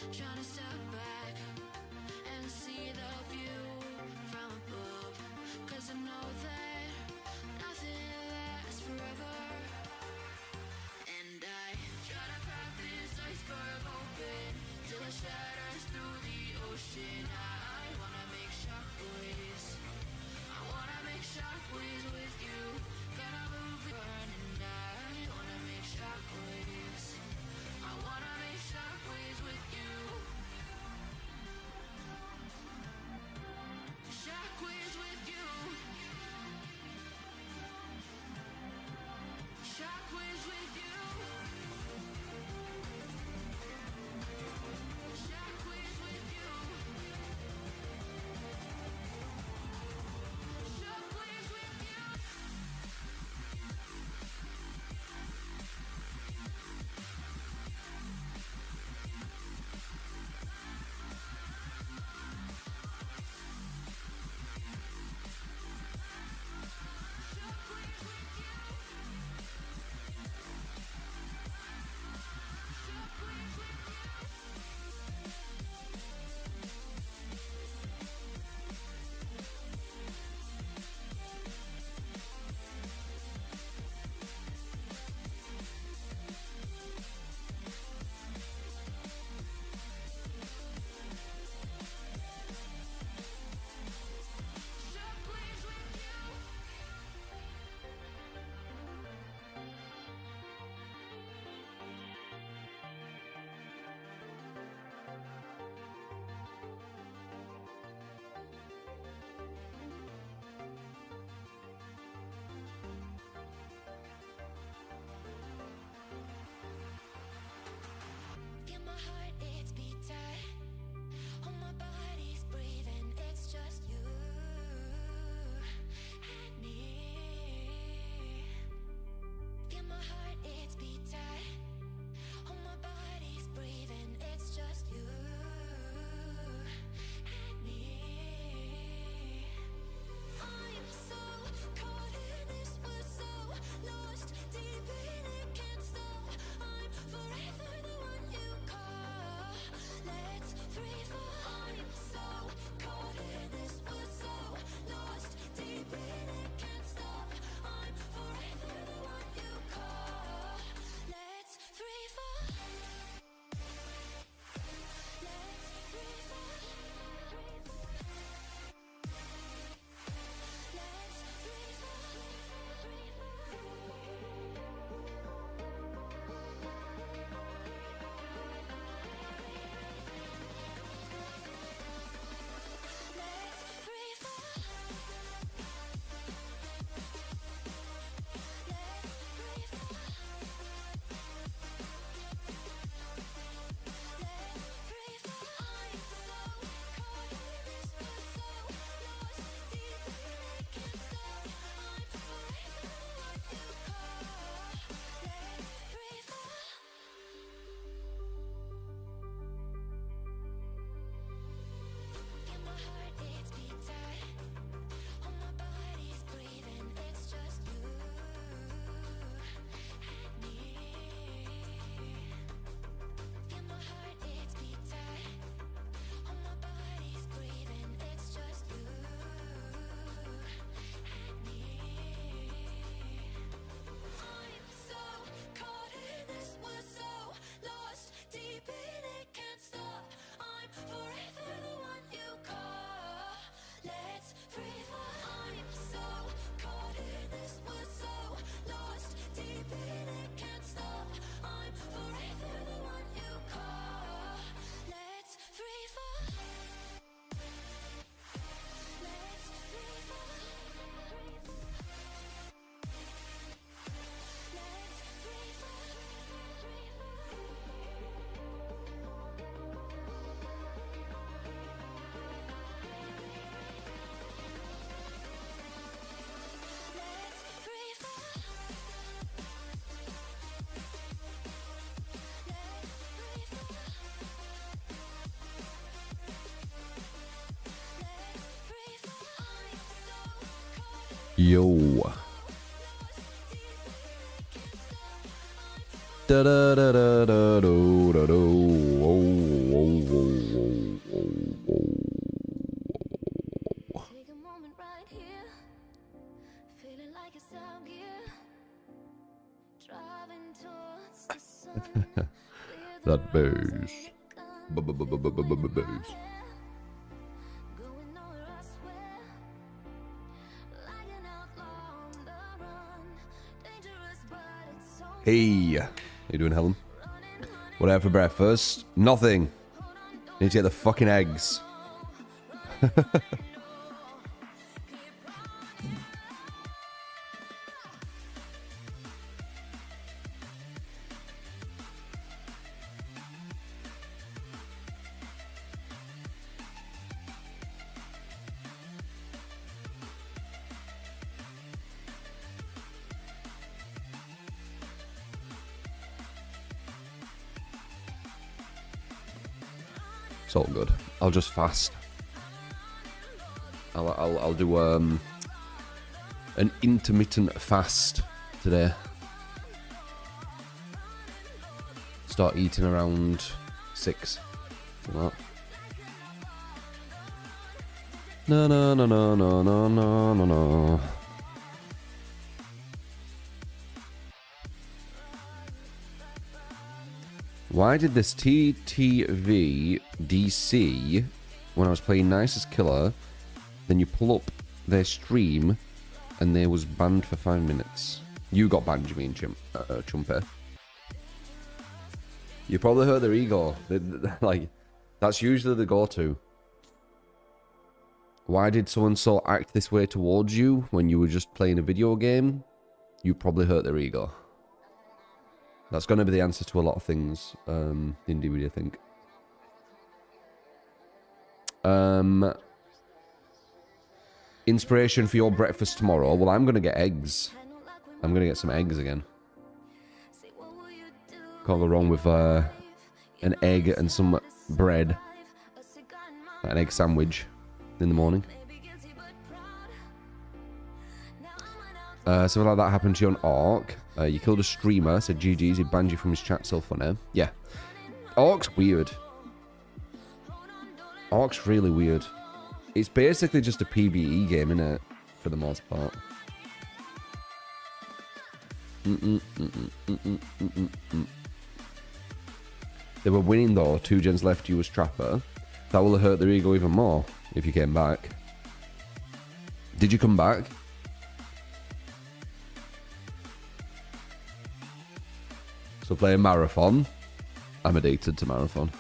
Trying to step back and see the view from above, 'cause I know that nothing lasts forever. And I try to crack this iceberg open till it shatters through the ocean. I wanna make shockwaves. I wanna make shockwaves with you. Gotta move it, burn, and I wanna make shockwaves. I wanna make shockwaves with you. Shockwaves with you. Shockwaves with you. Shockwaves with you. Shockwaves with you. Feel my heart, it's beat tight. All my body's breathing, it's just you and me. Feel my heart, it's beat tight. All my body's breathing, it's just you and me. I'm so caught in this, we're so lost deep in it, can't stop. I'm forever the one you call. Let's free fall. I'm so caught in this, we're so lost deep in it, can't stop. I'm forever the one you call. Let's free fall. Let's free fall. Let's free fall. Let's free fall. Let's free fall. Let's free fall. I'm so caught in this, we're so lost deep in it, can't stop. I'm forever the one you call. Let's free fall. Feel my heart, it's beat tight. All my body's breathing, it's just you and me. Feel my heart, it's beat tight. All my body's breathing, it's just you and me. I'm so caught in this, we're so lost deep in it, can't stop. I'm forever the one you call. Let's free fall. I'm so caught in this, we're so lost deep in it, can't stop. I'm forever the one you call. Let's free fall. Let's free fall. Let's free fall. Let's free fall. Let's free fall. Let's free fall. I'm so caught in Yo. lost deep in it, can't stop. I'm Da da da da da do da do. Oh, That bass. Bass. Hey, how you doing, Helen? What I have for breakfast? Nothing. Need to get the fucking eggs. It's all good. I'll just fast. I'll do an intermittent fast today. Start eating around 6. Like that. No no no no no no no no no. Why did this TTV DC, when I was playing Nicest Killer, then you pull up their stream and they was banned for 5 minutes? You got banned, you mean, Chumpy? You probably hurt their ego. Like, that's usually the go-to. Why did so-and-so act this way towards you when you were just playing a video game? You probably hurt their ego. That's going to be the answer to a lot of things, indeed, I think. Inspiration for your breakfast tomorrow? Well, I'm going to get eggs. I'm going to get some eggs again. Can't go wrong with an egg and some bread. An egg sandwich in the morning. Something like that happened to you on Orc. You killed a streamer, said GG's, he banned you from his chat, so funny. Yeah. Orc's weird. Orc's really weird. It's basically just a PvE game, innit? For the most part. They were winning though, 2 gens left, you as Trapper. That will have hurt their ego even more if you came back. Did you come back? So playing Marathon. I'm addicted to Marathon.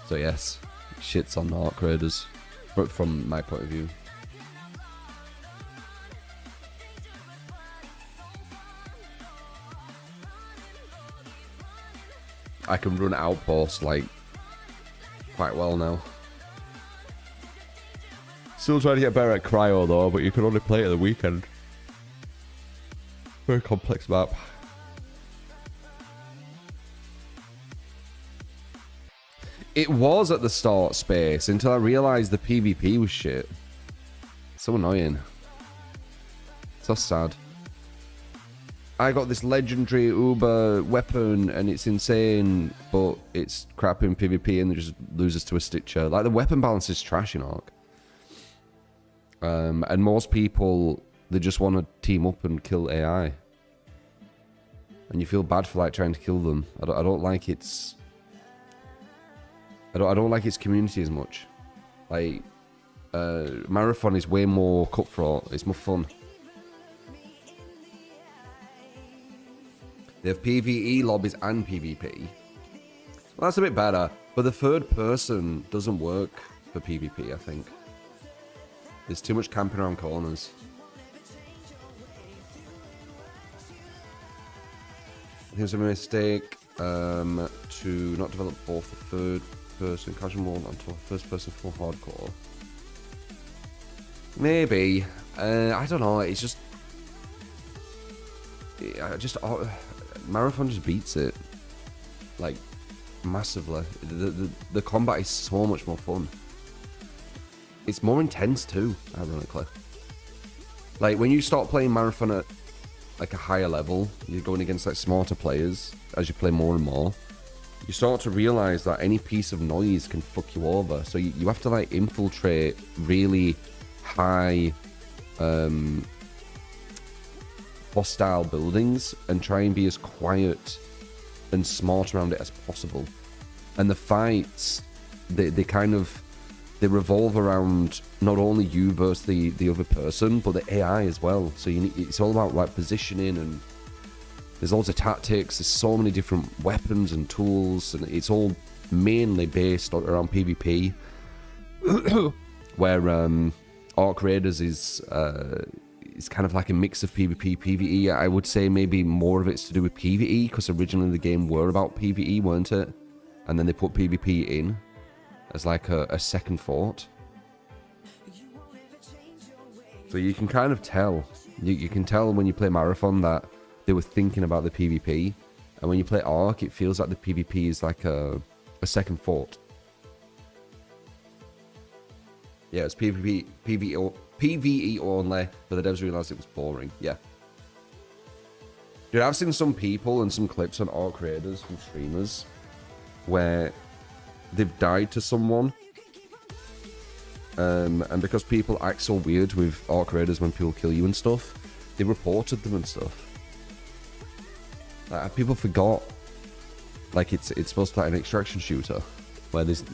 So yes, shit's on Orc Raiders. But from my point of view. I can run Outpost like quite well now. Still trying to get better at Cryo though, but you can only play it at the weekend. Very complex map. It was at the start, Space, until I realised the PvP was shit. So annoying. So sad. I got this legendary Uber weapon and it's insane, but it's crap in PvP and it just loses to a Stitcher. Like, the weapon balance is trash in Arc. And most people, they just want to team up and kill AI. And you feel bad for, like, trying to kill them. I don't like its... I don't like its community as much. Like, Marathon is way more cutthroat. It's more fun. They have PvE lobbies and PvP. Well, that's a bit better. But the third person doesn't work for PvP, I think. There's too much camping around corners. I think it's a mistake to not develop both the third person casual mode onto first person full hardcore. Maybe. I don't know. It's just... Marathon just beats it. Like, massively. The combat is so much more fun. It's more intense too, ironically. Like, when you start playing Marathon at like a higher level, you're going against like smarter players as you play more and more. you start to realize that any piece of noise can fuck you over. So you have to like infiltrate really high hostile buildings and try and be as quiet and smart around it as possible. And the fights, they revolve around not only you versus the other person, but the AI as well. So it's all about like positioning, and there's loads of tactics. There's so many different weapons and tools, and it's all mainly based around PvP. Where Arc Raiders is kind of like a mix of PvP, PvE. I would say maybe more of it's to do with PvE, because originally the game were about PvE, weren't it? And then they put PvP in as like a second thought. So you can kind of tell. You can tell when you play Marathon that they were thinking about the PvP. And when you play Arc, it feels like the PvP is like a second thought. Yeah, it's PvE only, but the devs realised it was boring. Yeah. Dude, I've seen some people and some clips on Arc Raiders from streamers where they've died to someone. And because people act so weird with Arc Raiders when people kill you and stuff, they reported them and stuff. Like, people forgot. Like, it's supposed to be like an extraction shooter where there's,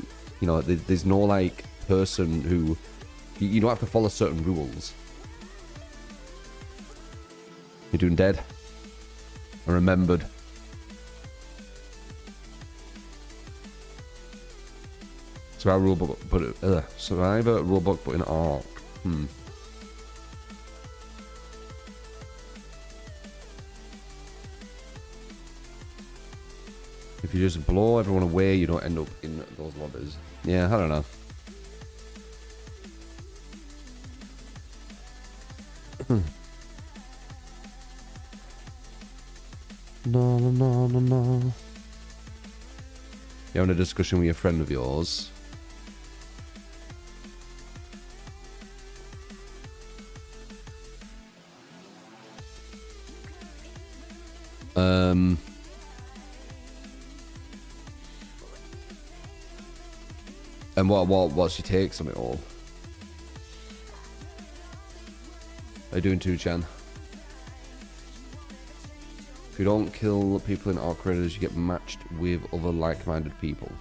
you know, there's no like person who you don't have to follow certain rules. You're doing dead. I remembered. Survivor rulebook, Survivor rulebook, but in Arc. If you just blow everyone away, you don't end up in those lobbies. Yeah, I don't know. No. You're having a discussion with a friend of yours. And what's your takes on it all? How you doing too, Chan? If you don't kill people in Arc Raiders, you get matched with other like-minded people.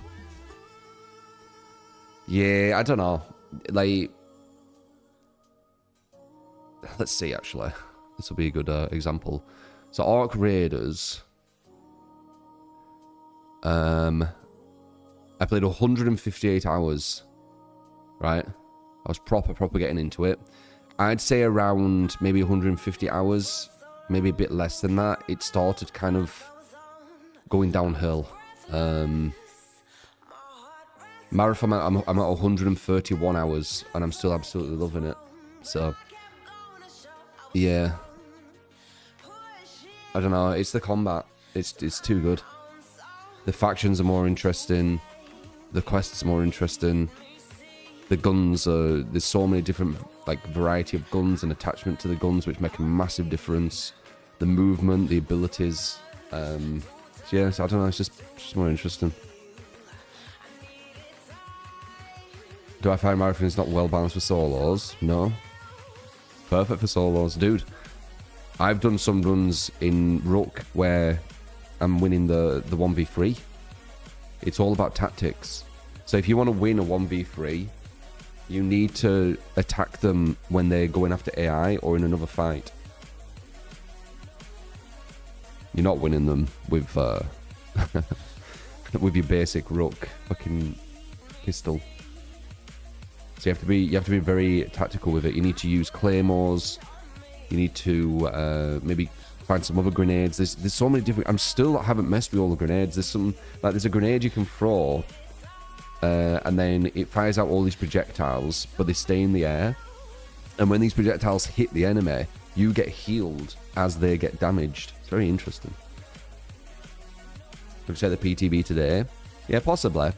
Yeah, I don't know. Like, let's see, actually. This will be a good example. So, Arc Raiders. I played 158 hours. Right? I was proper getting into it. I'd say around maybe 150 hours, maybe a bit less than that, it started kind of going downhill. Marathon, I'm at 131 hours, and I'm still absolutely loving it. So, yeah. I don't know, it's the combat. It's too good. The factions are more interesting. The quests are more interesting. The guns are... There's so many different, like, variety of guns and attachment to the guns, which make a massive difference. The movement, the abilities. So yeah, so I don't know, it's just more interesting. Do I find Marathon is not well balanced for solos? No. Perfect for solos. Dude, I've done some runs in Rook where I'm winning the 1v3. It's all about tactics. So if you want to win a 1v3, you need to attack them when they're going after AI or in another fight. You're not winning them with with your basic Rook fucking pistol. So you have to be very tactical with it. You need to use claymores. You need to maybe find some other grenades. There's so many different... I haven't messed with all the grenades. There's a grenade you can throw, and then it fires out all these projectiles, but they stay in the air. And when these projectiles hit the enemy, you get healed as they get damaged. It's very interesting. Could you check the PTB today? Yeah, possibly.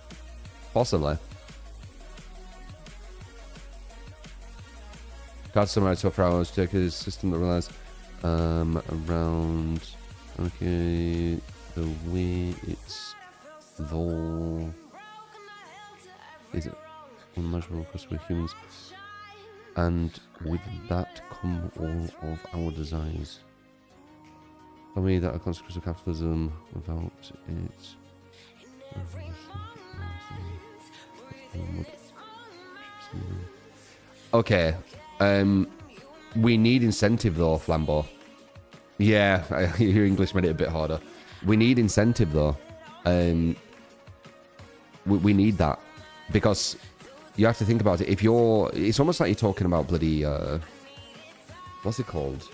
Card summarize software hours, check his system that relies around, okay, the way it's though is it unimaginable because we're humans, and with that come all of our desires. For me, that a consequence of capitalism. Without it, okay. We need incentive though, Flambeau. Yeah, your English made it a bit harder. We need incentive though. We need that because you have to think about it. If you're, it's almost like you're talking about bloody what's it called?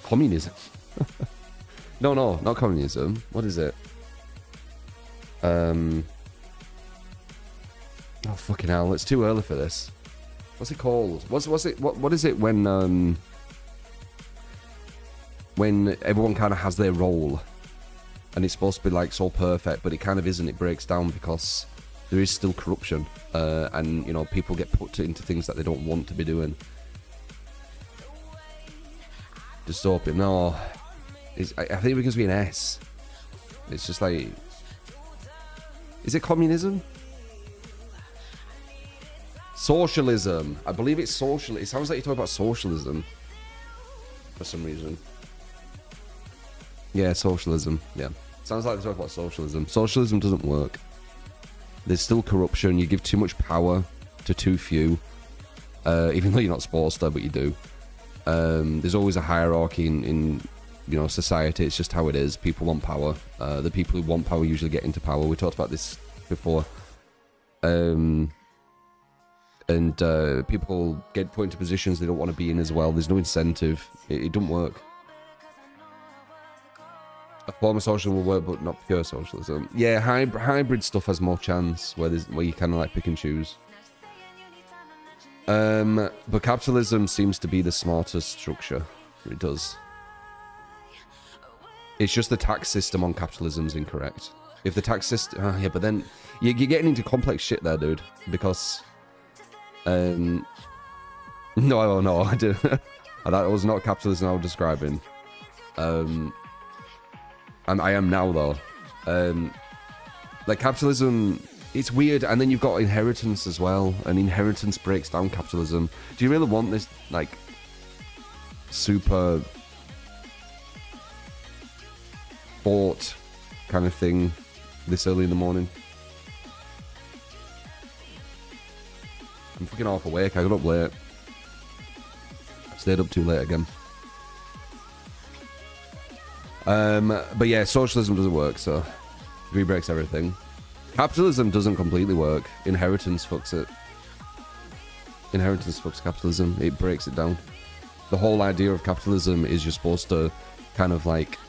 Communism. No, not communism. What is it? Oh fucking hell! It's too early for this. What's it called? What is it when everyone kind of has their role, and it's supposed to be like so perfect, but it kind of isn't. It breaks down because there is still corruption, and you know people get put into things that they don't want to be doing. Dystopian? No, I think it begins with an S. It's just like, is it communism? Socialism. I believe it's social. It sounds like you're talking about socialism for some reason. Yeah, socialism. Yeah, sounds like they're talking about socialism. Socialism doesn't work. There's still corruption. You give too much power to too few, even though you're not supposed to, but you do. There's always a hierarchy in you know society. It's just how it is. People want power. The people who want power usually get into power. We talked about this before. And people get put into positions they don't want to be in as well. There's no incentive. It doesn't work. A form of socialism will work, but not pure socialism. Yeah, hybrid stuff has more chance where you kind of like pick and choose. But capitalism seems to be the smartest structure. It does. It's just the tax system on capitalism is incorrect. If the tax system, yeah, but then you're getting into complex shit there, dude. Because, no, I didn't. That was not capitalism I was describing. And I am now though. Like capitalism, it's weird, and then you've got inheritance as well, and inheritance breaks down capitalism. Do you really want this like super bought kind of thing this early in the morning? I'm fucking half awake. I got up late. I stayed up too late again. But yeah, socialism doesn't work, so it breaks everything. Capitalism doesn't completely work. Inheritance fucks it. Inheritance fucks capitalism. It breaks it down. The whole idea of capitalism is you're supposed to kind of like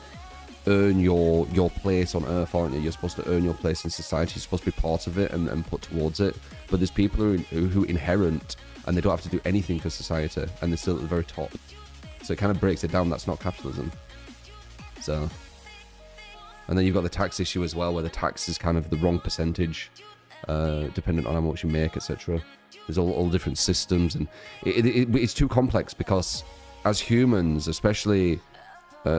earn your place on Earth, aren't you? You're supposed to earn your place in society. You're supposed to be part of it and put towards it. But there's people who inherit and they don't have to do anything for society, and they're still at the very top. So it kind of breaks it down. That's not capitalism. So, and then you've got the tax issue as well, where the tax is kind of the wrong percentage, dependent on how much you make, etc. There's all different systems, and it's too complex because as humans, especially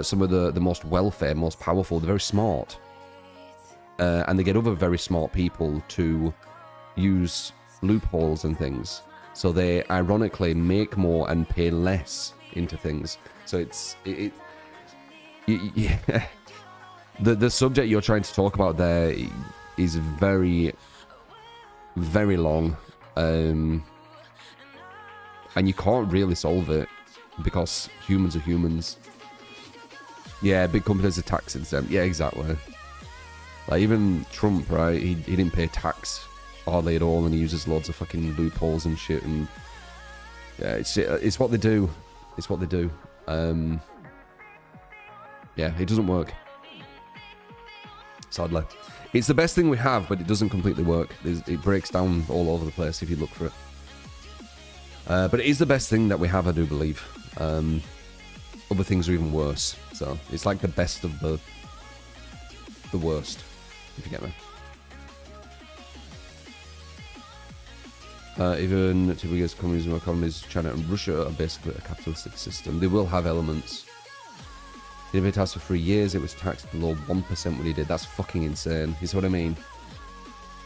some of the most wealthy, most powerful, they're very smart, and they get other very smart people to use loopholes and things. So they ironically make more and pay less into things. So yeah. The subject you're trying to talk about there is very, very long, and you can't really solve it because humans are humans. Yeah, big companies are tax exempt. Yeah, exactly. Like even Trump, right? He didn't pay tax hardly at all, and he uses loads of fucking loopholes and shit. And yeah, it's what they do. It's what they do. Yeah, it doesn't work. Sadly. It's the best thing we have, but it doesn't completely work. It breaks down all over the place if you look for it. But it is the best thing that we have, I do believe. Other things are even worse. So, it's like the best of the worst, if you get me. Even two biggest communism economies, China and Russia, are basically a capitalistic system. They will have elements. He didn't pay tax for 3 years. It was taxed below 1% when he did. That's fucking insane. You see what I mean?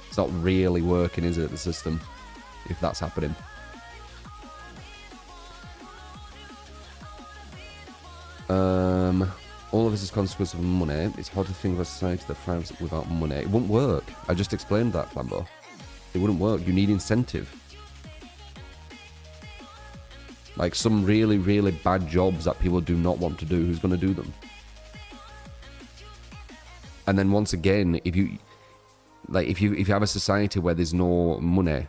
It's not really working, is it, the system, if that's happening? All of this is consequence of money. It's hard to think of a society that thrives without money. It wouldn't work. I just explained that, Flambo. It wouldn't work. You need incentive. Like some really, really bad jobs that people do not want to do. Who's going to do them? And then once again, if you have a society where there's no money,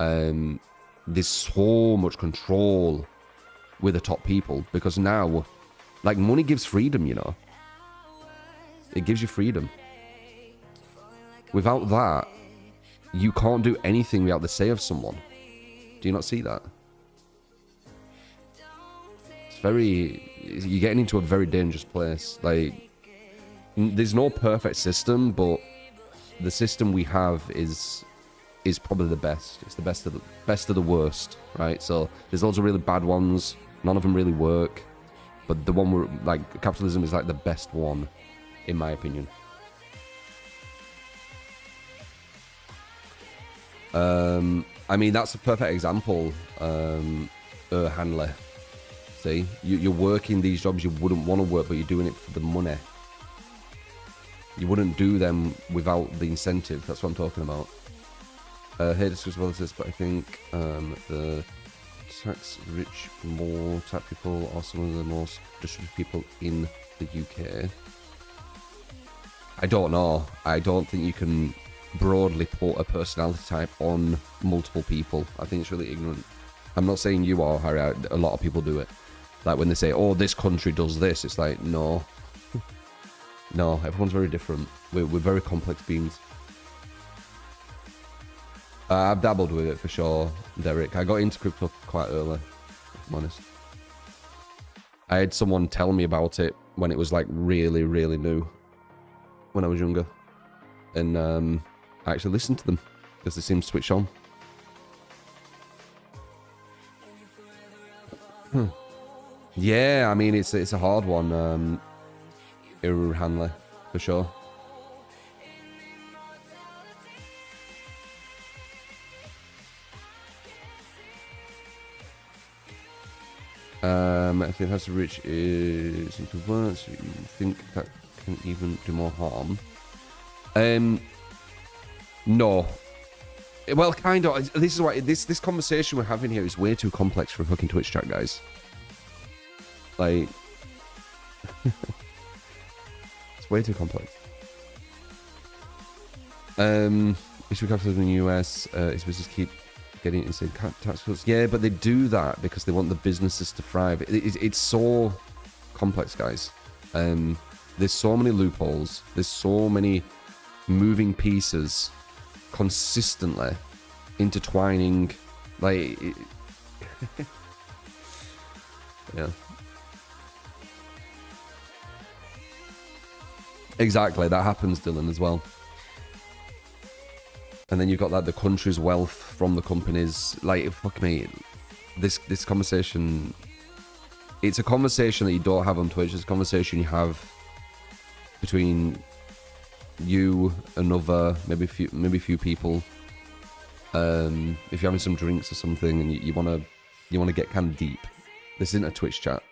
there's so much control with the top people, because now, like, money gives freedom, you know. It gives you freedom. Without that, you can't do anything without the say of someone. Do you not see that? It's very... You're getting into a very dangerous place. Like, there's no perfect system, but the system we have is probably the best. It's the best of the worst, right? So there's loads of really bad ones. None of them really work. But the one where, like, capitalism is like the best one, in my opinion. I mean, that's a perfect example, Hanley. See, you're working these jobs you wouldn't want to work, but you're doing it for the money. You wouldn't do them without the incentive. That's what I'm talking about. Hey, discuss about this, but I think the tax-rich, more tax people are some of the most distributed people in the UK. I don't know. I don't think you can broadly put a personality type on multiple people. I think it's really ignorant. I'm not saying you are, Harry. A lot of people do it. Like when they say, oh, this country does this, it's like, no. No, everyone's very different. We're very complex beings. I've dabbled with it for sure, Derek. I got into crypto quite early, if I'm honest. I had someone tell me about it when it was like really, really new, when I was younger. And I actually listened to them because they seemed switched on. Yeah, I mean, it's a hard one, Iru Hanley, for sure. I think that's rich is into words. You think that can even do more harm? No. Well, kind of. This is why this conversation we're having here is way too complex for a fucking Twitch chat, guys. Like, it's way too complex. Issue capitalism in the US. Its business keep getting insane tax cuts. Yeah, but they do that because they want the businesses to thrive. It's so complex, guys. There's so many loopholes. There's so many moving pieces consistently intertwining. Like, yeah. Exactly, that happens, Dylan, as well. And then you've got like the country's wealth from the companies. Like, fuck me, this conversation, it's a conversation that you don't have on Twitch. It's a conversation you have between you, another, maybe a few people. If you're having some drinks or something and you want to get kind of deep. This isn't a Twitch chat.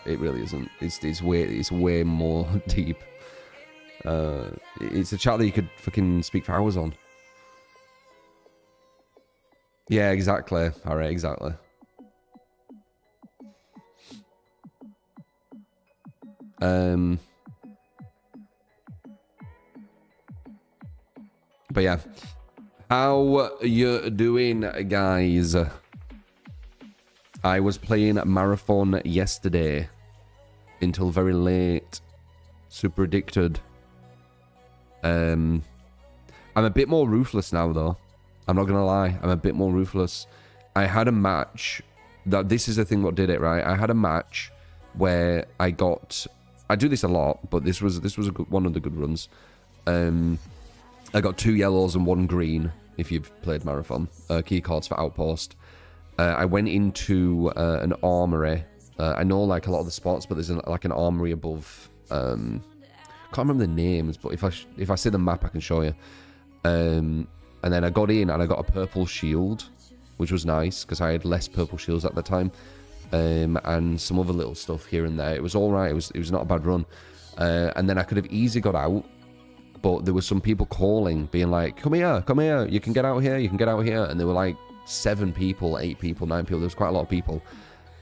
It really isn't. It's way more deep. It's a chat that you could fucking speak for hours on. Yeah, exactly. All right, exactly. But yeah, how you doing, guys? I was playing Marathon yesterday until very late. Super addicted. I'm a bit more ruthless now, though. I'm not gonna lie, I'm a bit more ruthless. I had a match. This is the thing what did it, right? I had a match where I do this a lot, but this was one of the good runs. I got 2 yellows and 1 green. If you've played Marathon, key cards for Outpost. I went into an armory I know like a lot of the spots, but there's like an armory above. Can't remember the names, but if I see the map, I can show you. And then I got in and I got a purple shield, which was nice because I had less purple shields at the time, and some other little stuff here and there. It was all right. It was not a bad run. And then I could have easily got out, but there were some people calling, being like, "Come here, come here! You can get out here. You can get out here." And there were like 7 people, 8 people, 9 people. There was quite a lot of people.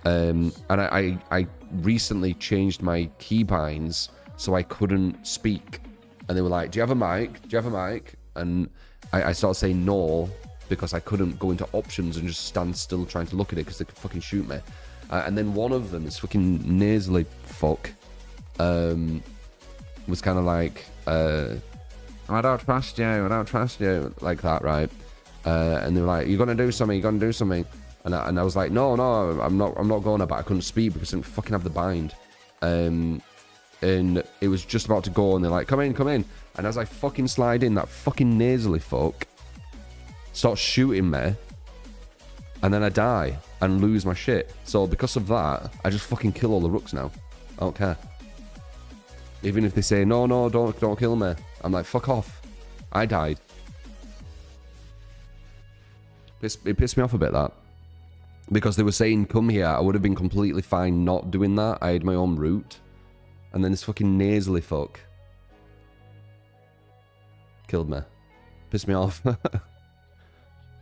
And I recently changed my keybinds so I couldn't speak. And they were like, "Do you have a mic? Do you have a mic?" And I started saying no because I couldn't go into options and just stand still trying to look at it because they could fucking shoot me. And then one of them, this fucking nasally fuck, was kind of like, "I don't trust you, I don't trust you," like that, right? And they were like, "You're gonna do something, you're gonna do something." And I was like, no, I'm not going to, but I couldn't speak because I didn't fucking have the bind. And it was just about to go, and they're like, come in. And as I fucking slide in, that fucking nasally fuck starts shooting me, and then I die and lose my shit. So because of that, I just fucking kill all the rooks now. I don't care. Even if they say, no, don't kill me. I'm like, fuck off. I died. It pissed me off a bit, that. Because they were saying, come here, I would have been completely fine not doing that. I had my own route. And then this fucking nasally fuck killed me. Pissed me off.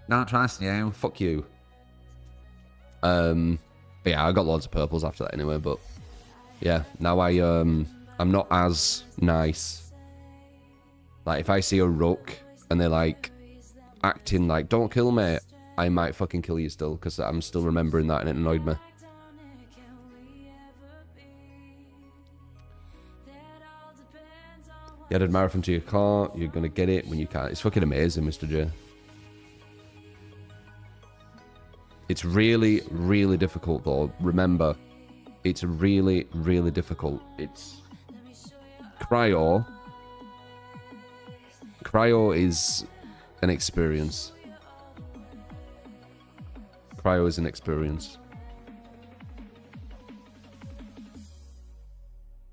Not trust you. Fuck you. But yeah, I got loads of purples after that anyway, but yeah, now I'm not as nice. Like, if I see a rook and they're like acting like, don't kill me, I might fucking kill you still, because I'm still remembering that and it annoyed me. You added marathon to your car, you're gonna get it when you can. It's fucking amazing, Mr. J. It's really, really difficult though. Remember, it's really, really difficult. It's Cryo. Cryo is an experience. Cryo is an experience.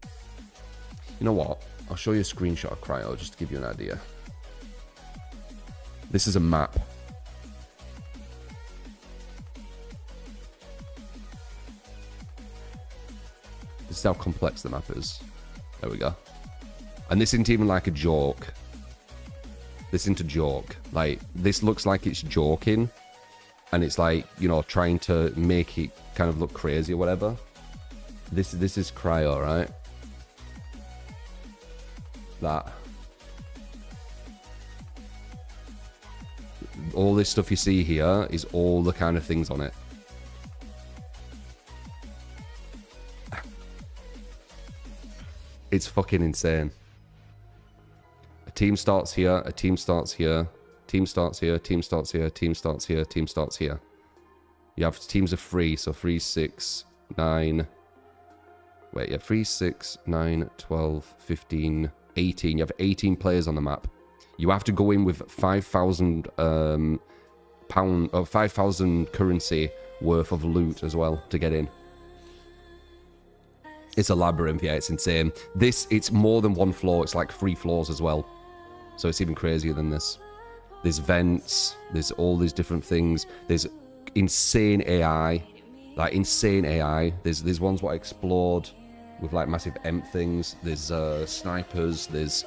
You know what? I'll show you a screenshot of Cryo just to give you an idea. This is a map. This is how complex the map is. There we go. And this isn't even like a joke. This isn't a joke. Like, this looks like it's joking. And it's like, you know, trying to make it kind of look crazy or whatever. This is Cryo, right? That. All this stuff you see here is all the kind of things on it. It's fucking insane. A team starts here, a team starts here. Team starts here, team starts here, team starts here, team starts here. You have teams of 3, so 3, 6, 9. Wait, yeah, 3, 6, 9, 12, 15, 18. You have 18 players on the map. You have to go in with 5,000 pound or 5,000 currency worth of loot as well to get in. It's a labyrinth, yeah, it's insane. It's more than 1 floor, it's like 3 floors as well. So it's even crazier than this. There's vents, there's all these different things. There's insane AI, like insane AI. There's ones what I explored with like massive emp things. There's snipers, there's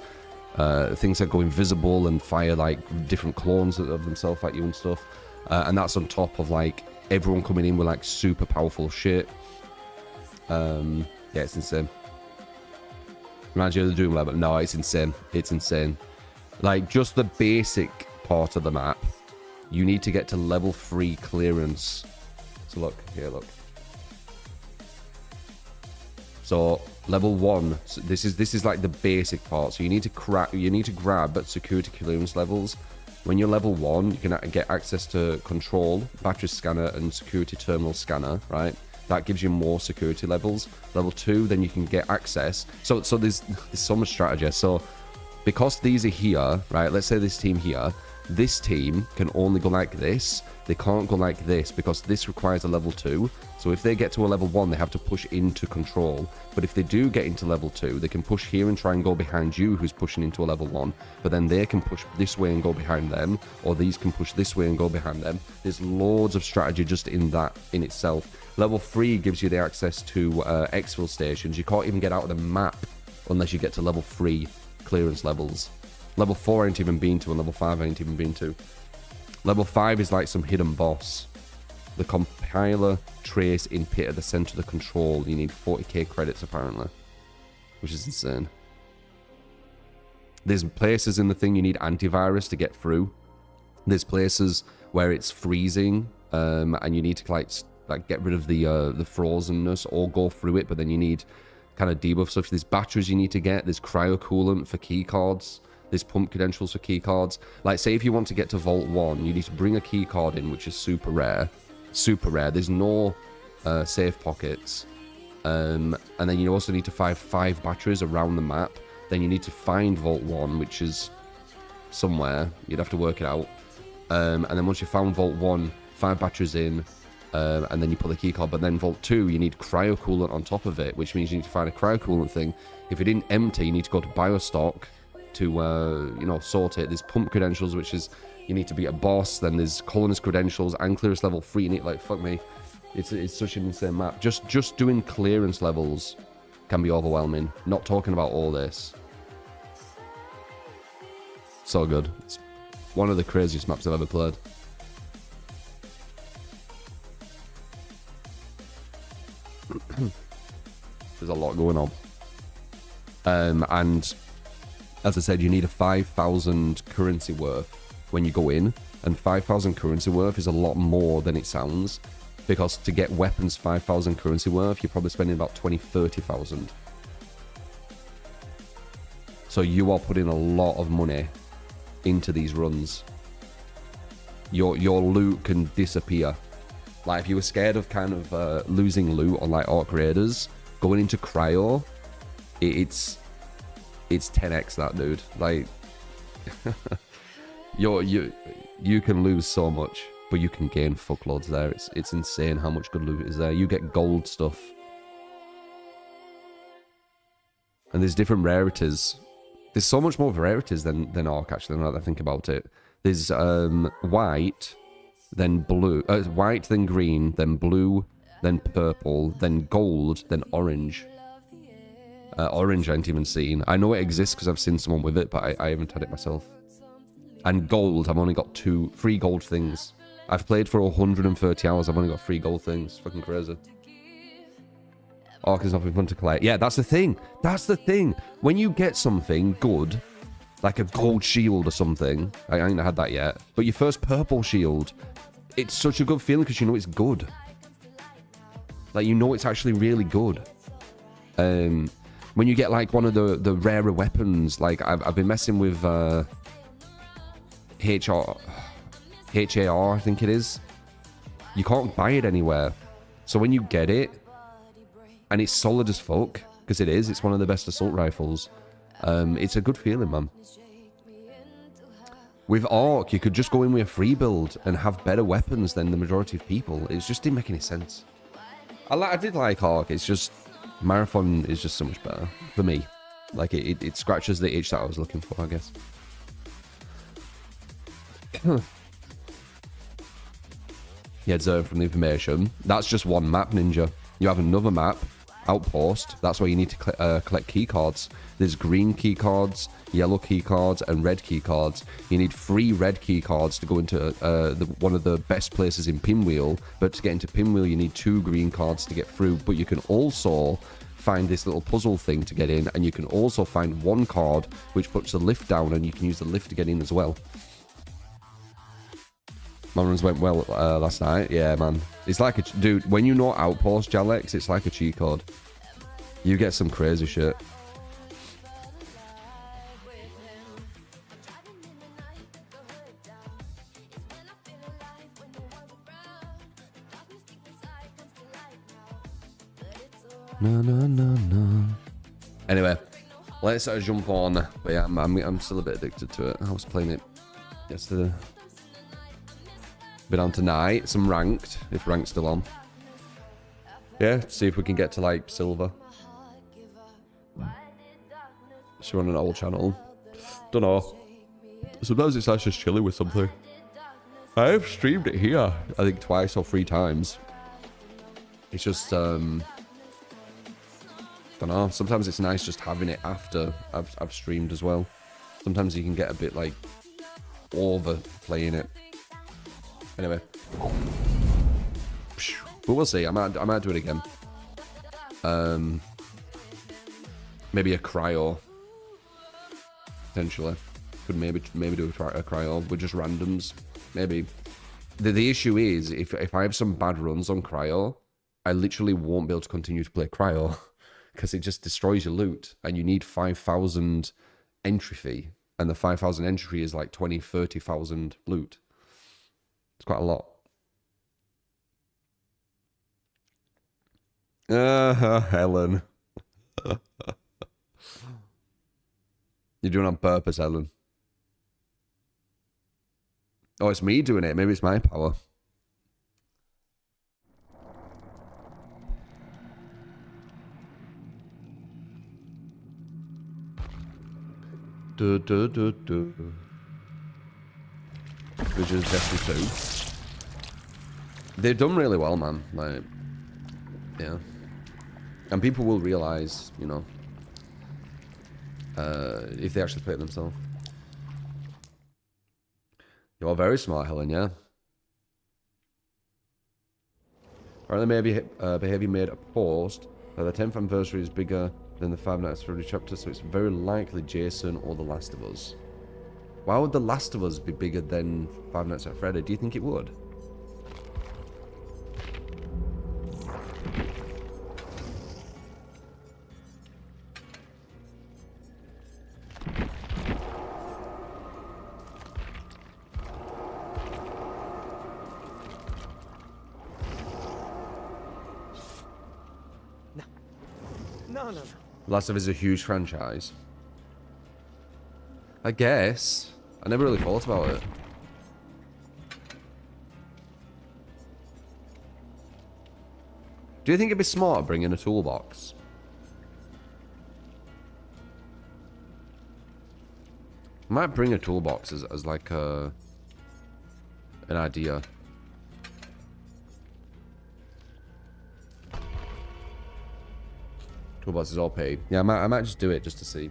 things that go invisible and fire like different clones of themselves at you and stuff. And that's on top of like everyone coming in with like super powerful shit. Yeah, it's insane. Reminds you of the Doom level. No, it's insane. It's insane. Like, just the basic part of the map, you need to get to level 3 clearance. So look, here, look. So level 1, so this is like the basic part. So you need to grab at security clearance levels. When you're level 1, you can get access to control, battery scanner, and security terminal scanner, right? That gives you more security levels. Level 2, then you can get access. So there's so much strategy. So because these are here, right? Let's say this team here, this team can only go like this. They can't go like this because this requires a level 2. So if they get to a level 1, they have to push into control. But if they do get into level 2, they can push here and try and go behind you, who's pushing into a level 1. But then they can push this way and go behind them, or these can push this way and go behind them. There's loads of strategy just in that in itself. Level 3 gives you the access to exfil stations. You can't even get out of the map unless you get to level 3 clearance levels. Level 4 I ain't even been to, and level 5 I ain't even been to. Level 5 is like some hidden boss. The compiler trace in pit at the center of the control. You need 40k credits apparently, which is insane. There's places in the thing you need antivirus to get through. There's places where it's freezing, and you need to like get rid of the frozenness or go through it, but then you need kind of debuff stuff. There's batteries you need to get. There's cryo coolant for key cards. There's pump credentials for key cards. Like, say if you want to get to Vault 1, you need to bring a key card in, which is super rare. Super rare. There's no safe pockets. And then you also need to find 5 batteries around the map. Then you need to find Vault 1, which is somewhere. You'd have to work it out. And then once you found Vault 1, 5 batteries in, and then you put the key card. But then Vault 2, you need cryo coolant on top of it, which means you need to find a cryo coolant thing. If it didn't empty, you need to go to Biostock to you know, sort it. There's pump credentials, which is you need to be a boss. Then there's colonist credentials and clearance level 3. And it, like, fuck me, it's such an insane map. Just doing clearance levels can be overwhelming. Not talking about all this. So good. It's one of the craziest maps I've ever played. There's a lot going on. And as I said, you need a 5,000 currency worth when you go in, and 5,000 currency worth is a lot more than it sounds, because to get weapons 5,000 currency worth, you're probably spending about 20,000-30,000. So you are putting a lot of money into these runs. Your loot can disappear. Like, if you were scared of kind of losing loot on like Orc Raiders, going into Cryo, it's 10x that, dude. Like, you can lose so much, but you can gain fuckloads there. It's insane how much good loot is there. You get gold stuff, and there's different rarities. There's so much more rarities than Orc, actually, now that I think about it. There's white, then blue, white, then green, then blue, then purple, then gold, then orange. Orange I ain't even seen. I know it exists because I've seen someone with it, but I haven't had it myself. And gold, I've only got 3 gold things. I've played for 130 hours, I've only got 3 gold things. Fucking crazy. Orc is not fun to collect. Yeah, that's the thing. That's the thing. When you get something good, like a gold shield or something, I ain't had that yet, but your first purple shield, it's such a good feeling because you know it's good. Like, you know it's actually really good. When you get like one of the rarer weapons, like I've been messing with HAR, I think it is. You can't buy it anywhere. So when you get it, and it's solid as fuck, because it's one of the best assault rifles, it's a good feeling, man. With Orc, you could just go in with a free build and have better weapons than the majority of people. It just didn't make any sense. I did like Orc, it's just Marathon is just so much better for me. Like, it scratches the itch that I was looking for, I guess. Yeah, Zerv from the information. That's just one map, Ninja. You have another map, Outpost. That's where you need to collect key cards. There's green key cards, yellow key cards, and red key cards. You need 3 red key cards to go into one of the best places in Pinwheel. But to get into Pinwheel, you need 2 green cards to get through. But you can also find this little puzzle thing to get in, and you can also find 1 card which puts the lift down, and you can use the lift to get in as well. My runs went well last night. Yeah, man. It's like a... Dude, when you know Outpost, Jalex, it's like a cheat code. You get some crazy shit. No. Anyway, let's jump on. But yeah, I'm still a bit addicted to it. I was playing it Yesterday. Been on tonight. Some ranked, if rank's still on. Yeah, see if we can get to like silver. So we're on an old channel. Don't know. Sometimes it's nice just chilling with something. I have streamed it here, I think twice or 3 times. It's just, don't know. Sometimes it's nice just having it after I've streamed as well. Sometimes you can get a bit like over playing it. Anyway, but we'll see. I might do it again. Maybe a cryo. Potentially, could maybe do a cryo with just randoms. Maybe. The issue is if I have some bad runs on cryo, I literally won't be able to continue to play cryo because it just destroys your loot, and you need 5,000 entry fee, and the 5,000 entry fee is like 20,000-30,000 loot. It's quite a lot. Helen. You're doing it on purpose, Helen. Oh, it's me doing it. Maybe it's my power. Which is Destiny 2. They've done really well, man. Like, yeah. And people will realize, you know, if they actually play it themselves. You're very smart, Helen, yeah. Apparently, maybe Behavior made a post that the 10th anniversary is bigger than the Five Nights at Freddy's chapter, so it's very likely Jason or The Last of Us. Why would The Last of Us be bigger than Five Nights at Freddy? Do you think it would? No. Last of Us is a huge franchise. I guess. I never really thought about it. Do you think it'd be smart to bring in a toolbox? I might bring a toolbox as like an idea. Toolbox is all paid. Yeah, I might just do it just to see.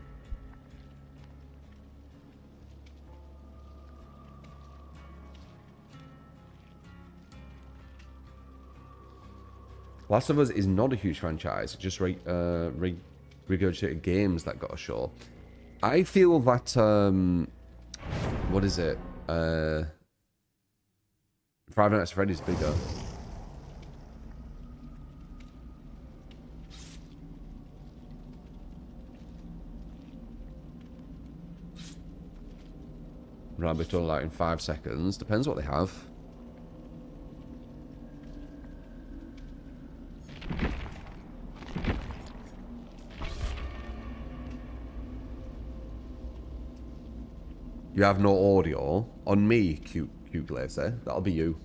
Last of Us is not a huge franchise. It's just regurgitated games that got a show. I feel that what is it? Five Nights at Freddy's bigger. Rabbit done like in 5 seconds. Depends what they have. You have no audio on me, cute Glacer. That'll be you.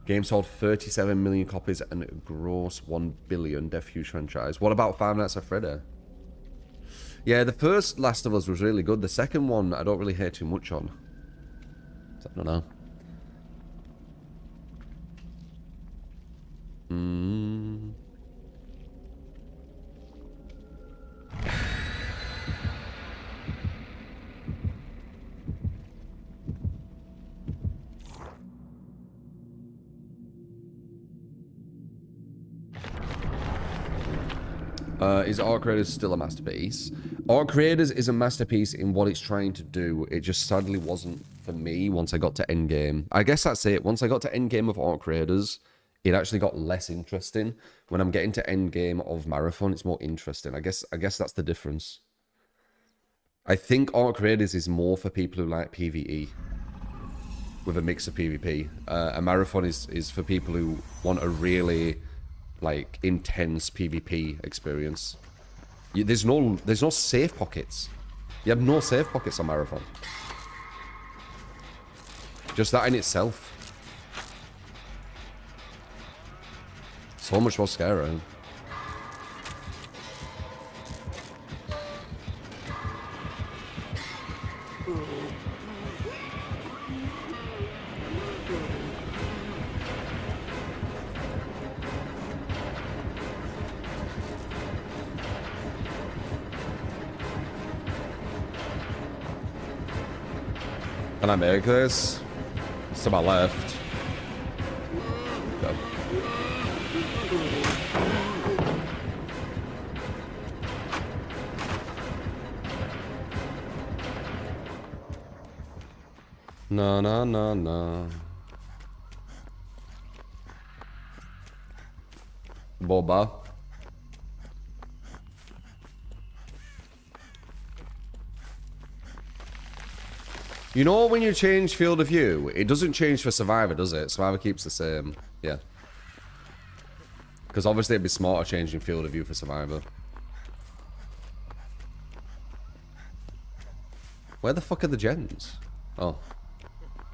Game sold 37 million copies and gross 1 billion. Def huge franchise. What about Five Nights at Freddy? Yeah, the first Last of Us was really good. The second one, I don't really hear too much on. I don't know. Is Art Creators still a masterpiece? Art Creators is a masterpiece in what it's trying to do. It just sadly wasn't for me once I got to Endgame. I guess that's it. Once I got to Endgame of Art Creators, it actually got less interesting. When I'm getting to Endgame of Marathon, it's more interesting. I guess that's the difference. I think Art Creators is more for people who like PvE with a mix of PvP. A Marathon is for people who want a really like intense PvP experience. There's no safe pockets. You have no safe pockets on Marathon. Just that in itself. So much more scary. Can I make this? It's to my left. Go. No, no, no, no. Boba. You know when you change field of view, it doesn't change for Survivor, does it? Survivor keeps the same. Yeah. Because obviously it'd be smarter changing field of view for Survivor. Where the fuck are the gens? Oh.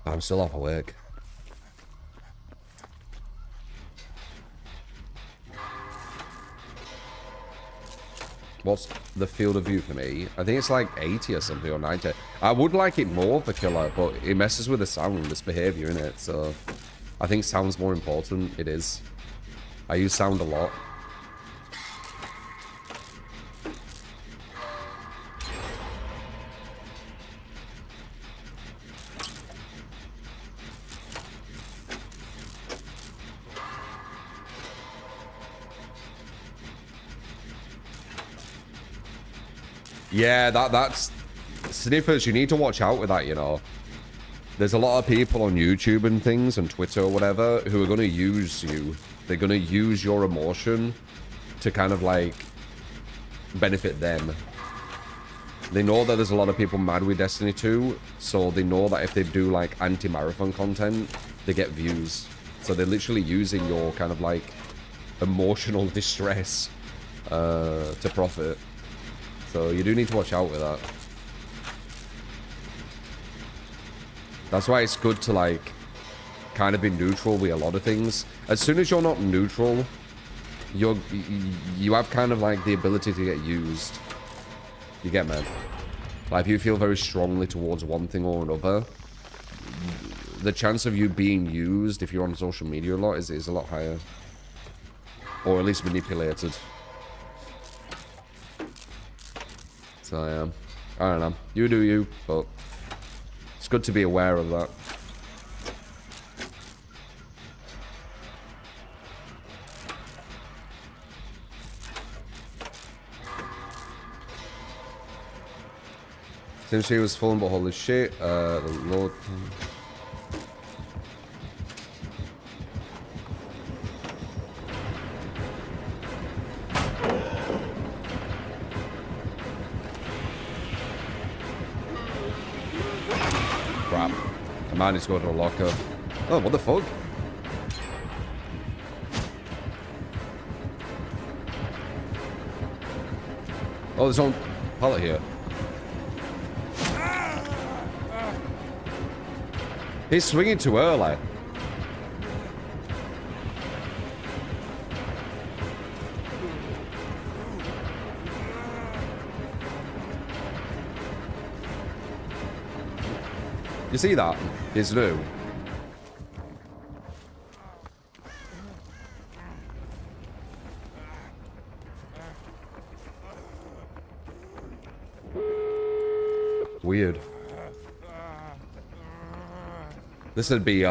I'm still half awake. What's the field of view for me? I think it's like 80 or something, or 90. I would like it more for killer, but it messes with the sound, this behavior in it, so I think sound's more important. It is. I use sound a lot. Yeah, that's... Sniffers, you need to watch out with that, you know. There's a lot of people on YouTube and things, and Twitter or whatever, who are going to use you. They're going to use your emotion to kind of, like, benefit them. They know that there's a lot of people mad with Destiny 2, so they know that if they do, like, anti-marathon content, they get views. So they're literally using your kind of, like, emotional distress to profit. So you do need to watch out with that. That's why it's good to, like, kind of be neutral with a lot of things. As soon as you're not neutral, you have kind of, like, the ability to get used. You get me? Like, if you feel very strongly towards one thing or another, the chance of you being used, if you're on social media a lot, is a lot higher. Or at least manipulated. So, yeah. I don't know. You do you, but it's good to be aware of that. Since she was falling, but holy shit, the Lord. Crap. I might need to go to a locker. Oh, what the fuck? Oh, there's no pallet here. He's swinging too early. You see that? It's new. Weird. This would be, you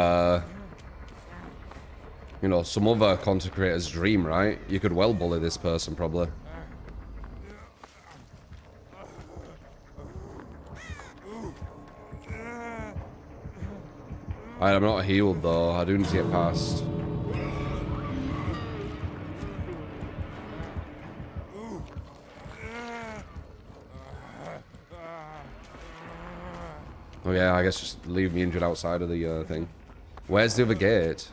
know, some other content creator's dream, right? You could well bully this person, probably. I'm not healed, though. I do need to get past. Oh yeah, I guess just leave me injured outside of the thing. Where's the other gate?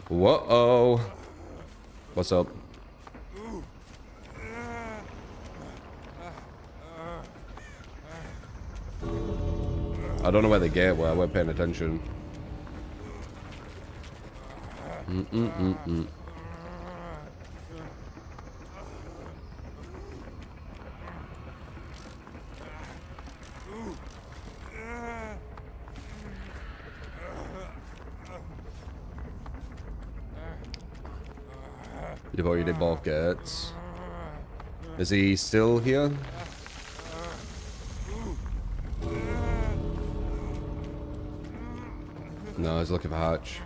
Whoa-oh. What's up? I don't know where the gate were. I weren't paying attention. You've already did both gates. Is he still here? No, he's looking for Hatch.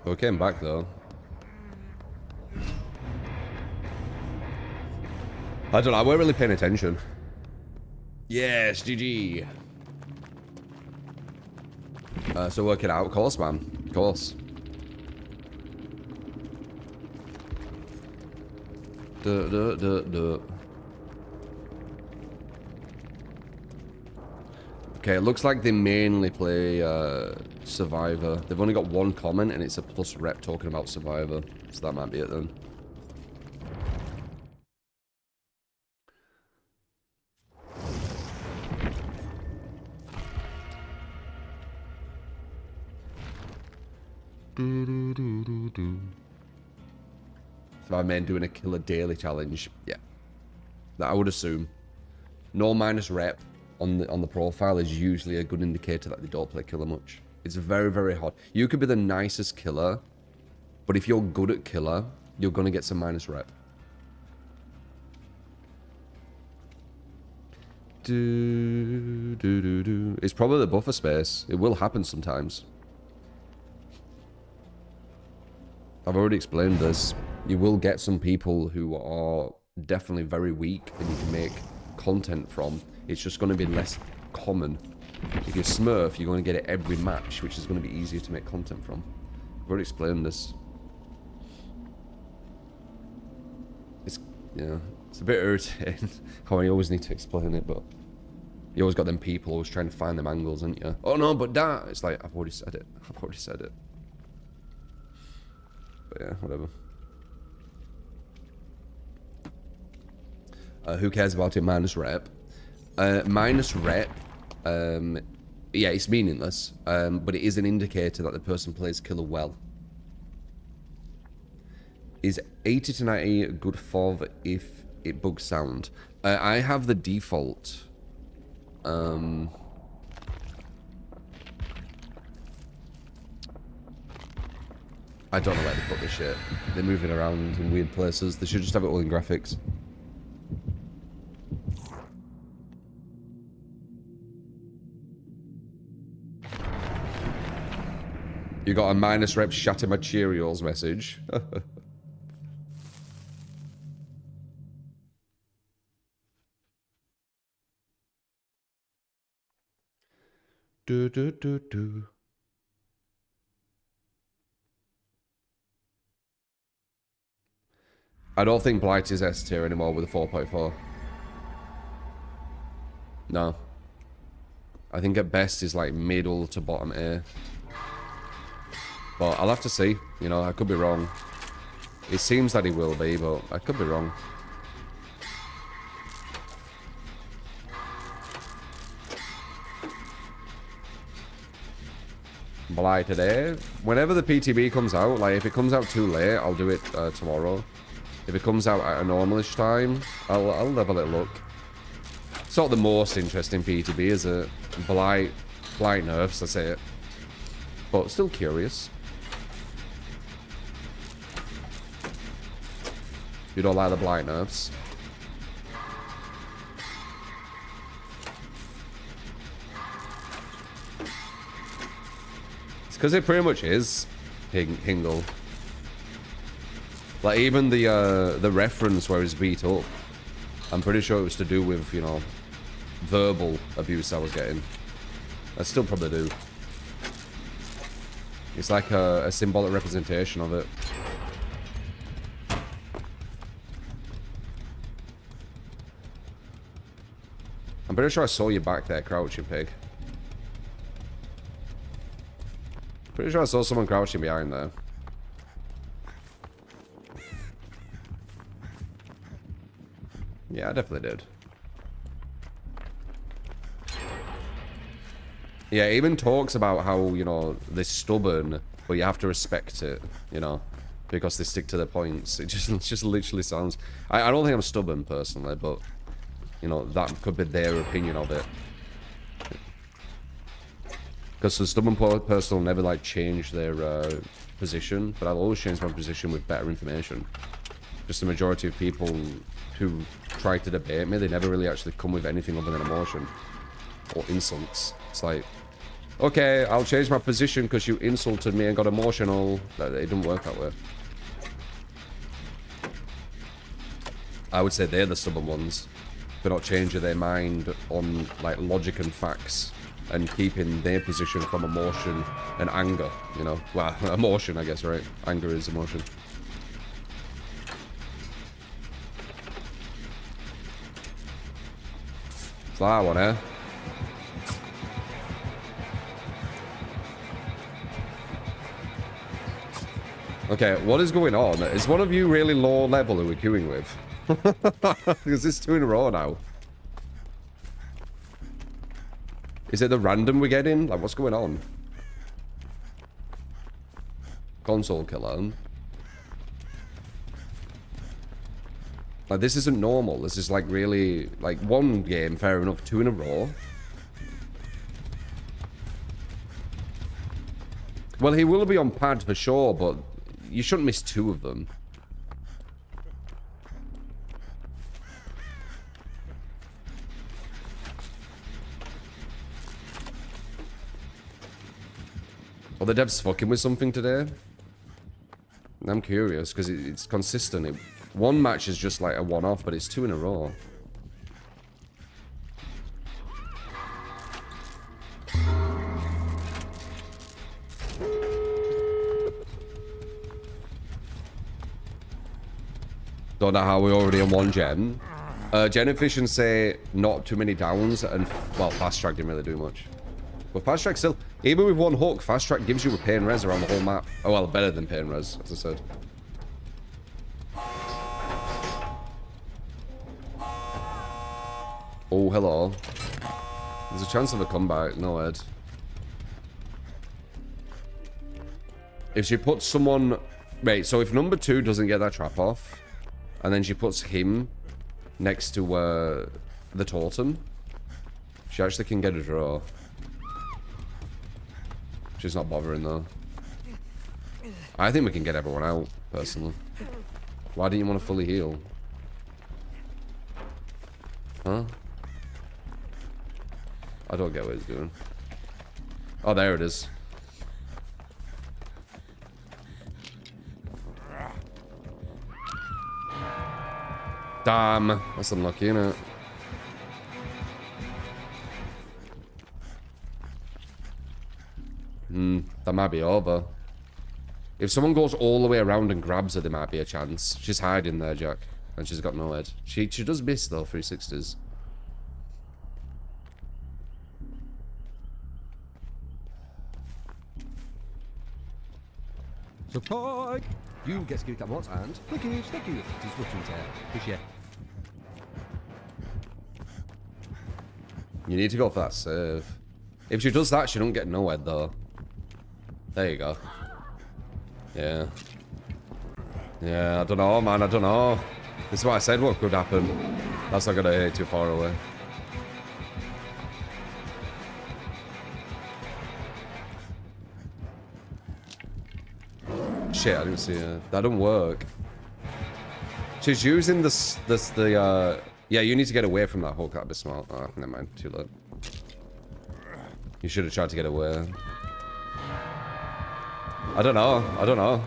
We came back though. I don't know, I weren't really paying attention. Yes, GG. So work it out, of course, man. Of course. Okay, it looks like they mainly play Survivor. They've only got one comment, and it's a plus rep talking about Survivor. So that might be it then. So I meant doing a killer daily challenge. Yeah, that I would assume. No minus rep on the profile is usually a good indicator that they don't play killer much. It's very, very hard. You could be the nicest killer, but if you're good at killer, you're gonna get some minus rep. It's probably the buffer space. It will happen sometimes. I've already explained this. You will get some people who are definitely very weak and you can make content from. It's just going to be less common. If you're Smurf, you're going to get it every match, which is going to be easier to make content from. I've already explained this. It's, yeah, it's a bit irritating how I always need to explain it, but you always got them people always trying to find them angles, haven't you? Oh no, but that, it's like, I've already said it. I've already said it. But yeah, whatever. Who cares about it? Minus rep. Minus rep. Yeah, it's meaningless. But it is an indicator that the person plays killer well. Is 80 to 90 good FOV if it bugs sound? I have the default. I don't know where they put this shit. They're moving around in weird places. They should just have it all in graphics. You got a minus rep shatter my Cheerios message. Do. I don't think Blight is S tier anymore with a 4.4. No. I think at best is like middle to bottom A. But I'll have to see. You know, I could be wrong. It seems that he will be, but I could be wrong. Blight today. Whenever the PTB comes out, like if it comes out too late, I'll do it tomorrow. If it comes out at a normalish time, I'll have a little look. It's not the most interesting PTB, is it? Blight nerfs, that's it. But still curious. You don't like the Blight nerfs? It's because it pretty much is Hingle. Like even the reference where he's beat up, I'm pretty sure it was to do with, you know, verbal abuse I was getting. I still probably do. It's like a symbolic representation of it. I'm pretty sure I saw you back there crouching, pig. Pretty sure I saw someone crouching behind there. Yeah, I definitely did. Yeah, it even talks about how, you know, they're stubborn, but you have to respect it, you know, because they stick to their points. It just literally sounds... I don't think I'm stubborn, personally, but, you know, that could be their opinion of it. Because the stubborn person will never, like, change their position, but I'll always change my position with better information. Just the majority of people who try to debate me, they never really actually come with anything other than emotion or insults. It's like, okay, I'll change my position because you insulted me and got emotional. It didn't work that way. I would say they're the stubborn ones. They're not changing their mind on like logic and facts and keeping their position from emotion and anger, you know. Well, emotion, I guess, right? Anger is emotion. It's that one, eh? Okay, what is going on? Is one of you really low level who we're queuing with? Because it's 2 in a row now. Is it the random we're getting? Like, what's going on? Console killer. Like, this isn't normal. This is, like, really... Like, one game, fair enough. 2 in a row. Well, he will be on pad for sure, but... You shouldn't miss 2 of them. Are the devs fucking with something today? I'm curious, because it's consistent. One match is just like a one-off, but it's 2 in a row. Don't know how we're already on 1 gen. Jennifer say not too many downs, and well, fast track didn't really do much. But fast track still, even with 1 hook, fast track gives you a pain res around the whole map. Oh well, better than pain res, as I said. Oh, hello. There's a chance of a comeback. No, Ed. If she puts someone... Wait, so if number 2 doesn't get that trap off, and then she puts him next to the totem, she actually can get a draw. She's not bothering, though. I think we can get everyone out, personally. Why didn't you want to fully heal? Huh? I don't get what he's doing. Oh, there it is. Damn. That's unlucky, innit? That might be over. If someone goes all the way around and grabs her, there might be a chance. She's hiding there, Jack. And she's got no head. She does miss, though, 360s. Support! You get to kick at once and thank you, Just watching there. Appreciate. You need to go for that save. If she does that, she don't get no head, though. There you go. Yeah. Yeah, I don't know, man. I don't know. This is what I said what could happen. That's not gonna hit too far away. Shit, I didn't see her. That didn't work. She's using yeah, you need to get away from that hook. That'd be smart. Oh, never mind. Too late. You should have tried to get away. I don't know. I don't know.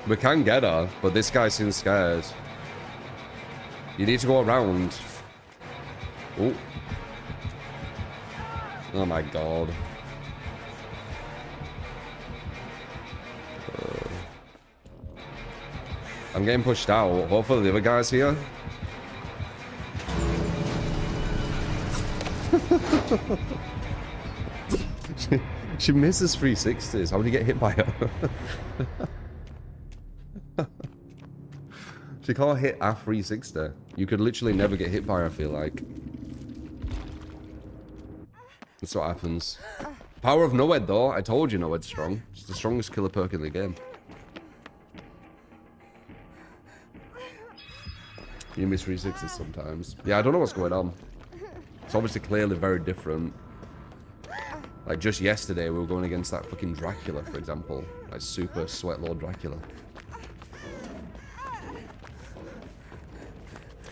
We can get her, but this guy seems scared. You need to go around. Oh. Oh my god. I'm getting pushed out. Hopefully the other guy's here. She misses 360s. How would you get hit by her? She can't hit a 360. You could literally never get hit by her, I feel like. That's what happens. Power of Noed, though. I told you Noed's strong. It's the strongest killer perk in the game. You miss 360s sometimes. Yeah, I don't know what's going on. It's obviously clearly very different. Like, just yesterday, we were going against that fucking Dracula, for example. Like, super sweat lord Dracula.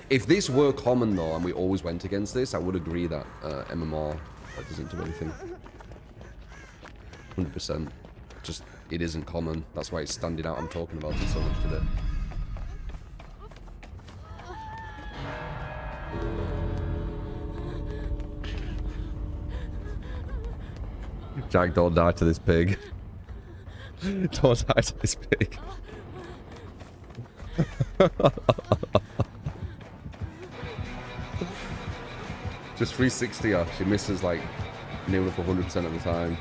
If this were common, though, and we always went against this, I would agree that MMR that doesn't do anything. 100%. Just, it isn't common. That's why it's standing out. I'm talking about it so much today. Jack, don't die to this pig. Don't die to this pig. Just 360 her. She misses like nearly for 100% of the time.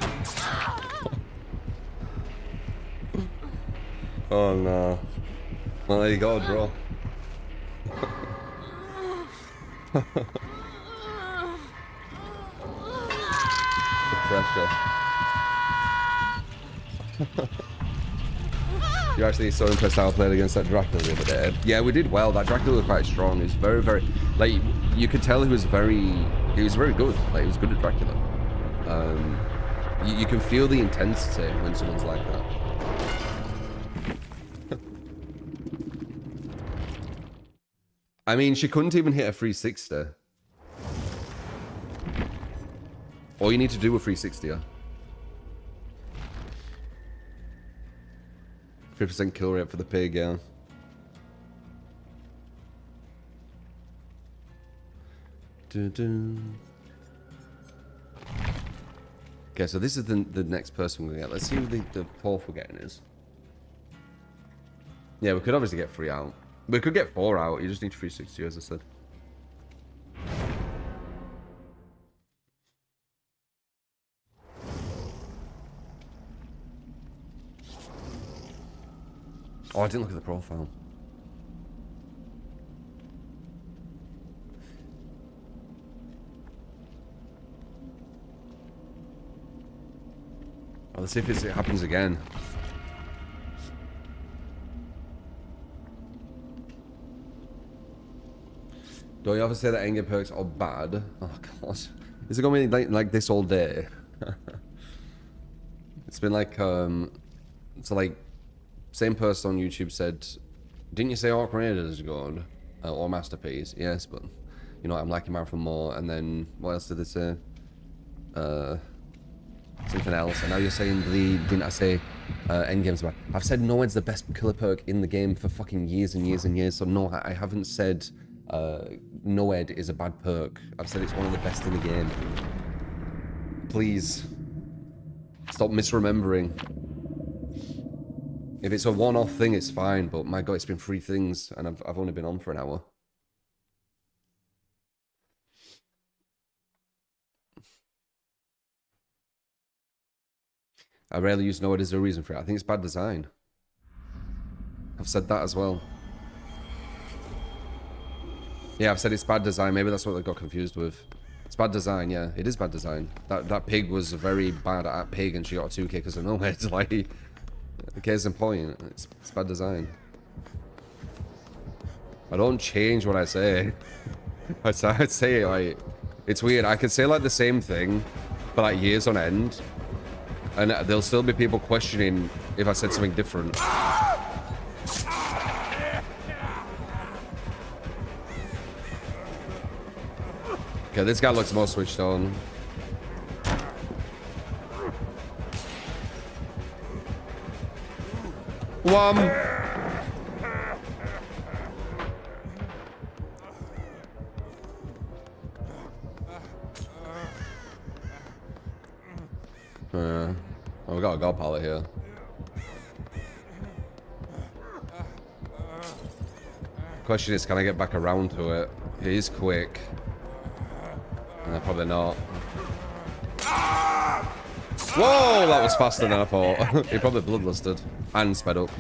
Oh no. Well, there you go, bro. The pressure. You're actually so impressed how I played against that Dracula the other day. Yeah, we did well. That Dracula was quite strong. He's very, very... Like, you could tell he was very good. Like, he was good at Dracula. You can feel the intensity when someone's like that. I mean, she couldn't even hit a 360. All you need to do a 360 her. 50% kill rate for the pig, yeah. Okay, so this is the next person we're gonna get. Let's see who the fourth we're getting is. Yeah, we could obviously get 3 out. We could get 4 out. You just need 360, as I said. Oh, I didn't look at the profile. Oh, let's see if it happens again. Don't you ever say that Endgame perks are bad? Oh god. Is it gonna be like this all day? It's been like so like same person on YouTube said, didn't you say Orc Raiders is good? Or Masterpiece? Yes, but you know I'm liking Marathon more. And then what else did they say? Something else. And now you're saying didn't I say Endgame's bad? I've said Noed's the best killer perk in the game for fucking years and years and years. So no, I haven't said Noed is a bad perk. I've said it's one of the best in the game. Please stop misremembering. If it's a one-off thing, it's fine, but my god, it's been 3 things, and I've only been on for an hour. I rarely use Noed as a reason for it. I think it's bad design. I've said that as well. Yeah, I've said it's bad design. Maybe that's what they got confused with. It's bad design, yeah. It is bad design. That pig was very bad at pig, and she got a 2K because of Noed. Like... Case in point, it's bad design. I don't change what I say. I'd say like, it's weird. I could say like the same thing for like years on end, and there'll still be people questioning if I said something different. Okay, this guy looks more switched on. Wham! Oh, we got a god pallet here. Question is, can I get back around to it? He is quick. Probably not. Whoa, that was faster than I thought. He probably bloodlusted and sped up.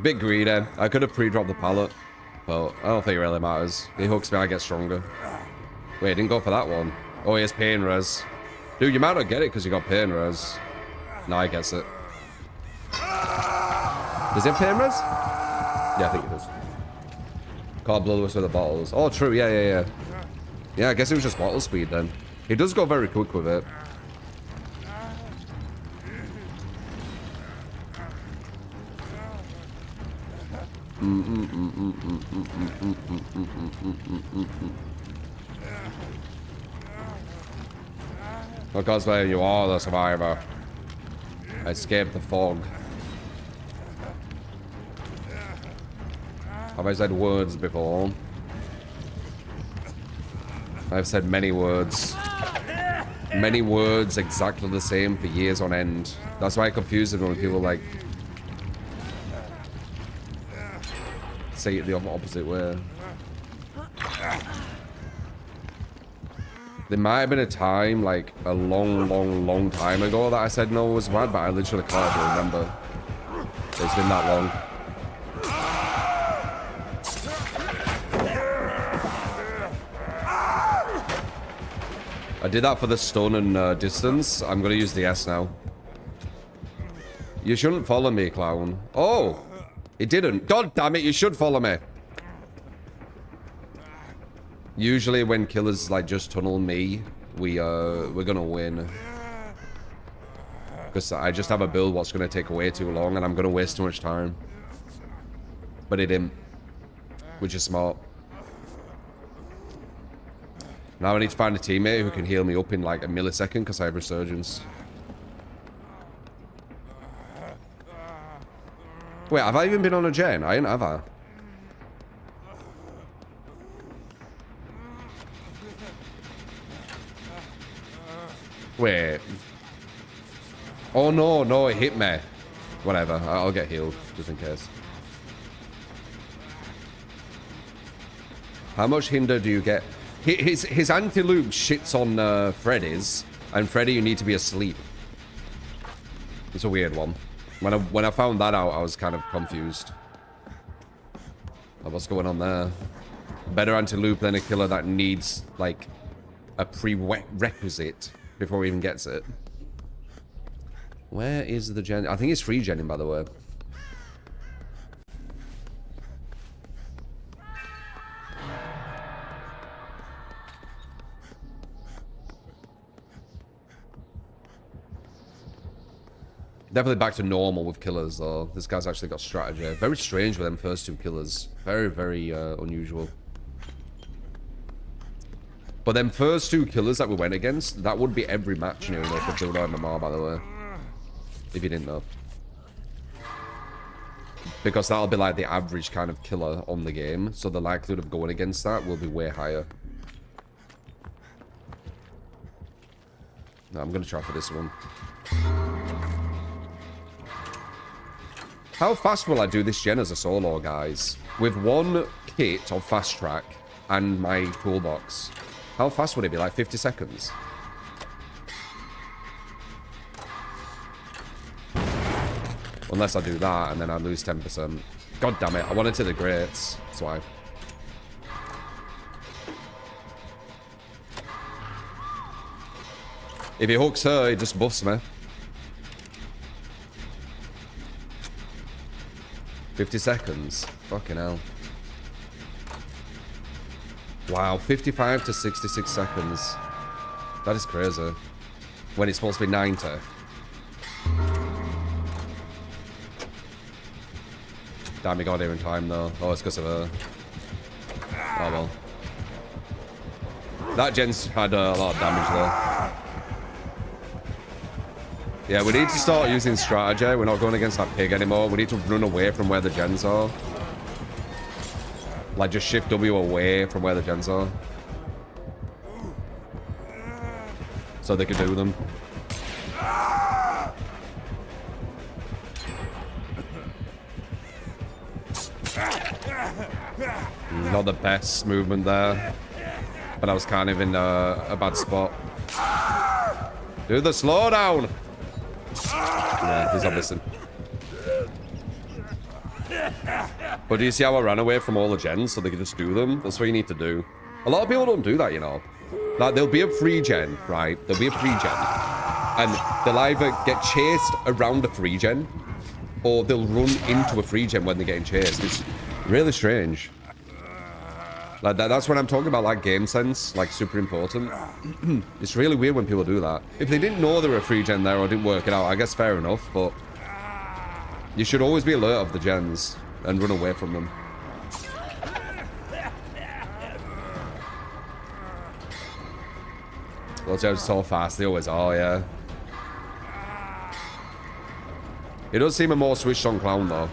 Bit greedy. I could have pre-dropped the pallet, but I don't think it really matters. He hooks me, I get stronger. Wait, I didn't go for that one. Oh, he has pain res. Dude, you might not get it because you got pain res. No, I guess it. Does he have pain res? Yeah, I think he does. Can't blow us with the bottles. Oh, true. Yeah. Yeah, I guess it was just bottle speed then. He does go very quick with it. Because where you are the survivor. I escaped the fog. Have I said words before? I've said many words. Many words exactly the same for years on end. That's why I confuse them when people like say it the opposite way. There might have been a time, like a long time ago that I said no was bad, but I literally can't even remember. It's been that long. I did that for the stun and distance. I'm gonna use the S now. You shouldn't follow me, clown. Oh! It didn't. God damn it, you should follow me. Usually when killers like just tunnel me, we're gonna win. Because I just have a build what's gonna take way too long and I'm gonna waste too much time. But it didn't. Which is smart. Now I need to find a teammate who can heal me up in like a millisecond because I have resurgence. Wait, have I even been on a gen? I ain't, have I? Wait. Oh no, it hit me. Whatever, I'll get healed, just in case. How much hinder do you get? His anti-loop shits on Freddy's, and Freddy, you need to be asleep. It's a weird one. When I found that out, I was kind of confused. Like, what's going on there? Better anti-loop than a killer that needs, like, a prerequisite before he even gets it. Where is the gen? I think it's free genning, by the way. Definitely back to normal with killers, though. This guy's actually got strategy. Very strange with them first two killers. Very unusual. But them first two killers that we went against, that would be every match, you know, for Build MMR, by the way. If you didn't know. Because that'll be like the average kind of killer on the game. So the likelihood of going against that will be way higher. No, I'm going to try for this one. How fast will I do this gen as a solo, guys? With one kit of fast track and my toolbox. How fast would it be? Like 50 seconds? Unless I do that and then I lose 10%. God damn it, I wanted to the greats. That's why. If he hooks her, he just buffs me. 50 seconds. Fucking hell. Wow, 55 to 66 seconds. That is crazy. When it's supposed to be 90. Damn, he got here in time though. Oh, it's because of her. Oh well. That gen's had a lot of damage though. Yeah, we need to start using strategy. We're not going against that pig anymore. We need to run away from where the gens are. Like, just shift W away from where the gens are. So they can do them. Not the best movement there. But I was kind of in a bad spot. Do the slowdown! Yeah, he's not listening. But do you see how I ran away from all the gens so they could just do them? That's what you need to do. A lot of people don't do that, you know. Like, there'll be a free gen, right? There'll be a free gen. And they'll either get chased around a free gen, or they'll run into a free gen when they're getting chased. It's really strange. Like, that's when I'm talking about, like, game sense, like, super important. It's really weird when people do that. If they didn't know there were a free gen there or didn't work it out, I guess fair enough, but you should always be alert of the gens and run away from them. Those gens are so fast, they always are, yeah. It does seem a more switched on clown, though.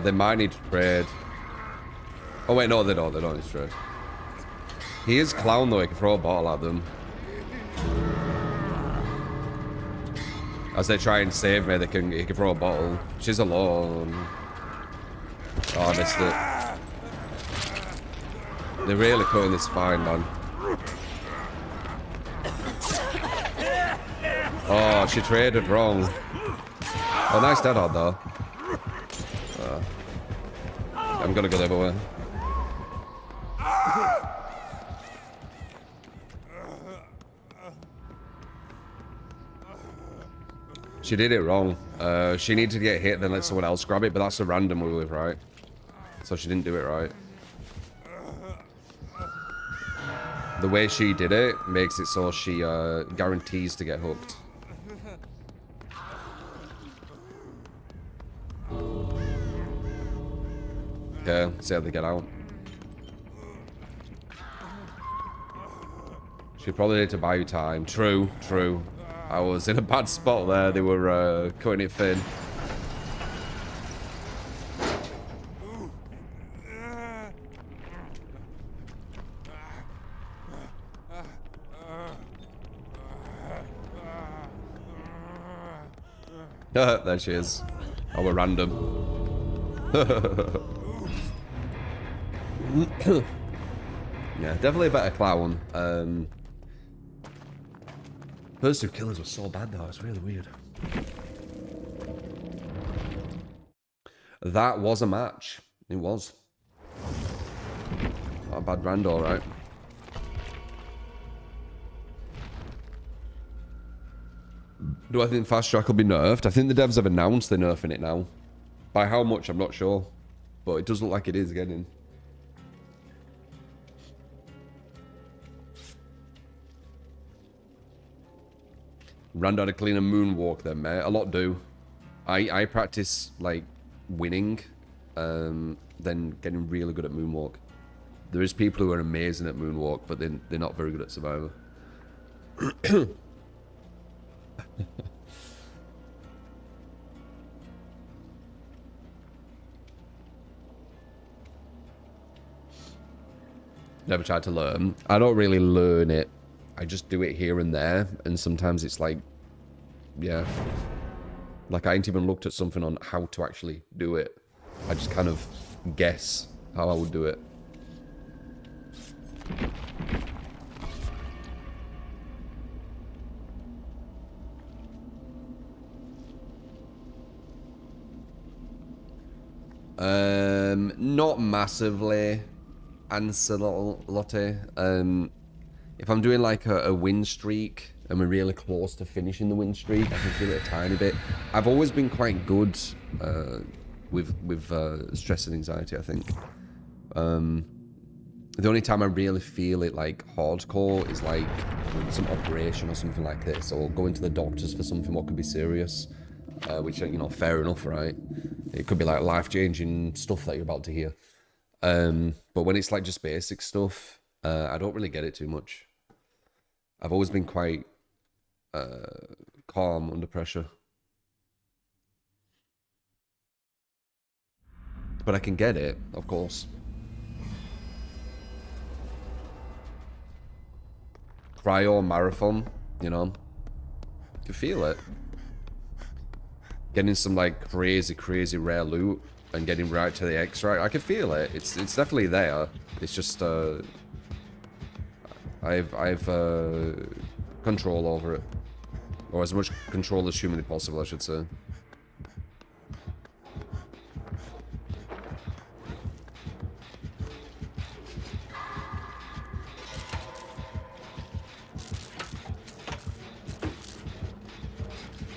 They might need to trade. Oh wait, no, they don't. They don't need to trade. He is clown though. He can throw a bottle at them. As they try and save me, he can throw a bottle. She's alone. Oh, I missed it. They're really cutting this fine, man. Oh, she traded wrong. Oh, nice dead hard though. I'm gonna go the other way. She did it wrong. She needed to get hit, then let someone else grab it, but that's a random move, right? So she didn't do it right. The way she did it makes it so she guarantees to get hooked. Okay, see how they get out. She probably need to buy you time. True, true. I was in a bad spot there. They were cutting it thin. There she is. Oh, we're random. Yeah, definitely a better clown. First two killers were so bad though, it's really weird. That was a match. It was. Not a bad rando, right? Do I think fast track will be nerfed? I think the devs have announced they're nerfing it now. By how much, I'm not sure. But it does look like it is getting. Ran down a cleaner moonwalk then, mate. A lot do. I practice, like, winning, then getting really good at moonwalk. There is people who are amazing at moonwalk, but they're not very good at survivor. Never tried to learn. I don't really learn it. I just do it here and there, and sometimes it's like, yeah. Like, I ain't even looked at something on how to actually do it. I just kind of guess how I would do it. Not massively. Ancelotti. If I'm doing like a win streak and we're really close to finishing the win streak, I can feel it a tiny bit. I've always been quite good with stress and anxiety, I think. The only time I really feel it like hardcore is like some operation or something like this, or going to the doctors for something what could be serious, which, you know, fair enough, right? It could be like life-changing stuff that you're about to hear. But when it's like just basic stuff, I don't really get it too much. I've always been quite calm under pressure. But I can get it, of course. Cryo marathon, you know. You can feel it. Getting some like crazy rare loot and getting right to the extract. I can feel it. It's definitely there. It's just I've control over it. Or as much control as humanly possible, I should say.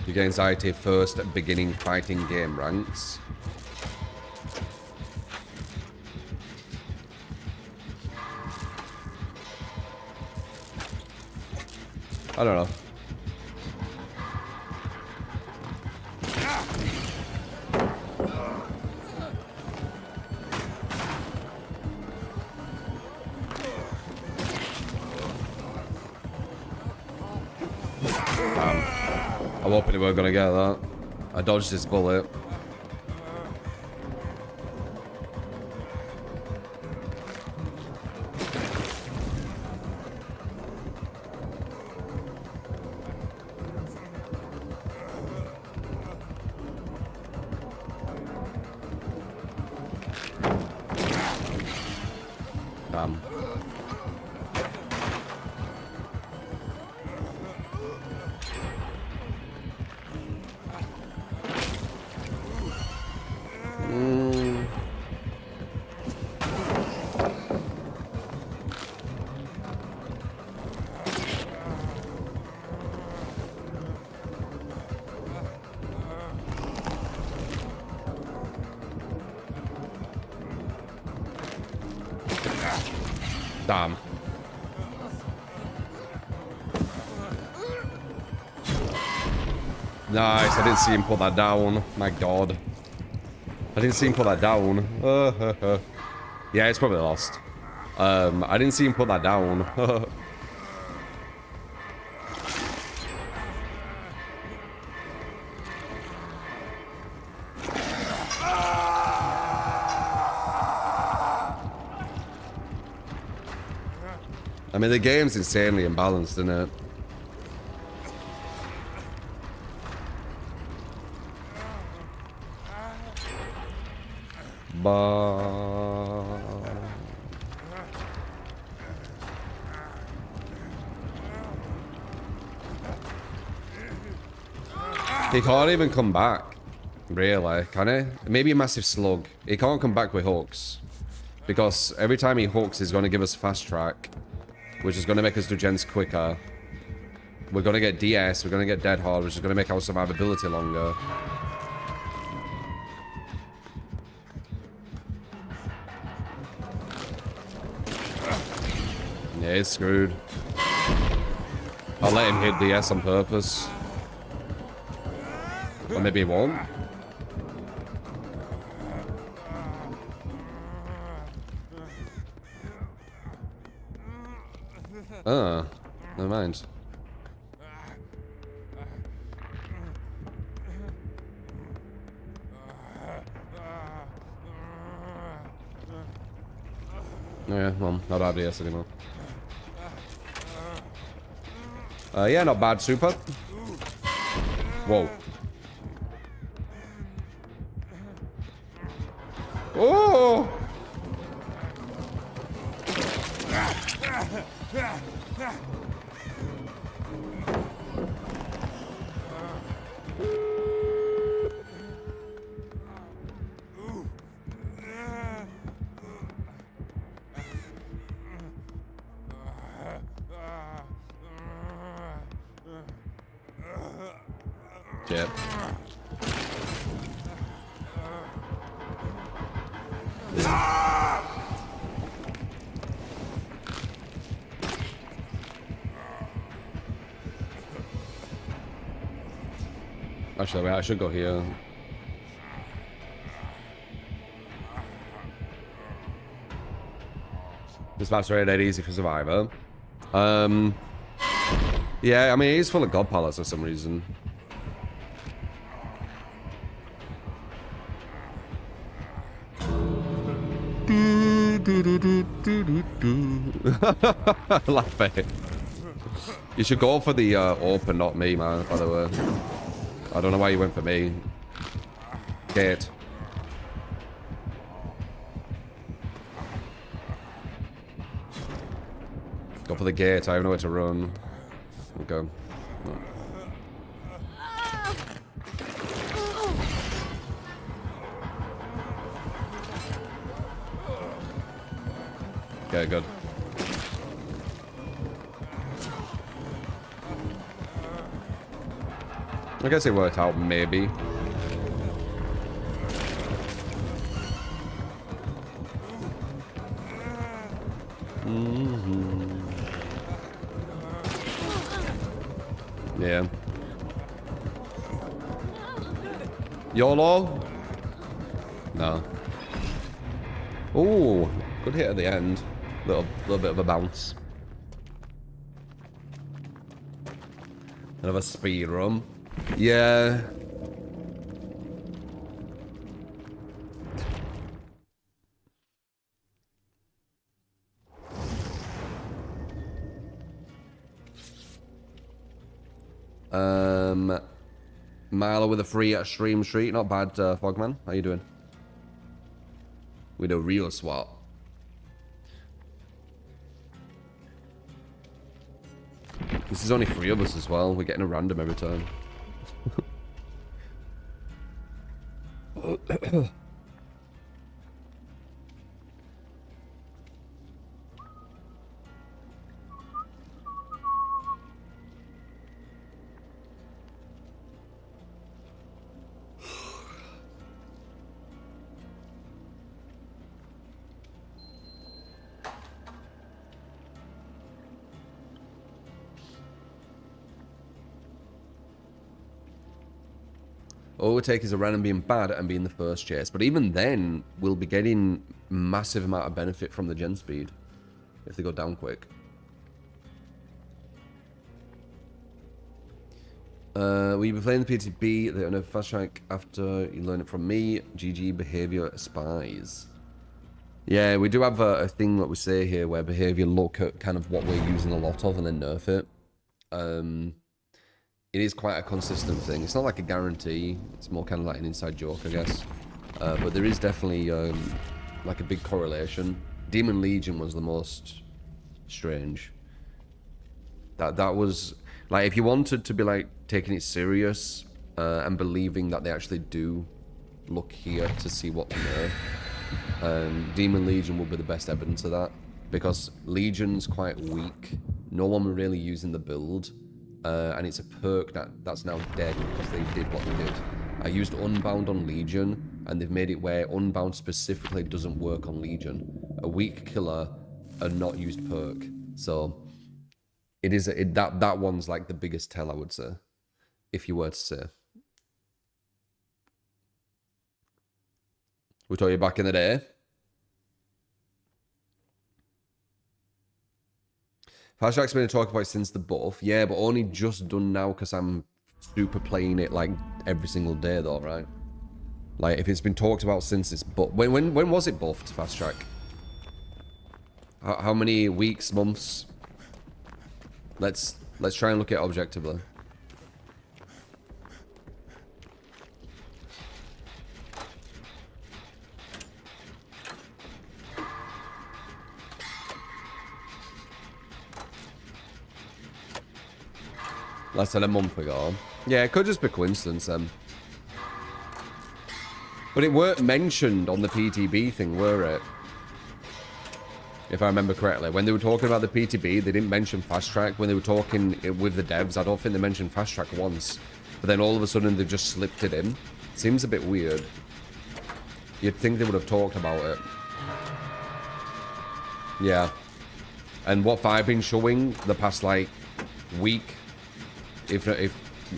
You get anxiety first at beginning fighting game ranks. I don't know. I'm hoping we we're gonna get that. I dodged this bullet. Damn. Damn. Nice, I didn't see him put that down. My god. I didn't see him put that down. Yeah, it's probably lost. I didn't see him put that down. I mean, the game's insanely imbalanced, isn't it? He can't even come back, really, can he? Maybe a massive slug. He can't come back with hooks. Because every time he hooks, he's going to give us fast track, which is going to make us do gens quicker. We're going to get DS, we're going to get dead hard, which is going to make our survivability longer. Yeah, he's screwed. I'll let him hit DS on purpose. Or maybe he won't. Ah, never mind. Oh yeah, well, not have DS anymore. Yeah, not bad, super. Whoa. Oh! Yep. Actually, wait, I should go here. This map's very dead easy for Survivor. Yeah, I mean, it is full of god pallets for some reason. Laugh it. You should go for the open, not me, man, by the way. I don't know why you went for me. Gate. Go for the gate, I have nowhere to run. Okay. No. Okay, good. I guess it worked out, maybe. Yeah. YOLO? No. Ooh, good hit at the end. Little bit of a bounce. Another speed run. Yeah. Milo with a free at Stream Street. Not bad, Fogman. How you doing? With a real swap. This is only 3 of us as well. We're getting a random every time. All it would take is a random being bad and being the first chase. But even then, we'll be getting massive amount of benefit from the gen speed if they go down quick. Will you be playing the PTB? They on a fast track after you learn it from me. GG behavior spies. Yeah, we do have a thing that we say here where behavior look at kind of what we're using a lot of and then nerf it. It is quite a consistent thing. It's not like a guarantee. It's more kind of like an inside joke, I guess. But there is definitely like a big correlation. Demon Legion was the most strange. That was like, if you wanted to be like taking it serious and believing that they actually do look here to see what to nerf, Demon Legion will be the best evidence of that, because Legion's quite weak. No one were really using the build. And it's a perk that's now dead because they did what they did. I used Unbound on Legion, and they've made it where Unbound specifically doesn't work on Legion. A weak killer, a not used perk. So it is that one's like the biggest tell, I would say, if you were to say. We told you back in the day. Fast Track's been talking about since the buff. Yeah, but only just done now because I'm super playing it like every single day though, right? Like if it's been talked about since it's buff. When was it buffed, Fast Track? How many weeks, months? Let's try and look at it objectively. Less than a month ago. Yeah, it could just be coincidence then. But it weren't mentioned on the PTB thing, were it? If I remember correctly. When they were talking about the PTB, they didn't mention Fast Track. When they were talking with the devs, I don't think they mentioned Fast Track once. But then all of a sudden, they've just slipped it in. Seems a bit weird. You'd think they would have talked about it. Yeah. And what I've been showing the past, like, week... If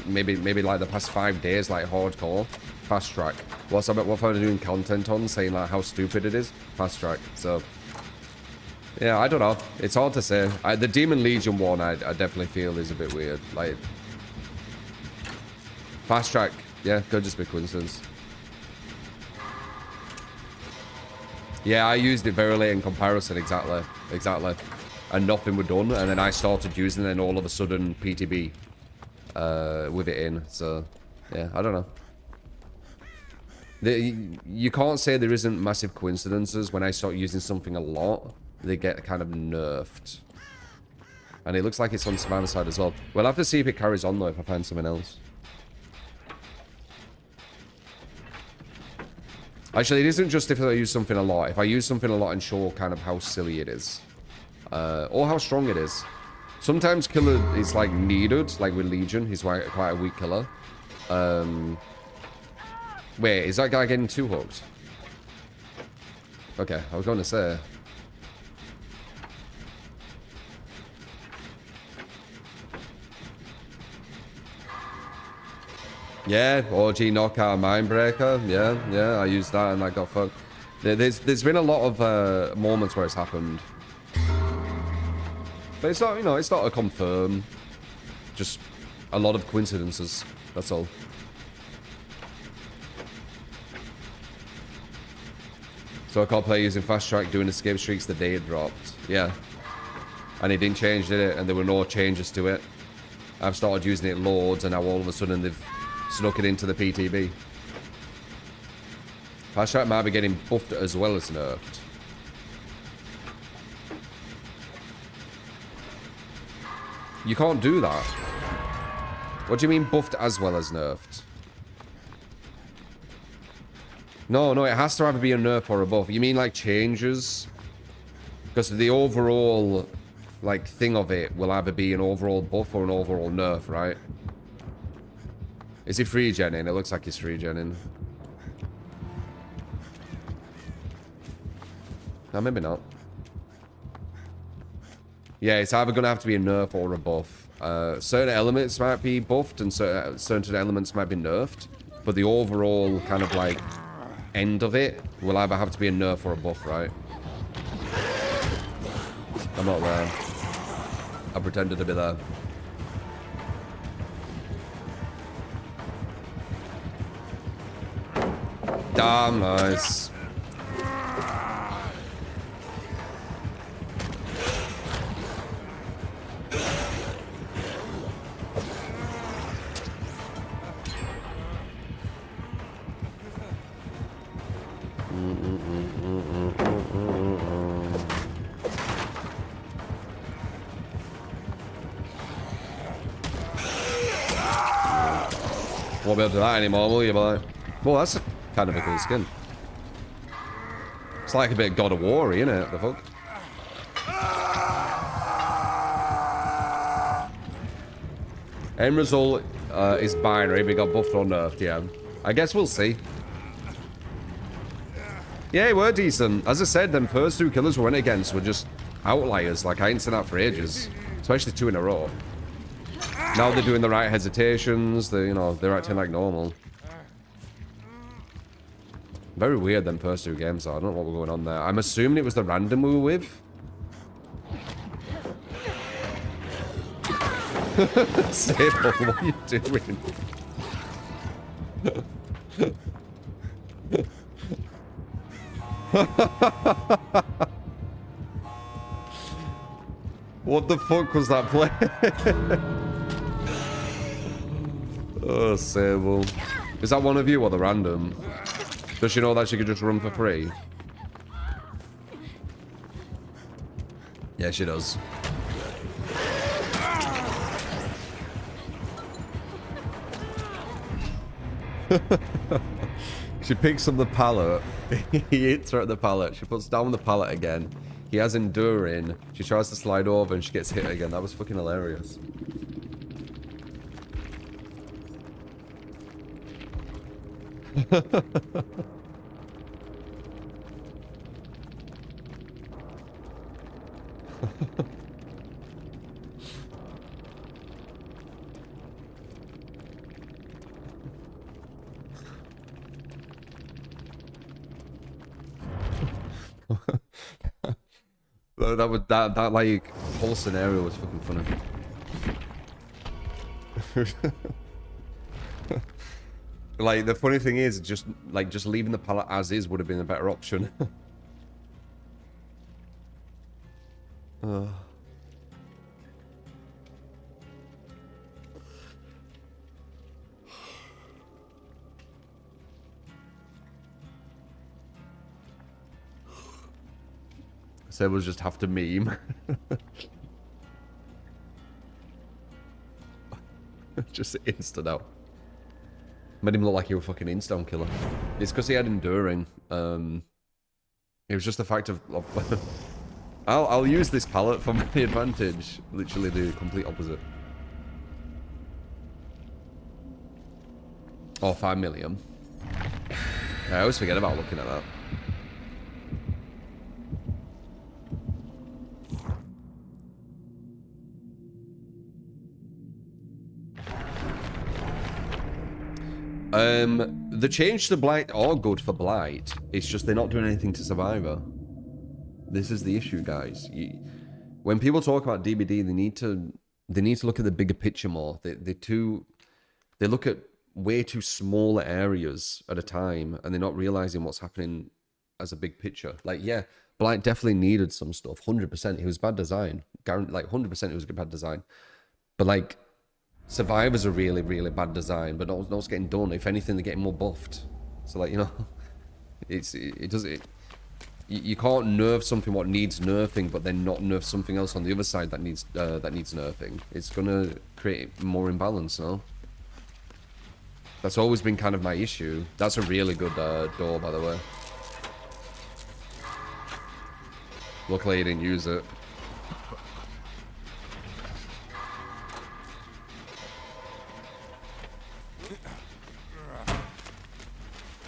maybe like the past 5 days, like hardcore, Fast Track. What I'm doing content on, saying like how stupid it is, Fast Track. So yeah, I don't know. It's hard to say. The Demon Legion one, I definitely feel is a bit weird. Like Fast Track, yeah, could just be coincidence. Yeah, I used it very late in comparison, exactly, and nothing was done, and then I started using it, and all of a sudden PTB. With it in, so yeah, I don't know. You can't say there isn't massive coincidences. When I start using something a lot, they get kind of nerfed. And it looks like it's on Savannah's side as well. We'll have to see if it carries on though, if I find something else. Actually, it isn't just if I use something a lot. If I use something a lot and show kind of how silly it is. Or how strong it is. Sometimes killer is like needed, like with Legion. He's quite a weak killer. Wait, is that guy getting 2 hooked? Okay, I was going to say. Yeah, OG knockout mindbreaker. Yeah, I used that and I got fucked. There's been a lot of moments where it's happened. But it's not, you know, it's not a confirm. Just a lot of coincidences. That's all. So I can't play using fast track doing escape streaks the day it dropped. Yeah. And it didn't change, did it? And there were no changes to it. I've started using it loads and now all of a sudden they've snuck it into the PTB. Fast track might be getting buffed as well as nerfed. You can't do that. What do you mean buffed as well as nerfed? No, it has to either be a nerf or a buff. You mean like changes? Because the overall like thing of it will either be an overall buff or an overall nerf, right? Is he free genning? It looks like he's free genning. No, maybe not. Yeah, it's either going to have to be a nerf or a buff. Certain elements might be buffed and certain elements might be nerfed. But the overall kind of like end of it will either have to be a nerf or a buff, right? I'm not there. I pretended to be there. Damn nice. Won't be able to do that anymore, will you, boy? Well, that's kind of a cool skin. It's like a bit of God of War, isn't it? The fuck? End result is binary. We got buffed or nerfed, yeah. I guess we'll see. Yeah, we're decent. As I said, them first 2 killers we went against were just outliers. Like, I ain't seen that for ages. Especially 2 in a row. Now they're doing the right hesitations. They, you know, they're acting like normal. Very weird, them first 2 games, though. I don't know what was going on there. I'm assuming it was the random we were with. Sable, what are you doing? What the fuck was that play? Oh, Sable. Is that one of you or the random? Does she know that she could just run for free? Yeah, she does. She picks up the pallet. He hits her at the pallet. She puts down the pallet again. He has enduring. She tries to slide over and she gets hit again. That was fucking hilarious. that like whole scenario was fucking funny. Like the funny thing is, just leaving the pallet as is would have been a better option. So we'll just have to meme. Just instant out. Made him look like he was a fucking insta killer. It's because he had enduring. It was just the fact of I'll use this palette for my advantage. Literally the complete opposite. Oh, 5 million. I always forget about looking at that. The change to Blight are good for Blight. It's just they're not doing anything to Survivor. This is the issue, guys. When people talk about DBD, they need to look at the bigger picture more. They look at way too smaller areas at a time, and they're not realizing what's happening as a big picture. Like, yeah, Blight definitely needed some stuff. 100%. It was bad design. Like 100% it was bad design. But like, Survivor's a really, really bad design, but not what's getting done. If anything, they're getting more buffed. So like, you know, you can't nerf something what needs nerfing, but then not nerf something else on the other side that needs nerfing. It's gonna create more imbalance, no? That's always been kind of my issue. That's a really good door, by the way. Luckily, you didn't use it.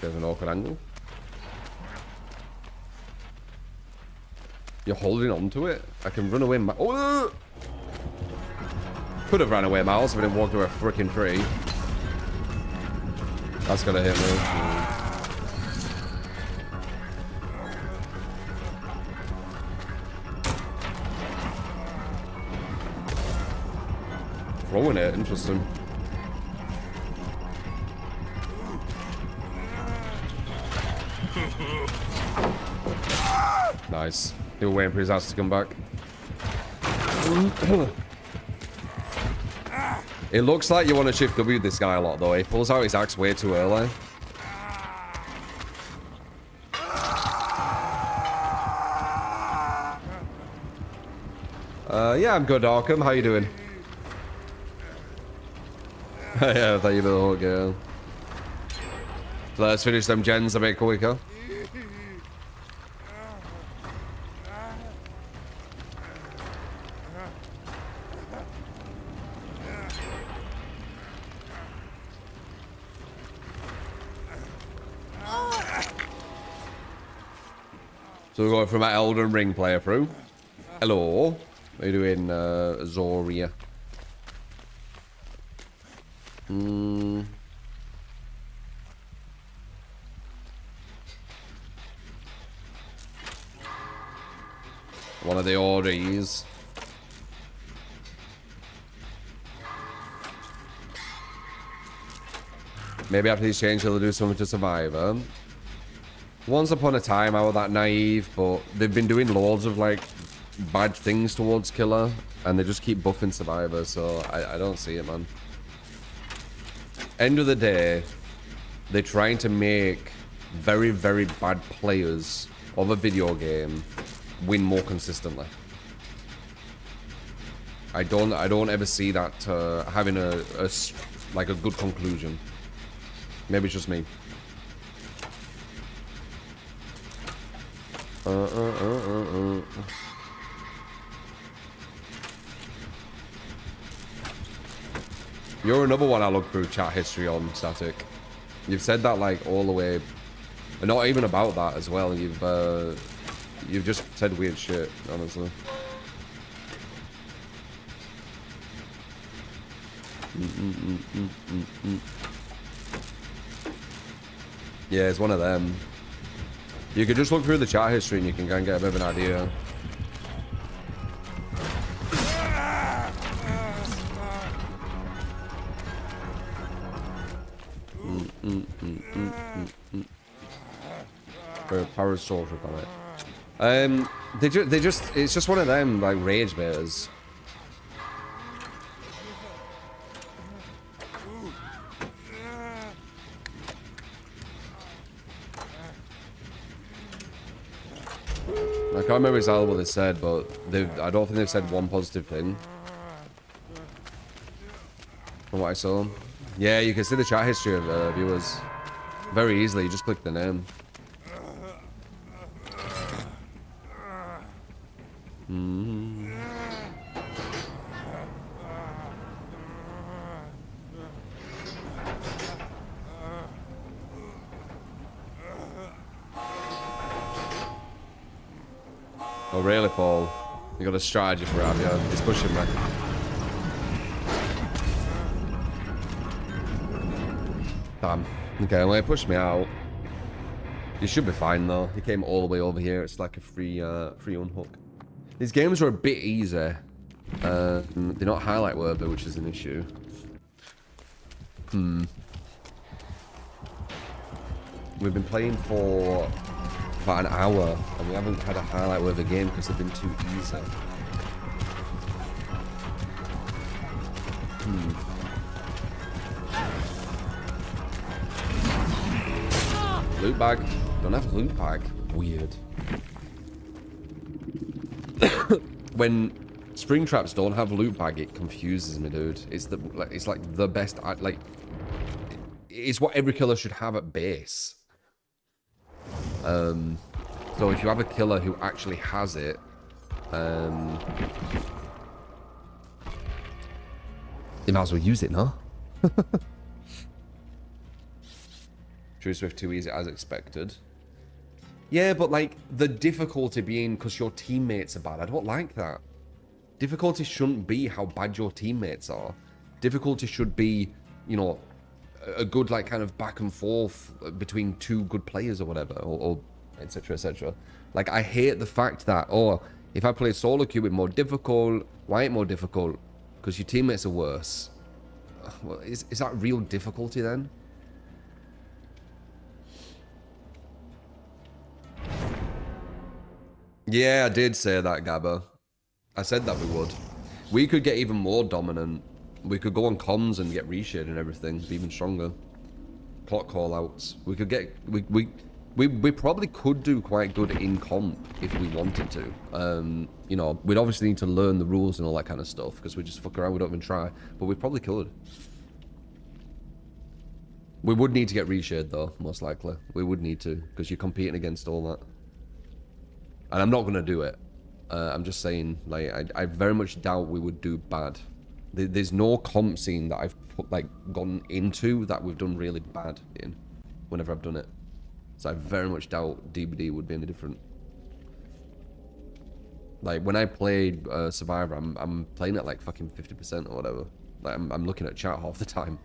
Bit of an awkward angle. You're holding on to it? I can run away. Oh! Could have ran away miles if I didn't walk through a freaking tree. That's gonna hit me. Throwing it, interesting. Nice. They were waiting for his ass to come back. It looks like you want to shift W this guy a lot, though. He pulls out his axe way too early. Yeah, I'm good, Arkham. How you doing? Yeah, I thought you were the whole girl. So let's finish them gens a bit quicker. So we're going from our Elden Ring player through. Hello. How you doing, Zoria? One of the Audis. Maybe after these changes they'll do something to Survivor. Once upon a time I was that naive, but they've been doing loads of like bad things towards Killer, and they just keep buffing Survivor, so I don't see it, man. End of the day, they're trying to make very, very bad players of a video game win more consistently. I don't ever see that having a good conclusion. Maybe it's just me. You're another one I look through chat history on, Static. You've said that like all the way, and not even about that as well. You've just said weird shit, honestly. Yeah, it's one of them. You could just look through the chat history and you can kind of get a bit of an idea. Power soldier on it. It's just one of them like rage bears. I can't remember exactly what they said, but I don't think they've said one positive thing from what I saw. Yeah, you can see the chat history of viewers very easily. You just click the name. Oh really, Paul? You got a strategy for that, yeah. He's pushing me. Damn. Okay, well, he pushed me out. You should be fine though. He came all the way over here. It's like a free unhook. These games are a bit easy. They're not highlight worthy, which is an issue. We've been playing for about an hour, and we haven't had a highlight worthy game because they've been too easy. Loot bag. Don't have loot bag. Weird. When spring traps don't have loot bag, it confuses me, dude. It's like the best. Like, it's what every killer should have at base. So if you have a killer who actually has it, you might as well use it, no? True Swift too easy as expected. Yeah, but like the difficulty being because your teammates are bad. I don't like that. Difficulty shouldn't be how bad your teammates are. Difficulty should be, you know, a good like kind of back and forth between two good players or whatever, or etc, etc. Like I hate the fact that, oh, if I play solo queue it's more difficult. Why ain't more difficult? Because your teammates are worse. Well, is that real difficulty then? Yeah, I did say that, Gabba. I said that we would. We could get even more dominant. We could go on comms and get reshade and everything, be even stronger. Clock callouts. We could get we probably could do quite good in comp if we wanted to. You know, we'd obviously need to learn the rules and all that kind of stuff because we just fuck around, we don't even try. But we probably could. We would need to get reshade though, most likely. We would need to because you're competing against all that. And I'm not gonna do it. I'm just saying, like, I very much doubt we would do bad. There's no comp scene that I've gone into that we've done really bad in whenever I've done it. So I very much doubt DBD would be any different. Like when I played Survivor, I'm playing at like fucking 50% or whatever. Like I'm looking at chat half the time.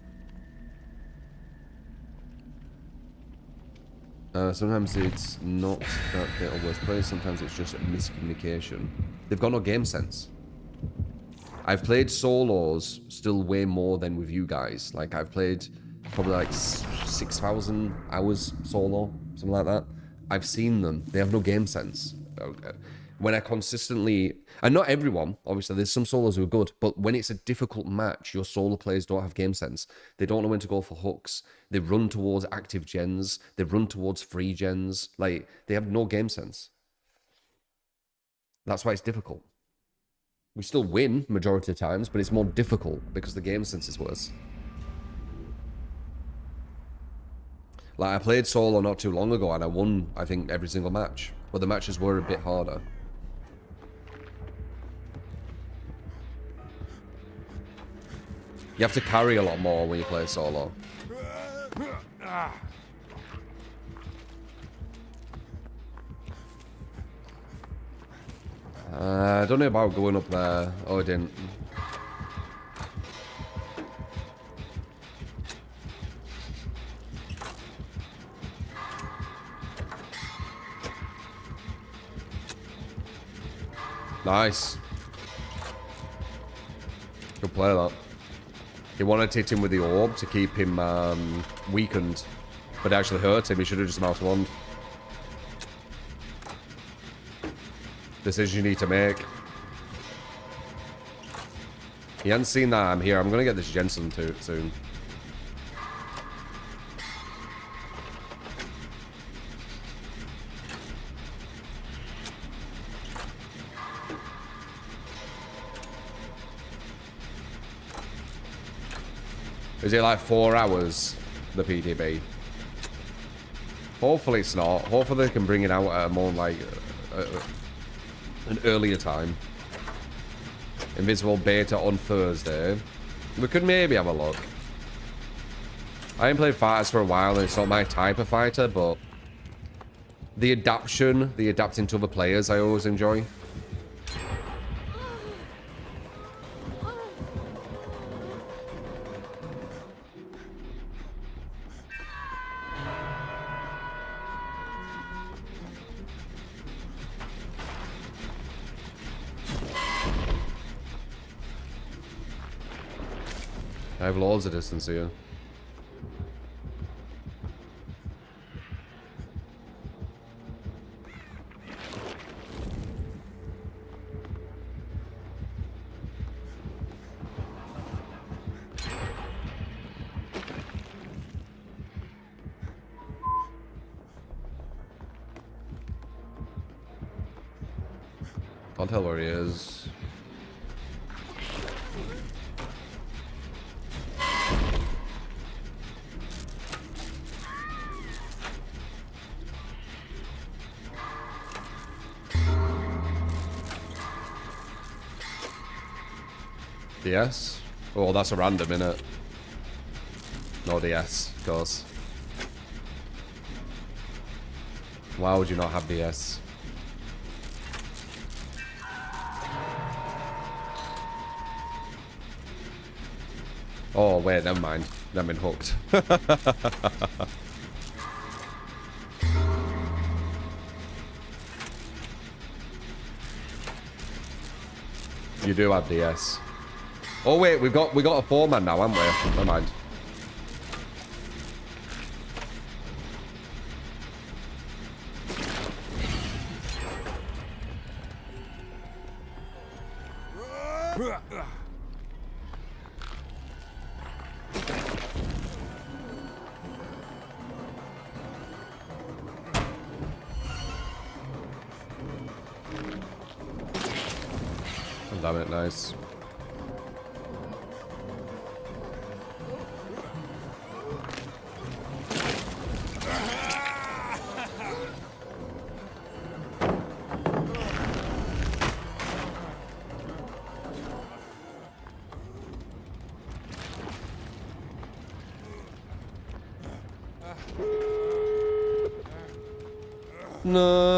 Sometimes it's not that they're always players, sometimes it's just a miscommunication. They've got no game sense. I've played solos still way more than with you guys. Like I've played probably like 6,000 hours solo, something like that. I've seen them. They have no game sense. When I consistently, and not everyone, obviously there's some solos who are good, but when it's a difficult match, your solo players don't have game sense. They don't know when to go for hooks. They run towards active gens. They run towards free gens. Like, they have no game sense. That's why it's difficult. We still win majority of times, but it's more difficult because the game sense is worse. Like, I played solo not too long ago and I won, I think, every single match. But the matches were a bit harder. You have to carry a lot more when you play solo. I don't know about going up there. Oh, I didn't. Nice. Good play, that. He wanted to hit him with the orb to keep him weakened, but it actually hurt him. He should have just mouse wand. Decision you need to make. He hadn't seen that I'm here. I'm gonna get this Jensen too soon. Is it like 4 hours, the PTB? Hopefully it's not. Hopefully they can bring it out at a more like an earlier time. Invisible beta on Thursday. We could maybe have a look. I haven't played fighters for a while and it's not my type of fighter, but the adapting to other players I always enjoy. I have loads of distance here. Can't tell where he is. DS? Oh, that's a random, innit? No DS, of course. Why would you not have DS? Oh, wait, never mind. I've been hooked. You do have DS. Oh wait, we got a 4-man now, haven't we? Never mind. Oh, damn it, nice. No.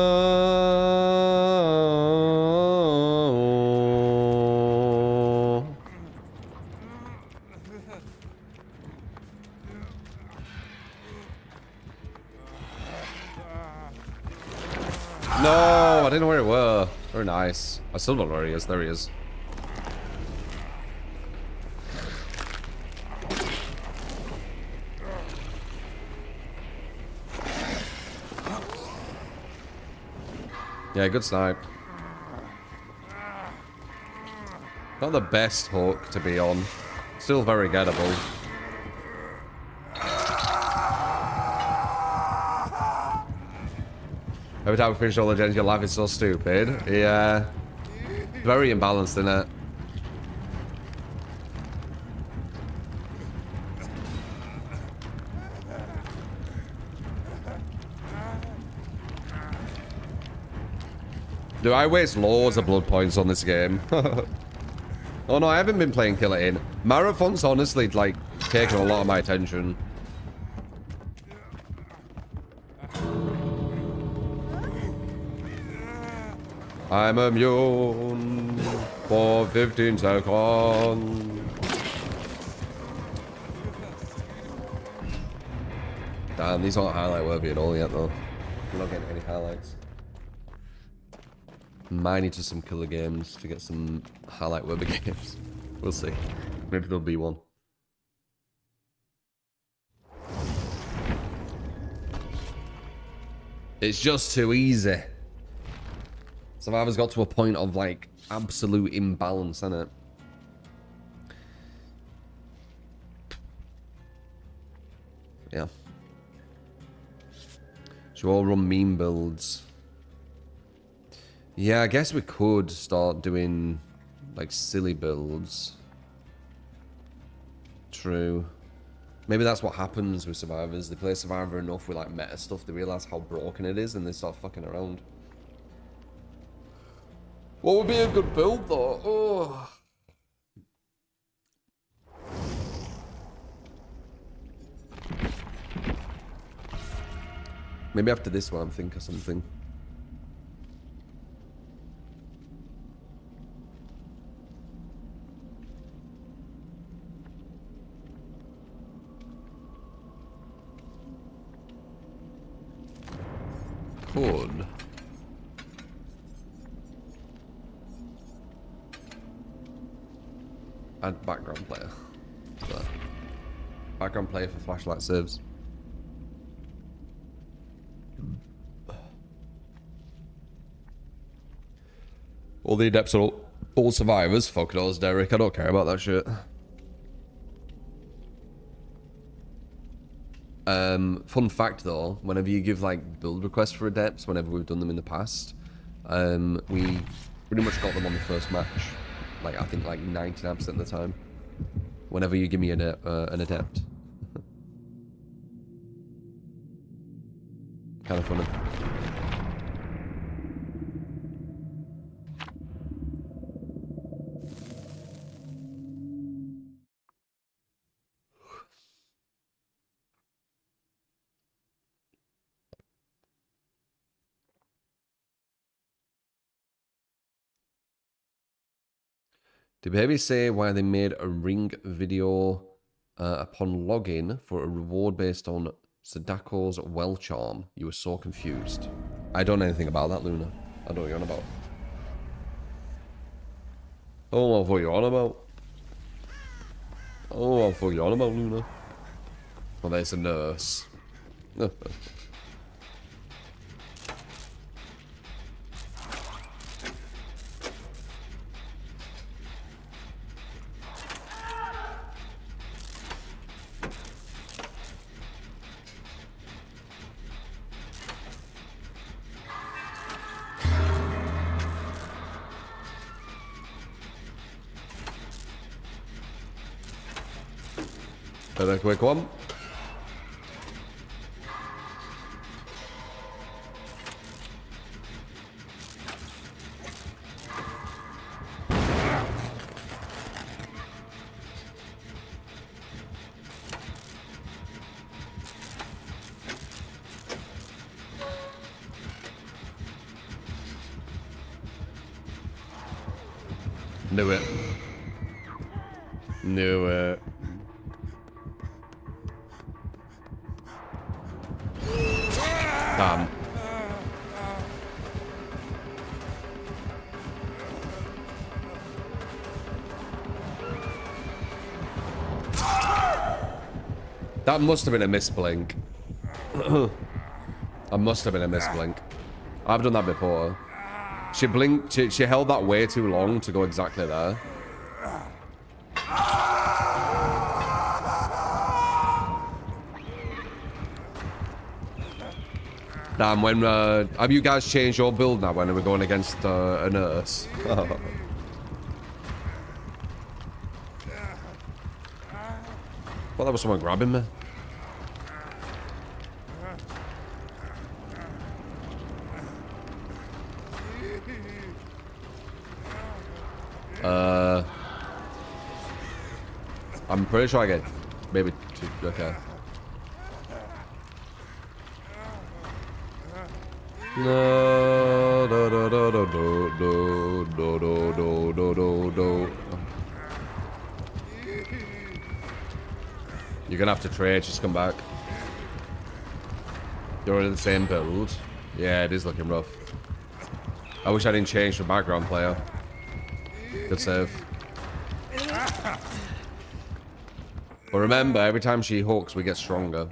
No, I didn't know where it were. Very nice. I still don't know where he is. There he is. Yeah, good snipe. Not the best hook to be on. Still very gettable. Every time we finish all the gens, your life is so stupid. Yeah. Very imbalanced, isn't it? Do I waste loads of blood points on this game? Oh no, I haven't been playing Killer In. Marathon's honestly, like, taken a lot of my attention. I'm immune for 15 seconds. Damn, these aren't highlight worthy at all yet, though. We're not getting any highlights. Might need to some killer games to get some highlight worthy games. We'll see. Maybe there'll be one. It's just too easy. Survivor's got to a point of like absolute imbalance, isn't it? Yeah. Should we all run meme builds? Yeah, I guess we could start doing like silly builds. True. Maybe that's what happens with survivors. They play survivor enough with like meta stuff, they realize how broken it is and they start fucking around. What would be a good build though? Oh. Maybe after this one I'm thinking of something. Could. Add background player. So, background player for flashlight saves. All the adepts are all survivors. Fuck those, Derek. I don't care about that shit. Fun fact though, whenever you give like build requests for adepts, whenever we've done them in the past, we pretty much got them on the first match. Like I think like 99% of the time. Whenever you give me an adept. Kind of funny. Did Baby say why they made a ring video upon login for a reward based on Sadako's well charm? You were so confused. I don't know anything about that, Luna. I don't know what you're on about. Oh, what you're on about. Oh, what you're on about, Luna. Well, there's a nurse. A quick one. Knew it. Knew it. Damn. That must have been a misblink. That must have been a misblink. I've done that before. She blinked. She held that way too long to go exactly there. Damn, when, have you guys changed your build now when we're going against a nurse? Oh. Well, that was someone grabbing me. I'm pretty sure I get maybe two, okay. No, do, do, do, do, do, do, do, do, do, do. You're gonna have to trade, just come back. You're in the same build. Yeah, it is looking rough. I wish I didn't change the background player. Good save. But remember, every time she hooks, we get stronger.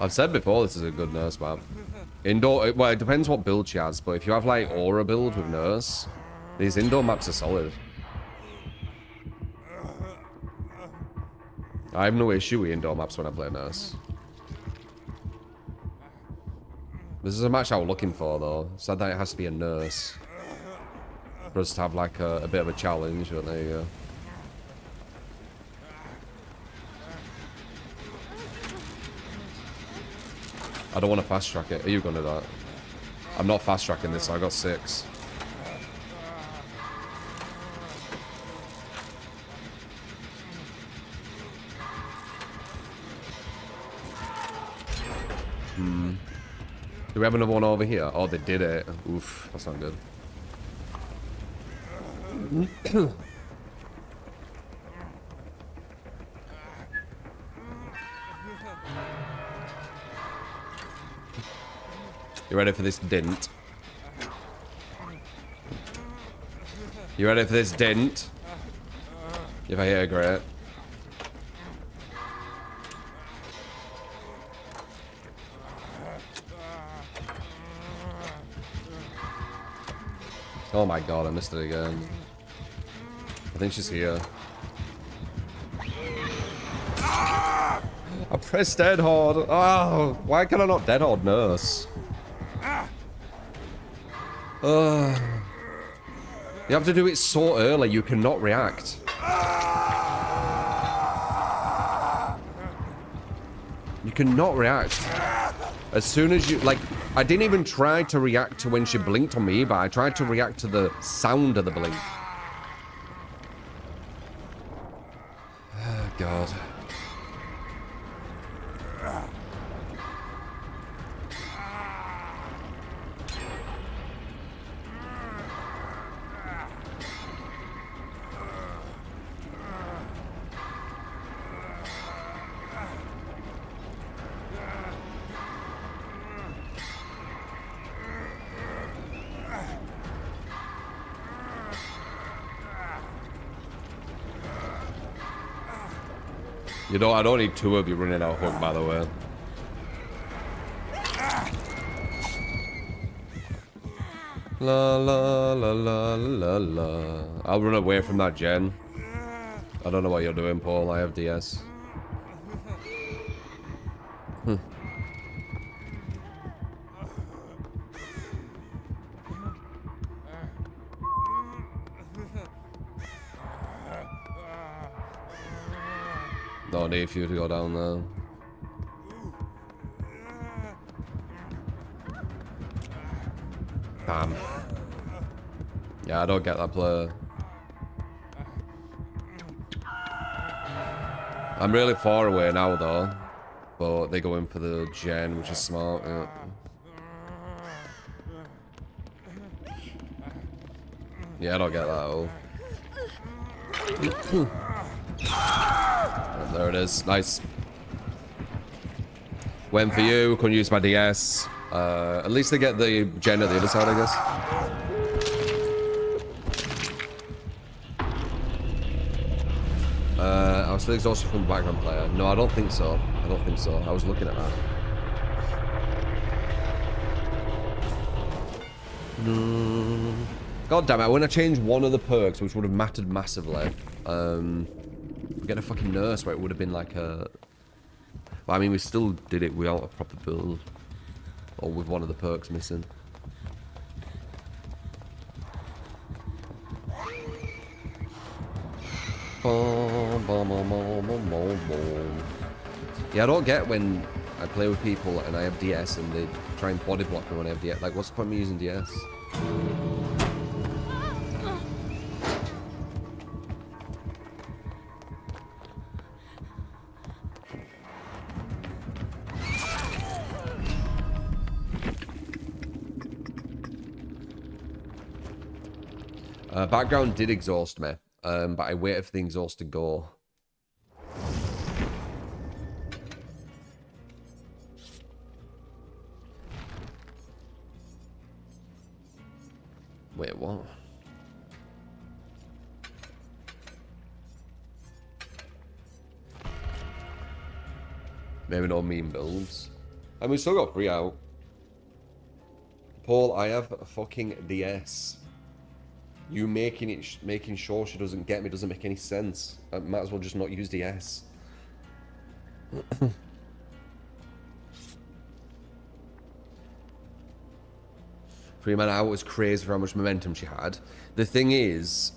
I've said before, this is a good nurse map. Indoor, well, it depends what build she has, but if you have like aura build with nurse, these indoor maps are solid. I have no issue with indoor maps when I play nurse. This is a match I was looking for though. Said that it has to be a nurse for us to have like a bit of a challenge, but there you go. I don't want to fast track it. Are you going to do that? I'm not fast tracking this, so I got 6. Do we have another one over here? Oh, they did it. Oof, that's not good. You ready for this dint? You ready for this dint? If I hear great. Oh my god, I missed it again. I think she's here. I pressed dead hard. Oh, why can I not dead hard nurse? You have to do it so early, you cannot react. You cannot react. As soon as you, like, I didn't even try to react to when she blinked on me, but I tried to react to the sound of the blink. Oh, God. You know, I don't need 2 of you running out hook, by the way. La la la la la la. I'll run away from that gen. I don't know what you're doing, Paul. I have DS. No need for you to go down there. Bam. Yeah, I don't get that play. I'm really far away now, though. But they go in for the gen, which is smart. Yeah. Yeah, I don't get that at all. There it is. Nice. Went for you. Couldn't use my DS. At least they get the gen at the other side, I guess. I was still exhausted from the background player. No, I don't think so. I don't think so. I was looking at that. No. God damn it. When I changed one of the perks, which would have mattered massively, get a fucking nurse where it would have been like a... Well, I mean, we still did it without a proper build. Or with one of the perks missing. Yeah, I don't get when I play with people and I have DS and they try and body block me when I have DS. Like, what's the point of me using DS? Background did exhaust me, but I waited for the exhaust to go. Wait, what? Maybe no meme builds. And we still got 3 out. Paul, I have a fucking DS. You making sure she doesn't get me doesn't make any sense. I might as well just not use DS. Freeman out was crazy for how much momentum she had. The thing is,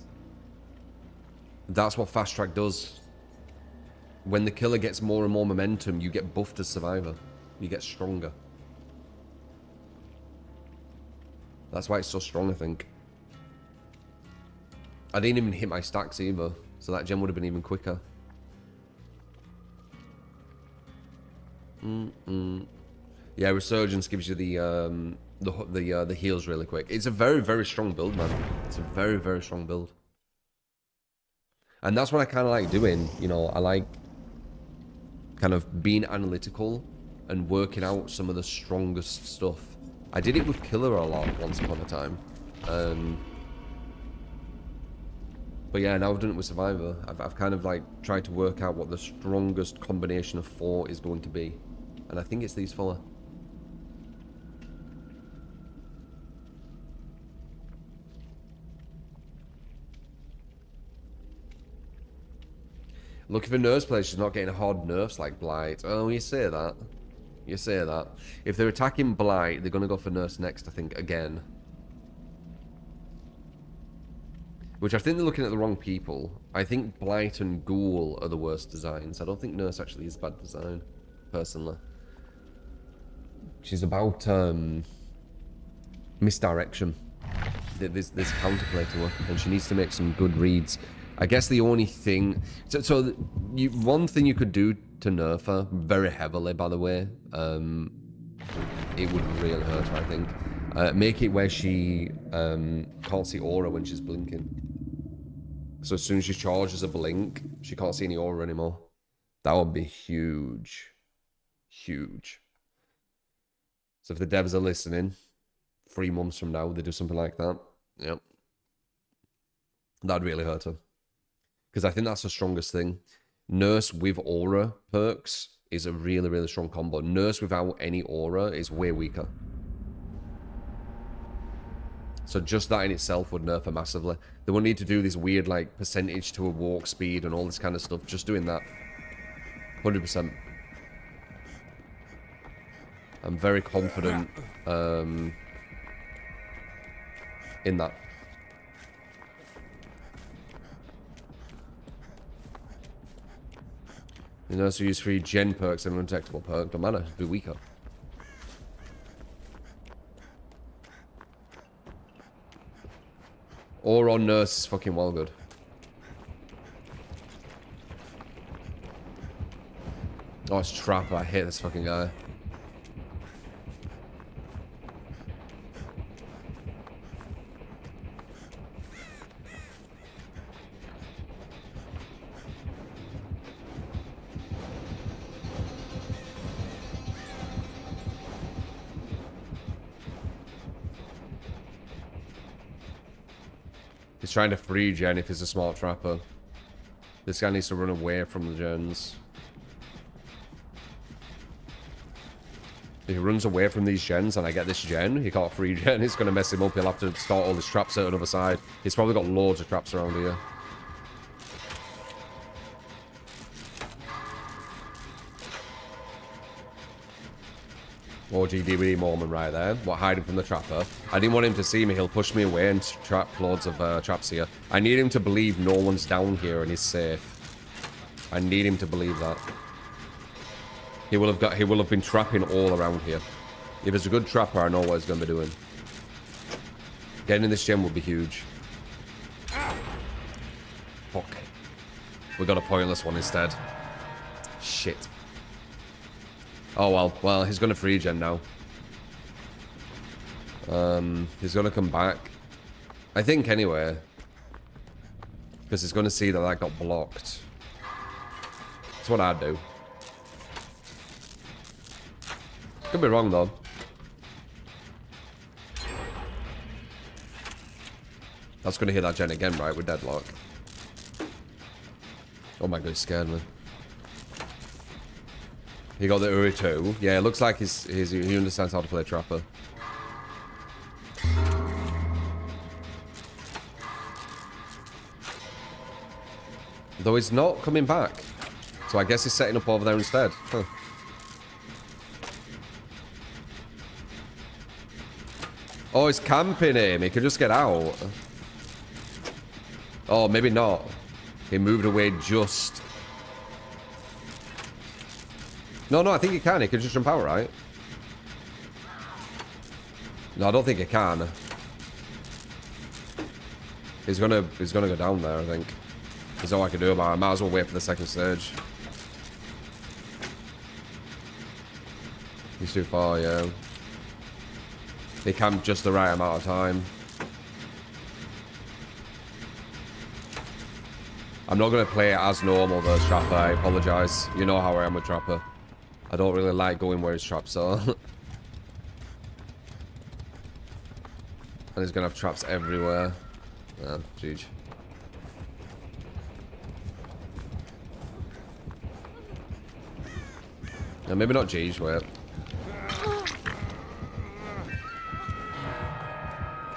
that's what fast track does. When the killer gets more and more momentum, you get buffed as survivor. You get stronger. That's why it's so strong, I think. I didn't even hit my stacks either, so that gem would have been even quicker. Yeah, Resurgence gives you the heals really quick. It's a very, very strong build, man. It's a very, very strong build. And that's what I kind of like doing. You know, I like kind of being analytical and working out some of the strongest stuff. I did it with Killer a lot once upon a time. But yeah, now I've done it with Survivor. I've kind of like tried to work out what the strongest combination of 4 is going to be. And I think it's these 4. Looking for nurse players, she's not getting hard nerfs like Blight. Oh, you say that. You say that. If they're attacking Blight, they're going to go for nurse next, I think, again. Which I think they're looking at the wrong people. I think Blight and Ghoul are the worst designs. I don't think nurse actually is a bad design, personally. She's about misdirection. There's counterplay to her, and she needs to make some good reads. I guess the only thing... one thing you could do to nerf her, very heavily, by the way, it would really hurt her, I think. Make it where she can't see aura when she's blinking. So as soon as she charges a blink, she can't see any aura anymore. That would be huge. Huge. So if the devs are listening, 3 months from now, they do something like that. Yep. That'd really hurt her. Because I think that's the strongest thing. Nurse with aura perks is a really, really strong combo. Nurse without any aura is way weaker. So just that in itself would nerf her massively. They won't need to do this weird, like, percentage to a walk speed and all this kind of stuff. Just doing that. 100%. I'm very confident in that. You know, so use 3 gen perks and an undetectable perk. Don't matter, it'll be weaker. Or on nurse is fucking well good. Oh, it's Trapper. I hate this fucking guy. He's trying to free gen if he's a smart trapper. This guy needs to run away from the gens. If he runs away from these gens and I get this gen, he can't free gen, it's going to mess him up. He'll have to start all his traps at another side. He's probably got loads of traps around here. OG DVD moment right there. What, hiding from the trapper? I didn't want him to see me. He'll push me away and trap loads of traps here. I need him to believe no one's down here and he's safe. I need him to believe that. He will have been trapping all around here. If there's a good trapper, I know what he's going to be doing. Getting in this gem would be huge. Fuck. We got a pointless one instead. Shit. Oh well. Well, he's going to free gen now. He's going to come back. I think anyway. Because he's going to see that that got blocked. That's what I'd do. Could be wrong though. That's going to hit that gen again, right? With deadlock. Oh my god, he scared me. He got the Uri too. Yeah, it looks like he understands how to play Trapper. Though he's not coming back. So I guess he's setting up over there instead. Huh. Oh, he's camping him. He could just get out. Oh, maybe not. He moved away just... No, I think he can. He could just jump out, right? No, I don't think he can. He's gonna go down there, I think. There's all I can do about it. I might as well wait for the second stage. He's too far, yeah. He camped just the right amount of time. I'm not going to play it as normal versus Trapper, I apologise. You know how I am with Trapper. I don't really like going where his traps are. And he's going to have traps everywhere. Yeah, GG. No, maybe not GG, wait.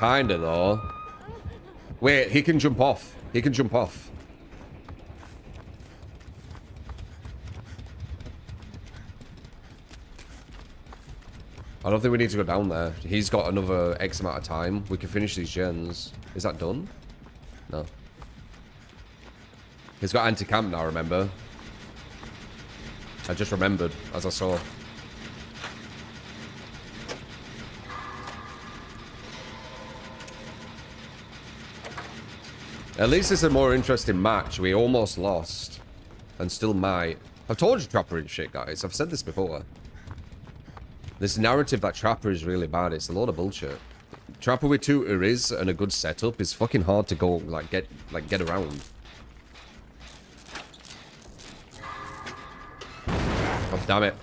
Kinda, though. Wait, he can jump off. He can jump off. I don't think we need to go down there. He's got another X amount of time. We can finish these gens. Is that done? No. He's got anti-camp now, remember? I just remembered as I saw. At least it's a more interesting match. We almost lost. And still might. I've told you Trapper is shit, guys. I've said this before. This narrative that Trapper is really bad, it's a load of bullshit. Trapper with tutor is, and a good setup, is fucking hard to go, get around. Oh, damn it.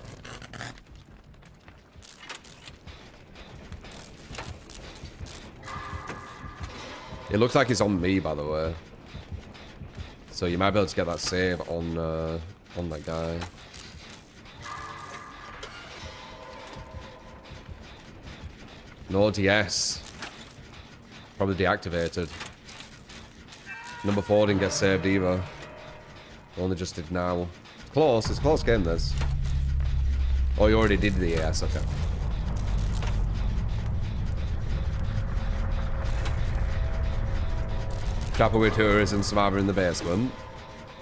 It looks like he's on me, by the way. So you might be able to get that save on that guy. No DS. Probably deactivated. Number 4 didn't get saved either. Only just did now. It's close. It's a close game, this. Oh, you already did the ES. Okay. Trapper with tours and Survivor in the basement.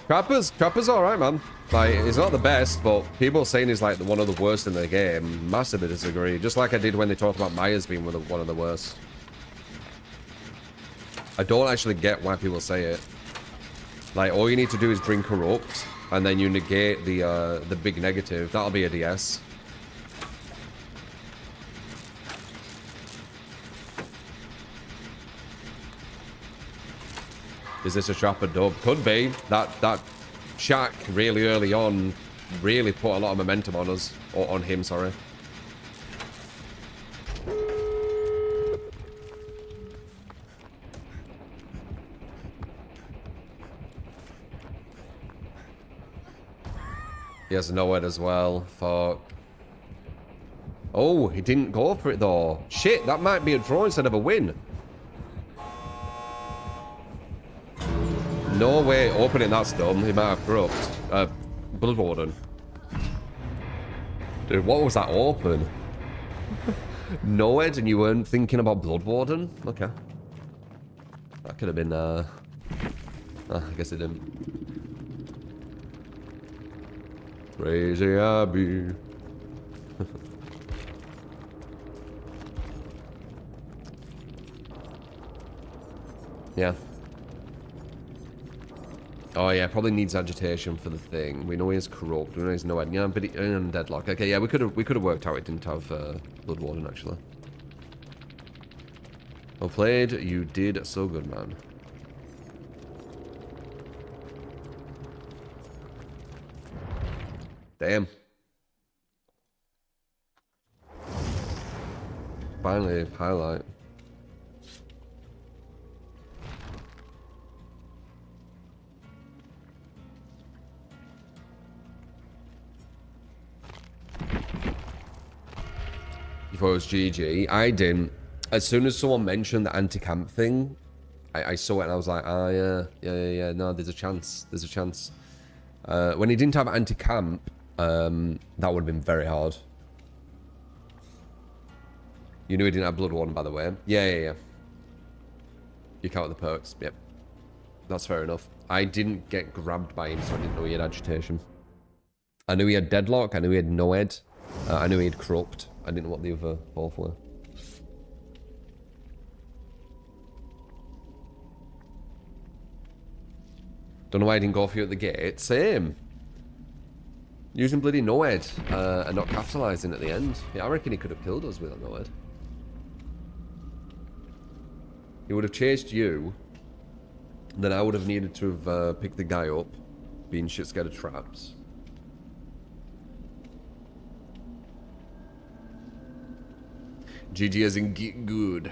Trapper's alright, man. Like, he's not the best, but people saying he's like one of the worst in the game. Massively disagree. Just like I did when they talked about Myers being one of the worst. I don't actually get why people say it. Like, all you need to do is bring Corrupt, and then you negate the big negative. That'll be a DS. Is this a Trapper dub? Could be. That Shaq really early on really put a lot of momentum on us. Or on him, sorry. He has no head as well. Fuck. Oh, he didn't go for it though. Shit, that might be a draw instead of a win. No way opening that's dumb. He might have corrupt. Blood Warden. Dude, what was that open? No head and you weren't thinking about Blood Warden? Okay. That could have been, I guess it didn't. Crazy Abby. Yeah. Oh yeah, probably needs agitation for the thing. We know he's corrupt. We know he's no head. Yeah, but in deadlock. Okay, yeah, we could have worked out it didn't have Blood Warden actually. Well played. You did so good, man. Damn. Finally, highlight. You thought it was GG. I didn't. As soon as someone mentioned the anti-camp thing, I saw it and I was like, ah, yeah. No, there's a chance. There's a chance. When he didn't have anti-camp, that would have been very hard. You knew he didn't have Blood Warden, by the way. Yeah. You count the perks. Yep. That's fair enough. I didn't get grabbed by him, so I didn't know he had agitation. I knew he had Deadlock. I knew he had Noed. I knew he had Corrupt. I didn't know what the other fourth were. Don't know why I didn't go for you at the gate. Same. Using bloody Noed and not capitalizing at the end. Yeah, I reckon he could have killed us with a Noed. He would have chased you. Then I would have needed to have picked the guy up, being shit scared of traps. GG as in get good.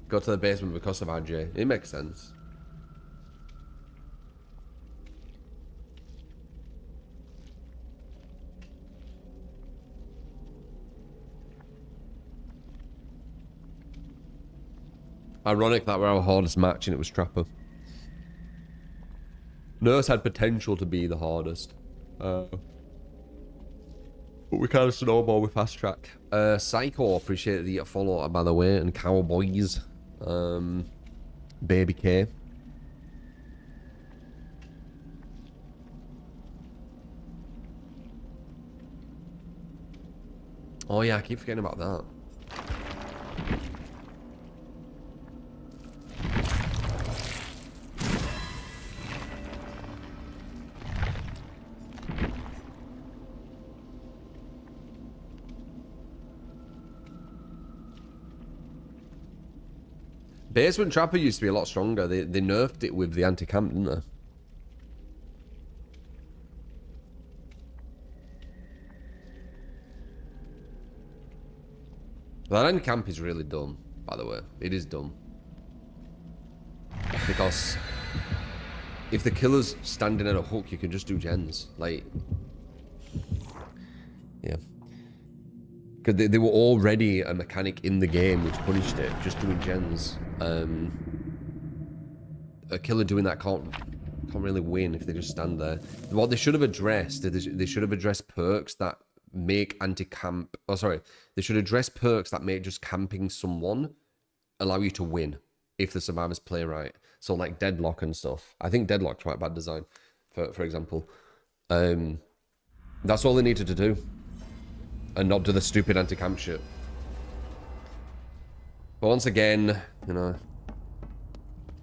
Go to the basement because of RJ. It makes sense. Ironic that were our hardest match and it was Trapper. Nurse had potential to be the hardest. But we kind of snowball with fast track. Psycho, appreciate the follow by the way, and Cowboys. Baby K. Oh yeah, I keep forgetting about that. Basement Trapper used to be a lot stronger. They nerfed it with the anti-camp, didn't they? That anti-camp is really dumb, by the way. It is dumb. Because if the killer's standing at a hook, you can just do gens. Like, yeah. Because they were already a mechanic in the game which punished it, just doing gens. A killer doing that can't really win if they just stand there. What they should have addressed, they should have addressed perks that make anti-camp... Oh, sorry. They should address perks that make just camping someone allow you to win if the survivors play right. So like Deadlock and stuff. I think Deadlock's quite bad design, for example. That's all they needed to do. And not do the stupid anti-camp shit. But once again, you know,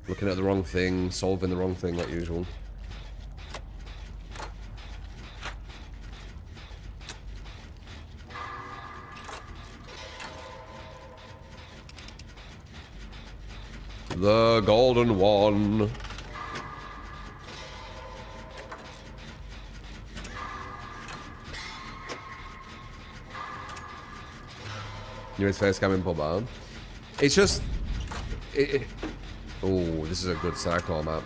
looking at the wrong thing, solving the wrong thing like usual. The golden one. You're his face coming pub on. It's just... Oh, this is a good Sadako map.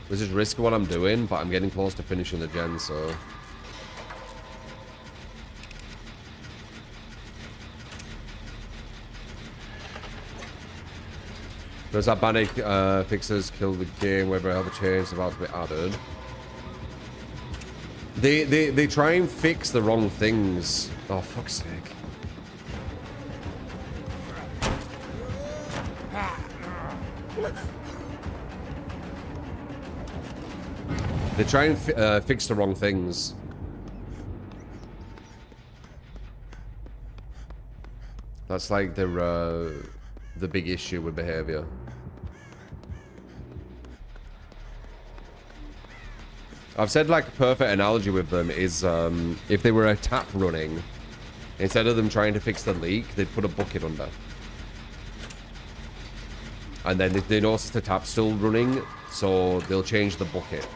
This is risky what I'm doing, but I'm getting close to finishing the gen, so... Does that panic fixers kill the game wherever I have a change about to be added? They try and fix the wrong things. Oh, fuck's sake. They try and fix the wrong things. That's like the big issue with behavior. I've said like a perfect analogy with them is if they were a tap running, instead of them trying to fix the leak, they'd put a bucket under. And then they notice the tap's still running, so they'll change the bucket.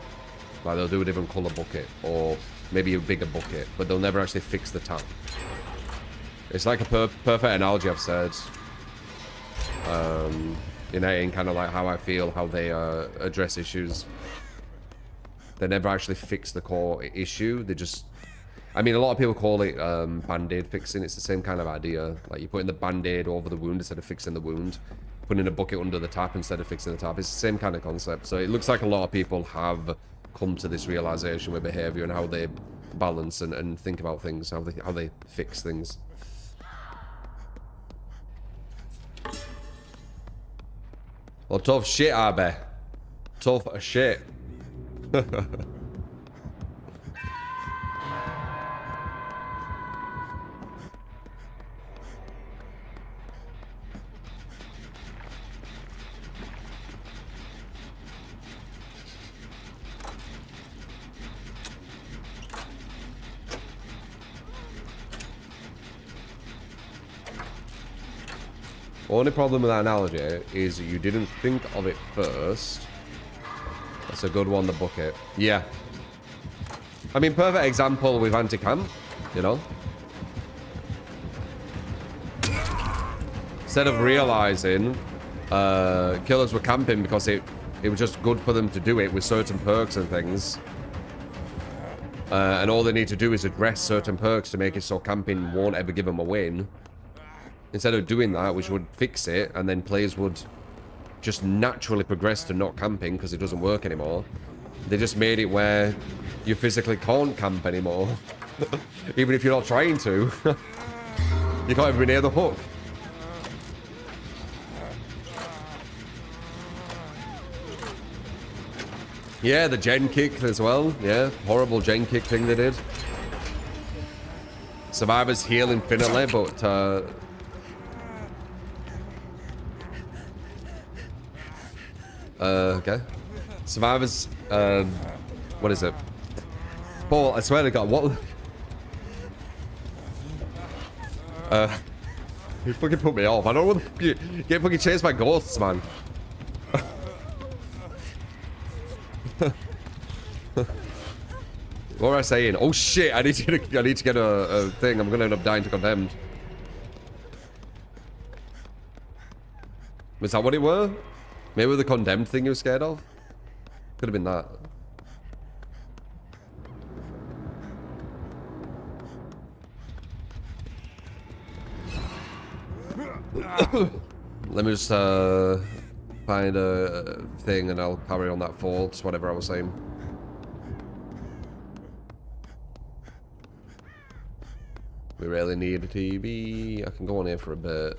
Like they'll do a different color bucket, or maybe a bigger bucket, but they'll never actually fix the tap. It's like a perfect analogy I've said. In kind of like how I feel, how they address issues. They never actually fix the core issue. They just... I mean, a lot of people call it band-aid fixing. It's the same kind of idea. Like, you're putting the band-aid over the wound instead of fixing the wound. Putting a bucket under the tap instead of fixing the tap. It's the same kind of concept. So it looks like a lot of people have come to this realization with behavior and how they balance and think about things, how they fix things. Well, tough shit, Abby. Tough shit. Only problem with that analogy is you didn't think of it first. That's a good one, the bucket. Yeah. I mean, perfect example with anti-camp, you know? Instead of realizing killers were camping because it was just good for them to do it with certain perks and things. And all they need to do is address certain perks to make it so camping won't ever give them a win. Instead of doing that, which would fix it, and then players would just naturally progress to not camping because it doesn't work anymore. They just made it where you physically can't camp anymore. Even if you're not trying to. You can't even be near the hook. Yeah, the gen kick as well. Yeah, horrible gen kick thing they did. Survivors heal infinitely, but... okay. Survivors, what is it? Paul, I swear to God, what? You fucking put me off. I don't want to get fucking chased by ghosts, man. What was I saying? Oh shit, I need to get a thing. I'm gonna end up dying to Condemned. Was that what it were? Maybe the Condemned thing you were scared of? Could have been that. Let me just find a thing and I'll carry on that fault, whatever I was saying. We really need a TV. I can go on here for a bit.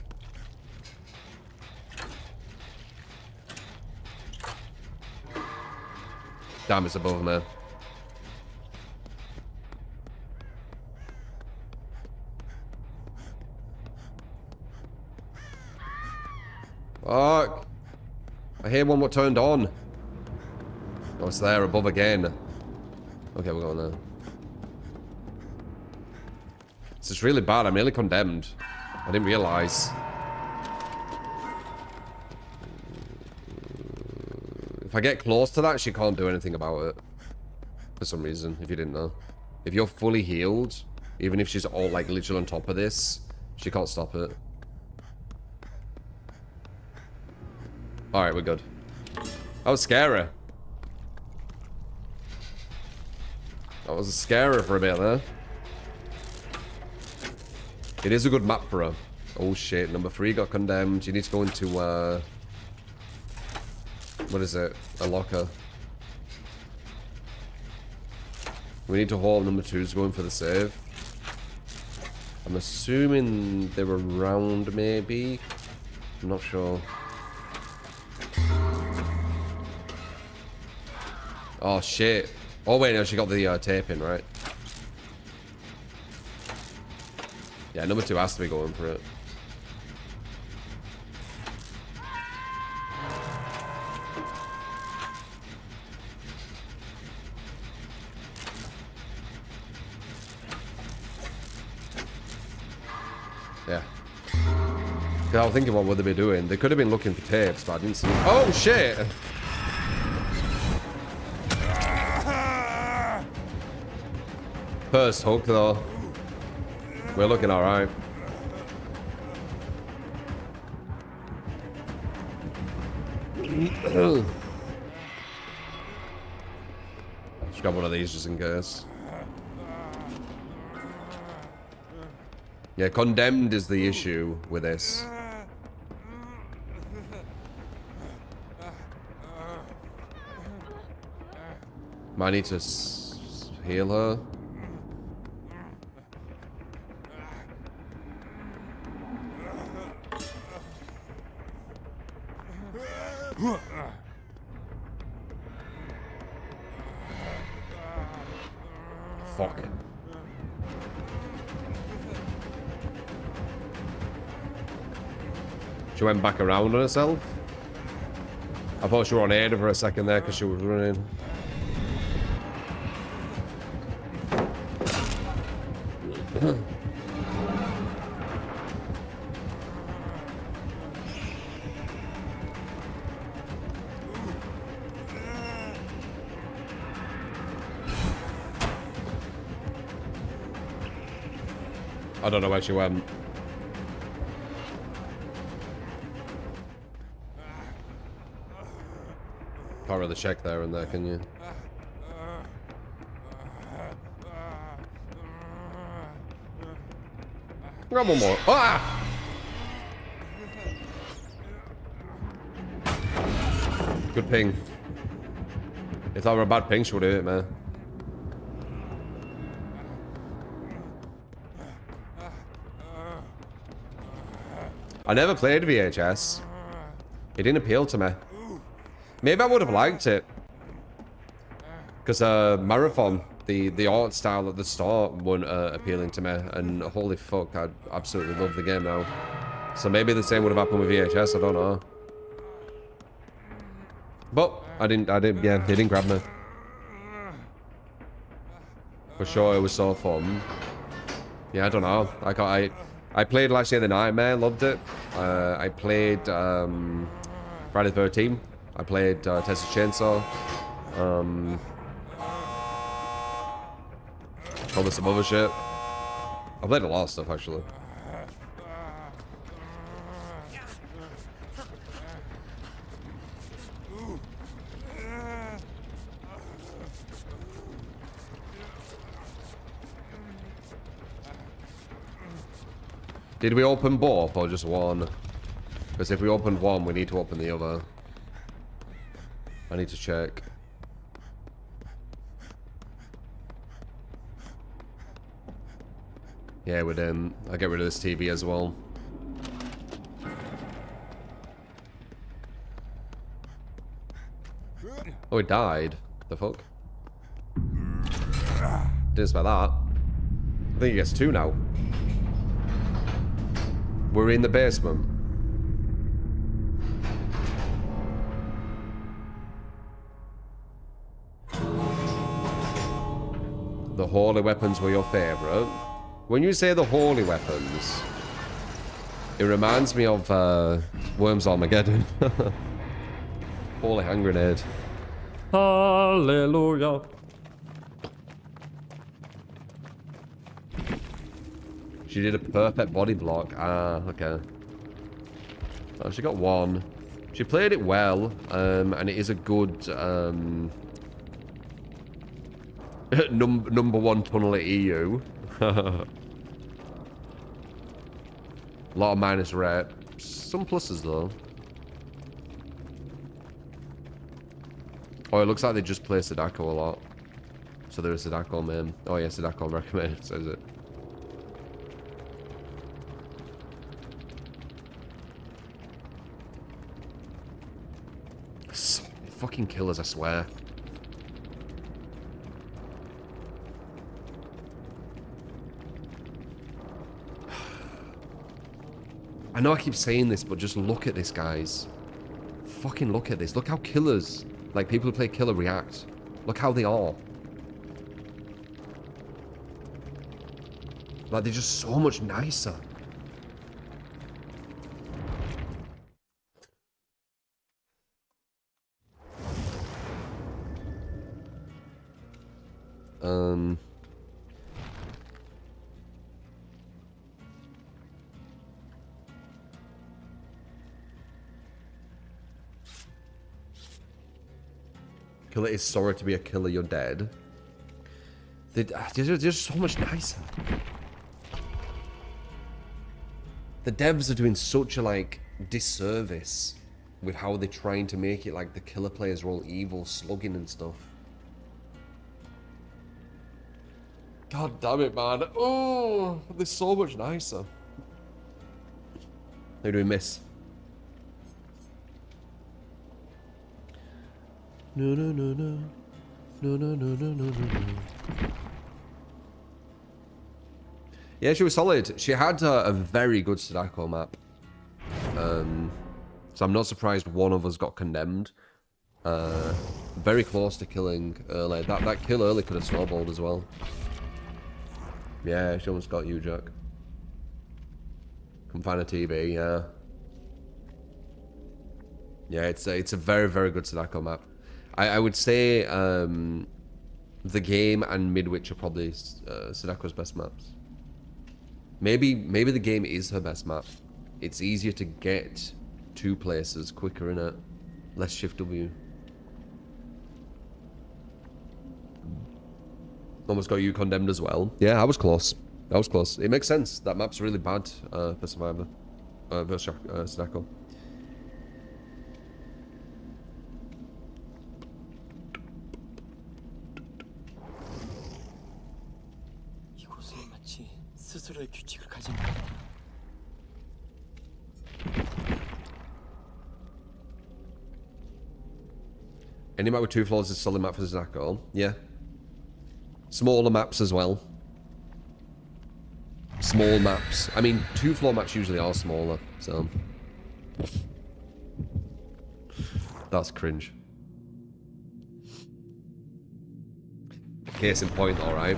Damn, it's above me. Fuck. I hear one what turned on. Oh, it's there above again. Okay, we're going there. This is really bad. I'm really Condemned. I didn't realize. If I get close to that, she can't do anything about it. For some reason, if you didn't know. If you're fully healed, even if she's all like literally on top of this, she can't stop it. Alright, we're good. That was scary. That was a scarer for a bit there. It is a good map for her. Oh shit, number 3 got Condemned. You need to go into, what is it? A locker. We need to hold number 2's going for the save. I'm assuming they're around, maybe. I'm not sure. Oh shit. Oh wait, no, she got the tape in, right? Yeah, number 2 has to be going for it. Yeah. I was thinking, what would they be doing? They could have been looking for tapes, but I didn't see them. Oh shit! First hook though. We're looking alright. Just grab one of these just in case. Yeah, condemned is the issue with this. Might need to heal her. Fuck. She went back around on herself. I thought she were on Ada for a second there because she was running. I don't know where she went. Can't really check there and there, can you? Grab one more. Ah! Good ping. If that were a bad ping, she would have hit me. I never played VHS. It didn't appeal to me. Maybe I would have liked it. Because Marathon, the art style at the start wasn't appealing to me. And holy fuck, I absolutely love the game now. So maybe the same would have happened with VHS, I don't know. But, yeah, it didn't grab me. For sure, it was so fun. Yeah, I don't know. I played last year The Nightmare, loved it. I played Friday the 13th. I played Texas Chainsaw. Probably some other shit. I played a lot of stuff actually. Did we open both or just one? Because if we opened one, we need to open the other. I need to check. Yeah, we didn't. I'll get rid of this TV as well. Oh, it died. The fuck? Didn't expect that. I think he gets two now. We're in the basement. The holy weapons were your favorite. When you say the holy weapons, it reminds me of Worms Armageddon. Holy hand grenade. Hallelujah. She did a perfect body block. Ah, okay. Oh, she got one. She played it well, and it is a good number one tunnel at EU. A lot of minus reps. Some pluses though. Oh, it looks like they just play Sadako a lot. So they're a Sadako main. Oh yeah, Sadako recommended, says it. Fucking killers, I swear. I know I keep saying this, but just look at this, guys. Fucking look at this. Look how killers, like people who play killer, react. Look how they are. Like, they're just so much nicer. Killer is sorry to be a killer, you're dead. They're just so much nicer. The devs are doing such a like disservice with how they're trying to make it like the killer players are all evil, slugging and stuff. God damn it, man. Oh, they're so much nicer. How do we miss? No, no, no, no. No, no, no, no, no, no, no. Yeah, she was solid. She had a very good Sadako map. So I'm not surprised one of us got condemned. Very close to killing early. That kill early could have snowballed as well. Yeah, she almost got you, Jack. Come find a TV, yeah. Yeah, it's a very, very good Sadako map. I would say the game and Midwich are probably Sadako's best maps. Maybe the game is her best map. It's easier to get to places quicker, innit? Less shift W. Almost got you condemned as well. Yeah, I was close. I was close. It makes sense. That map's really bad for Survivor. Versus Sadako. 이곳은 마치 스스로의 규칙을 가진 Any map with 2 floors is a solid map for Sadako. Yeah. Smaller maps as well. Small maps. I mean, 2-floor maps usually are smaller, so... That's cringe. Case in point, alright.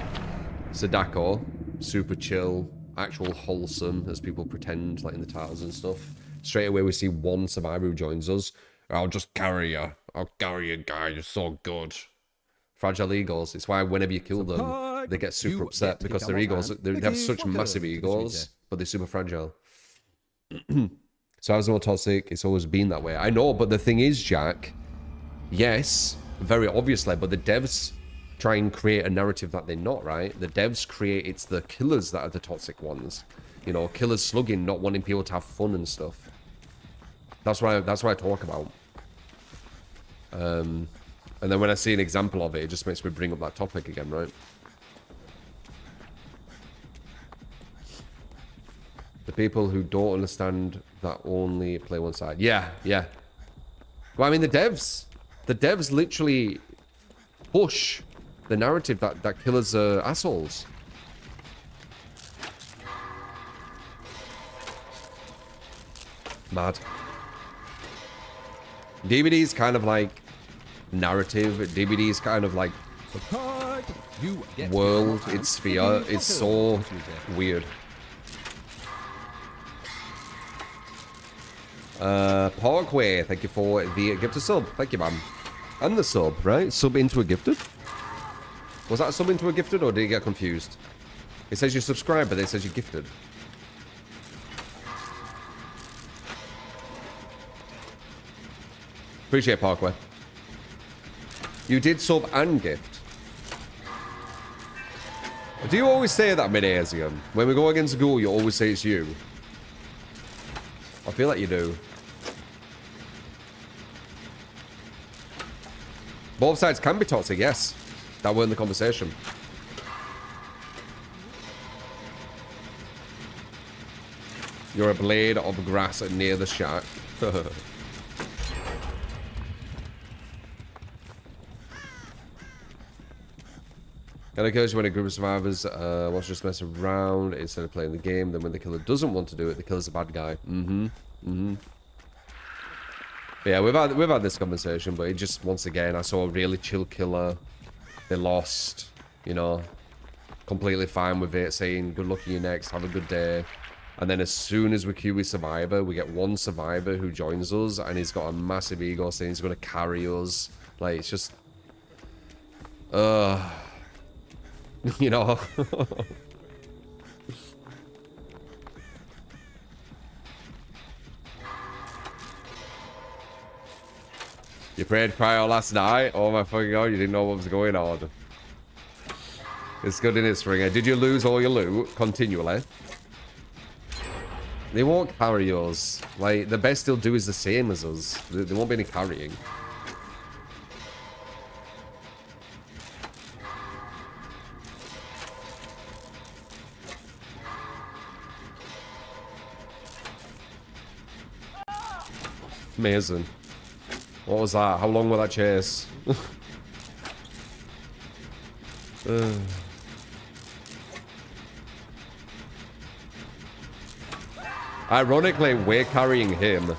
Sadako, super chill, actual wholesome, as people pretend, like in the titles and stuff. Straight away we see one survivor who joins us. I'll just carry you. I'll carry you, guy. You're so good. Fragile egos. It's why whenever you kill them, they get super upset because their egos, they have such massive egos, but they're super fragile. So I was more toxic. It's always been that way. I know, but the thing is, Jack, yes, very obviously, but the devs try and create a narrative that they're not, right? The devs create, it's the killers that are the toxic ones. You know, killers slugging, not wanting people to have fun and stuff. That's what I talk about. And then when I see an example of it, it just makes me bring up that topic again, right? The people who don't understand that only play one side. Yeah, yeah. Well, I mean, the devs literally push the narrative that killers are assholes. Mad. DVD is kind of like narrative. DVD is kind of like world. It's sphere. It's so weird. Parkway, thank you for the gifted sub. Thank you, man. And the sub, right? Sub into a gifted? Was that a sub into a gifted, or did you get confused? It says you subscribe, but it says you're gifted. Appreciate Parkway. You did sub and gift. Do you always say that, Mid-Asian? When we go against Ghoul, you always say it's you. I feel like you do. Both sides can be toxic, yes. That weren't the conversation. You're a blade of grass near the shack. It occurs when a group of survivors wants to just mess around instead of playing the game. Then when the killer doesn't want to do it, the killer's a bad guy. Yeah, we've had this conversation, but it just, once again, I saw a really chill killer. They lost, you know, completely fine with it, saying good luck at you next, have a good day. And then as soon as we queue with survivor, we get one survivor who joins us, and he's got a massive ego saying he's going to carry us. Like, it's just, you know. You prayed Cryo last night? Oh my fucking god, you didn't know what was going on. It's good in it, Springer. Did you lose all your loot continually? They won't carry us. Like, the best they'll do is the same as us. There won't be any carrying. Amazing. What was that? How long will that chase? Ironically, we're carrying him.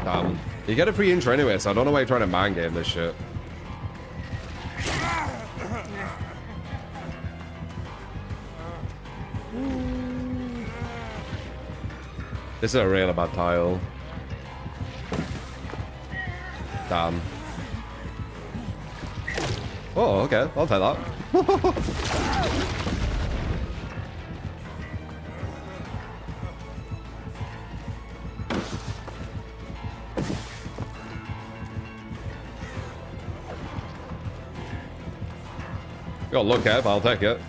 Damn. You get a free intro anyway, so I don't know why you're trying to man game this shit. This is a real bad tile. Damn. Oh, okay. I'll take that. You gotta look at, but I'll take it.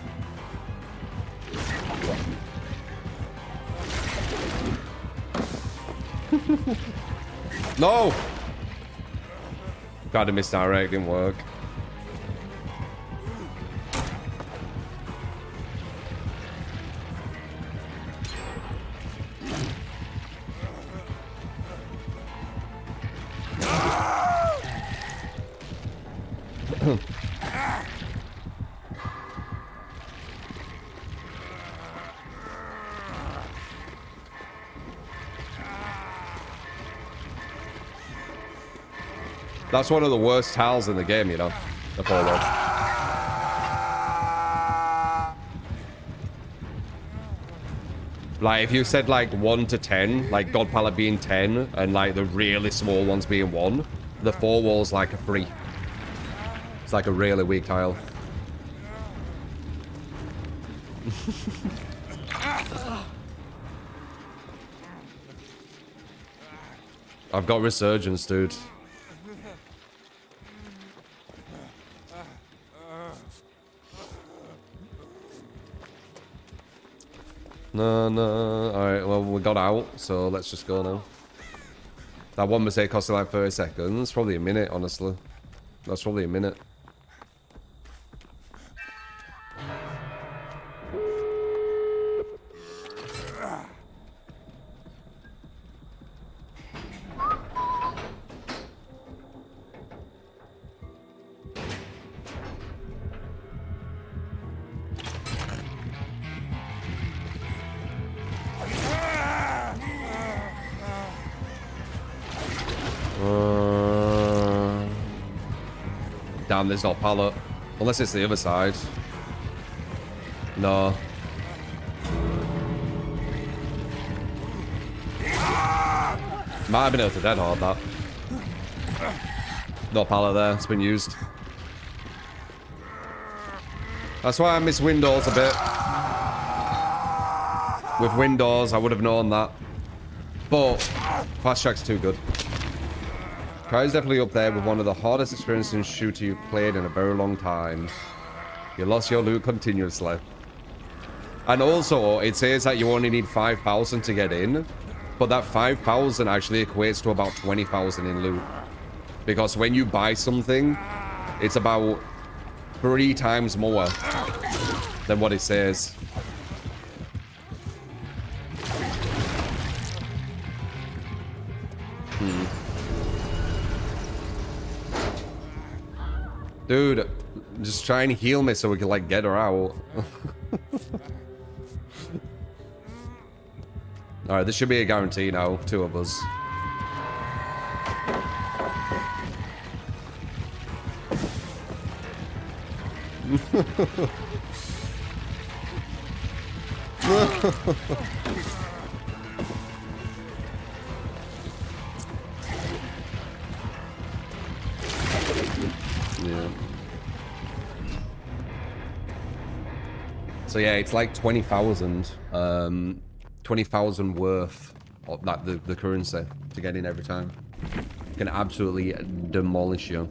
No! Tried to misdirect, didn't work. That's one of the worst tiles in the game, you know, the pole wall. Like, if you said, like, 1 to 10, like, God Pallet being 10, and, like, the really small ones being 1, the 4 wall's like a 3. It's like a really weak tile. I've got Resurgence, dude. No. Alright, well, we got out, so let's just go now. That one mistake costed like 30 seconds. Probably a minute, honestly. That's probably a minute. Damn, there's no pallet. Unless it's the other side. No. Might have been able to dead hard that. No pallet there, it's been used. That's why I miss windows a bit. With windows, I would have known that. But fast track's too good. Cryo's definitely up there with one of the hardest experiences in shooter you've played in a very long time. You lost your loot continuously. And also, it says that you only need 5,000 to get in. But that 5,000 actually equates to about 20,000 in loot. Because when you buy something, it's about 3 times more than what it says. Dude, just try and heal me so we can, like, get her out. Alright, this should be a guarantee now. 2 of us. Yeah. So yeah, it's like 20,000. 20,000 worth of that the currency to get in every time. Can absolutely demolish you.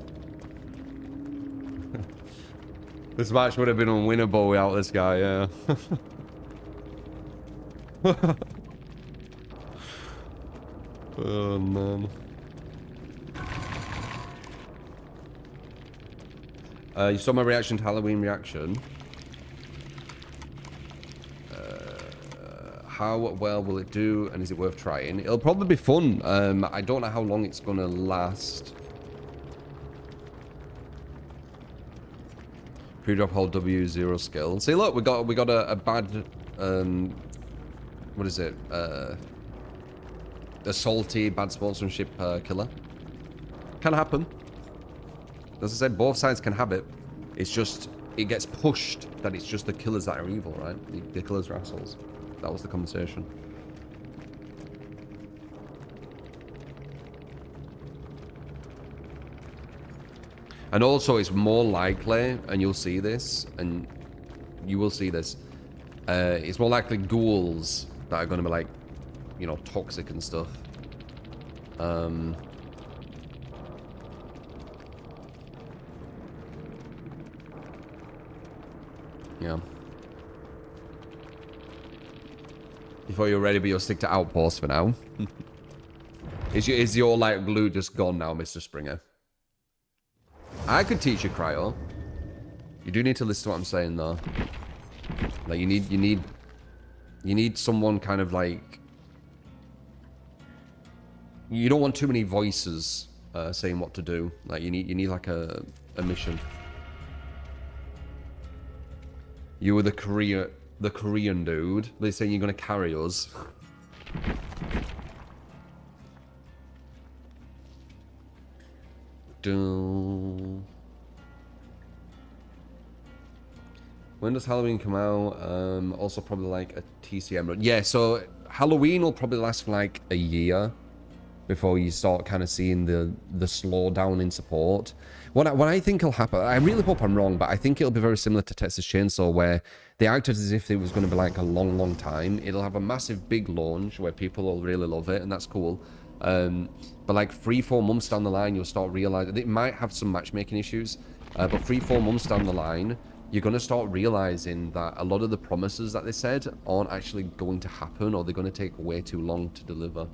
This match would have been unwinnable without this guy, yeah. Oh man. You saw my reaction to Halloween reaction. How well will it do, and is it worth trying? It'll probably be fun. I don't know how long it's gonna last. Pre-drop hold W 0 skill. See, look, we got a bad what is it? A salty bad sportsmanship killer. Can happen. As I said, both sides can have it. It's just it gets pushed that it's just the killers that are evil, right? The killers are assholes. That was the conversation. And also, it's more likely, and you'll see this, and you will see this, it's more likely ghouls that are going to be like, you know, toxic and stuff. Yeah. Before you're ready, but you'll stick to Outpost for now. Is your like glue just gone now, Mr. Springer? I could teach you Cryo. You do need to listen to what I'm saying though. Like you need someone kind of like, you don't want too many voices saying what to do. Like you need like a mission. You were the Korean dude. They're saying you're gonna carry us. When does Halloween come out? Also probably like a TCM run. Yeah, so Halloween will probably last for like a year before you start kind of seeing the slowdown in support. What I think will happen, I really hope I'm wrong, but I think it'll be very similar to Texas Chainsaw, where they acted as if it was going to be like a long time. It'll have a massive big launch where people will really love it, and that's cool. But like 3-4 months down the line, you'll start realizing it might have some matchmaking issues, but 3-4 months down the line, you're going to start realizing that a lot of the promises that they said aren't actually going to happen, or they're going to take way too long to deliver.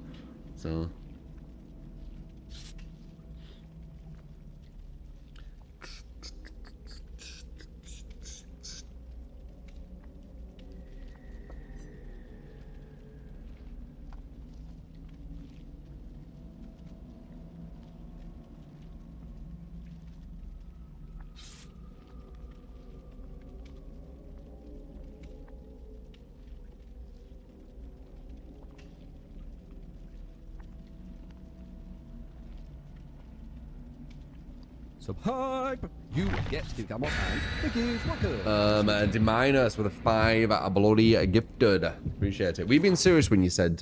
So Subhype! You get to come on and Mickey's welcome. Deminus with a 5 at a bloody gifted. Appreciate it. We've been serious when you said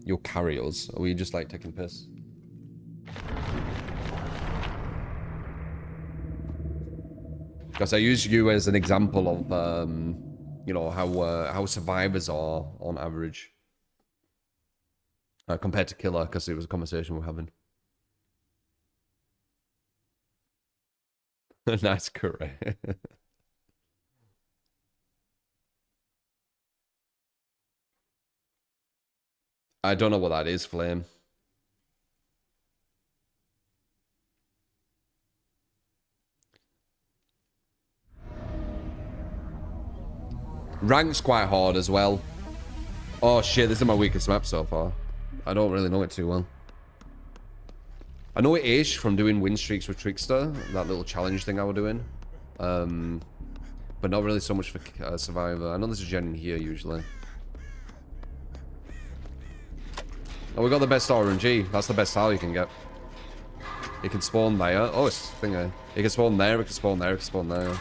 you'll carry us, or were you just like taking piss? Because I use you as an example of you know, how survivors are on average compared to killer, because it was a conversation we're having. That's correct. I don't know what that is, Flame. Rank's quite hard as well. Oh shit, this is my weakest map so far. I don't really know it too well. I know it ish from doing win streaks with Trickster, that little challenge thing I was doing. But not really so much for Survivor. I know there's a gen in here usually. Oh, we got the best RNG. That's the best style you can get. You can spawn there. Oh, it's thingy. You can spawn there, it can spawn there, it can spawn there.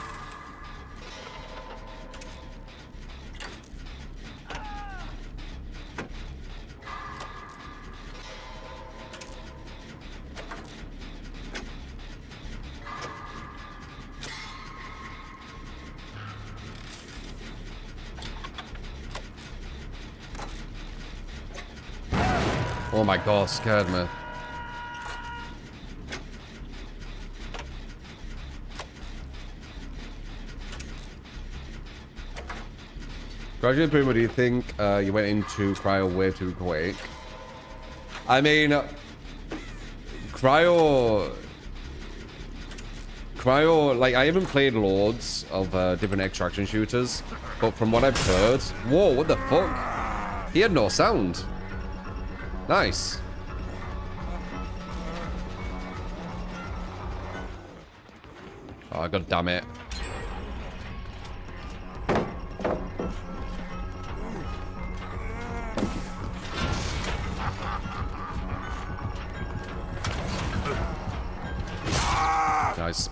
Oh my god, scared me. Gradually, Primo, do you think you went into Cryo way too quick? I mean, Cryo, like, I haven't played loads of different extraction shooters, but from what I've heard... Whoa, what the fuck? He had no sound. Nice. Oh, god damn it. Nice.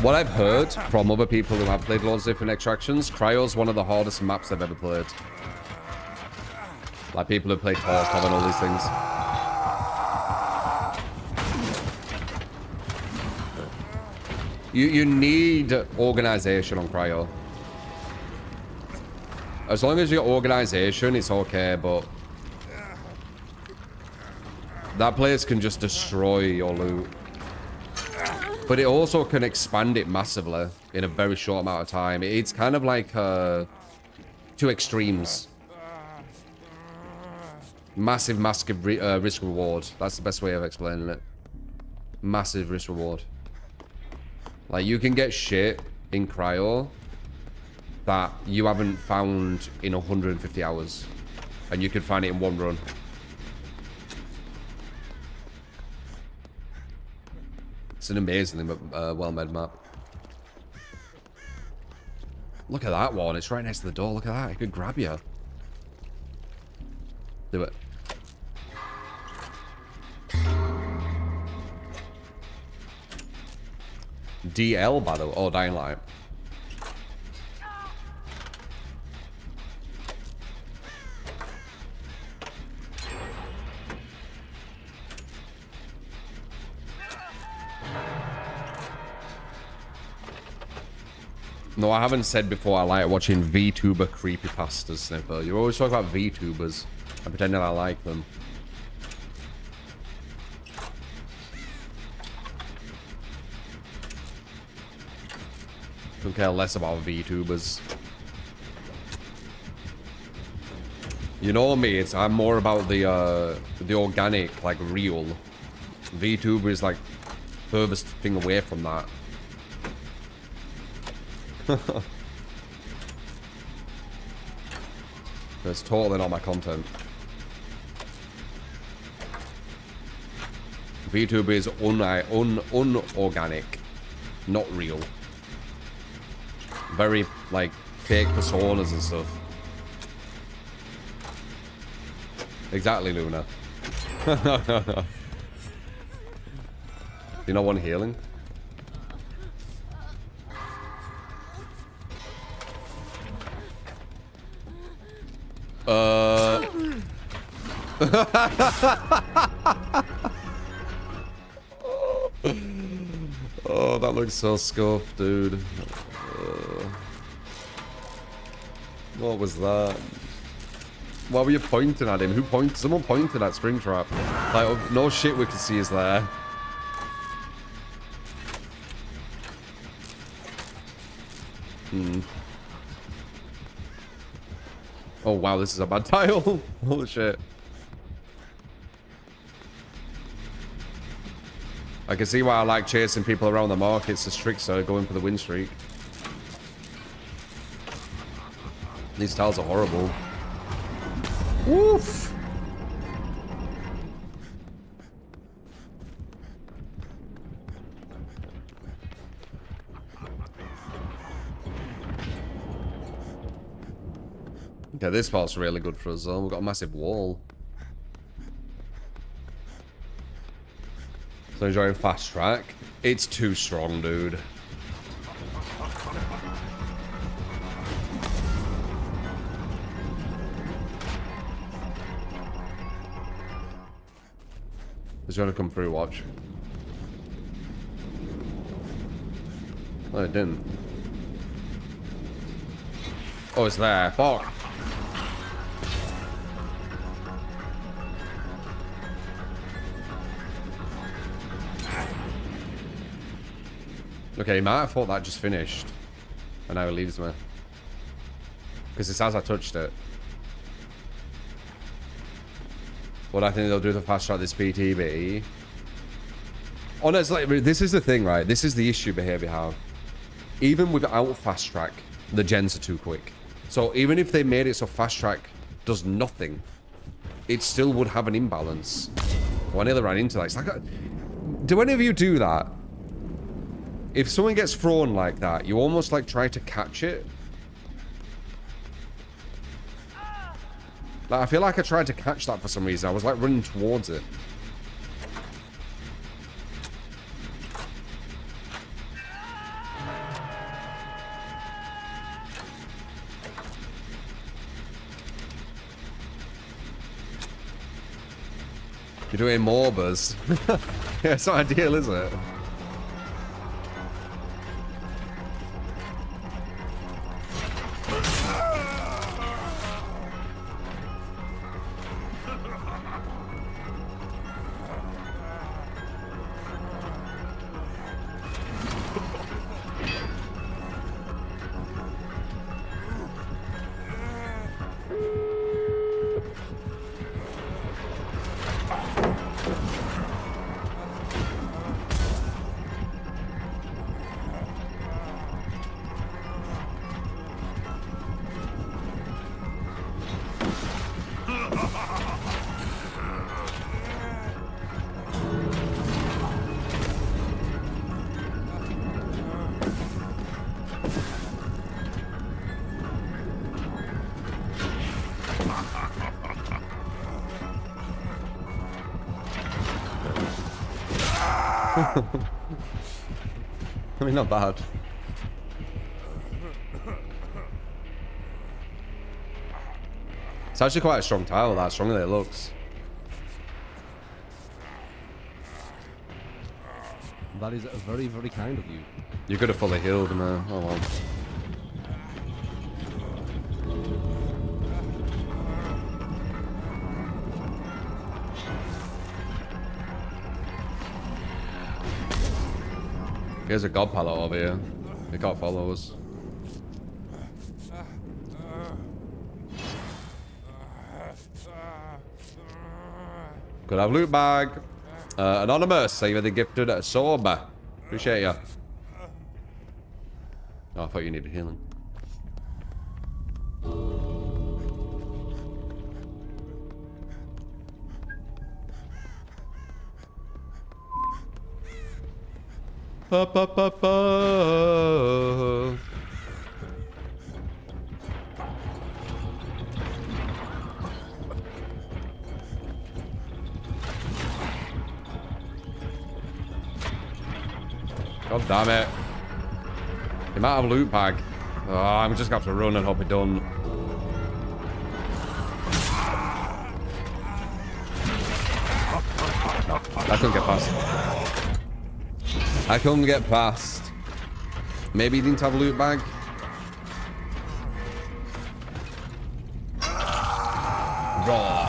What I've heard from other people who have played loads of different extractions, Cryo's one of the hardest maps they've ever played. Like people who play Tarkov and all these things. You need organization on Cryo. As long as you got organization, it's okay, but that place can just destroy your loot. But it also can expand it massively in a very short amount of time. It's kind of like two extremes. Massive risk reward. That's the best way of explaining it. Massive risk reward. Like, you can get shit in Cryo that you haven't found in 150 hours. And you can find it in one run. It's an amazingly well-made map. Look at that one. It's right next to the door. Look at that. It could grab you. Do it. DL, by the way. Oh, Dying Light. No, I haven't said before I like watching VTuber creepypastas, Snipper. You always talk about VTubers and pretend that I like them. Don't care less about VTubers. You know me, I'm more about the organic, like real. VTuber is like furthest thing away from that. That's totally not my content. VTuber is unorganic, not real. Very like fake personas and stuff. Exactly, Luna. You not want healing? Oh, that looks so scuffed, dude. What was that? Why were you pointing at him? Who pointed? Someone pointed at Springtrap. Like, no shit we can see is there. Oh wow, this is a bad tile. Holy shit. I can see why I like chasing people around the markets as trickster, going for the win streak. These tiles are horrible. Woof! Okay, this part's really good for us though. We've got a massive wall. So enjoying fast track. It's too strong, dude. It's gonna come through, watch. Oh, it didn't. Oh, it's there. Fuck. Okay, he might have thought that just finished. And now he leaves me. Because it's as I touched it. What I think they'll do to fast track this PTB. Honestly, this is the thing, right? This is the issue behavior have. Even without fast track, the gens are too quick. So even if they made it so fast track does nothing, it still would have an imbalance. Oh, I nearly ran into that. It's like, do any of you do that? If someone gets thrown like that, you almost like try to catch it. Like, I feel like I tried to catch that for some reason. I was like running towards it. You're doing more, Buzz. Yeah, it's not ideal, is it? I mean, not bad. It's actually quite a strong tile, that stronger than it looks. That is very, very kind of you. You could have fully healed, man. Oh well. Here's a god pallet over here. They can't follow us. Could have loot bag. Anonymous, thank you for the gifted sword. Appreciate you. Oh, I thought you needed healing. Pa, pa, pa, pa. God damn it. You might have a loot bag. Oh, I'm just gonna have to run and hope it done. I couldn't get past. I couldn't get past. Maybe he didn't have a loot bag. Raw.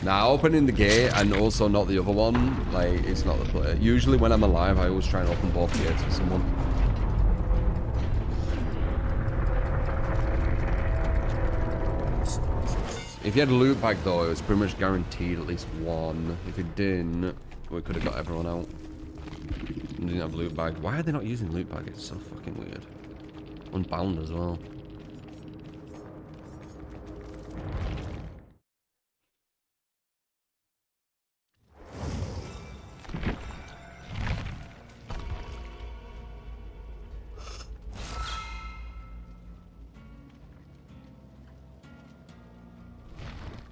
Now, opening the gate and also not the other one, like, it's not the play. Usually when I'm alive, I always try and open both gates for someone. If you had a loot bag though, it was pretty much guaranteed at least one. If it didn't, we could have got everyone out. And didn't have a loot bag. Why are they not using loot bag? It's so fucking weird. Unbound as well.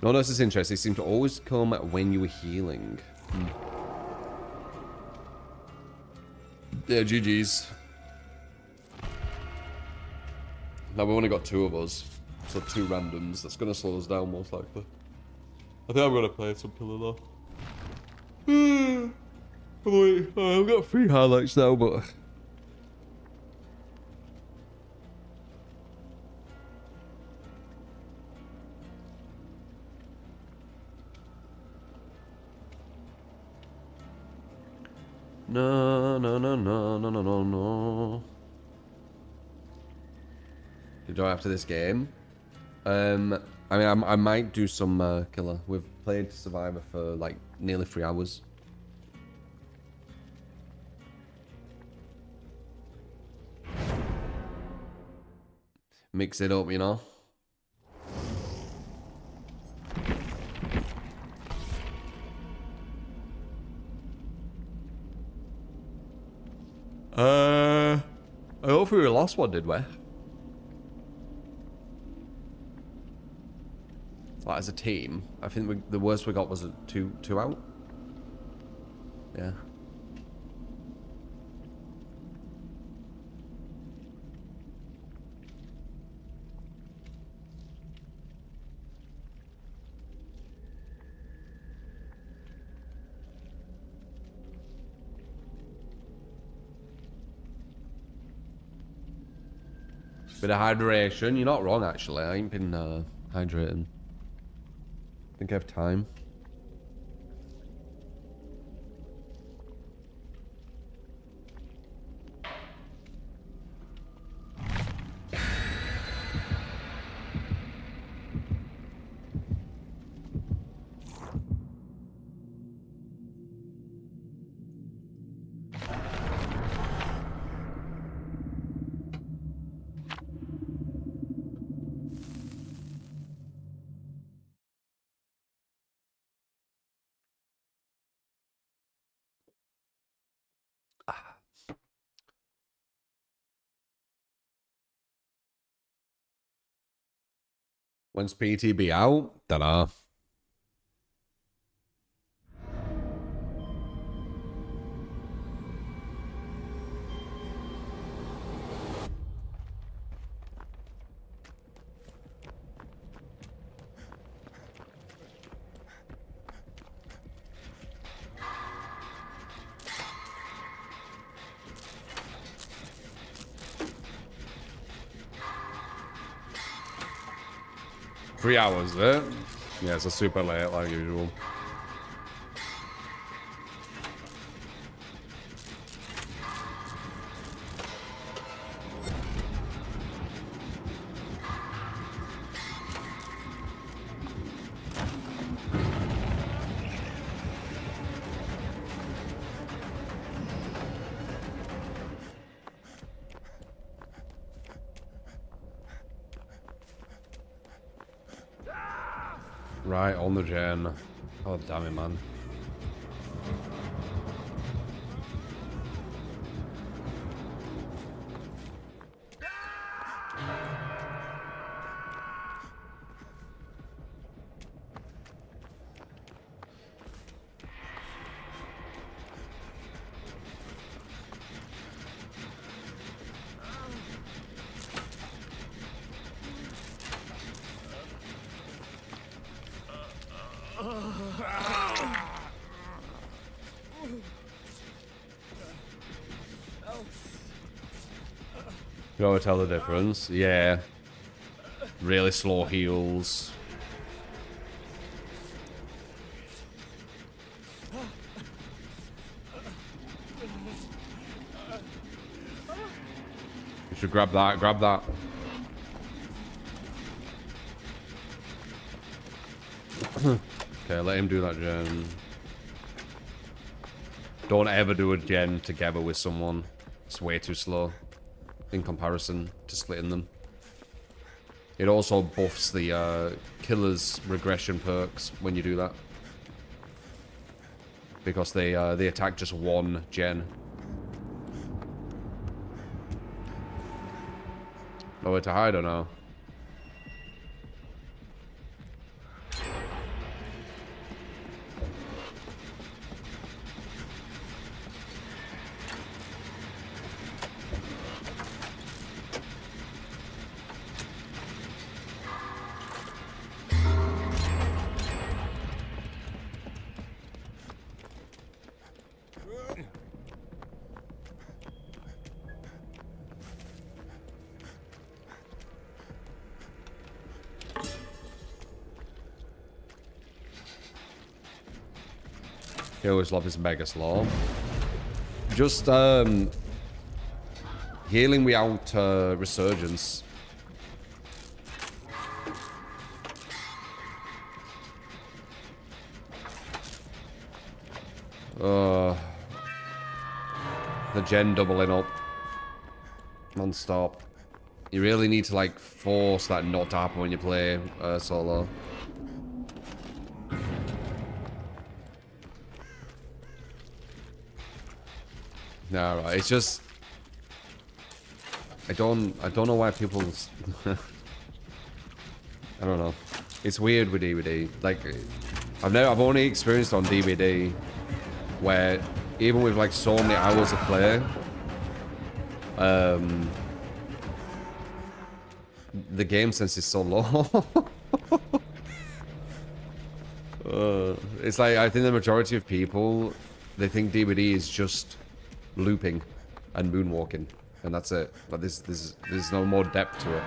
No, this is interesting. It seemed to always come when you were healing. Yeah, GG's. Now we've only got two of us. So two randoms. That's going to slow us down most likely. I think I'm going to play some killer though. I've got 3 highlights now, but... No, no, no, no, no, no, no, no. You don't after this game. I mean, I might do some killer. We've played Survivor for like nearly 3 hours. Mix it up, you know. I hope we lost one, did we? Like as a team, I think the worst we got was a two out. Yeah. Bit of hydration. You're not wrong, actually. I ain't been hydrating. I think I have time. When's PTB out? Dunno. Three hours, is it? Yeah, it's a super late, like usual. Right, on the gen. Oh, damn it, man. You know, tell the difference. Yeah. Really slow heals. You should grab that, grab that. Okay, let him do that gen. Don't ever do a gen together with someone. It's way too slow in comparison to splitting them. It also buffs the killer's regression perks when you do that. Because they attack just one gen. Nowhere to hide or no? He always loves his mega slow. Just healing without resurgence. The gen doubling up non-stop. You really need to like force that not to happen when you play solo. No, right. It's just I don't know why people I don't know. It's weird with DVD. Like I've only experienced on DVD where even with like so many hours of play, the game sense is so low. It's like I think the majority of people, they think DVD is just looping and moonwalking, and that's it. But there's no more depth to it.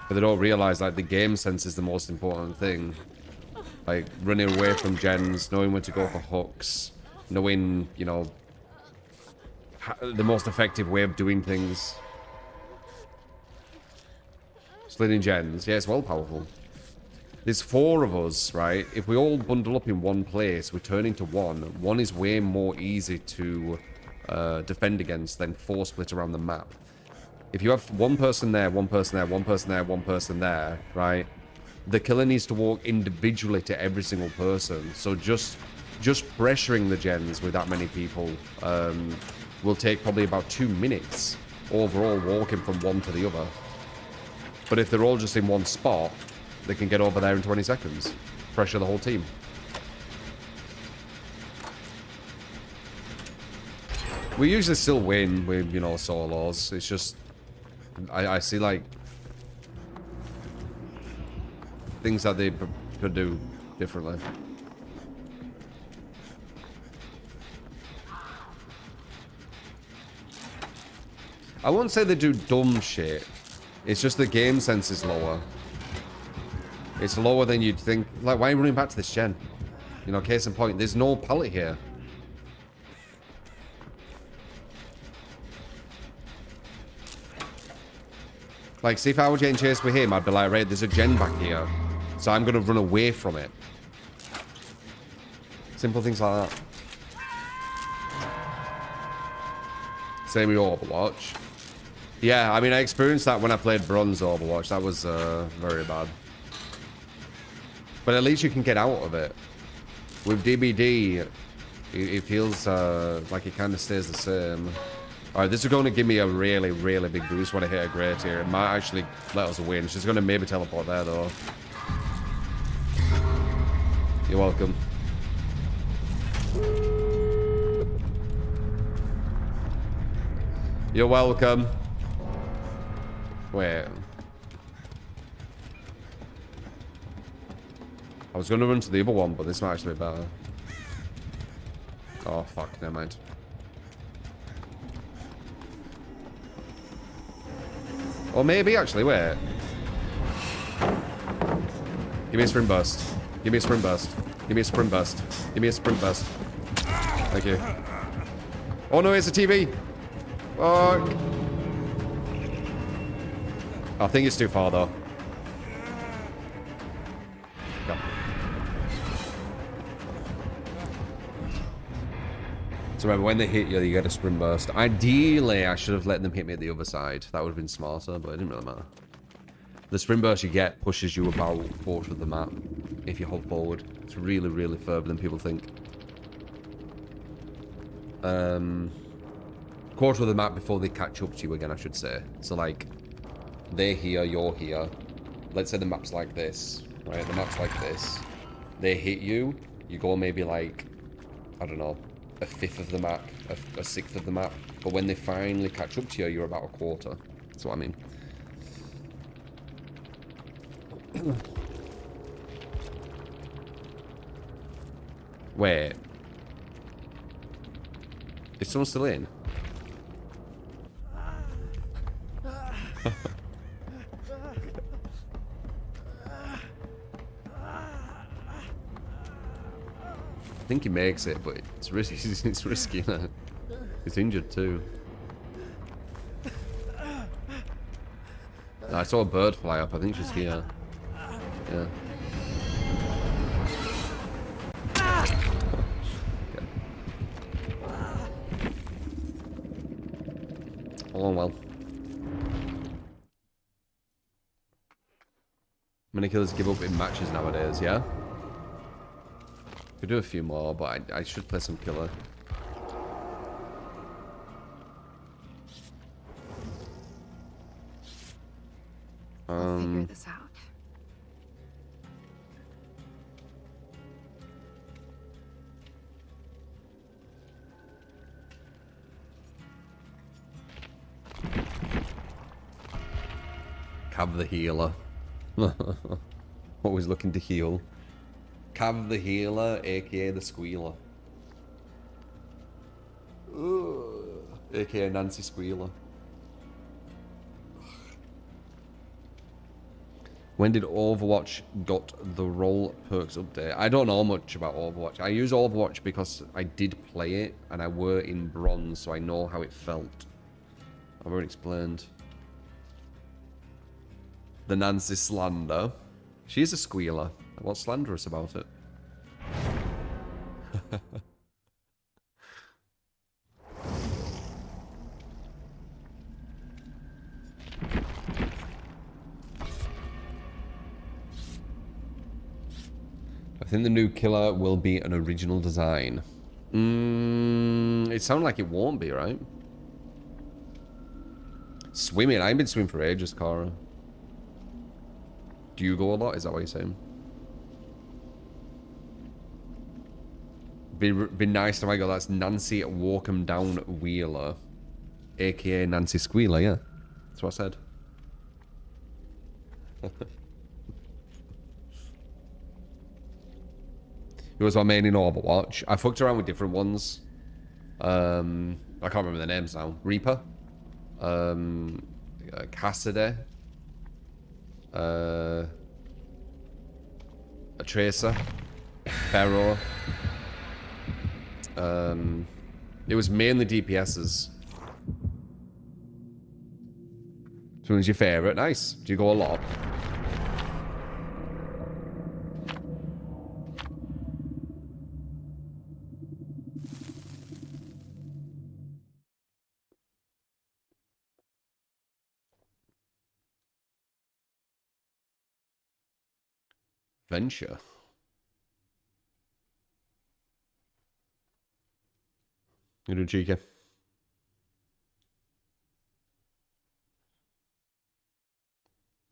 But they don't realize like the game sense is the most important thing. Like running away from gens, knowing when to go for hooks, knowing, you know, the most effective way of doing things. Splitting gens, yeah, it's well powerful. There's 4 of us, right? If we all bundle up in one place, we turn into one. One is way more easy to defend against than 4 split around the map. If you have one person there, one person there, one person there, one person there, right? The killer needs to walk individually to every single person. So just pressuring the gens with that many people will take probably about 2 minutes overall walking from one to the other. But if they're all just in one spot, they can get over there in 20 seconds. Pressure the whole team. We usually still win with, you know, solos. It's just I see like things that they could do differently. I won't say they do dumb shit. It's just the game sense is lower. It's lower than you'd think. Like, why are you running back to this gen? You know, case in point, there's no pallet here. Like, see if I was getting chased with him, I'd be like, right, there's a gen back here. So I'm going to run away from it. Simple things like that. Same with Overwatch. Yeah, I mean, I experienced that when I played Bronze Overwatch. That was very bad. But at least you can get out of it. With DBD, it feels like it kind of stays the same. Alright, this is going to give me a really, really big boost when I hit a great here. It might actually let us win. She's going to maybe teleport there, though. You're welcome. You're welcome. Wait. I was going to run to the other one, but this might actually be better. Oh, fuck. Never mind. Or maybe, actually, wait. Give me a sprint burst. Give me a sprint burst. Give me a sprint burst. Give me a sprint burst. Thank you. Oh, no, it's a TV. Fuck. I think it's too far, though. Go. So remember, when they hit you, you get a sprint burst. Ideally, I should have let them hit me at the other side. That would have been smarter, but it didn't really matter. The sprint burst you get pushes you about a quarter of the map if you hold forward. It's really, really further than people think. Quarter of the map before they catch up to you again, I should say. So, like, they're here, you're here. Let's say the map's like this, right? The map's like this. They hit you, you go maybe like, I don't know, a fifth of the map, a sixth of the map. But when they finally catch up to you, you're about a quarter. That's what I mean. Wait. Is someone still in? I think think he makes it, but it's risky. It's risky. He's injured too. I saw a bird fly up. I think she's here. Yeah. Okay. Oh well. Many killers give up in matches nowadays, yeah? Could do a few more, but I should play some killer. I'll figure this out. Cav the healer. Always looking to heal. Cav the healer, aka the squealer. Ugh. Aka Nancy Squealer. When did Overwatch got the role perks update? I don't know much about Overwatch. I use Overwatch because I did play it and I were in bronze, so I know how it felt. I've already explained. The Nancy slander. She is a squealer. What's slanderous about it? I think the new killer will be an original design. It sounds like it won't be, right? Swimming. I ain't been swimming for ages, Cara. Do you go a lot? Is that what you're saying? Be nice to my God. That's Nancy Walkham Down Wheeler, aka Nancy Squealer. Yeah, that's what I said. It was my main in Overwatch. I fucked around with different ones. I can't remember the names now. Reaper, Cassidy. A Tracer, Pharaoh. It was mainly DPSs. Which one's your favorite? Nice. Do you go a lot? Venture. You do cheeky.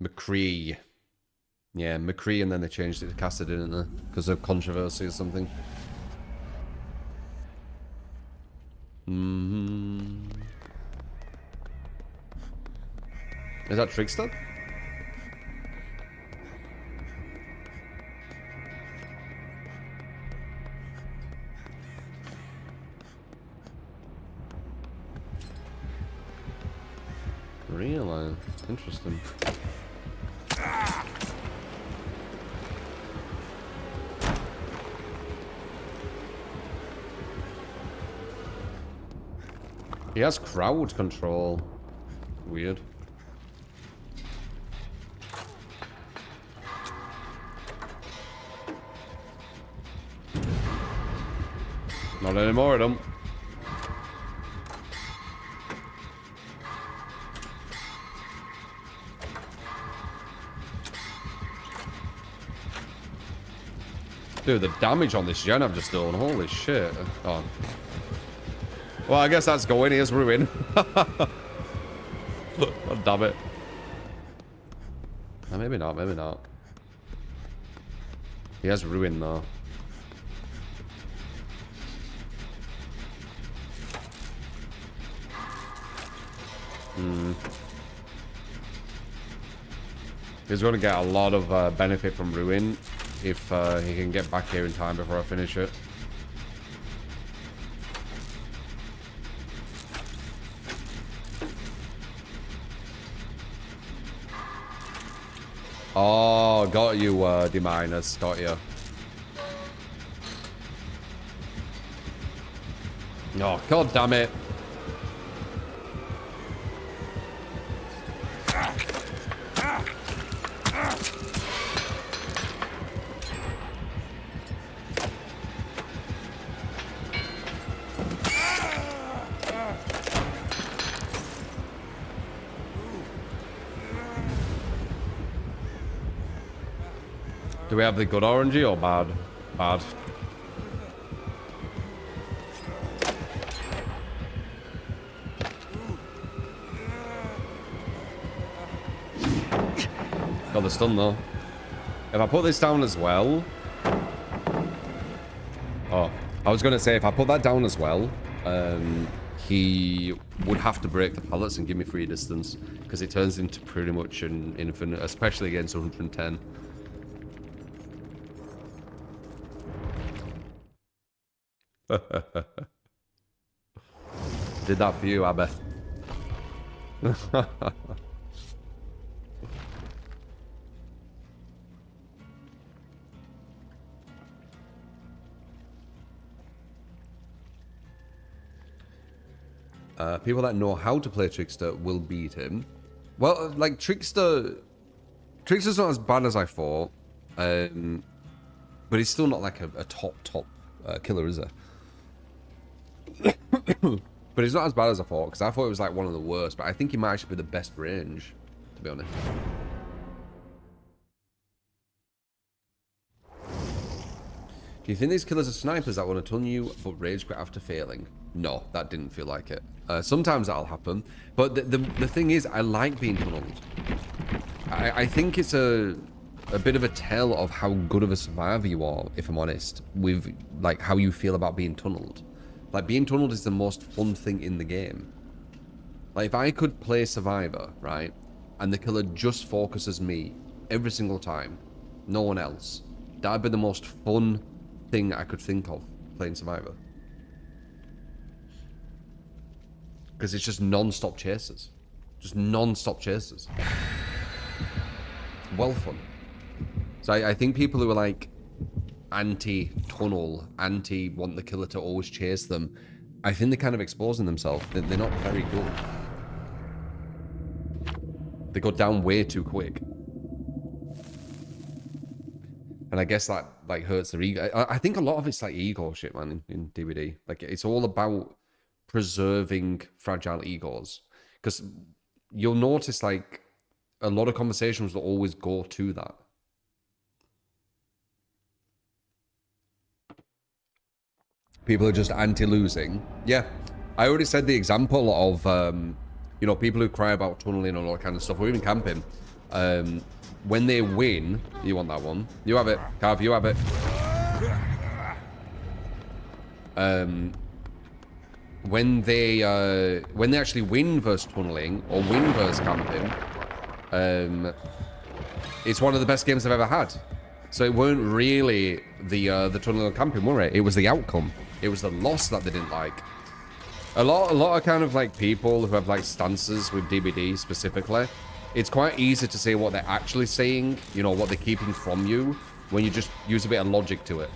McCree. Yeah, McCree, and then they changed it to Cassidy, didn't they? Because of controversy or something. Is that Trickster? Really? Interesting. He has crowd control. Weird. Not anymore, I don't. Dude, the damage on this gen I've just done, holy shit. Oh. Well, I guess that's going, here's Ruin. Oh, damn it. No, maybe not, maybe not. He has Ruin though. He's going to get a lot of benefit from Ruin if he can get back here in time before I finish it. Oh, got you, D-Minus, got you. Oh, god damn it. Do we have the good orangey or bad? Bad. Got the stun though. If I put this down as well... Oh, I was going to say, if I put that down as well, he would have to break the pallets and give me free distance, because it turns into pretty much an infinite, especially against 110. Did that for you, Abby. People that know how to play Trickster will beat him. Well, like, Trickster's not as bad as I thought. But he's still not like a top killer, is he? But he's not as bad as I thought, because I thought it was like one of the worst. But I think he might actually be the best range, to be honest. Do you think these killers are snipers that want to stun you but rage quit after failing? No, that didn't feel like it. Sometimes that'll happen. But the thing is, I like being tunneled. I think it's a bit of a tell of how good of a survivor you are, if I'm honest, with like how you feel about being tunneled. Like, being tunneled is the most fun thing in the game. Like, if I could play Survivor, right, and the killer just focuses me every single time, no one else, that'd be the most fun thing I could think of playing Survivor. Because it's just non-stop chases. Just non-stop chases. Well fun. So I think people who are like anti-tunnel, anti-want the killer to always chase them, I think they're kind of exposing themselves. They're not very good. They go down way too quick. And I guess that like hurts their ego. I think a lot of it's like ego shit, man, in DBD. Like, it's all about preserving fragile egos. Because you'll notice like a lot of conversations will always go to that. People are just anti-losing. Yeah, I already said the example of, you know, people who cry about tunneling and all that kind of stuff, or even camping. When they win, you want that one. You have it, Cav, you have it. When they actually win versus tunneling, or win versus camping, it's one of the best games I've ever had. So it weren't really the tunneling and camping, were it? It was the outcome. It was the loss that they didn't like. A lot of kind of like people who have like stances with DBD specifically, it's quite easy to say what they're actually saying, you know, what they're keeping from you, when you just use a bit of logic to it.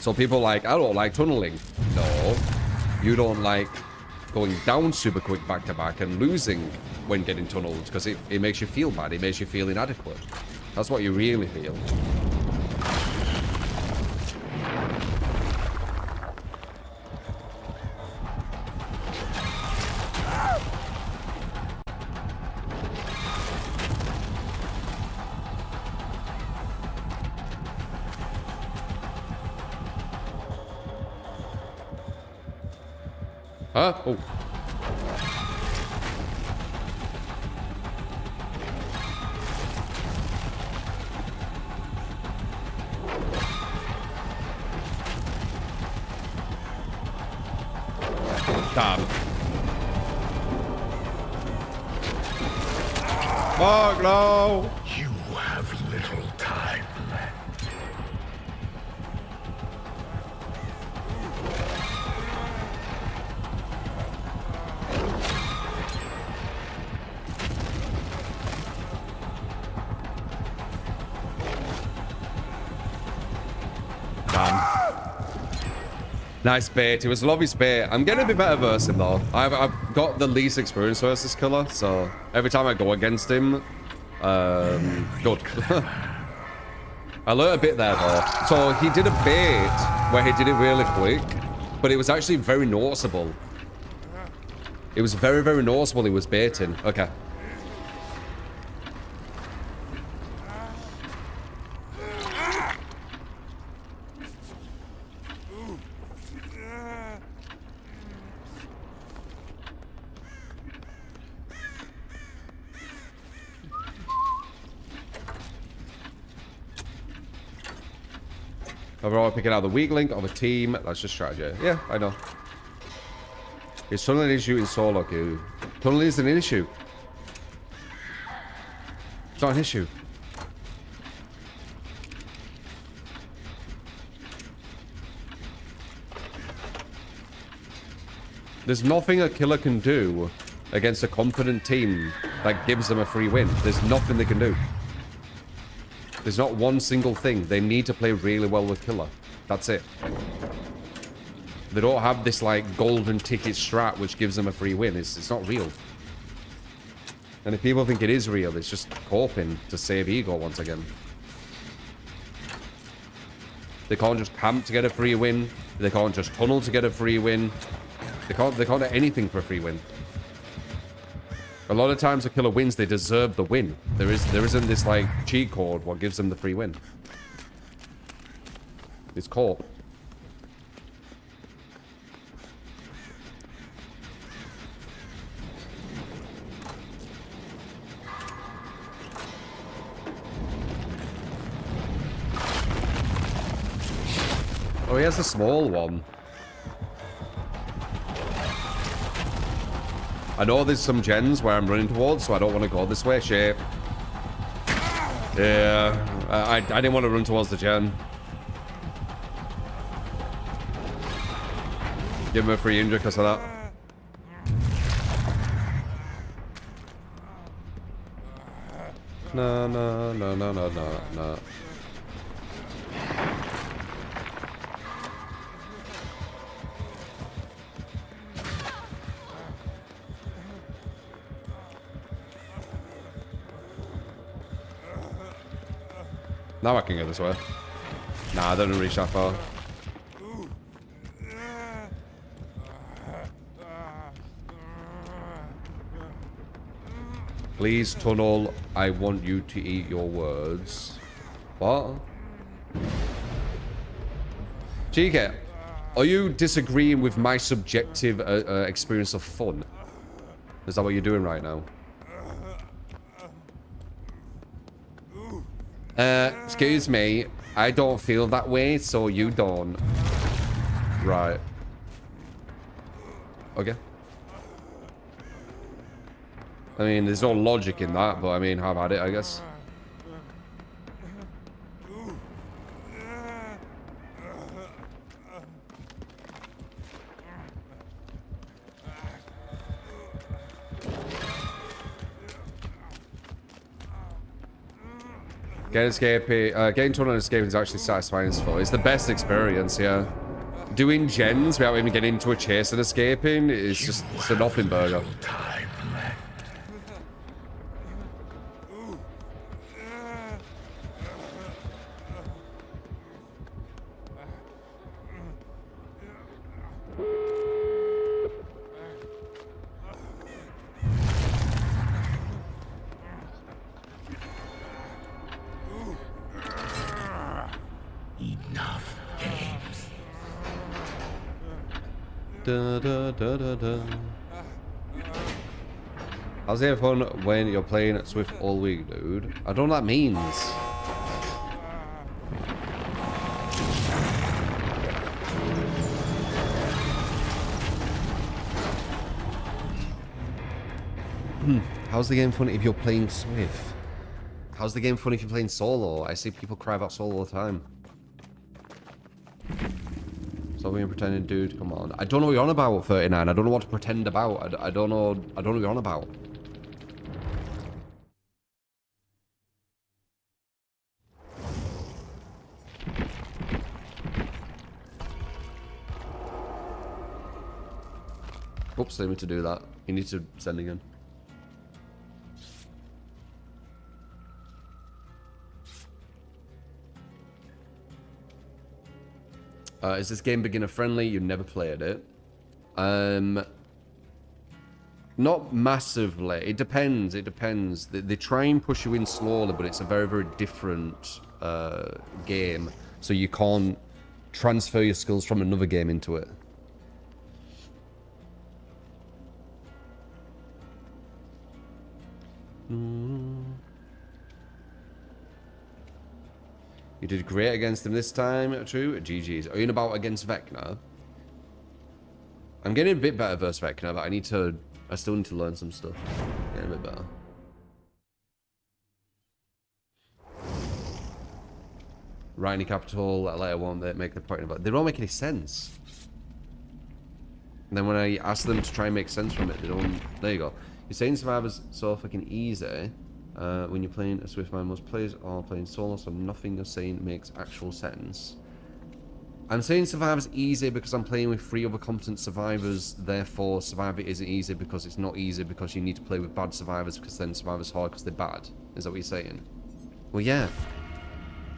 So people like, I don't like tunneling. No, you don't like going down super quick back to back and losing when getting tunneled, because it makes you feel bad, it makes you feel inadequate. That's what you really feel. Huh? Oh. Damn. Fuck no! You have little time left. Nice bait. It was a lovely bait. I'm getting a bit better versus him, though. I've got the least experience versus killer, so every time I go against him, good. I learned a bit there, though. So he did a bait where he did it really quick, but it was actually very noticeable. It was very, very noticeable he was baiting. Okay. Overall, picking out the weak link of a team. That's just strategy. Yeah, I know. It's tunneling an issue in solo queue. Tunneling isn't an issue. It's not an issue. There's nothing a killer can do against a competent team that gives them a free win. There's nothing they can do. There's not one single thing. They need to play really well with killer. That's it. They don't have this like golden ticket strat which gives them a free win. It's not real. And if people think it is real, it's just coping to save ego once again. They can't just camp to get a free win. They can't just tunnel to get a free win. They can't do anything for a free win. A lot of times a killer wins, they deserve the win. There isn't this like cheat code what gives them the free win. It's corp. Oh, he has a small one. I know there's some gens where I'm running towards, so I don't want to go this way. Shape. Yeah, I didn't want to run towards the gen. Give him a free injury because of that. No, no, no, no, no, no, no. Now I can go this way. Nah, I don't reach that far. Please, tunnel. I want you to eat your words. What? GK, are you disagreeing with my subjective experience of fun? Is that what you're doing right now? Excuse me. I don't feel that way, so you don't. Right. Okay. I mean, there's no logic in that, but I mean, have at it, I guess. Getting torn on escaping is actually satisfying as fuck. It's the best experience, yeah. Doing gens without even getting into a chase and escaping is just it's a nothing burger. Da, da, da, da, da. How's it fun when you're playing Swift all week, dude? I don't know what that means. How's the game fun if you're playing Swift? How's the game fun if you're playing solo? I see people cry about solo all the time. Stop being pretending, dude. Come on. I don't know what you're on about, 39. I don't know what to pretend about. I don't know. I don't know what you're on about. Oops, they need to do that. You need to send again. Is this game beginner friendly? You never played it. Not massively. It depends. It depends. They try and push you in slowly, but it's a very, very different game. So you can't transfer your skills from another game into it. You did great against him this time, true? GG's. Are you in about against Vecna? I'm getting a bit better versus Vecna, but I still need to learn some stuff. Getting a bit better. Write any capital, letter one, they make the point about it. They don't make any sense. And then when I ask them to try and make sense from it, they don't. There you go. You're saying Survivor's so fucking easy. When you're playing a Swift man, most players are playing solo, so nothing you're saying makes actual sense. I'm saying Survivor's easy because I'm playing with 3 other competent survivors, therefore Survivor isn't easy because it's not easy because you need to play with bad survivors because then Survivor's hard because they're bad. Is that what you're saying? Well, yeah.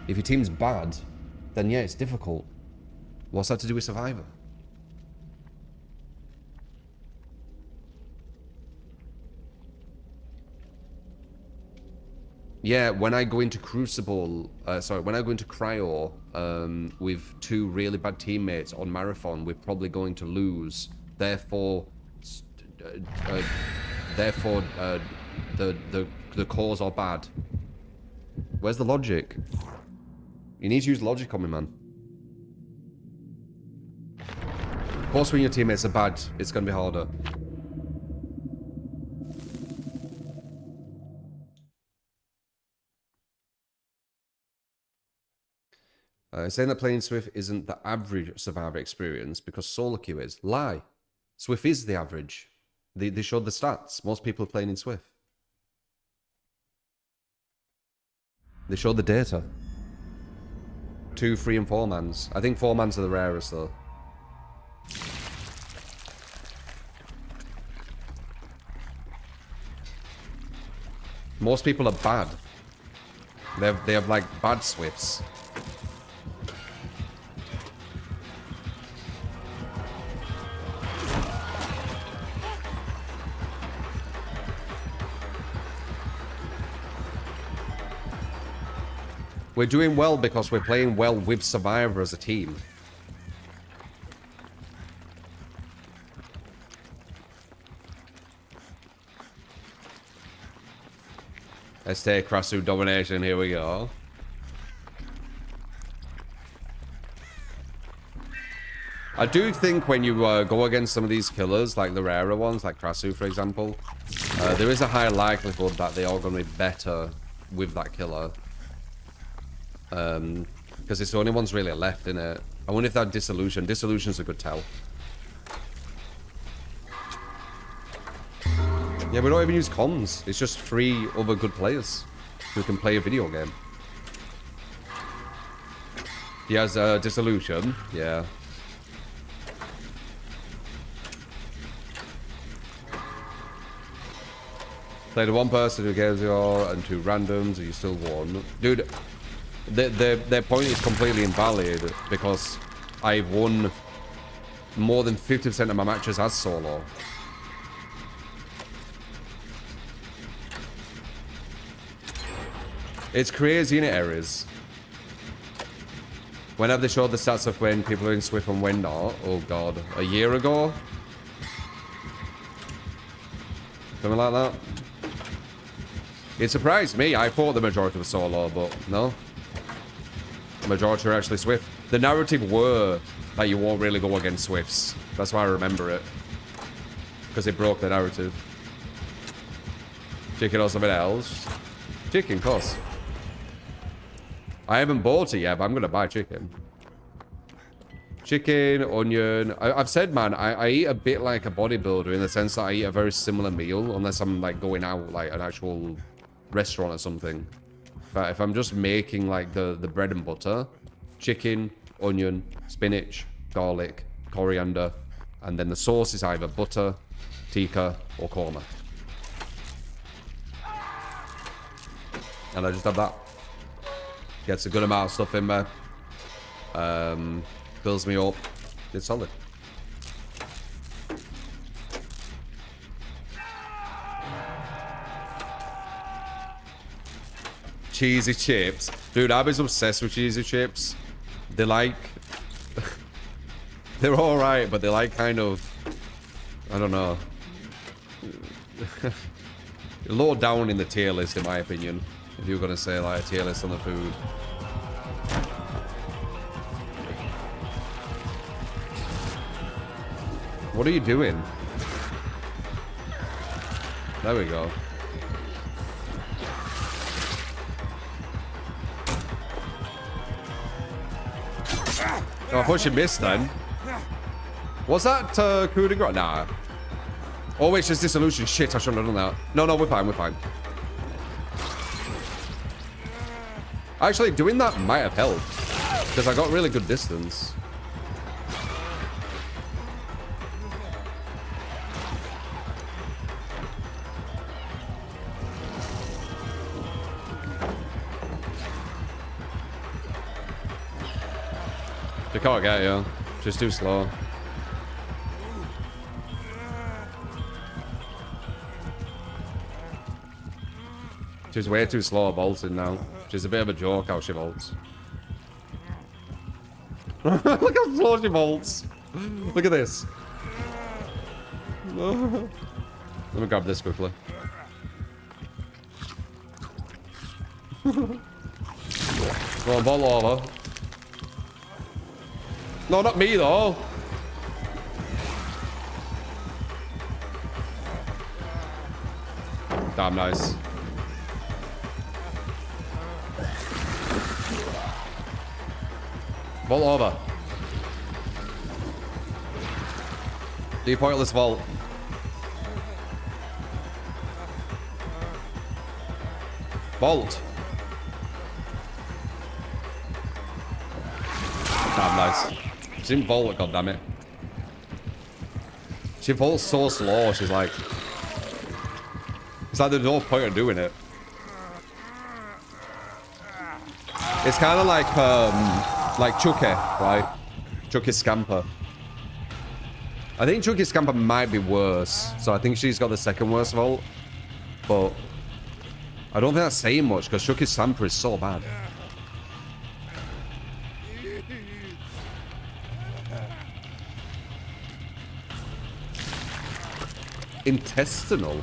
If your team's bad, then yeah, it's difficult. What's that to do with Survivor? Yeah, when I go into Crucible, when I go into Cryo with 2 really bad teammates on Marathon, we're probably going to lose. Therefore, the cores are bad. Where's the logic? You need to use logic on me, man. Of course, when your teammates are bad, it's going to be harder. Saying that playing Swift isn't the average Survivor experience because solo queue is. Lie. Swift is the average. They showed the stats. Most people are playing in Swift. They showed the data. 2, 3, and 4 mans. I think 4 mans are the rarest though. Most people are bad. They have like bad Swifts. We're doing well because we're playing well with Survivor as a team. Let's take Krasu domination. Here we go. I do think when you go against some of these killers, like the rarer ones, like Krasu, for example, there is a high likelihood that they are going to be better with that killer. Because it's the only ones really left in it. I wonder if that Dissolution. Dissolution's a good tell. Yeah, we don't even use comms. It's just 3 other good players who can play a video game. He has Dissolution. Yeah. Play the 1 person who gives you all and 2 randoms and you still won. Dude, their point is completely invalid because I've won more than 50% of my matches as solo. It's crazy in areas. When have they showed the stats of when people are in Swift and when not? Oh god, a year ago? Something like that. It surprised me. I thought the majority was solo, but no. The majority are actually Swift. The narrative were that you won't really go against Swifts. That's why I remember it. Because it broke the narrative. Chicken or something else? Chicken, of course. I haven't bought it yet, but I'm going to buy chicken. Chicken, onion. I've said, man, I eat a bit like a bodybuilder in the sense that I eat a very similar meal, unless I'm like going out like an actual restaurant or something. But if I'm just making like the bread and butter, chicken, onion, spinach, garlic, coriander, And then the sauce is either butter, tikka, or korma. And I just have that. Gets a good amount of stuff in there. Fills me up. It's solid. Cheesy chips. Dude, I was obsessed with cheesy chips. They're like... they're alright, but they're like kind of... I don't know. Low down in the tier list, in my opinion. If you were going to say like a tier list on the food. What are you doing? There we go. Oh, I thought she missed then. What's that coup de grace? Nah. Oh, wait, she's dissolution. Shit, I shouldn't have done that. No, no, we're fine, we're fine. Actually, doing that might have helped. Because I got really good distance. They can't get you. Just too slow. She's way too slow at vaulting now. She's a bit of a joke how she vaults. Look how slow she vaults. Look at this. Let me grab this quickly. Go on, vault over. No, not me though. Damn nice. Vault over. Do pointless vault. Vault. Damn nice. She didn't vault it, goddammit. She vaults so slow, she's like... It's like there's no point in doing it. It's kind of like Chucky, right? Chucky Scamper. I think Chucky Scamper might be worse, so I think she's got the second worst vault. But I don't think that's saying much, because Chucky Scamper is so bad. Intestinal.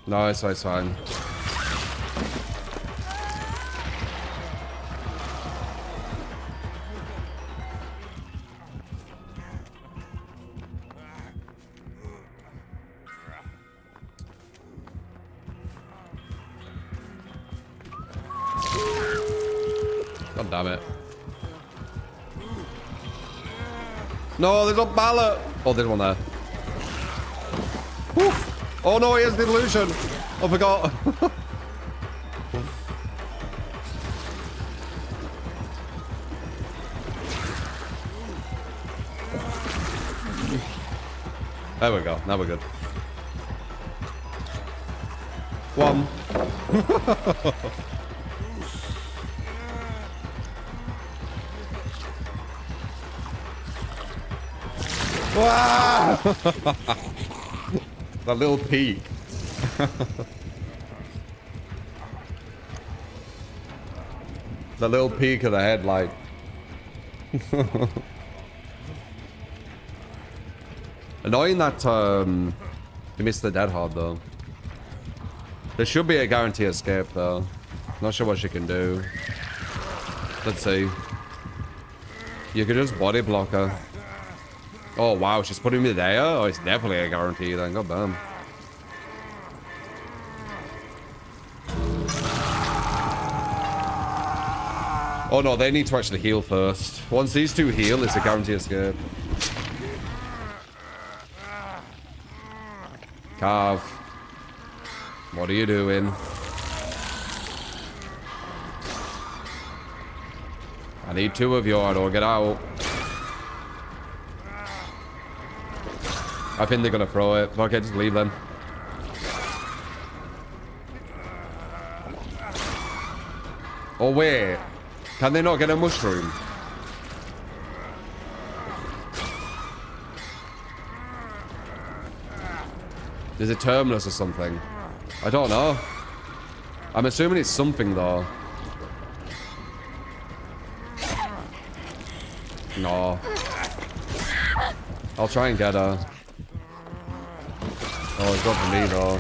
No, it's fine. God damn it. No, there's no ballot. Oh, there's one there. Woof. Oh no, he has the illusion. I forgot. There we go. Now we're good. One. That little peak. The little peak of the headlight. Annoying that you missed the dead hard though. There should be a guarantee escape though. Not sure what she can do. Let's see. You could just body block her. Oh wow, she's putting me there? Oh, it's definitely a guarantee then. God damn. Oh no, they need to actually heal first. Once these two heal, it's a guarantee escape. Carve. What are you doing? I need 2 of you, I don't get out. I think they're gonna throw it. Okay, just leave them. Oh wait, can they not get a mushroom? There's a terminus or something. I don't know. I'm assuming it's something though. No. I'll try and get her. Oh, it's not for me though.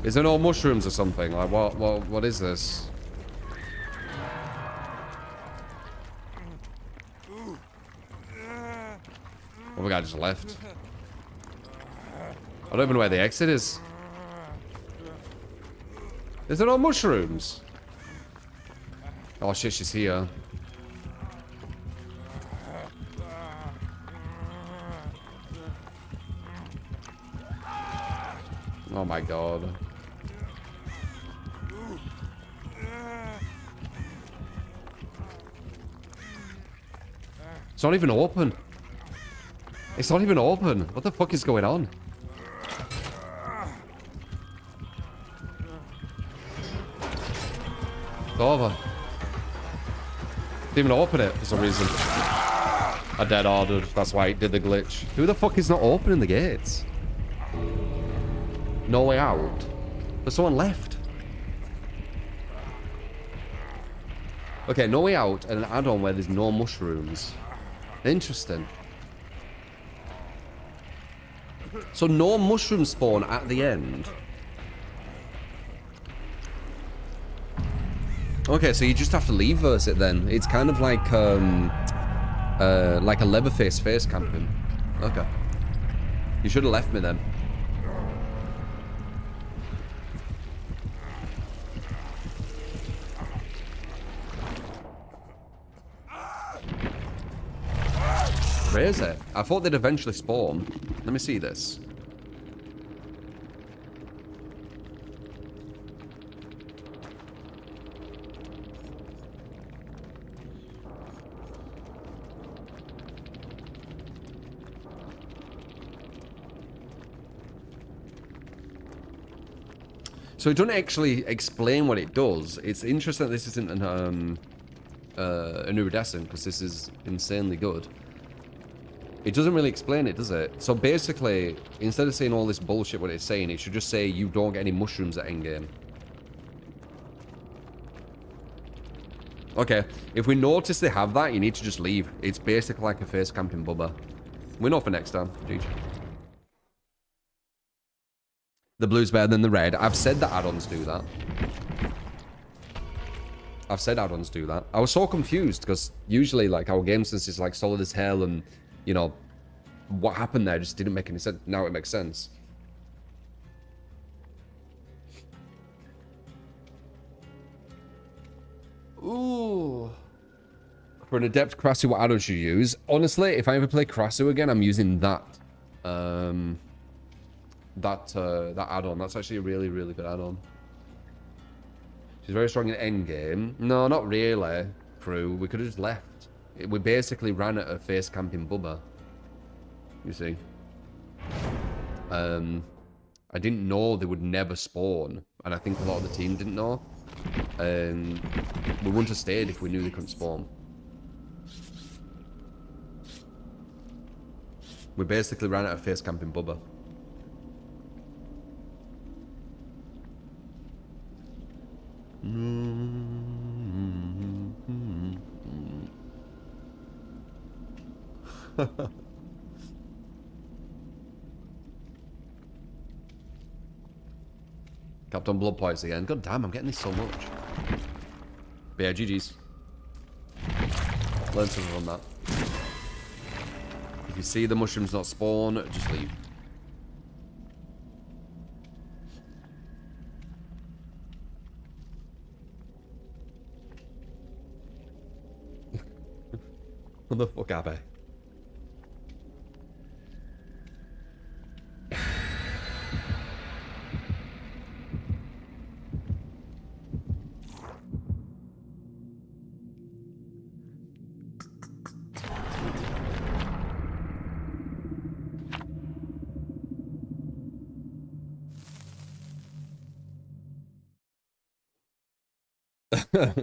Is there no mushrooms or something? Like what is this? Oh my god, I just left. I don't even know where the exit is. Is there no mushrooms? Oh shit, she's here. Oh my god. It's not even open. It's not even open. What the fuck is going on? It's over. Didn't even open it for some reason. I dead ordered. That's why it did the glitch. Who the fuck is not opening the gates? No way out. There's someone left. Okay, no way out and an add-on where there's no mushrooms. Interesting. So no mushroom spawn at the end. Okay, so you just have to leave-verse it then. It's kind of like a Leatherface face camping. Okay. You should have left me then. Crazy. I thought they'd eventually spawn. Let me see this. So it doesn't actually explain what it does. It's interesting that this isn't an iridescent, because this is insanely good. It doesn't really explain it, does it? So basically, instead of saying all this bullshit what it's saying, it should just say you don't get any mushrooms at endgame. Okay, if we notice they have that, you need to just leave. It's basically like a face camping bubba. We know for next time. GG. The blue's better than the red. I've said that add-ons do that. I've said add-ons do that. I was so confused because usually like our game sense is like solid as hell and you know, what happened there just didn't make any sense. Now it makes sense. Ooh. For an adept Cryo, what add-on should you use? Honestly, if I ever play Cryo again, I'm using that. That add-on. That's actually a really, really good add-on. She's very strong in endgame. No, not really, crew. We could have just left. We basically ran at a face camping bubba. You see. I didn't know they would never spawn. And I think a lot of the team didn't know. We wouldn't have stayed if we knew they couldn't spawn. We basically ran at a face camping bubba. Captain Blood Points again. God damn, I'm getting this so much. But yeah, GG's. Learn something from that. If you see the mushrooms not spawn, just leave. What the fuck, Abby?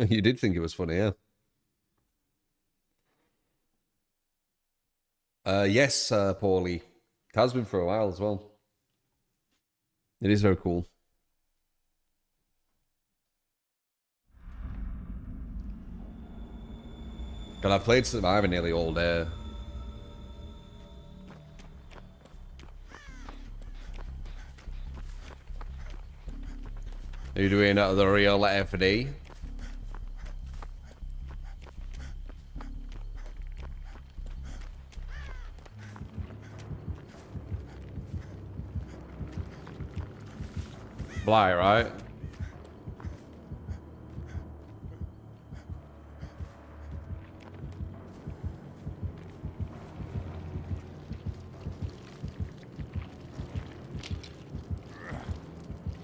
You did think it was funny, yeah. Yes, Paulie. It has been for a while as well. It is very cool. God, I've played Survivor nearly all day. Are you doing the real FD? Bly, right?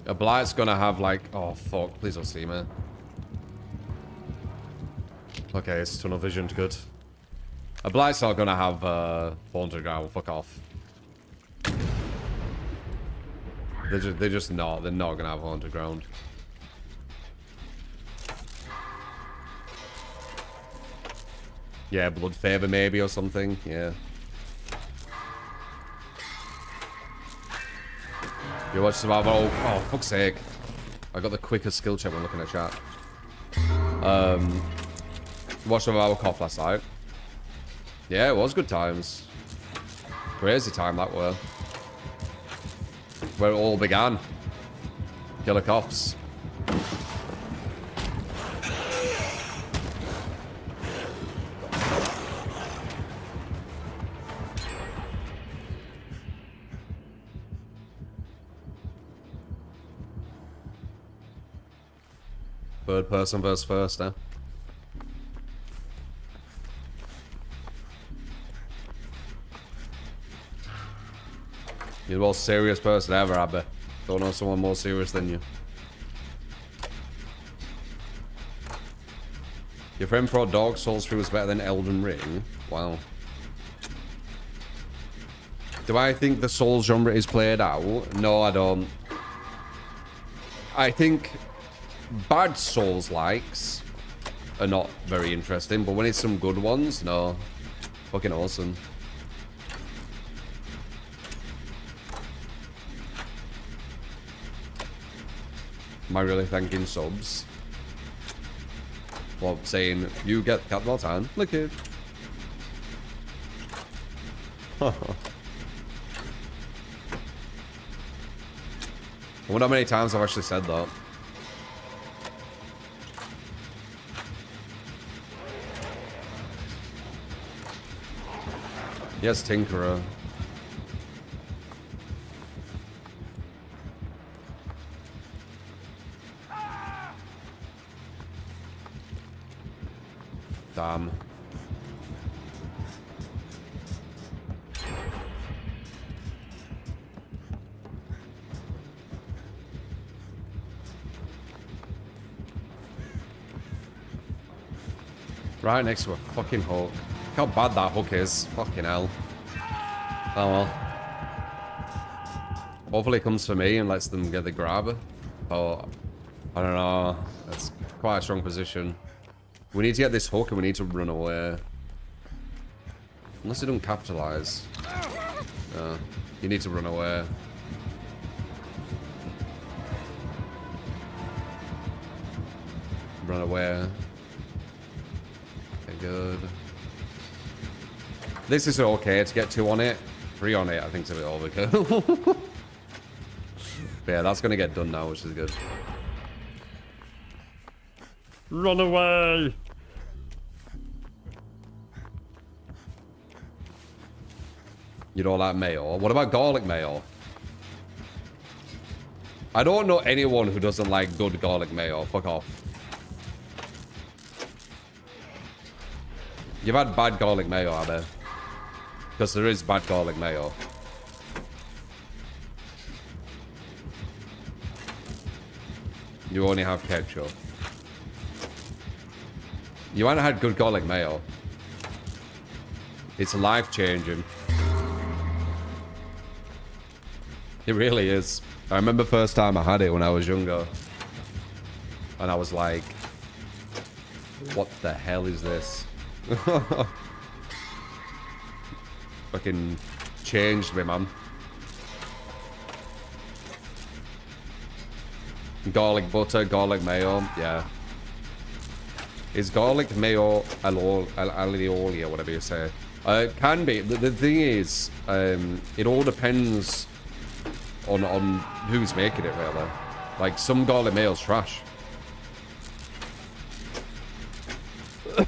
A Blight's gonna have like, oh fuck, please don't see me. Okay, it's tunnel vision, good. A Blight's not gonna have haunted ground, fuck off. They're just not, they're not gonna have haunted ground. Yeah, blood favor maybe or something, yeah. You watch Survivor? Oh, fuck's sake. I got the quickest skill check when looking at chat. Watched Survivor Cough last night. Yeah, it was good times. Crazy time that were. Where it all began. Killer Cops. Third person versus first, eh? You're the most serious person ever, I bet. Don't know someone more serious than you. Your friend Pro Dark Souls 3 was better than Elden Ring? Wow. Do I think the Souls genre is played out? No, I don't. I think bad Souls likes are not very interesting, but when it's some good ones, no. Fucking awesome. Am I really thanking subs? Well, saying, you get cat more time. Look it. I wonder how many times I've actually said that. Yes, Tinkerer. Damn. Right next to a fucking hook. Look how bad that hook is. Fucking hell. Oh well. Hopefully it comes for me and lets them get the grab. But I don't know. That's quite a strong position. We need to get this hook and we need to run away. Unless they don't capitalize. You need to run away. Run away. Okay, good. This is okay to get 2 on it. 3 on it, I think it's a bit overkill. But yeah, that's going to get done now, which is good. Run away! You don't like mayo? What about garlic mayo? I don't know anyone who doesn't like good garlic mayo. Fuck off. You've had bad garlic mayo, I bet. Because there is bad garlic mayo. You only have ketchup. You haven't had good garlic mayo. It's life-changing. It really is. I remember first time I had it when I was younger. And I was like, What the hell is this? Fucking changed me, man. Garlic butter, garlic mayo, yeah. Is garlic mayo alioli or whatever you say? It can be. The thing is, it all depends on who's making it, really. Like, some garlic mayo's trash.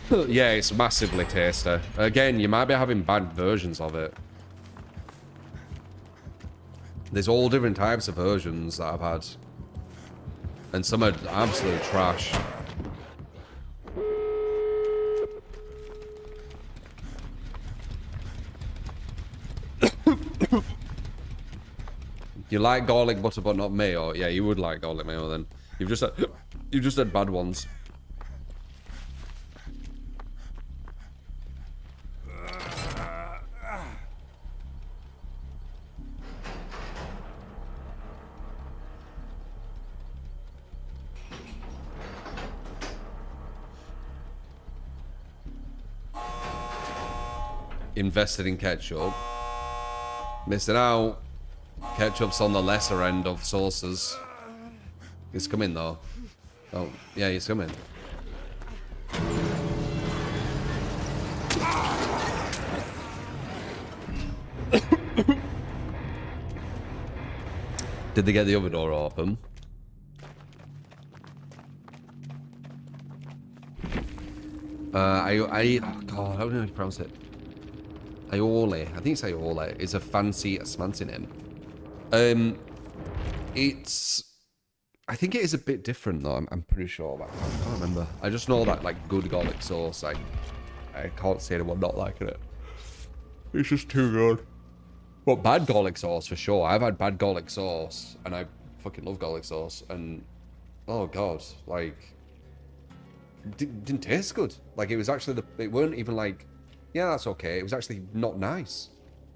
Yeah, it's massively tasty. Again, you might be having bad versions of it. There's all different types of versions that I've had. And some are absolute trash. You like garlic butter but not mayo? Yeah, you would like garlic mayo then. You've just had bad ones. Invested in ketchup. Missing out. Ketchup's on the lesser end of sauces. He's coming though. Oh, yeah, he's coming. Did they get the other door open? Oh God, how do I pronounce it? Aioli. I think it's Aioli. It's a fancy smancy name. I think it is a bit different though. I'm pretty sure. I can't remember. I just know that like good garlic sauce. I can't see anyone not liking it. It's just too good. But bad garlic sauce for sure. I've had bad garlic sauce, and I fucking love garlic sauce. And oh God, like didn't taste good. Like it was actually it weren't even like, yeah, that's okay. It was actually not nice.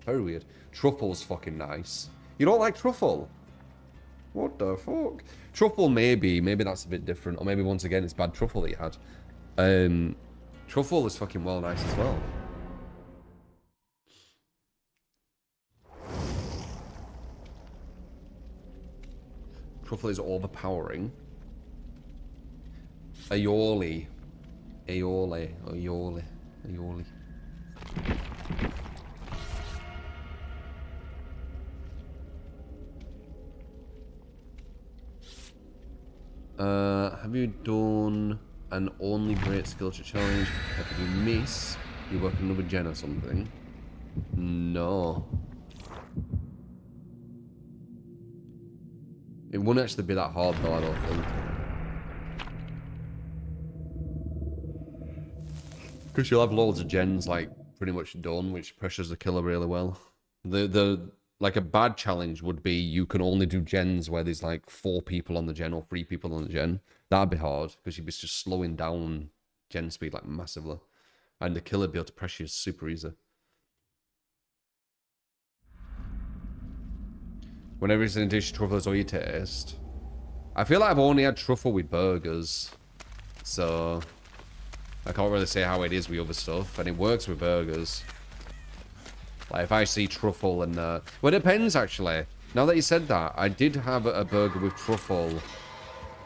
Very weird. Truffle's fucking nice. You don't like truffle? What the fuck? Truffle, maybe that's a bit different. Or maybe once again it's bad truffle that you had. Truffle is fucking well nice as well. Truffle is overpowering. Aioli. Have you done an only great skill challenge? Did you miss? You working with Jen or something? No. It wouldn't actually be that hard though, I don't think. Because you'll have loads of gens like pretty much done, which pressures the killer really well. Like a bad challenge would be you can only do gens where there's like 4 people on the gen or 3 people on the gen. That'd be hard because you'd be just slowing down gen speed like massively. And the killer would be able to pressure you super easy. Whenever it's in a dish, truffle is all you taste. I feel like I've only had truffle with burgers. So I can't really say how it is with other stuff. And it works with burgers. Like if I see truffle and well, it depends actually. Now that you said that, I did have a burger with truffle,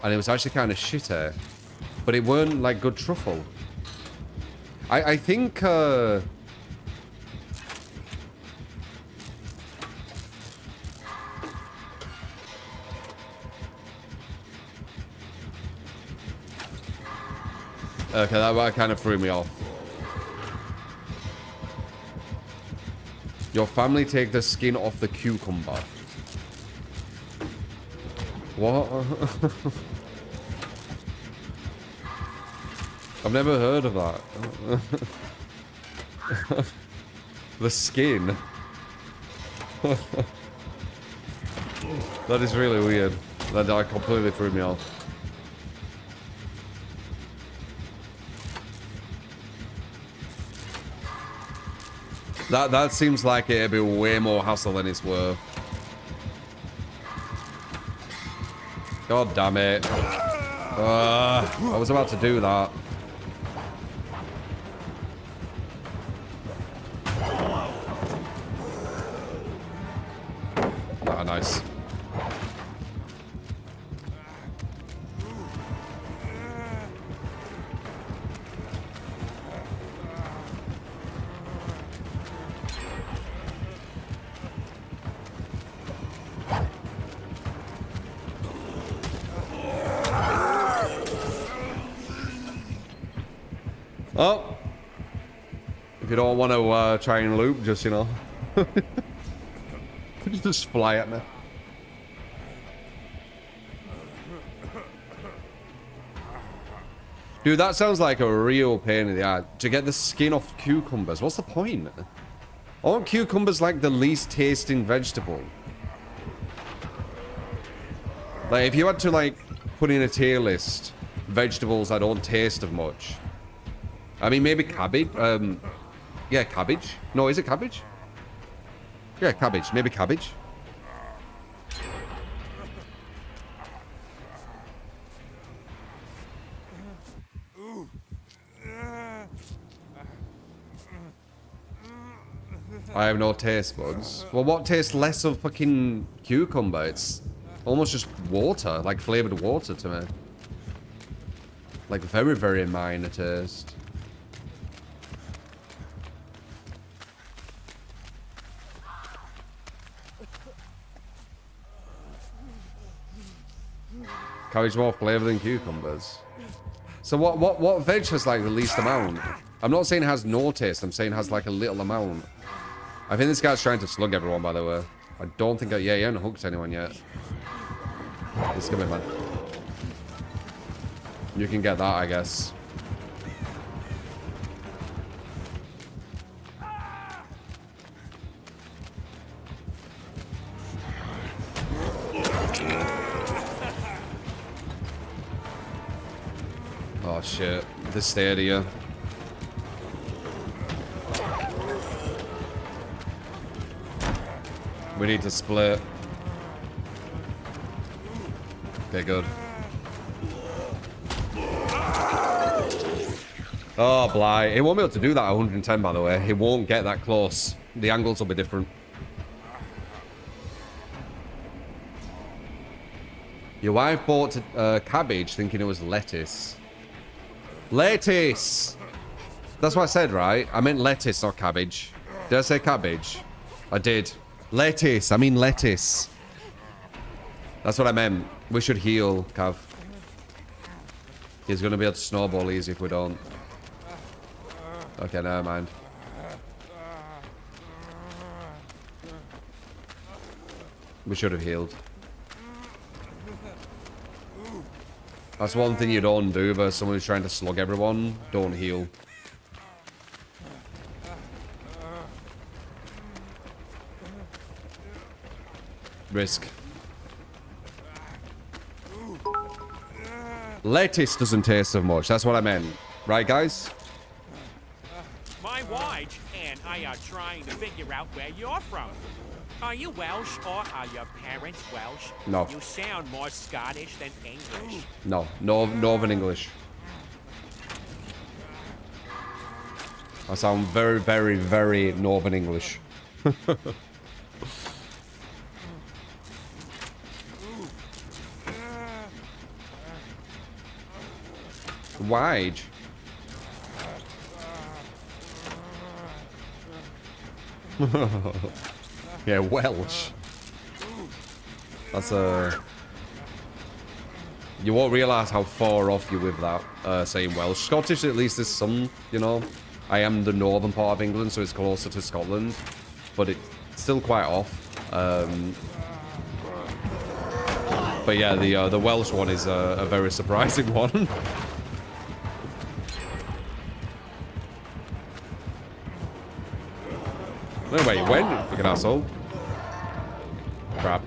and it was actually kind of shitty, but it weren't like good truffle. I think okay, that kind of threw me off. Your family take the skin off the cucumber. What? I've never heard of that. The skin. That is really weird. That completely threw me off. That seems like it'd be way more hassle than it's worth. God damn it. I was about to do that. Nice. Oh, if you don't want to try and loop, just, you know, just fly at me. Dude, that sounds like a real pain in the ass. To get the skin off cucumbers, what's the point? Aren't cucumbers like the least tasting vegetable? Like, if you had to, like, put in a tier list, vegetables I don't taste of much. I mean, maybe cabbage. Yeah, cabbage. No, is it cabbage? Yeah, cabbage. Maybe cabbage. I have no taste buds. Well, what tastes less of fucking cucumber? It's almost just water, like flavored water to me. Like very, very minor taste. Cabbage more flavor than cucumbers. So what veg has like the least amount? I'm not saying it has no taste. I'm saying it has like a little amount. I think this guy's trying to slug everyone, by the way. I don't think... yeah, he hasn't hooked anyone yet. He's coming, man. You can get that, I guess. Oh, shit. The stadia. We need to split. Okay, good. Oh, Bly. It won't be able to do that at 110, by the way. It won't get that close. The angles will be different. Your wife bought cabbage thinking it was lettuce. Lettuce! That's what I said, right? I meant lettuce, not cabbage. Did I say cabbage? I did. Lettuce. I mean lettuce. That's what I meant. We should heal, Cav. He's going to be able to snowball easy if we don't. Okay, never mind. We should have healed. That's one thing you don't do versus someone who's trying to slug everyone. Don't heal. Risk. Lettuce doesn't taste so much. That's what I meant. Right, guys? My wife and I are trying to figure out where you're from. Are you Welsh or are your parents Welsh? No. You sound more Scottish than English. No. Northern English. I sound very, very, very Northern English. Wide. Yeah, Welsh. That's a... You won't realise how far off you're with that, saying Welsh. Scottish, at least, there's some, you know. I am the northern part of England, so it's closer to Scotland. But it's still quite off. But yeah, the Welsh one is a very surprising one. No way, you went, you fucking asshole. Crap.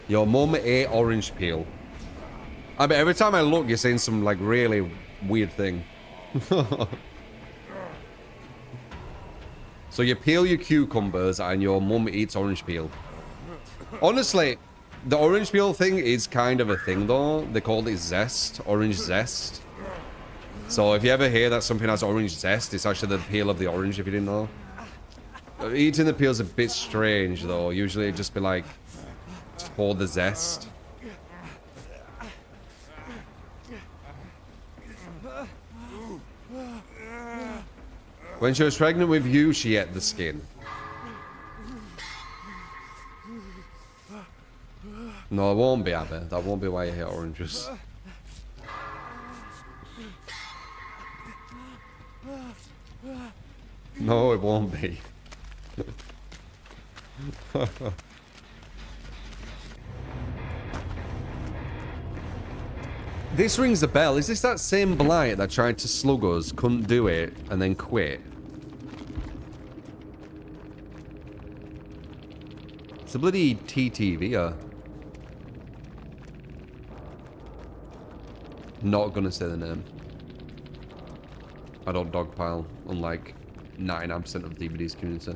Your mum ate orange peel. I mean, every time I look, you're saying some, like, really weird thing. So you peel your cucumbers and your mum eats orange peel. Honestly, The orange peel thing is kind of a thing, though. They call it zest, orange zest. So if you ever hear that something has orange zest, it's actually the peel of the orange, if you didn't know. Eating the peel's a bit strange, though. Usually it'd just be like, for the zest. When she was pregnant with you, she ate the skin. No, it won't be, Abby. That won't be why you hate oranges. No, it won't be. This rings a bell. Is this that same blight that tried to slug us, couldn't do it, and then quit? It's a bloody TTV. Not gonna say the name. I don't dogpile, unlike 99% of DVD's community.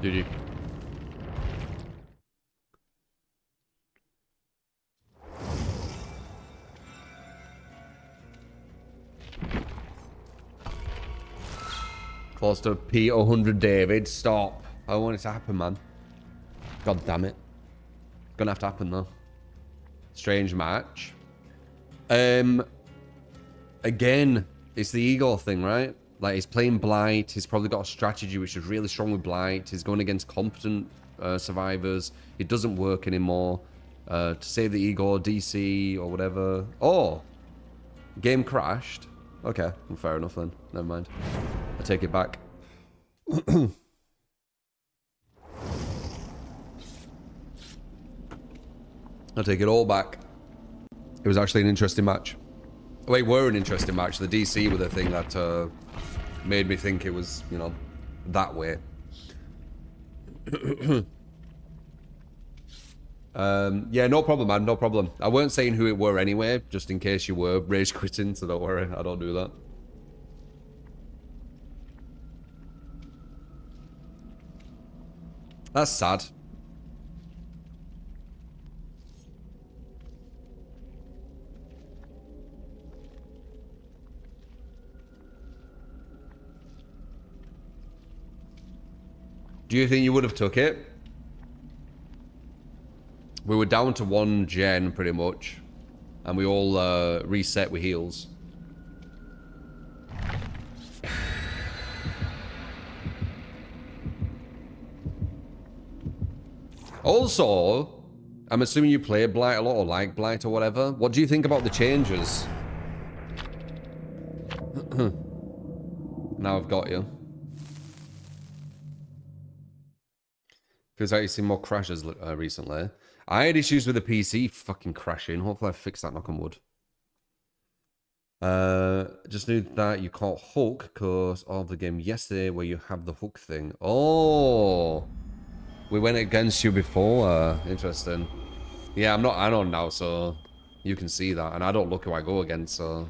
GG. Close to P100, David. Stop. I don't want it to happen, man. God damn it. Gonna have to happen, though. Strange match. Again, it's the ego thing, right? Like, he's playing Blight. He's probably got a strategy which is really strong with Blight. He's going against competent survivors. It doesn't work anymore. To save the ego, DC, or whatever. Oh! Game crashed. Okay, well, fair enough then. Never mind. I take it back. I take it all back. It was actually an interesting match. Wait, were an interesting match. The DC were the thing that made me think it was, you know, that way. Yeah, no problem, man. No problem. I weren't saying who it were anyway, just in case you were rage quitting, so don't worry. I don't do that. That's sad. Do you think you would have took it? We were down to one gen, pretty much. And we all reset with heals. Also, I'm assuming you play Blight a lot or like Blight or whatever. What do you think about the changes? Now I've got you. Feels like you've seen more crashes recently. I had issues with the PC fucking crashing. Hopefully I fixed that, knock on wood. Just knew that you caught Hook because of the game yesterday where you have the hook thing. Oh! We went against you before. Interesting. Yeah, I'm not Anon now, so you can see that. And I don't look who I go against, so...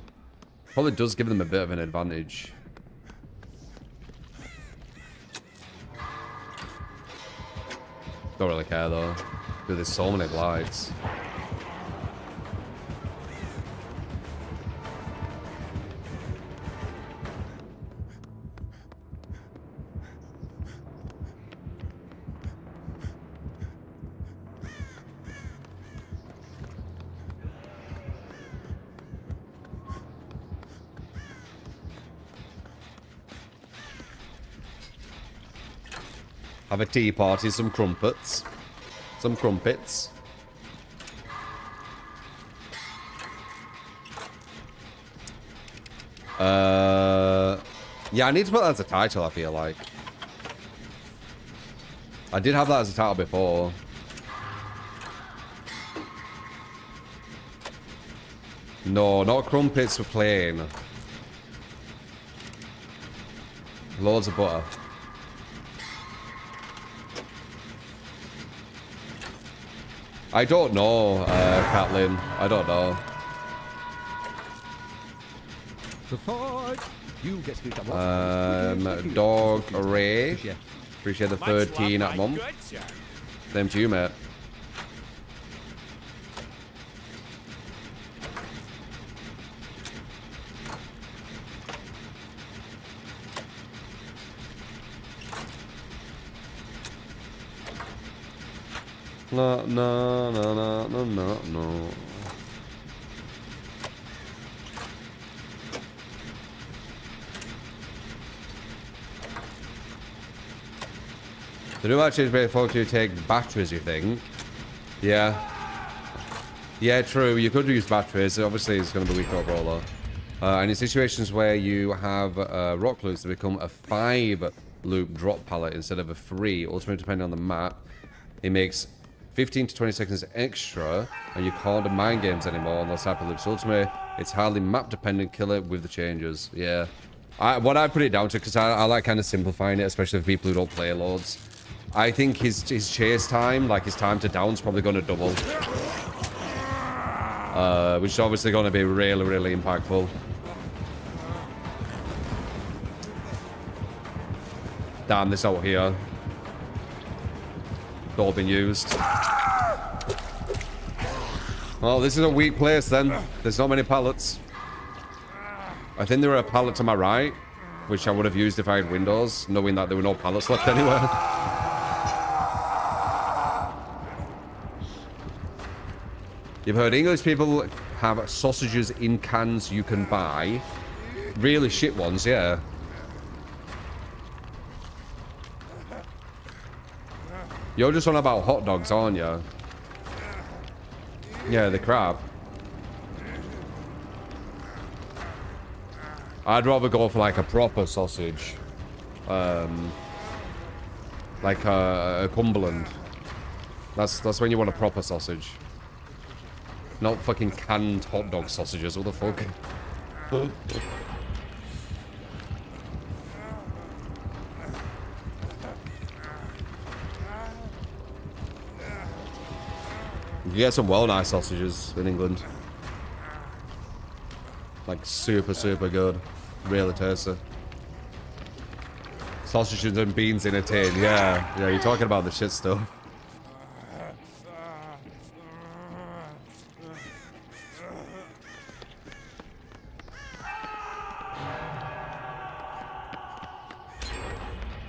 Probably does give them a bit of an advantage. Don't really care though. Dude, there's so many blights. Have a tea party, some crumpets. Some crumpets. Yeah, I need to put that as a title, I feel like. I did have that as a title before. No, not crumpets for plain. Loads of butter. I don't know, Catlin. I don't know. The fight. You get to do that. Dog Ray. Appreciate the Much 13 love, at my mum. good sir. Same to you, mate. No, no, no, no, no, no, no. The new match is before you take batteries, you think? Yeah. Yeah, true. You could use batteries. Obviously, it's going to be weak overall, though. And in situations where you have rock loops to become a 5-loop drop pallet instead of a 3, ultimately depending on the map, it makes 15 to 20 seconds extra, and you can't do mind games anymore on those type of loops. Ultimately, it's hardly map-dependent killer with the changes. Yeah. What I put it down to, because I like kind of simplifying it, especially for people who don't play loads. I think his chase time, like his time to down, is probably going to double. Which is obviously going to be really, really impactful. Damn, this out here. It's all been used. Well, this is a weak place then. There's not many pallets. I think there were a pallet to my right, which I would have used if I had windows, knowing that there were no pallets left anywhere. You've heard English people have sausages in cans you can buy. Really shit ones, yeah. You're just on about hot dogs, aren't you? Yeah, the crab. I'd rather go for like a proper sausage. Like a Cumberland. That's when you want a proper sausage. Not fucking canned hot dog sausages, what the fuck? You get some well nice sausages in England. Like super, super good. Really tasty. Sausages and beans in a tin, yeah. Yeah, you're talking about the shit stuff.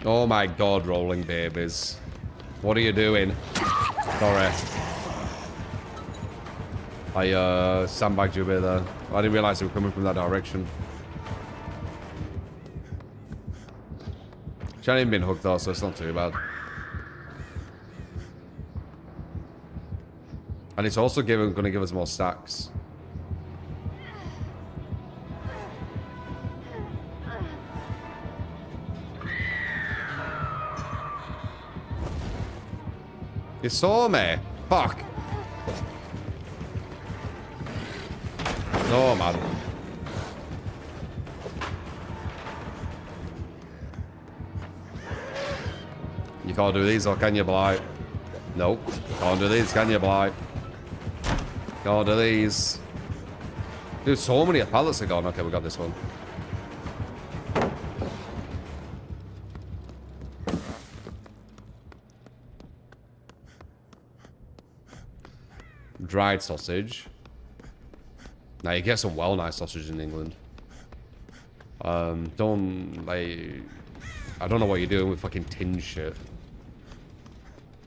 Oh my god, rolling babies. What are you doing? Sorry. I sandbagged you a bit there. I didn't realise they were coming from that direction. She hadn't even been hooked though, so it's not too bad. And it's also going to give us more stacks. You saw me? Fuck. No, man. You can't do these, or can you, Blight? Nope. Can't do these, can you, Blight? Can't do these. Dude, so many pallets are gone. Okay, we got this one. Dried sausage. Now you get some well nice sausage in England. Don't like. I don't know what you're doing with fucking tin shit.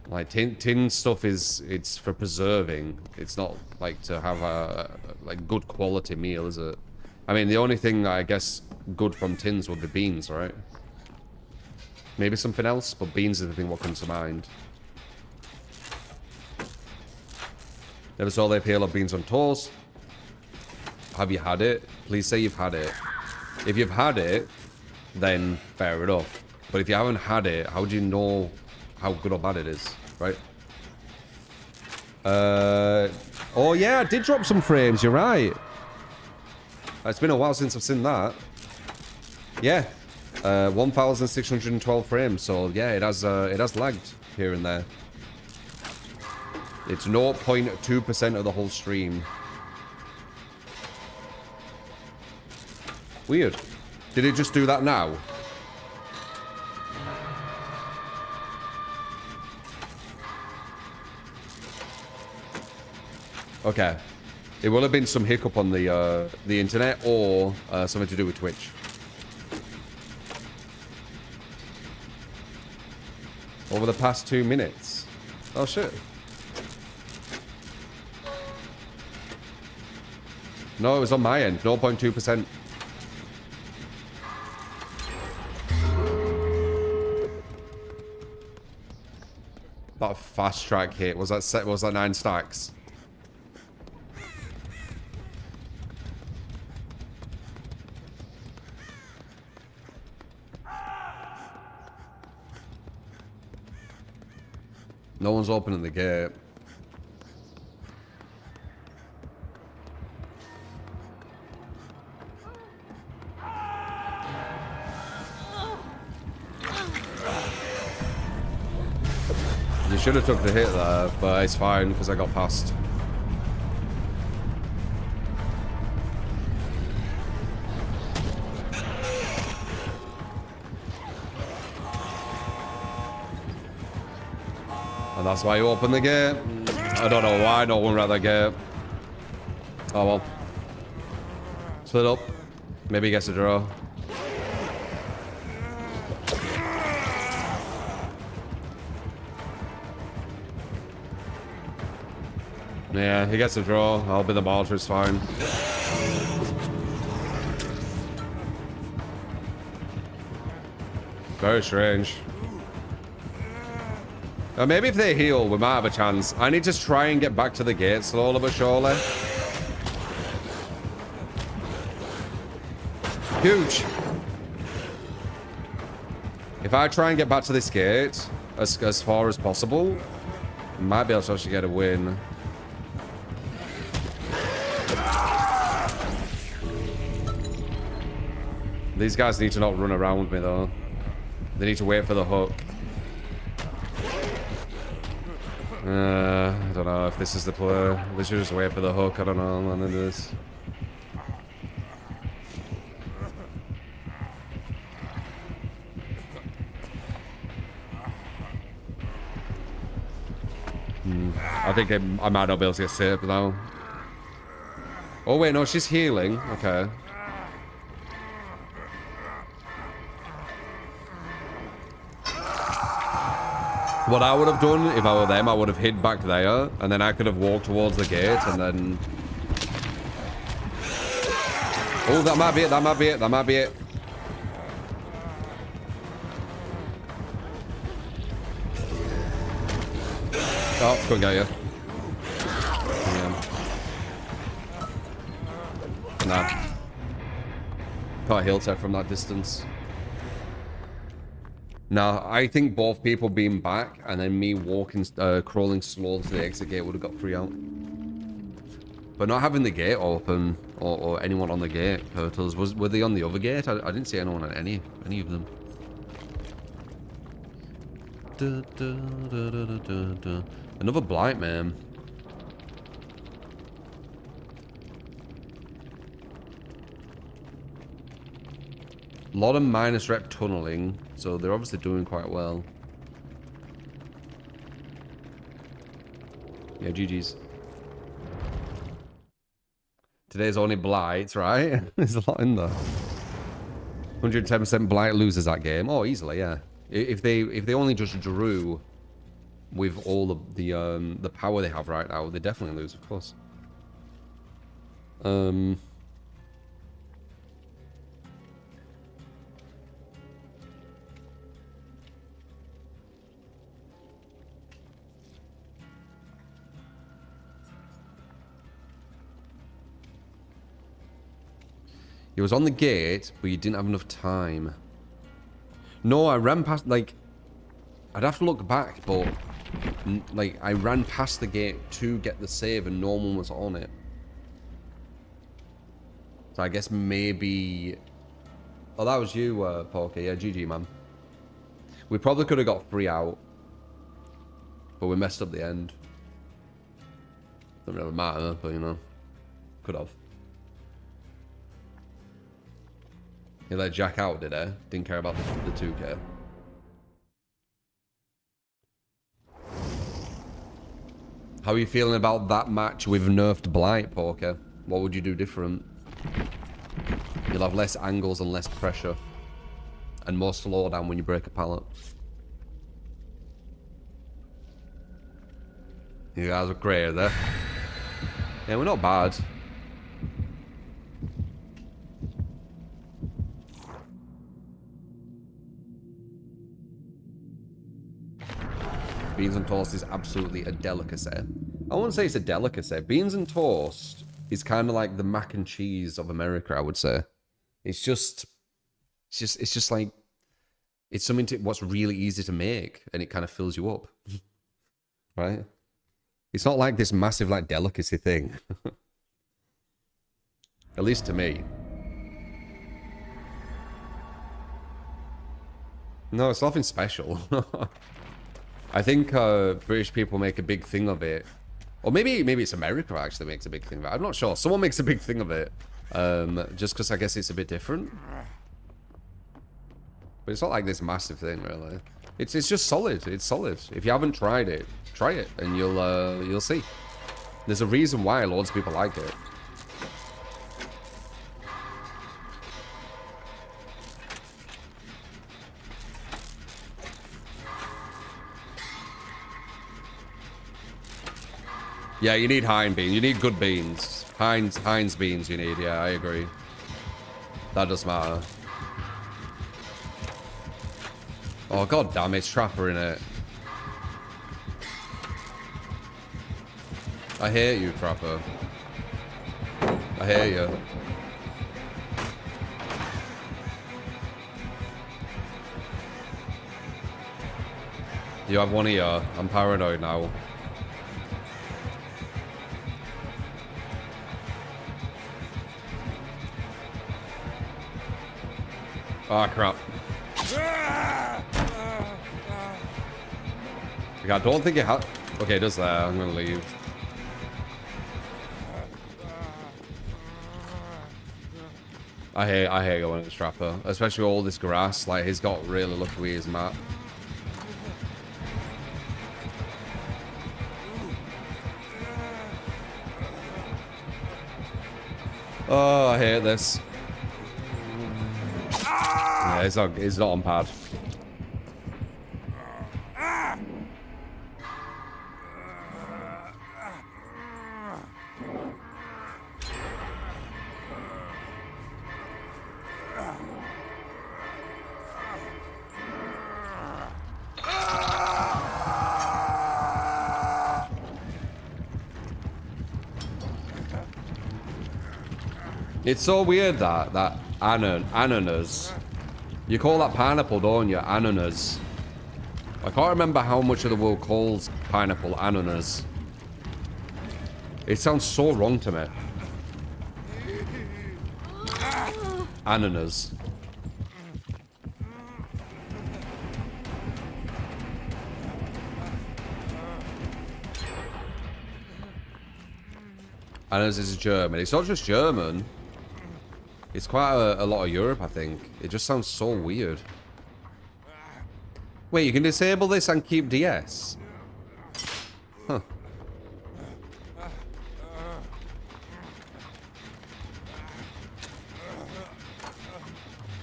Like tin stuff it's for preserving. It's not like to have a like good quality meal, is it? I mean, the only thing I guess good from tins would be beans, right? Maybe something else, but beans is the thing what comes to mind. Never saw the appeal of beans on toast. Have you had it? Please say you've had it. If you've had it, then fair enough. But if you haven't had it, how do you know how good or bad it is, right? Oh yeah, I did drop some frames, you're right. It's been a while since I've seen that. Yeah. 1,612 frames, so yeah, it has lagged here and there. It's 0.2% of the whole stream. Weird. Did it just do that now? Okay. It will have been some hiccup on the internet or something to do with Twitch. Over the past 2 minutes. Oh shit. No, it was on my end. 0.2%. That fast track hit. Was that 9 stacks? No one's opening the gate. You should have took the hit there, but it's fine because I got past. And that's why you open the gate. I don't know why no one ran that gate. Oh well. Split up. Maybe he gets a draw. Yeah, he gets a draw. I'll be the martyr, it's fine. Very strange. Maybe if they heal, we might have a chance. I need to try and get back to the gate slowly but surely. Huge. If I try and get back to this gate as far as possible, might be able to actually get a win. These guys need to not run around me though. They need to wait for the hook. I don't know if this is the play. They should just wait for the hook. I don't know. None of this. I think I might not be able to get saved now. Oh wait, no, she's healing. Okay. What I would have done if I were them, I would have hid back there, and then I could have walked towards the gate, and then... Oh, that might be it, that might be it, that might be it. Oh, couldn't get you. Yeah. Nah. Can't heal tech from that distance. No, I think both people being back and then me walking, crawling slow to the exit gate would have got 3 out. But not having the gate open or anyone on the gate hurt us. Were they on the other gate? I didn't see anyone on any of them. Another blight, man. A lot of minus rep tunneling, so they're obviously doing quite well. Yeah, GG's. Today's only blights, right? There's a lot in there. 110% blight loses that game. Oh, easily, yeah. If they only just drew with all the power they have right now, they definitely lose, of course. He was on the gate, but you didn't have enough time. No, I ran past, like, I'd have to look back, but, like, I ran past the gate to get the save and no one was on it. So I guess maybe... Oh, that was you, Porky. Yeah, GG, man. We probably could have got 3 out. But we messed up the end. Doesn't really matter, but, you know. Could have. He let Jack out, did he? Didn't care about the 2K. How are you feeling about that match with nerfed Blight, Porker? What would you do different? You'll have less angles and less pressure. And more slowdown when you break a pallet. You guys are great there. Yeah, we're not bad. Beans and toast is absolutely a delicacy. I wouldn't say it's a delicacy. Beans and toast is kind of like the mac and cheese of America, I would say. It's just like, it's something what's really easy to make, and it kind of fills you up, right? It's not like this massive like delicacy thing, at least to me. No, it's nothing special. I think British people make a big thing of it. Or maybe it's America actually makes a big thing of it. I'm not sure. Someone makes a big thing of it. Just because I guess it's a bit different. But it's not like this massive thing, really. It's just solid. It's solid. If you haven't tried it, try it, and you'll see. There's a reason why loads of people like it. Yeah, you need Heinz beans. You need good beans. Heinz beans you need. Yeah, I agree. That does matter. Oh, god damn it. Trapper in it. I hate you, Trapper. I hate you. You have one ear. I'm paranoid now. Oh, crap. Okay, I don't think it has... Okay, it does there. I'm gonna leave. I hate going at the Strapper. Especially with all this grass. Like, he's got really lucky with his map. Oh, I hate this. Yeah, it's not on pad. It's so weird that ananas. You call that pineapple, don't you? Ananas. I can't remember how much of the world calls pineapple ananas. It sounds so wrong to me. Ananas. Ananas is German. It's not just German. It's quite a lot of Europe, I think. It just sounds so weird. Wait, you can disable this and keep DS? Huh.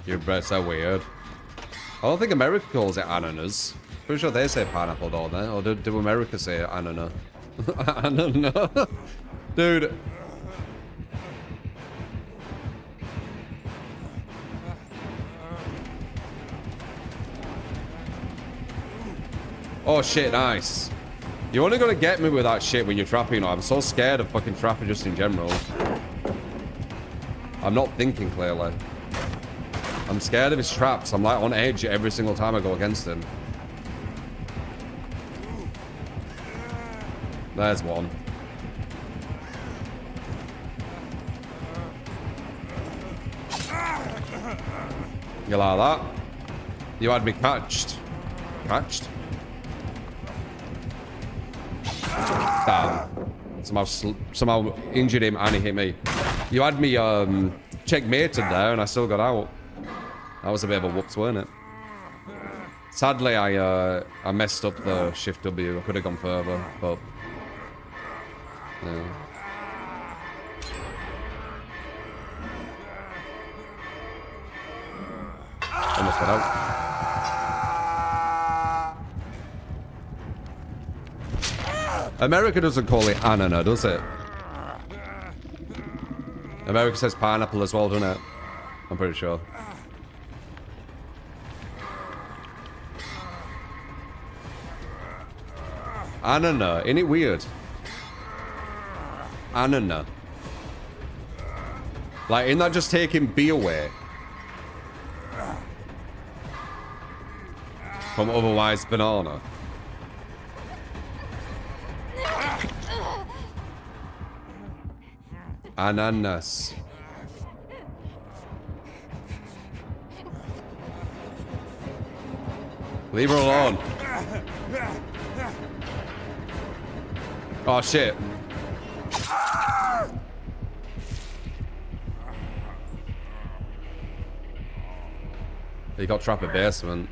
Your breath's so weird. I don't think America calls it ananas. Pretty sure they say pineapple, don't they? Or do America say ananas? Ananas? Dude. Oh shit, nice. You're only gonna get me with that shit when you're trapping, you know. I'm so scared of fucking trapping just in general. I'm not thinking clearly. I'm scared of his traps. I'm like on edge every single time I go against him. There's one. You like that? You had me catched. Catched? Damn. Somehow injured him and he hit me. You had me checkmated there and I still got out. That was a bit of a whoops, weren't it? Sadly, I messed up the shift W. I could have gone further, but... Yeah. Almost got out. America doesn't call it ananas, does it? America says pineapple as well, doesn't it? I'm pretty sure. Ananas, ain't it weird? Ananas. Like, isn't that just taking B away? From otherwise banana. Ananas. Leave her alone. Oh shit. He got trapped at basement.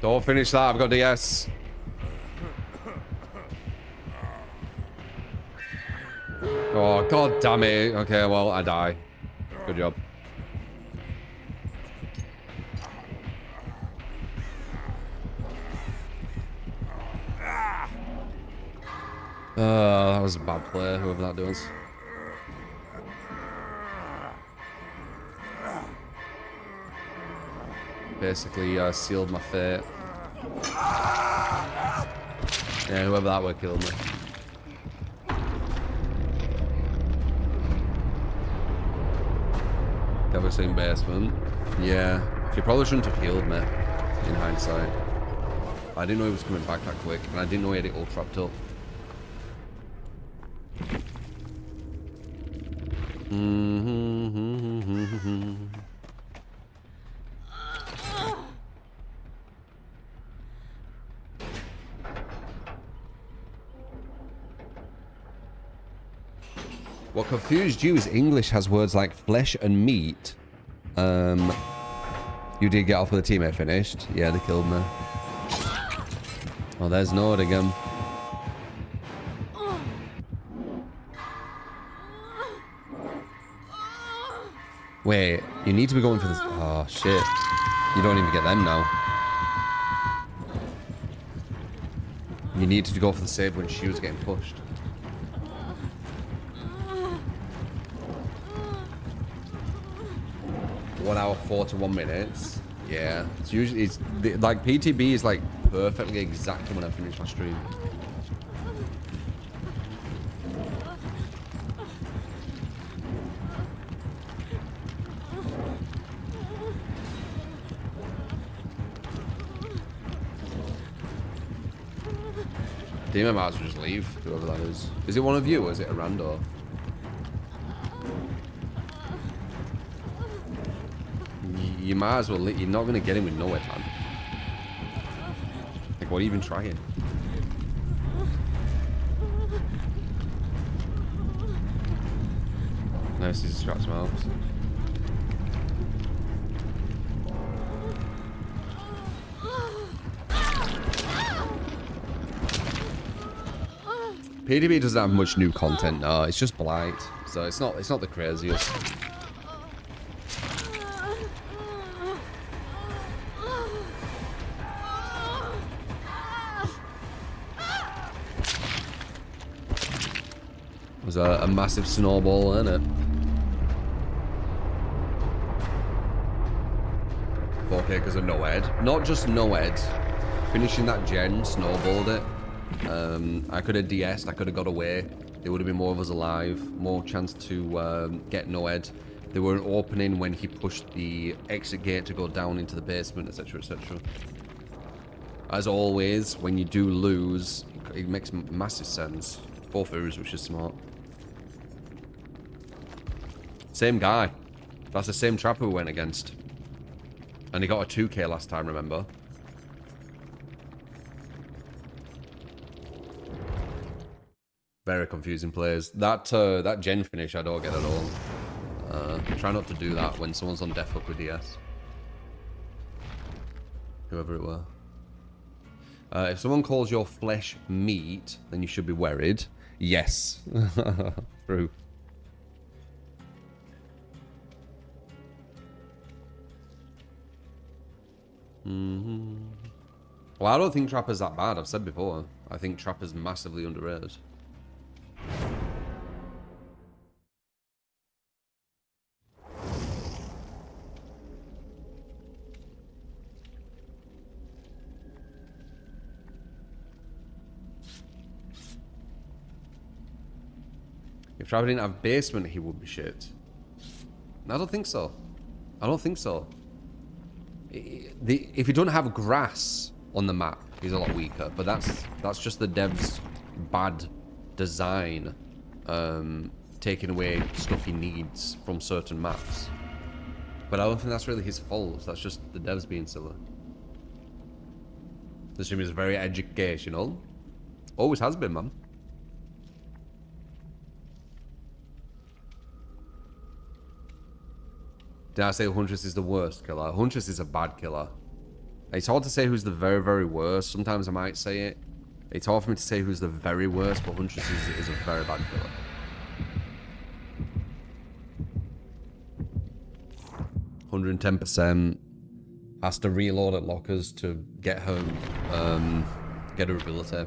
Don't finish that, I've got DS. Oh, god damn it. Okay, well, I die. Good job. That was a bad play, whoever that does. Basically, sealed my fate. Yeah, whoever that would kill me. Never seen basement. Yeah, she probably shouldn't have healed me, in hindsight. I didn't know he was coming back that quick, and I didn't know he had it all trapped up. What confused you is English has words like flesh and meat. You did get off with a teammate finished. Yeah, they killed me. Oh, there's Nord again. Wait, you need to be going for this. Oh, shit. You don't even get them now. You need to go for the save when she was getting pushed. One hour 41 minutes. Yeah, it's usually like PTB is like perfectly exactly when I finish my stream. Damn, I might as well just leave, whoever that is. Is it one of you or is it a rando? You might as well. You're not gonna get him with nowhere, man. Like, what are you even trying? Nice, he scratched my arms. PDB doesn't have much new content. No, it's just Blight, so it's not the craziest. It was a massive snowball, isn't it? 4K because of no head. Not just no head. Finishing that gen snowballed it. I could have DS'd, I could have got away. there would have been more of us alive, more chance to get Noed. There were an opening when he pushed the exit gate to go down into the basement, etc, etc. As always, when you do lose, it makes massive sense. 4 foos, which is smart. Same guy. That's the same trapper we went against. And he got a 2k last time, remember? Very confusing players. That that gen finish I don't get at all. Try not to do that when someone's on death hook with DS. Whoever it were. If someone calls your flesh meat, then you should be worried. Yes. True. Well, I don't think Trapper's that bad. I've said before. I think Trapper's massively underrated. If Trapper didn't have basement, he would be shit. I don't think so. I don't think so. If you don't have grass on the map, he's a lot weaker. But that's just the dev's bad design, taking away stuff he needs from certain maps. But I don't think that's really his fault. That's just the devs being silly. This stream is very educational. Always has been, man. Did I say Huntress is the worst killer? Huntress is a bad killer. It's hard to say who's the very, very worst. Sometimes I might say it. It's hard for me to say who's the very worst, but Huntress is a very bad killer. %110%. Has to reload at lockers to get her ability.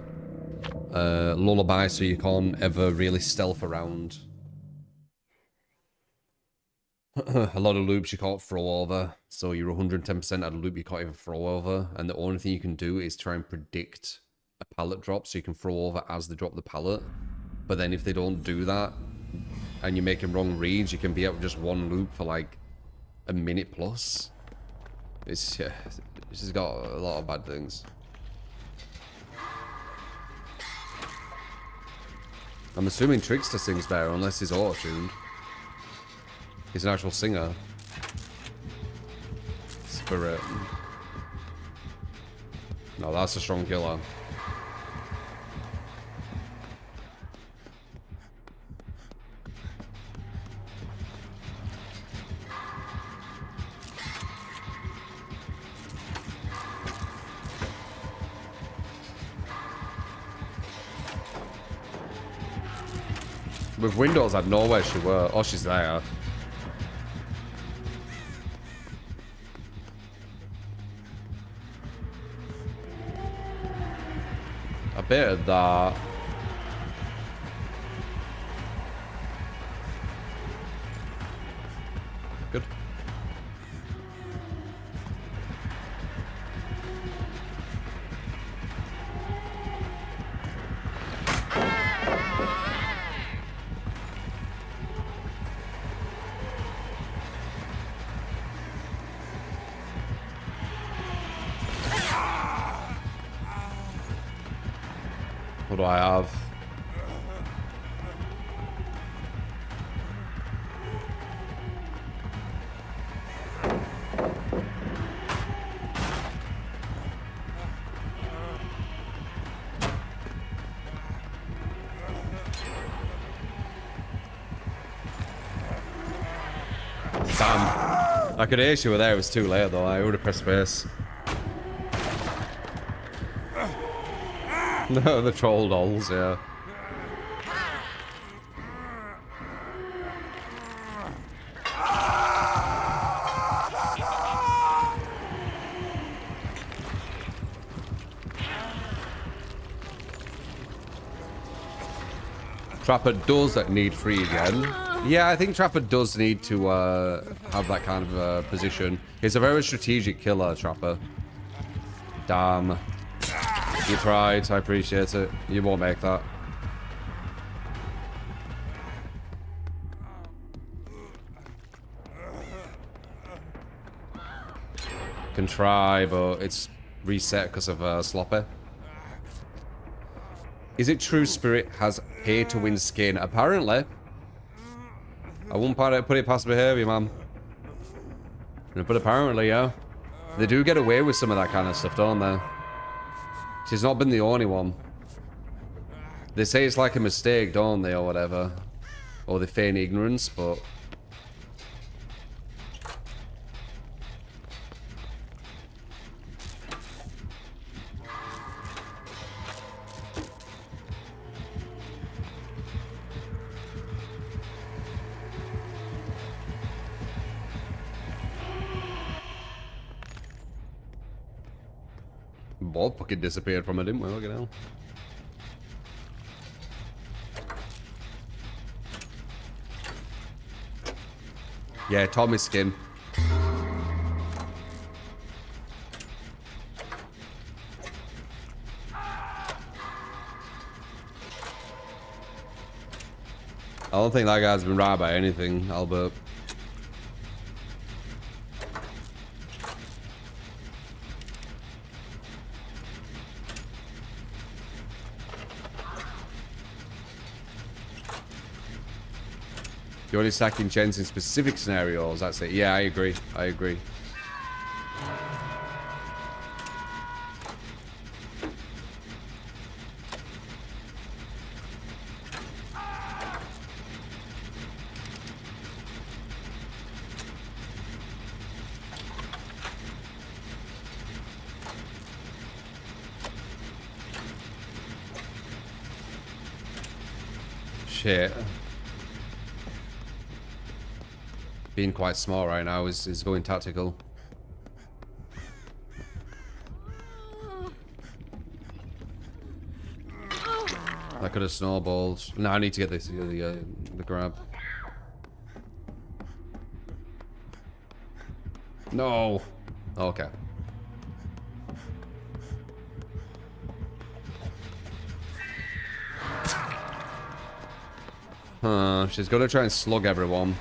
Lullaby, so you can't ever really stealth around. A lot of loops you can't throw over, so you're 110% at a loop you can't even throw over, and the only thing you can do is try and predict a pallet drop so you can throw over as they drop the pallet. But then if they don't do that and you're making wrong reads, you can be at just one loop for like a minute plus. It's just got a lot of bad things. I'm assuming Trickster sings better unless he's auto-tuned. He's an actual singer. Spirit. No, that's a strong killer. With Windows, I'd know where she were. Oh, she's there. A bit of that. Good. What do I have? Damn. I could ace you were there, it was too late though. I would have pressed space. No, the troll dolls, yeah. Trapper does need free again. Yeah, I think Trapper does need to have that kind of position. He's a very strategic killer, Trapper. Damn. You tried, I appreciate it. You won't make that. Can try, but it's reset because of Sloppy. Is it true Spirit has pay-to-win skin? Apparently. I wouldn't put it past behavior, man. But apparently, yeah. They do get away with some of that kind of stuff, don't they? She's not been the only one. They say it's like a mistake, don't they, or whatever. Or they feign ignorance, but... Bob fucking disappeared from it, didn't we? Look at hell. Yeah, Tommy's skin. I don't think that guy's been right by anything, Albert. You're only stacking gens in specific scenarios, that's it. Yeah, I agree. I agree. Shit. Being quite small right now is going tactical. That could have snowballed. No, I need to get this the grab. No. Okay. She's gonna try and slug everyone.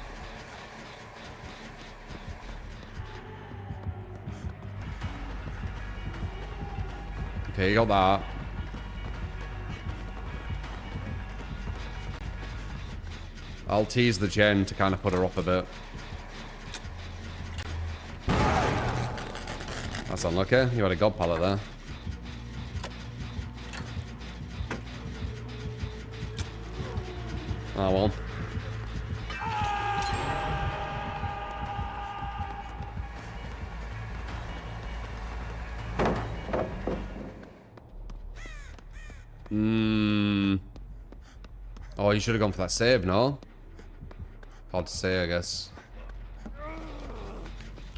Okay, you got that. I'll tease the gen to kind of put her off a bit. That's unlucky. You had a god pallet there. Oh well. Oh, you should have gone for that save, no? Hard to say, I guess.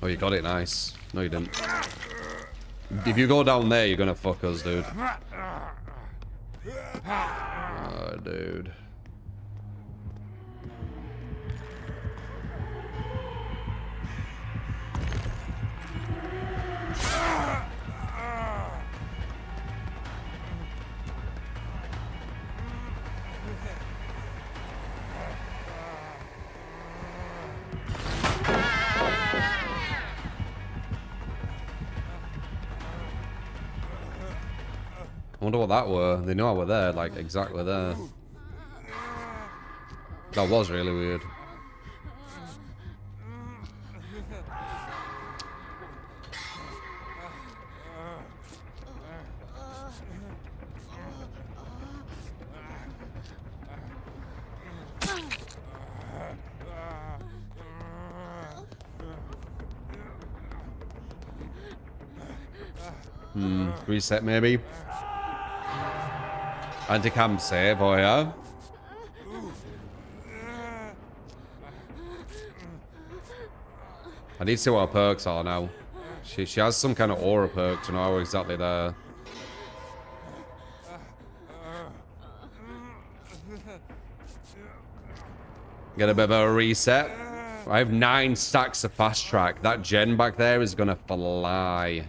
Oh, you got it, nice. No, you didn't. If you go down there, you're gonna fuck us, dude. Oh, dude. I wonder what that were. They know I were there, like exactly there. That was really weird. Reset maybe. Anti-cam save, oh yeah. I need to see what her perks are now. She has some kind of aura perk to know exactly there. Get a bit of a reset. I have 9 stacks of fast track. That gen back there is gonna fly.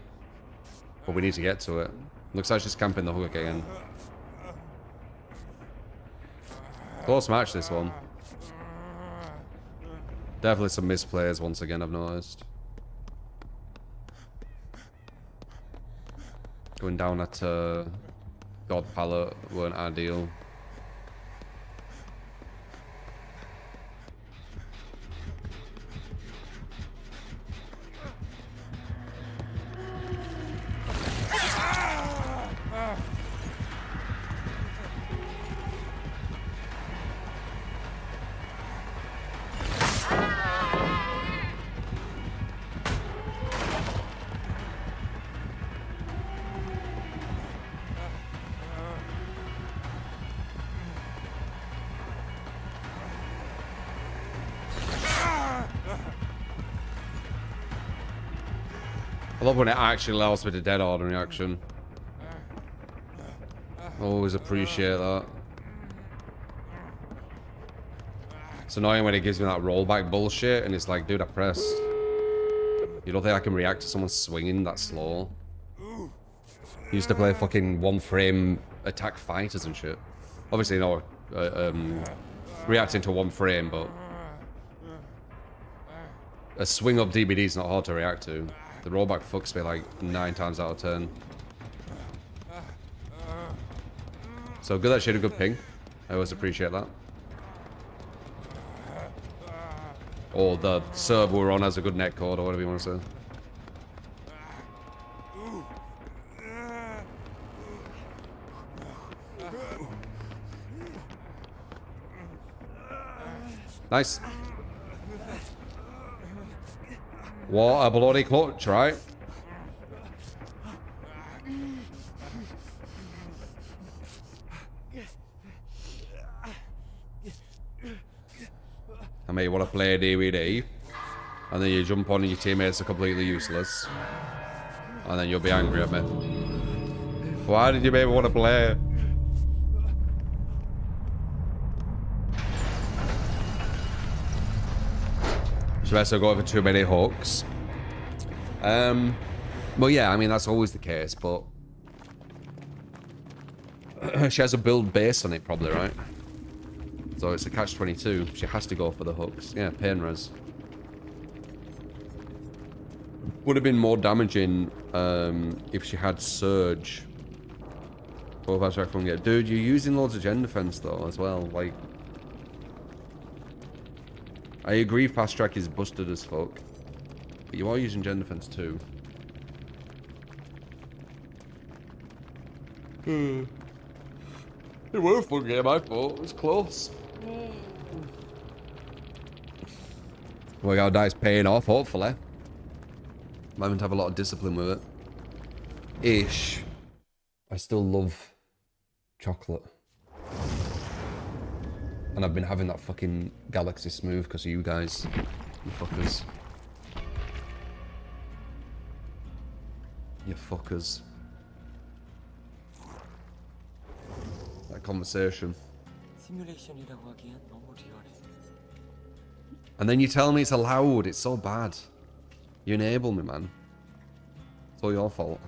But we need to get to it. Looks like she's camping the hook again. Close match, this one. Definitely some misplays once again, I've noticed. Going down at God Palette weren't ideal. I love when it actually allows me to dead order reaction. Always appreciate that. It's annoying when it gives me that rollback bullshit and it's like, dude, I pressed. You don't think I can react to someone swinging that slow? I used to play fucking one frame attack fighters and shit. Obviously, no, reacting to one frame, but a swing up DBD is not hard to react to. The rollback fucks me like 9 times out of 10. So good that she had a good ping. I always appreciate that. Or the server we're on has a good netcode or whatever you want to say. Nice. What a bloody clutch, right? I mean, you want to play a DVD, and then you jump on and your teammates are completely useless, and then you'll be angry at me. Why did you maybe want to play? She better go over too many hooks. Well, yeah, I mean, that's always the case, but she has a build based on it, probably, right? So it's a catch-22. She has to go for the hooks. Yeah, pain res. Would have been more damaging if she had surge. Dude, you're using loads of gen defense though as well. Like, I agree, fast track is busted as fuck, but you are using gen defense too. It was a fun game, I thought. It was close. Well, our dice paying off, hopefully. I'm having to have a lot of discipline with it. Ish. I still love chocolate. And I've been having that fucking Galaxy Smooth because of you guys. You fuckers. You fuckers. That conversation. 시뮬레이션이라고 하기엔 너무 리얼해. And then you tell me it's allowed. It's so bad. You enable me, man. It's all your fault.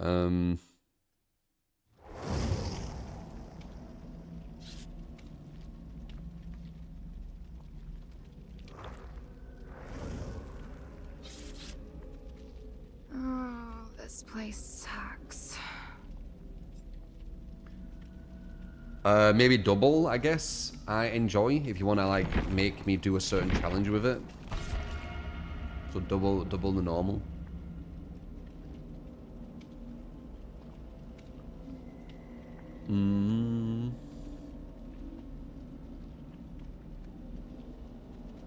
Oh, this place sucks. Maybe double, I guess. I enjoy if you want to like make me do a certain challenge with it. So double the normal.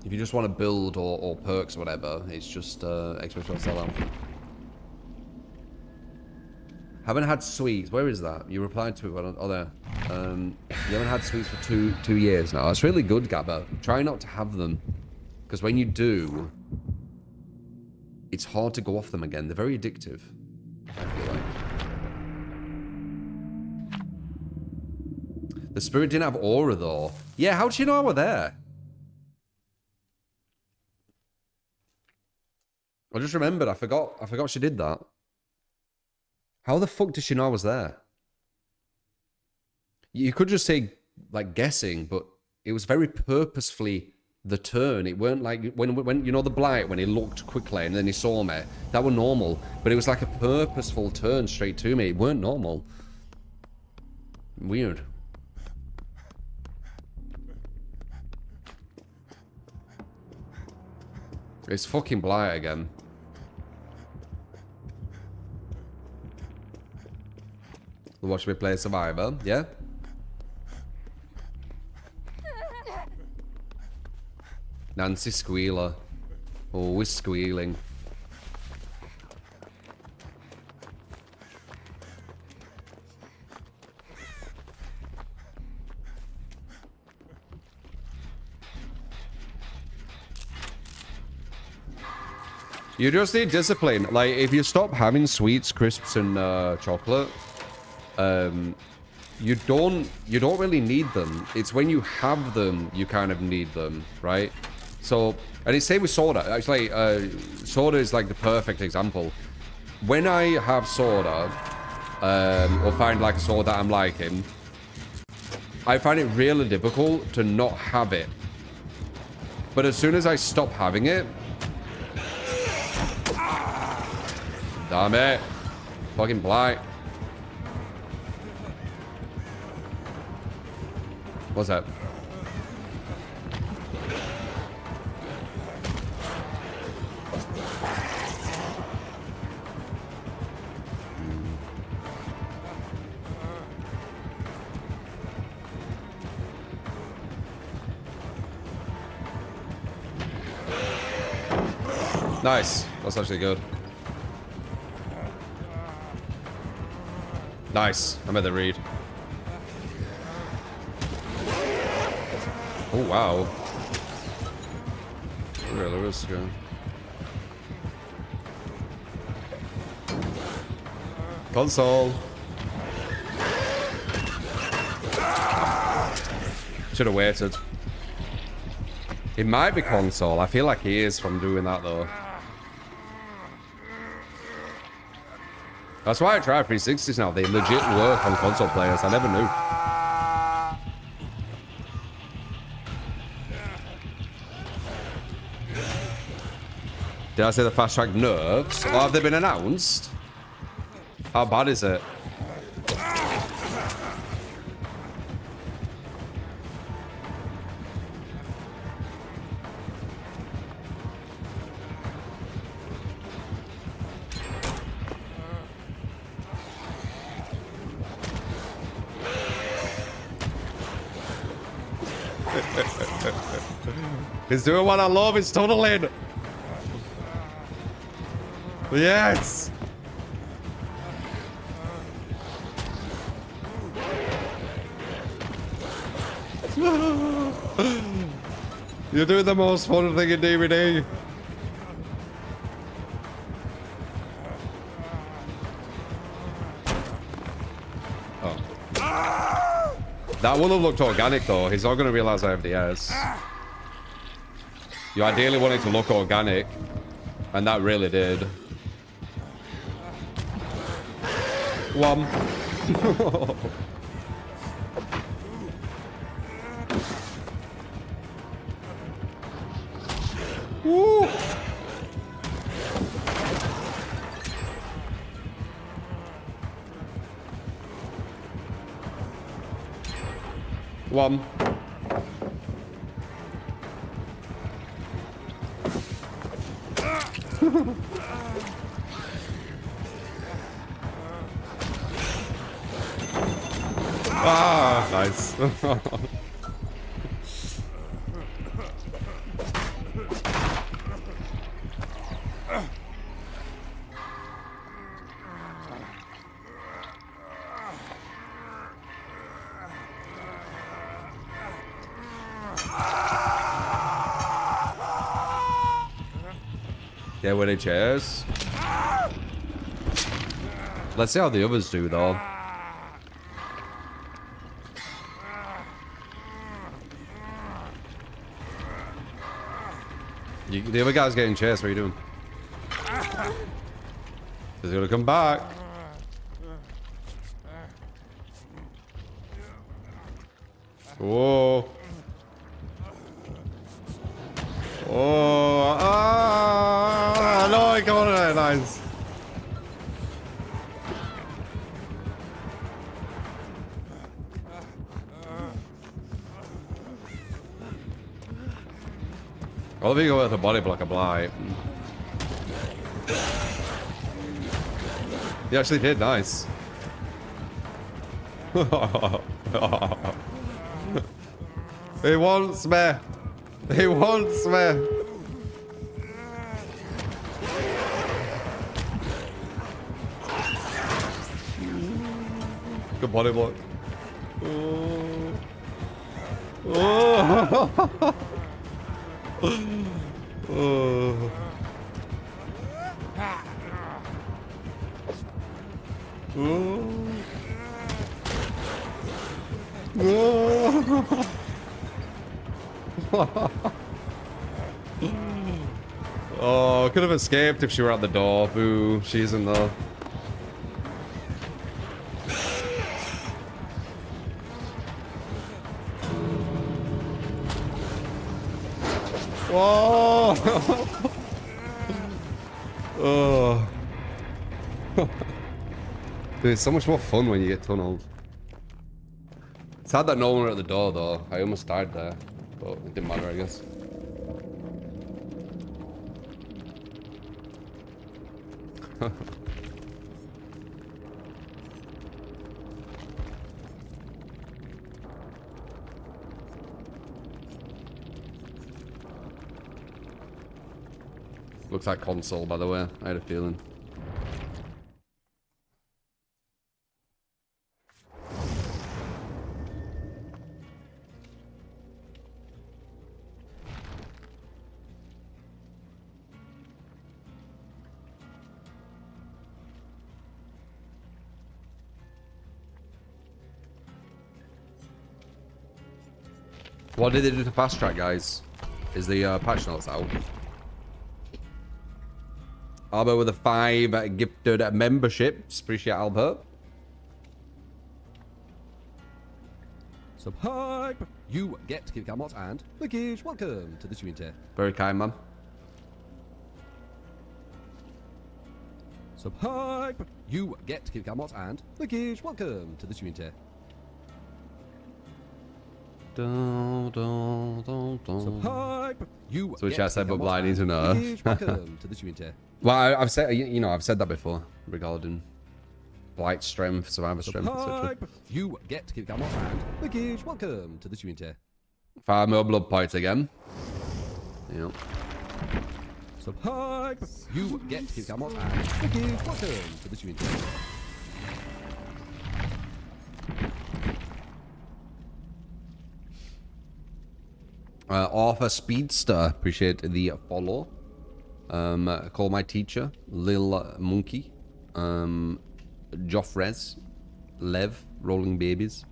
If you just want to build or perks or whatever, it's just expression sellout. Haven't had sweets. Where is that? You replied to it. Oh, there. You haven't had sweets for two years now. That's really good, Gabba. Try not to have them, because when you do, it's hard to go off them again. They're very addictive, I feel like. The spirit didn't have aura though. Yeah, how'd she know I were there? I just remembered. I forgot she did that. How the fuck did she know I was there? You could just say, like, guessing, but it was very purposefully the turn. It weren't like when you know the blight, when he looked quickly and then he saw me. That were normal. But it was like a purposeful turn straight to me. It weren't normal. Weird. It's fucking blight again. Watch me play Survivor, yeah? Nancy Squealer. Always squealing. You just need discipline. Like, if you stop having sweets, crisps, and chocolate, you don't really need them. It's when you have them, you kind of need them, right? So, and it's same with soda. Actually, soda is like the perfect example. When I have soda, or find like a soda that I'm liking, I find it really difficult to not have it. But as soon as I stop having it, damn it, fucking blight. What's that? Nice. That's actually good. Nice. I'm at the read. Oh, wow. Really was good. Console. Should have waited. It might be console. I feel like he is from doing that, though. That's why I try 360s now. They legit work on console players. I never knew. Did I say the fast track nerfs? Or have they been announced? How bad is it? He's doing what I love. He's tunneling. Yes. You're doing the most fun thing in DVD. Oh. That will have looked organic though. He's not going to realize I have DS. You ideally want it to look organic, and that really did. One. Woo. One. Ah, nice. Yeah, with chairs. Let's see how the others do, though. The other guy's getting chased. What are you doing? He's gonna come back. Whoa. Oh, no, I got it. Nice. I love you go with a body block a blight. You actually did nice. He wants me. He wants me. Good body block. Oh. Oh. Oh. Oh. Oh, could have escaped if she were at the door. Boo, she's in there. Whoa! Oh. Dude, it's so much more fun when you get tunneled. It's sad that no one were at the door though. I almost died there. But it didn't matter, I guess. Looks like console, by the way. I had a feeling. What did they do to fast track, guys? Is the patch notes out? Albert with a 5 gifted memberships. Appreciate Albert. Subhype! You get to keep Gamot and Lickage. Welcome to the community. Very kind, man. Subhype! You get to keep Gamot and Lickage. Welcome to the community. Subhype! You So which get I to said, keep but Gamot blind and is enough. Lickage. Welcome to the community. Well, I've said, you know, I've said that before regarding blight strength, survivor strength, etc. Subhype! You get to keep Gamot and Lickage. Welcome to the community. 5 more blood points again. Yep. Subhype! You get to keep Gamot and Lickage. Welcome to the community. Arthur Speedster, appreciate the follow. Call my teacher, Lil Monkey, Joffrez, Lev, Rolling Babies.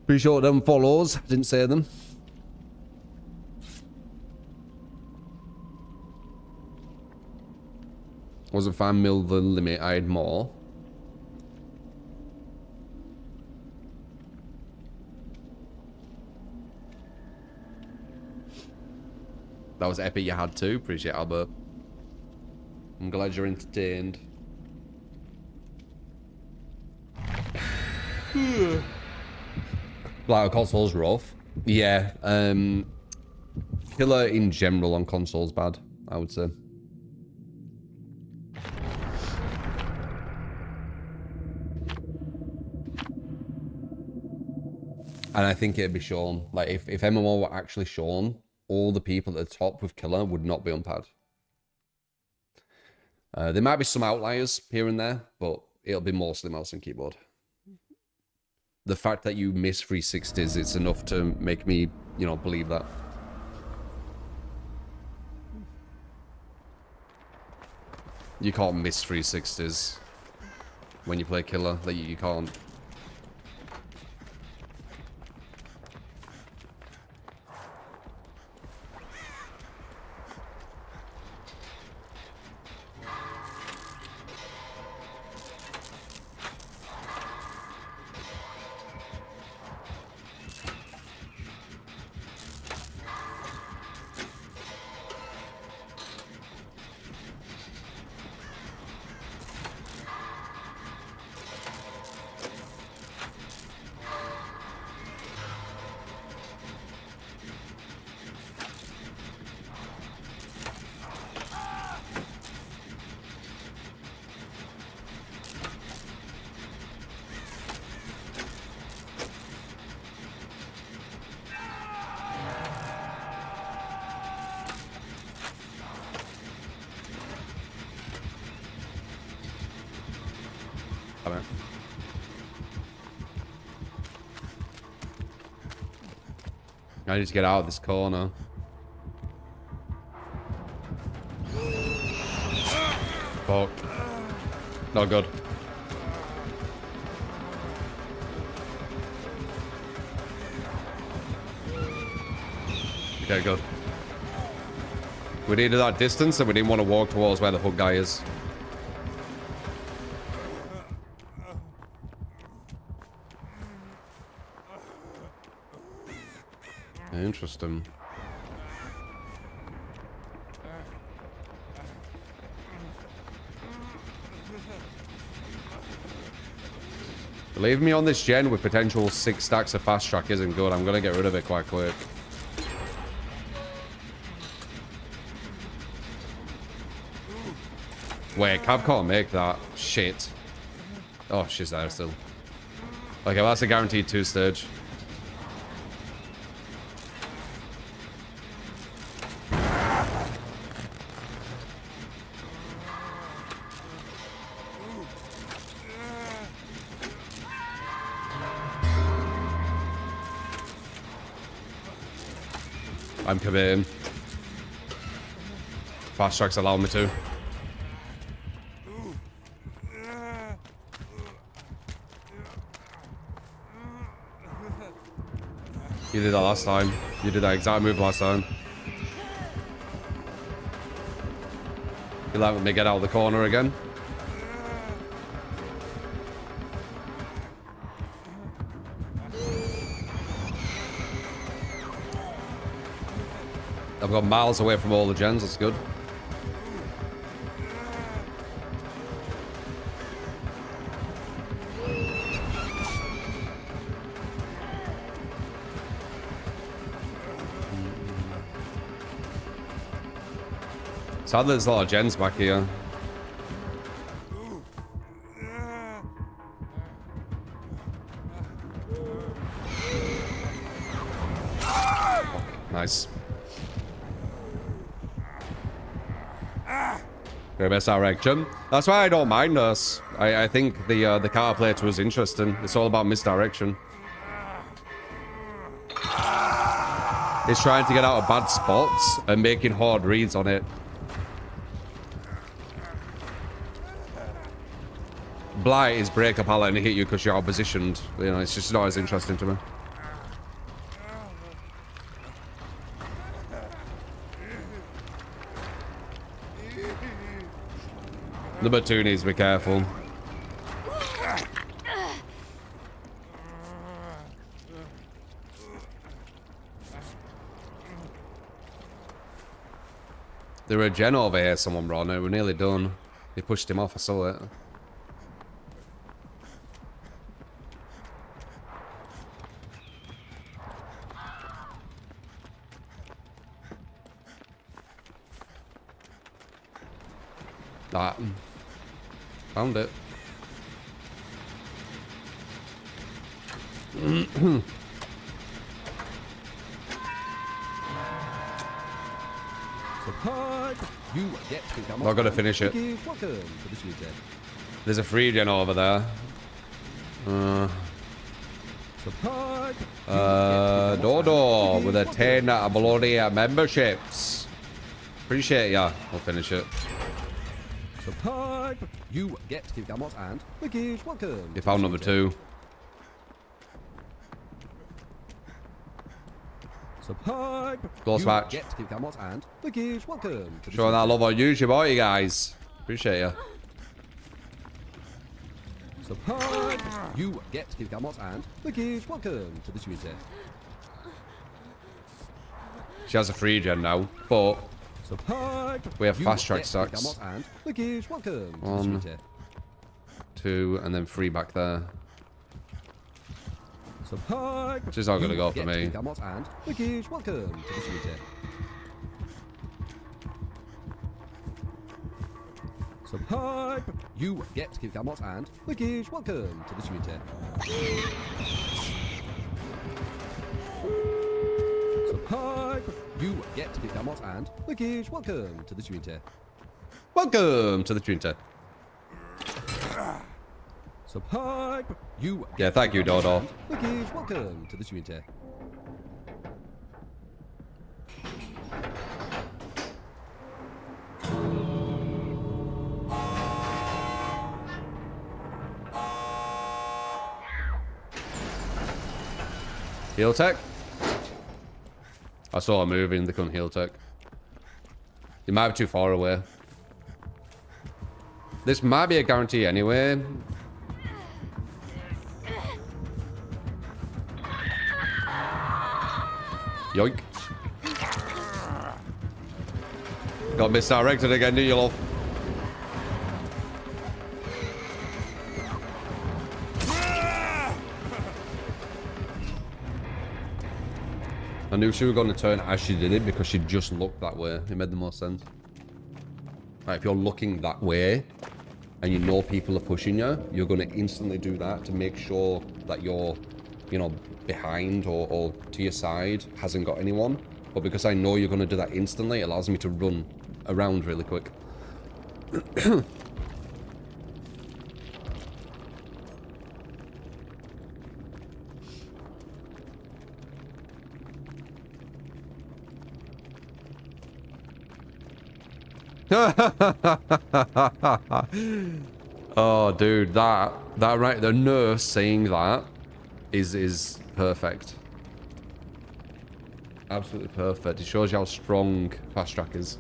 Appreciate them follows, didn't say them. Wasn't 5 mil the limit, I had more. That was epic, you had to. Appreciate it, Albert. I'm glad you're entertained. Like, console's rough. Yeah. Killer in general on console's bad, I would say. And I think it'd be shown. Like, if MMO were actually shown, all the people at the top with Killer would not be on pad. There might be some outliers here and there, but it'll be mostly mouse and keyboard. The fact that you miss 360s, it's enough to make me, you know, believe that. You can't miss 360s when you play Killer. Like, you can't. Come on. I need to get out of this corner. Fuck. Not good. Okay, good. We needed that distance and we didn't want to walk towards where the hook guy is. Interesting. Leave me on this gen with potential 6 stacks of fast track isn't good. I'm gonna get rid of it quite quick. Wait, Cav can't make that. Shit. Oh, she's there still. Okay, well, that's a guaranteed 2-stage. I'm committing. Fast tracks allow me to. You did that last time. You did that exact move last time. You let me get out of the corner again. I've got miles away from all the gens, that's good. Sadly, there's a lot of gens back here. Nice. Very best direction. That's why I don't mind us. I think the counterplay was interesting. It's all about misdirection. It's trying to get out of bad spots and making hard reads on it. Blight is break a pallet and hit you because you're out positioned. You know, it's just not as interesting to me. Number 2 needs to be careful. There were a gen over here, someone brought it. We're nearly done. They pushed him off, I saw it. That. Found it. Not gonna finish it. There's a free gen over there. Dodo with a 10 bloody memberships. Appreciate ya. We'll finish it. Superb! You get to Gamot and Wiggies, welcome. You found number 2. Superb! Close match. Get to Gamot and Wiggies, welcome. Showing that love on YouTube, all you guys. Appreciate you. Superb! You get to Gamot and Wiggies, welcome to the Twitter. She has a free gen now, but Superb! we have fast track stacks. And Wiggies, welcome 1, 2, and then 3 back there. Superb! Which is not going to go for me. Gamot and Wiggies, welcome to the Twitter. Superb! You get Gamot and Wiggies, welcome to the Twitter. Superb! You get Gamot and Wiggies, welcome to the Twitter. Welcome to the Twitter. Sub hype. You. Yeah, thank you, Dodo. Wickies, welcome to the community. Heal tech? I saw a moving, they couldn't heal tech. You might be too far away. This might be a guarantee anyway. Yoink. Got misdirected again, do you, love? I knew she was going to turn as she did it because she just looked that way. It made the most sense. Like, if you're looking that way and you know people are pushing you, you're going to instantly do that to make sure that you're, you know, behind or to your side hasn't got anyone. But because I know you're going to do that instantly, it allows me to run around really quick. Oh, dude, that right, the nurse saying that is perfect. Absolutely perfect. It shows you how strong fast track is.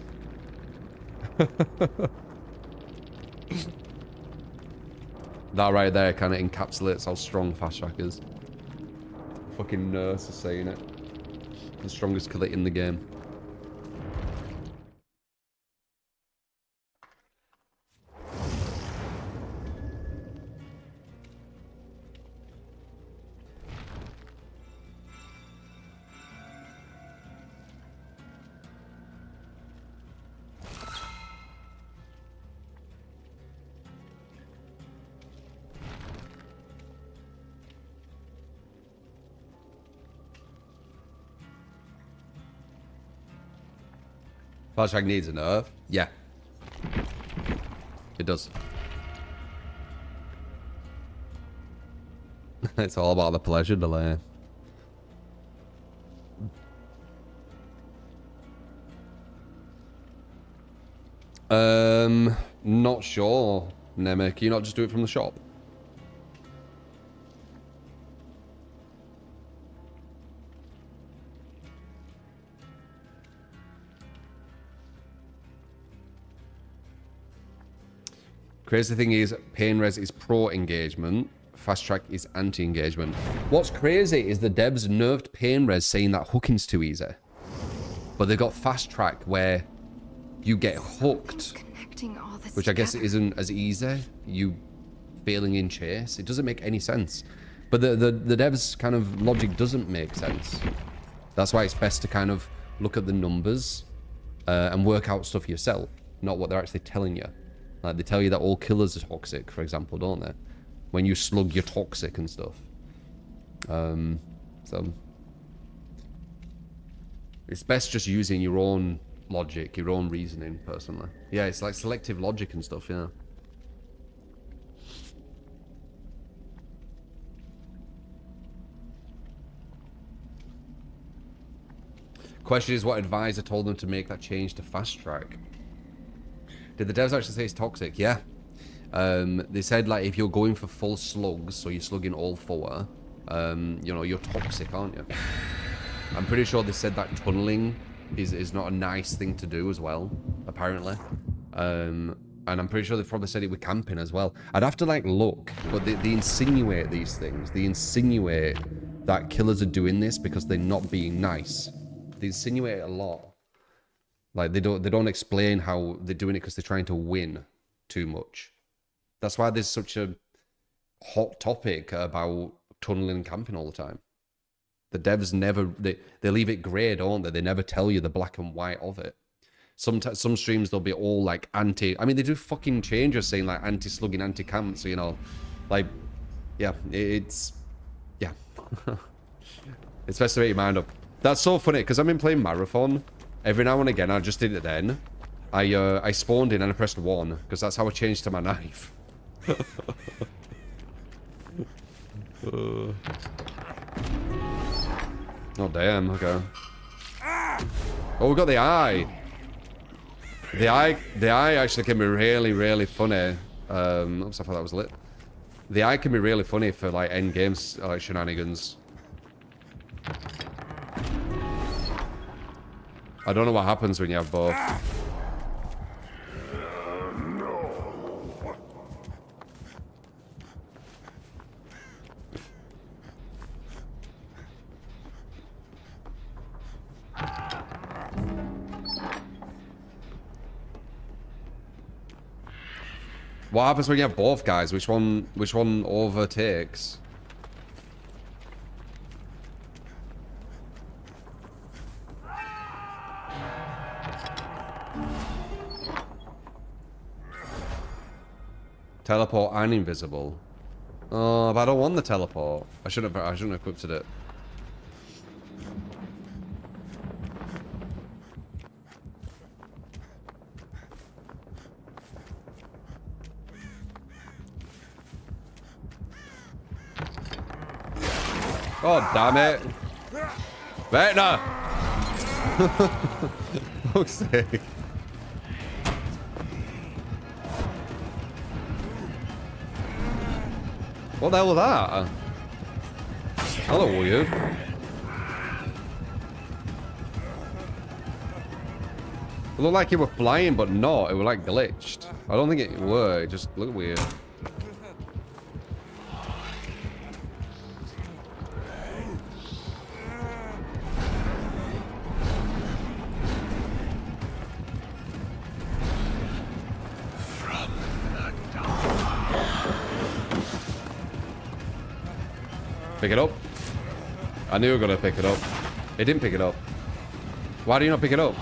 That right there kind of encapsulates how strong fast track is. Fucking nurse is saying it. The strongest killer in the game. Fast track needs a nerve. Yeah. It does. It's all about the pleasure delay. Not sure, Nemec. Can you not just do it from the shop? Crazy thing is, pain res is pro engagement, fast track is anti engagement. What's crazy is the devs nerfed pain res saying that hooking's too easy, but they got fast track where you get hooked, which I guess isn't as easy. You failing in chase, it doesn't make any sense. But the devs kind of logic doesn't make sense. That's why it's best to kind of look at the numbers and work out stuff yourself, not what they're actually telling you. Like, they tell you that all killers are toxic, for example, don't they? When you slug, you're toxic and stuff. So it's best just using your own logic, your own reasoning, personally. Yeah, it's like selective logic and stuff, yeah. Question is, what advisor told them to make that change to fast track? Did the devs actually say it's toxic? Yeah. They said, like, if you're going for full slugs, so you're slugging all four, you know, you're toxic, aren't you? I'm pretty sure they said that tunneling is not a nice thing to do as well, apparently. And I'm pretty sure they've probably said it with camping as well. I'd have to, like, look, but they insinuate these things. They insinuate that killers are doing this because they're not being nice. They insinuate it a lot. Like, they don't explain how they're doing it because they're trying to win too much. That's why there's such a hot topic about tunneling and camping all the time. The devs never, they leave it grey, don't they? They never tell you the black and white of it. Some streams, they'll be all like anti, I mean, they do fucking changes saying like anti-slugging, anti-camp, so, you know, like, yeah, it's, yeah. It's best to make your mind up. That's so funny, because I've been playing Marathon. Every now and again, I just did it then. I spawned in and I pressed 1, because that's how I changed to my knife. Oh damn, okay. Oh, we got the eye. The eye actually can be really, really funny. Oops, I thought that was lit. The eye can be really funny for like endgame like shenanigans. I don't know what happens when you have both. What happens when you have both guys? Which one overtakes? Teleport and invisible. Oh, but I don't want the teleport. I shouldn't have equipped it. Oh, damn it. Wait, no. Fuck's sake. What the hell was that? That looked weird. It looked like it was flying, but not. It was like glitched. I don't think it worked. It just looked weird. Pick it up. I knew we were gonna pick it up. It didn't pick it up. Why do you not pick it up?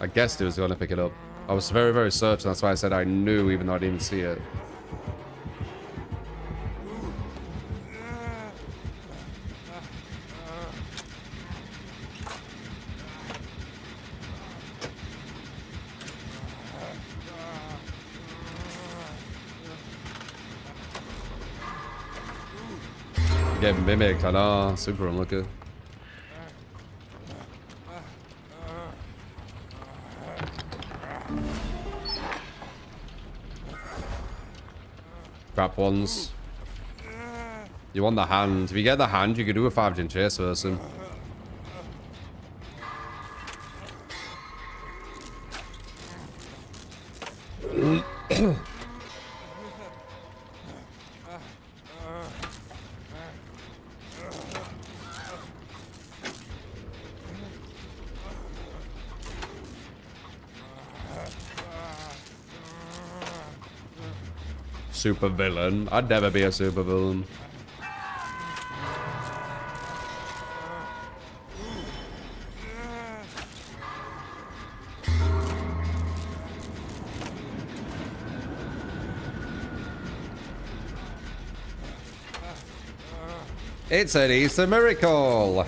I guessed it was gonna pick it up. I was very, very certain. That's why I said I knew, even though I didn't see it. Get mimicked, I know. Super unlucky. Crap ones. You want the hand. If you get the hand, you could do a 5-gen chase person. Super villain. I'd never be a super villain. It's an Easter miracle.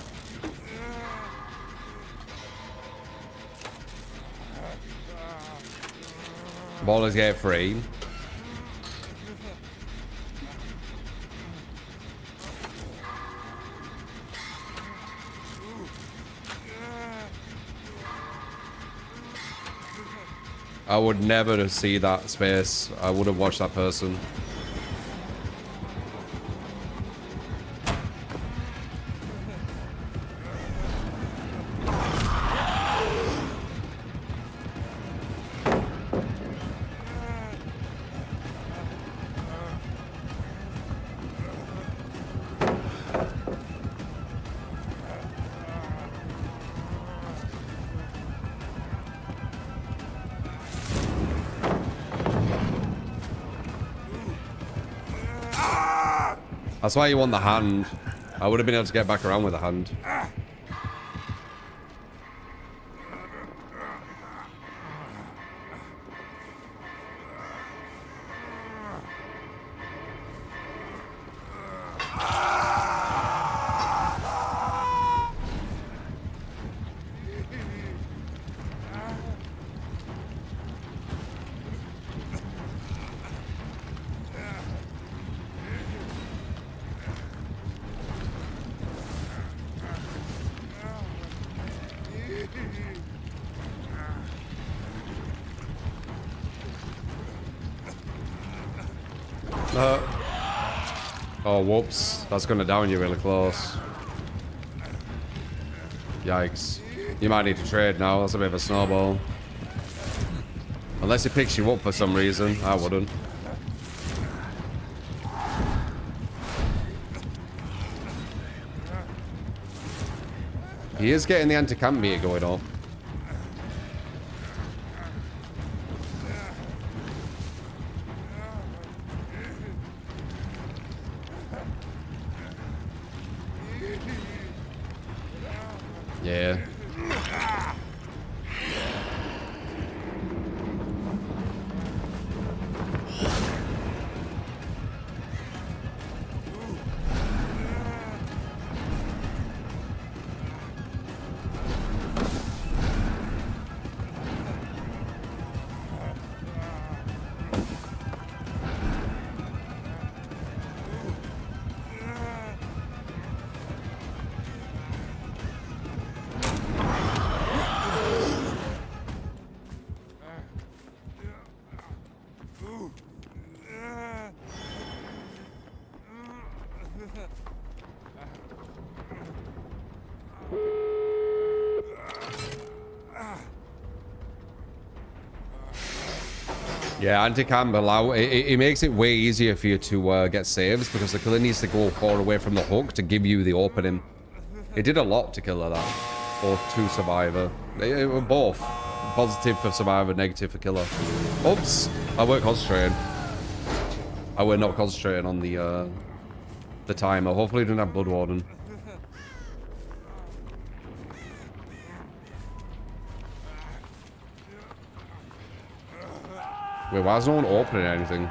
Ballers get free. I would never see that space. I would have watched that person. That's why you want the hand. I would have been able to get back around with the hand. Oh, whoops. That's going to down you really close. Yikes. You might need to trade now. That's a bit of a snowball. Unless it picks you up for some reason. I wouldn't. He is getting the anti-camp meter going up. Yeah. Yeah, anti-cam allow it makes it way easier for you to get saves because the killer needs to go far away from the hook to give you the opening. It did a lot to killer that, or to survivor. It were both positive for survivor, negative for killer. Oops, I weren't concentrating. I were not concentrating on the timer. Hopefully, it didn't have Blood Warden. Wait, why is no one opening anything?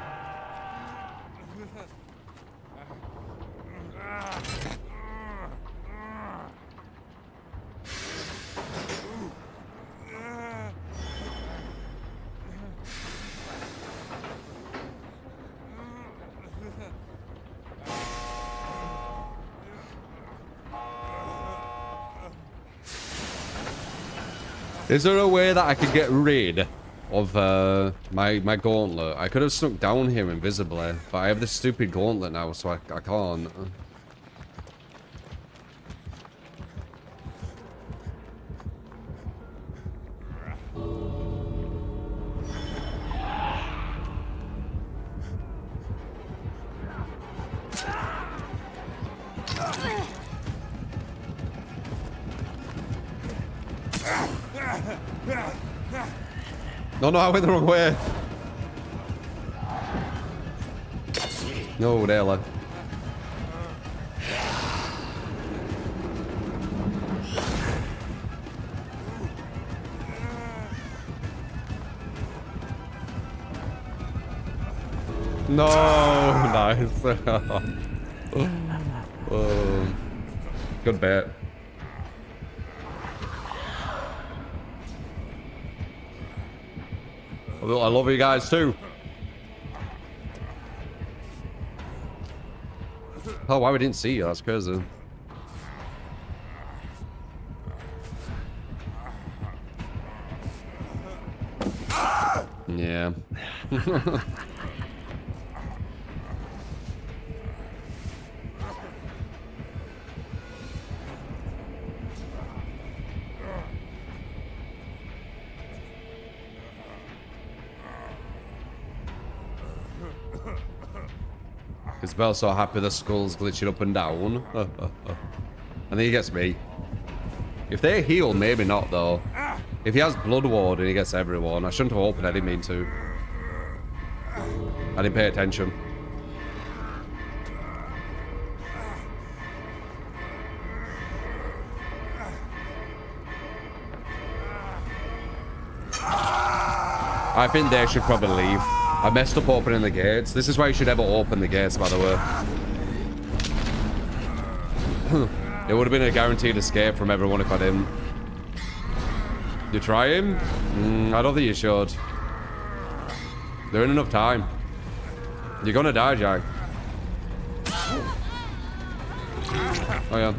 Is there a way that I could get rid of my gauntlet? I could have snuck down here invisibly, but I have this stupid gauntlet now, so I can't. No, I went the wrong way. No, really. No, nice. Oh, good bet. I love you guys too. Oh, why we didn't see you? That's crazy. Yeah. Isabel's so happy the skull's glitching up and down. And then he gets me. If they heal, maybe not though. If he has Blood Warden, he gets everyone. I shouldn't have opened, I didn't mean to. I didn't pay attention. I think they should probably leave. I messed up opening the gates. This is why you should ever open the gates, by the way. It would have been a guaranteed escape from everyone if I didn't. You try him? I don't think you should. There ain't enough time. You're gonna die, Jack. Oh yeah.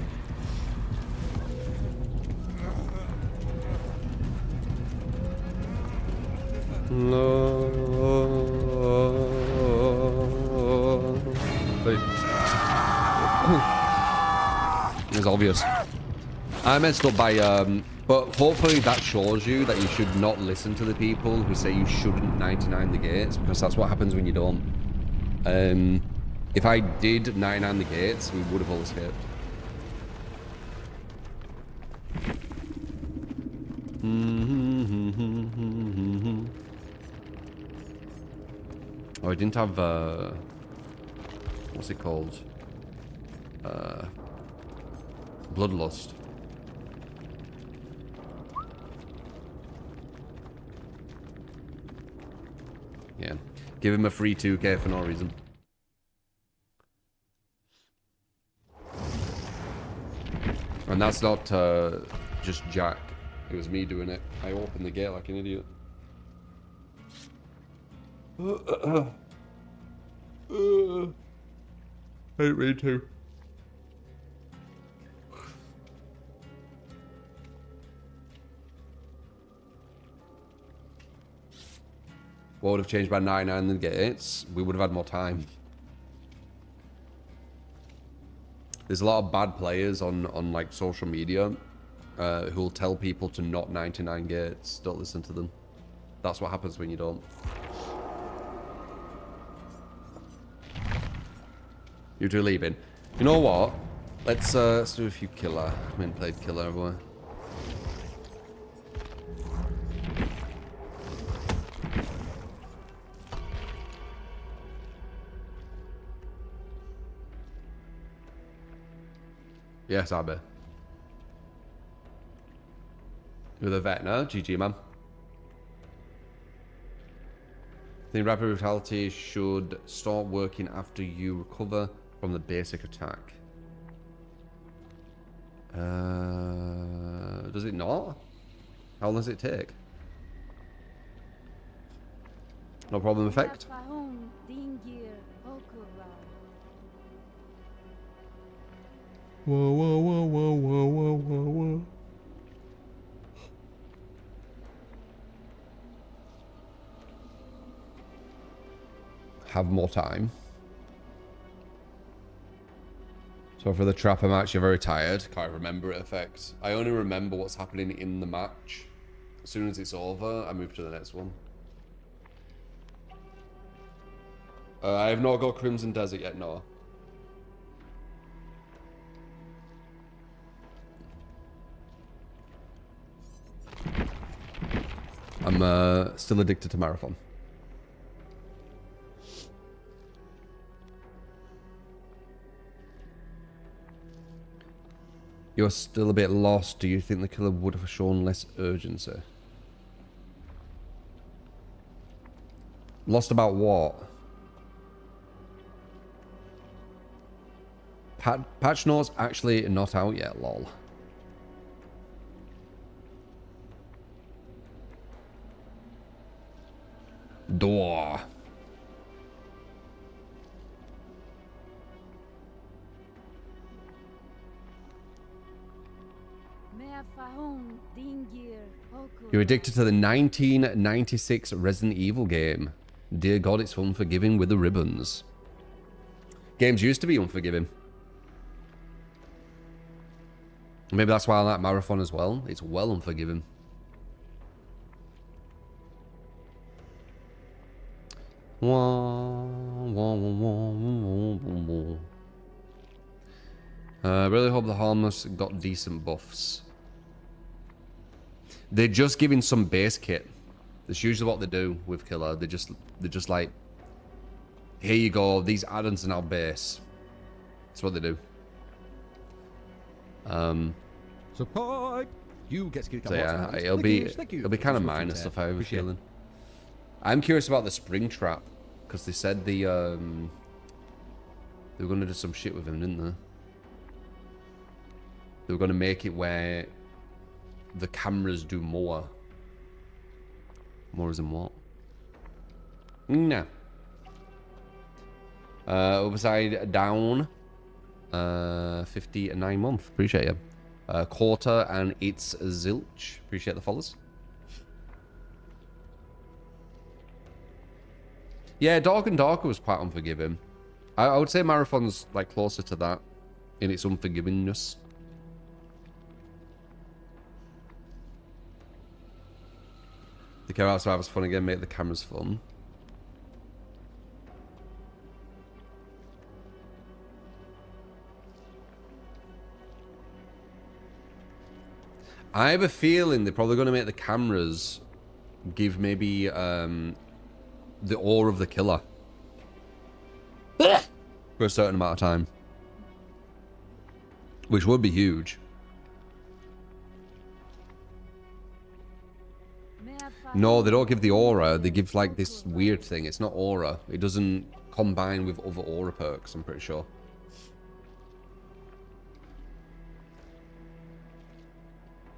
No. It was obvious. I messed up by, but hopefully that shows you that you should not listen to the people who say you shouldn't 99 the gates, because that's what happens when you don't. If I did 99 the gates, we would have all escaped. Oh, I didn't have, what's it called? Bloodlust. Yeah. Give him a free 2k for no reason. And that's not just Jack. It was me doing it. I opened the gate like an idiot. Hate me too. What would have changed by 99 the gates? We would have had more time. There's a lot of bad players on like social media who'll tell people to not 99 gates. Don't listen to them. That's what happens when you don't. You two leaving. You know what? Let's do a few killer. I mean, played killer everywhere. Yes, Abby. You're the vet now. GG, man. I think rapid brutality should start working after you recover from the basic attack. Does it not? How long does it take? No problem effect? Whoa, whoa, whoa, whoa, whoa, whoa, whoa, whoa. Have more time. So for the trapper match, you're very tired. Can't remember it effect. I only remember what's happening in the match. As soon as it's over, I move to the next one. I have not got Crimson Desert yet, no. I'm still addicted to Marathon. You're still a bit lost. Do you think the killer would have shown less urgency? Lost about what? Patch notes actually not out yet, lol. Door. You're addicted to the 1996 Resident Evil game. Dear God, it's unforgiving with the ribbons. Games used to be unforgiving. Maybe that's why I like Marathon as well. It's well unforgiving. I really hope the Harmless got decent buffs. They're just giving some base kit. That's usually what they do with Killer. They're just like, here you go. These add-ons are now base. That's what they do. Support. You get to So yeah, it'll be kind of minor stuff. I have a feeling. I'm curious about the spring trap because they said they were gonna do some shit with him, didn't they? They were gonna make it where the cameras do more. More as in what? Nah. Upside down. 59 month. Appreciate you. Quarter and it's zilch. Appreciate the follows. Yeah, Dark and Darker was quite unforgiving. I would say Marathon's like closer to that in its unforgivingness. The camera survivors fun again, make the cameras fun. I have a feeling they're probably going to make the cameras give maybe the aura of the killer for a certain amount of time, which would be huge. No, they don't give the aura. They give like this weird thing. It's not aura. It doesn't combine with other aura perks, I'm pretty sure.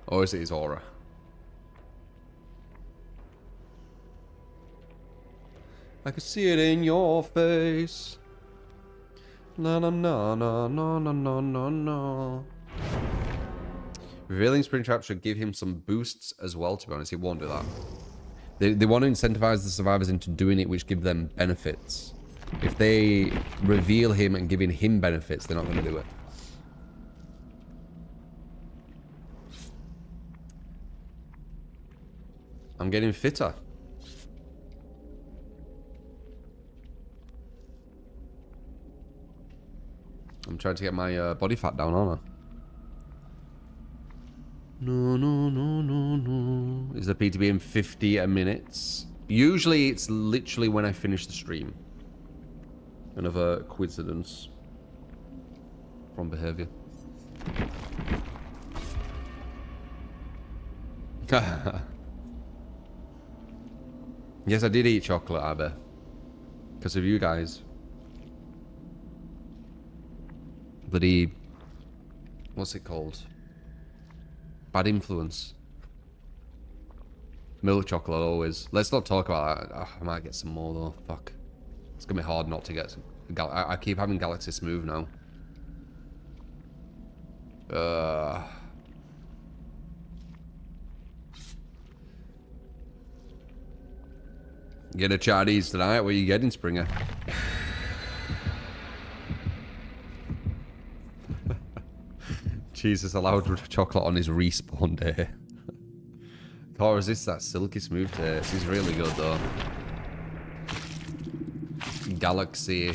Or is it his aura? I can see it in your face. Na na na na na na na na na. Revealing Springtrap should give him some boosts as well, to be honest. He won't do that. They want to incentivize the survivors into doing it, which give them benefits. If they reveal him and giving him benefits, they're not going to do it. I'm getting fitter. I'm trying to get my body fat down, aren't I? No, no, no, no, no. Is the PTB in 50 minutes? Usually it's literally when I finish the stream. Another coincidence from behavior. Yes, I did eat chocolate, Abby. Because of you guys. Bloody... What's it called? Bad influence. Milk chocolate always. Let's not talk about that. Oh, I might get some more though. Fuck. It's gonna be hard not to get some. I keep having Galaxy Smooth now. Get a Chinese tonight. What are you getting, Springer? Jesus allowed chocolate on his respawn day. Can't resist that silky smooth taste. He's really good though. Galaxy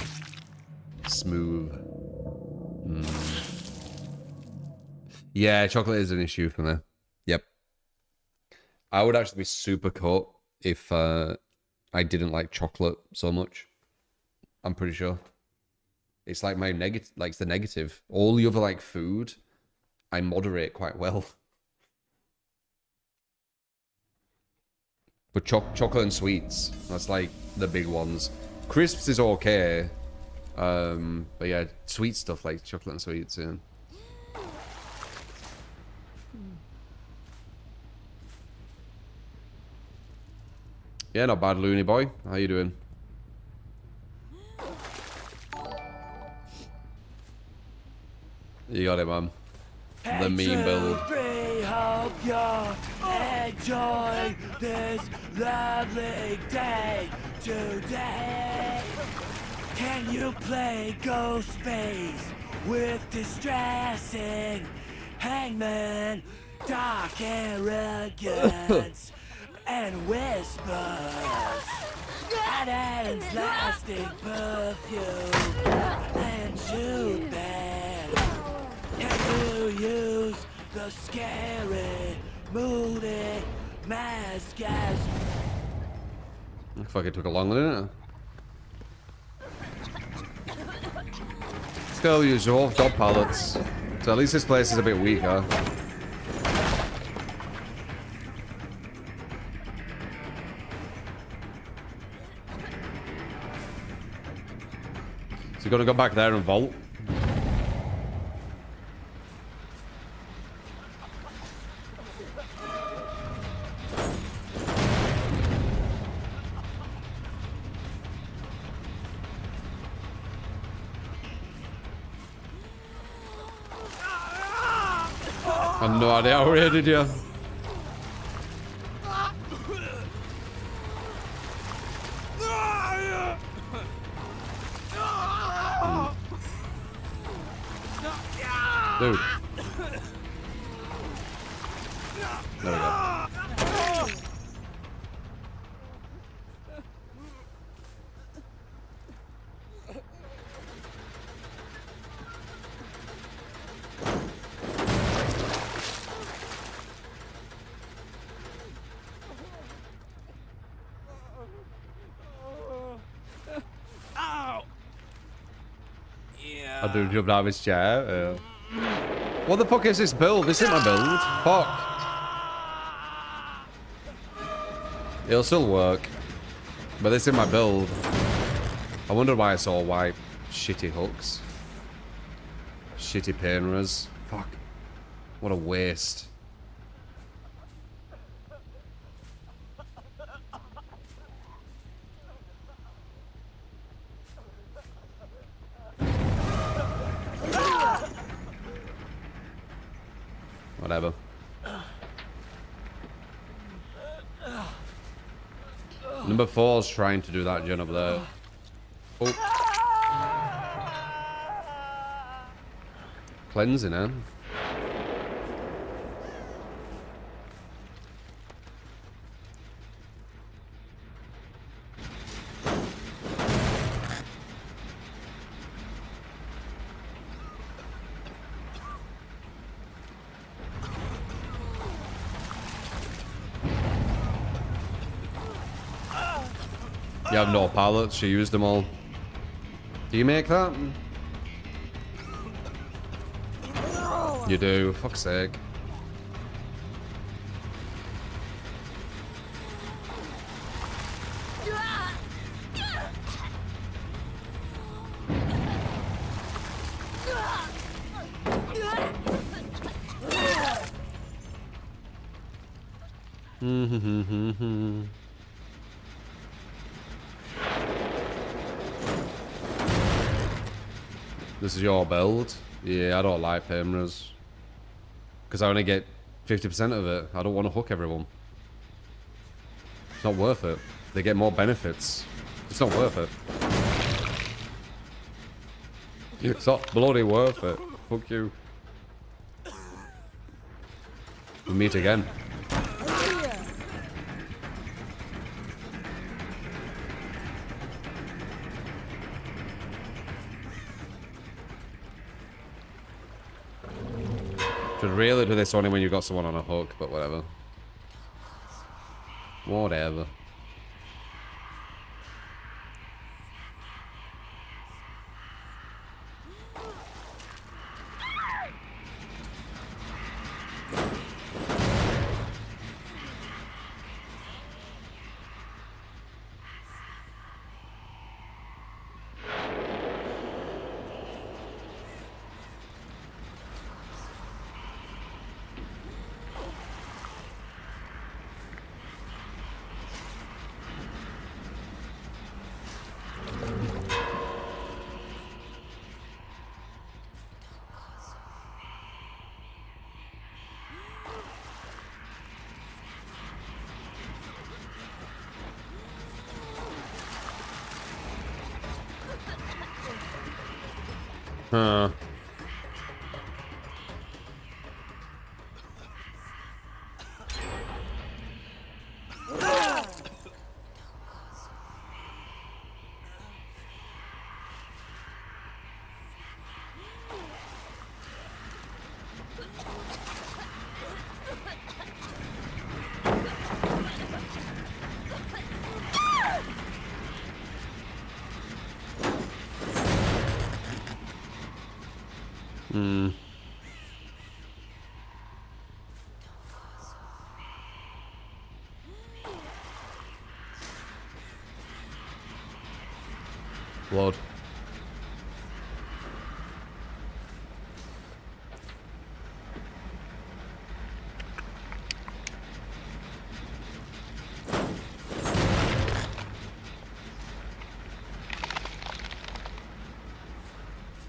Smooth. Yeah, chocolate is an issue for me. Yep. I would actually be super cut if I didn't like chocolate so much. I'm pretty sure. It's like my negative, like it's the negative. All the other like food, I moderate quite well. But chocolate and sweets, that's like the big ones. Crisps is okay. But yeah, sweet stuff like chocolate and sweets, yeah. Yeah, not bad, Looney boy. How you doing? You got it, man. The meme build. Hope you're enjoying this lovely day today. Can you play Ghostface with distressing hangman, dark arrogance, and whispers, and lasting perfume, and shoot bad? Can you use the scary, moody mask as... Looks like it took a long one, didn't it? Still use your dog pallets. So at least this place is a bit weaker. So you gotta go back there and vault. I have no idea how we did you. Dude. There we go. I do jump out of his chair. What the fuck is this build? This isn't my build. Fuck. It'll still work. But this isn't my build. I wonder why it's all white. Shitty hooks. Shitty painers. Fuck. What a waste. Whatever. Number 4's trying to do that gen up there. Oh. Cleansing, eh? You have no pallets, you used them all. Do you make that? You do, fuck's sake. This is your build? Yeah, I don't like Pemras. Because I only get 50% of it. I don't want to hook everyone. It's not worth it. They get more benefits. It's not worth it. It's not bloody worth it. Fuck you. We'll meet again. Should really do this only when you've got someone on a hook, but whatever. Whatever. Huh. Blood.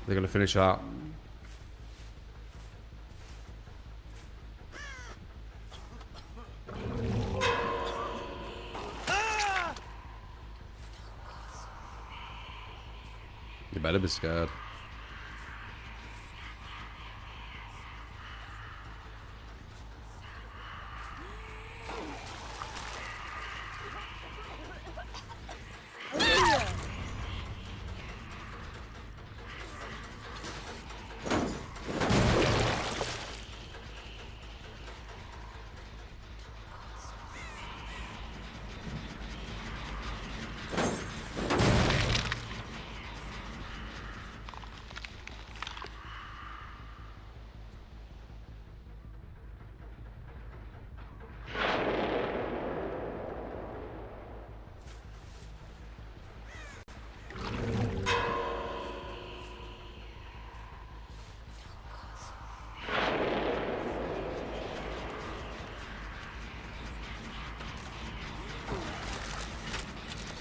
They're gonna finish that. You better be scared.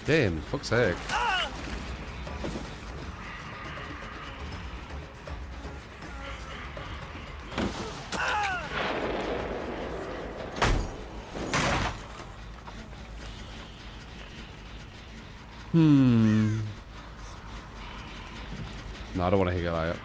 Damn, fuck's sake. No, I don't want to hit that.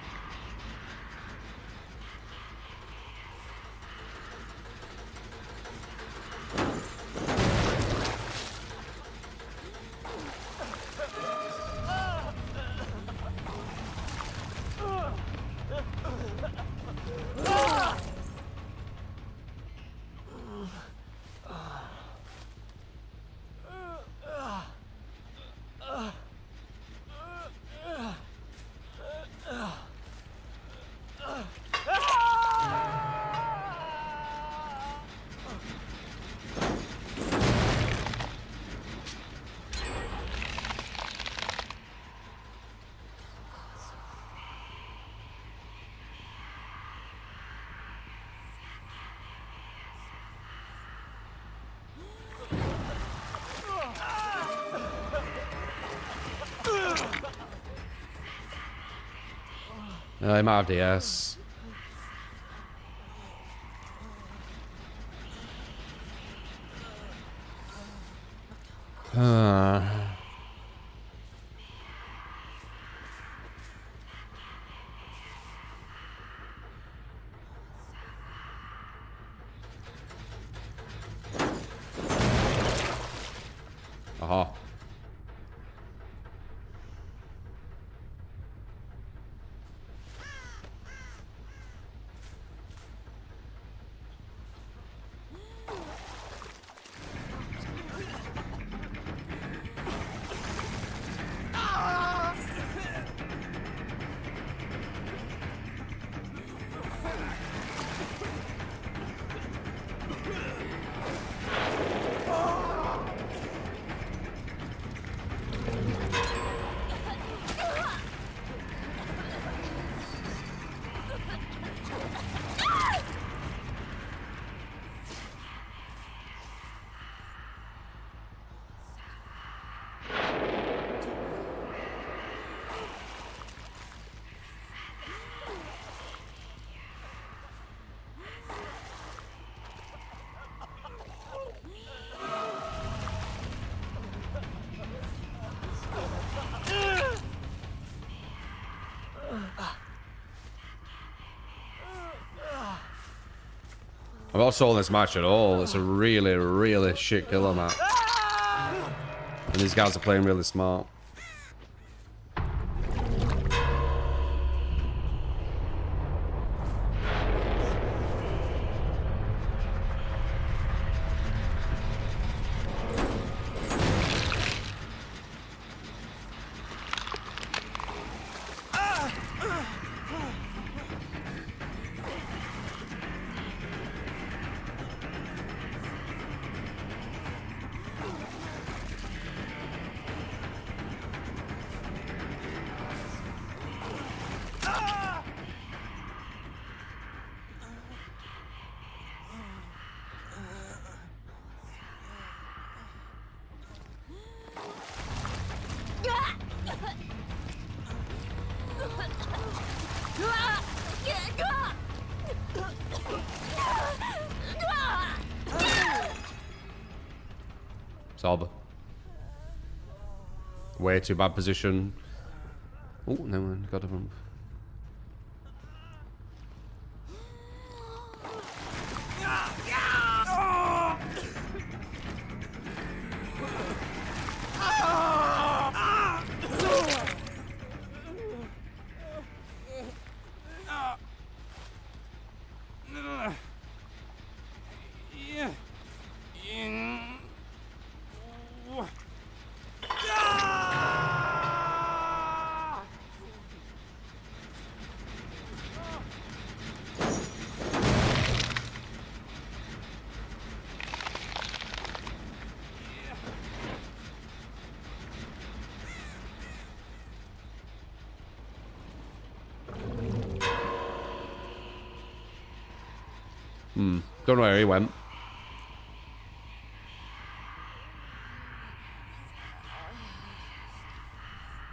I might have DS. Aha. I'm not sold this match at all. It's a really, really shit killer match. And these guys are playing really smart. Sob. Way too bad position. Oh, no one got him. Don't know where he went.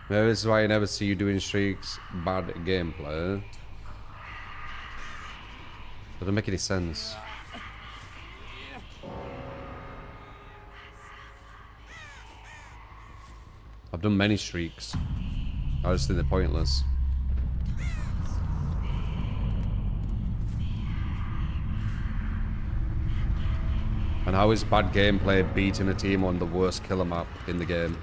Maybe this is why I never see you doing streaks. Bad gameplay. Doesn't make any sense. I've done many streaks. I just think they're pointless. And how is bad gameplay beating a team on the worst killer map in the game?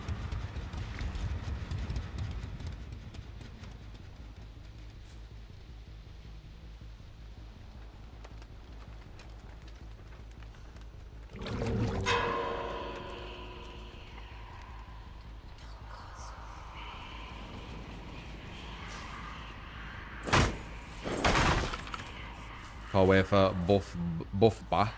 Can't wait for Buff Boba.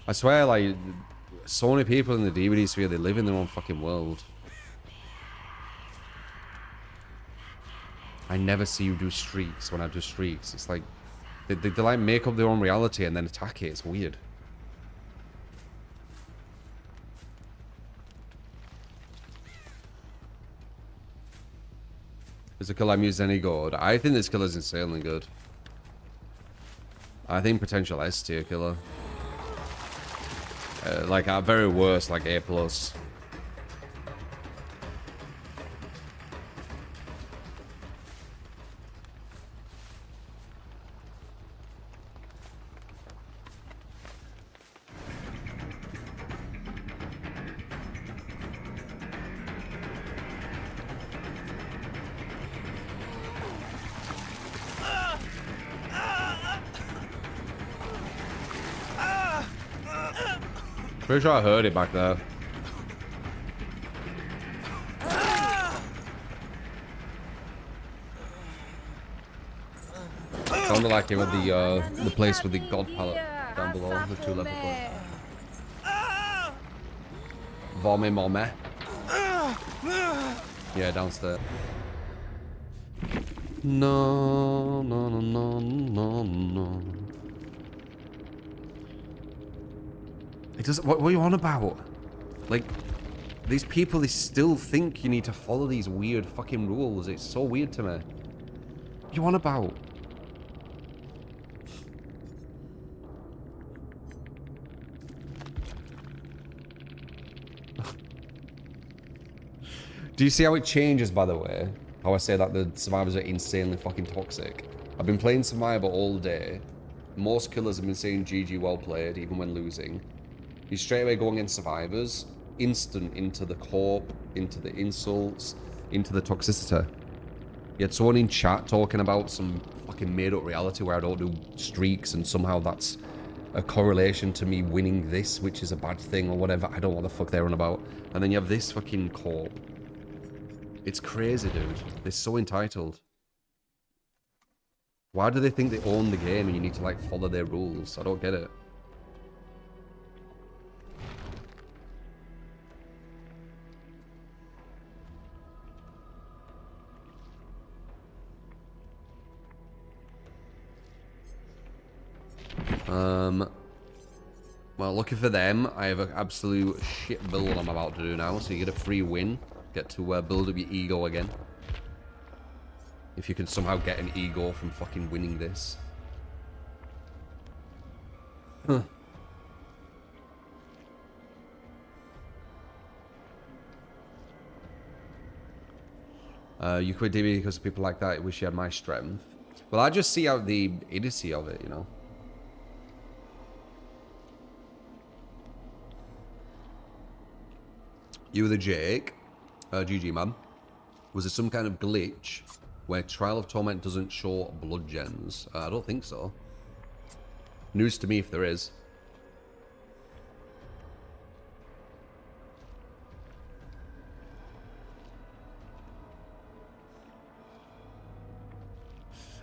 I swear, like, so many people in the DVD sphere, they live in their own fucking world. I never see you do streaks when I do streaks. It's like, they like make up their own reality and then attack it. It's weird. Is the killer I'm using any good? I think this killer's insanely good. I think potential S tier killer. Like at very worst, like A+. Pretty sure I heard it back there. Sounded like it with the place with the god palette down below, the 2 level place. Vomit Momé. Yeah, downstairs. No, no, no, no, no, no. It doesn't. What are you on about? Like, these people, they still think you need to follow these weird fucking rules. It's so weird to me. What are you on about? Do you see how it changes, by the way? How I say that the survivors are insanely fucking toxic. I've been playing Survivor all day. Most killers have been saying GG well played, even when losing. You straight away go against survivors, instant into the corp, into the insults, into the toxicity. You had someone in chat talking about some fucking made up reality where I don't do streaks and somehow that's a correlation to me winning this, which is a bad thing or whatever. I don't know what the fuck they're on about. And then you have this fucking corp. It's crazy, dude. They're so entitled. Why do they think they own the game and you need to like follow their rules? I don't get it. Well, lucky for them, I have an absolute shit build I'm about to do now, so you get a free win. Get to build up your ego again. If you can somehow get an ego from fucking winning this. Huh. You quit DB because of people like that. I wish you had my strength. Well, I just see out the idiocy of it, you know. You were the Jake. GG, man. Was there some kind of glitch where Trial of Torment doesn't show blood gens? I don't think so. News to me if there is.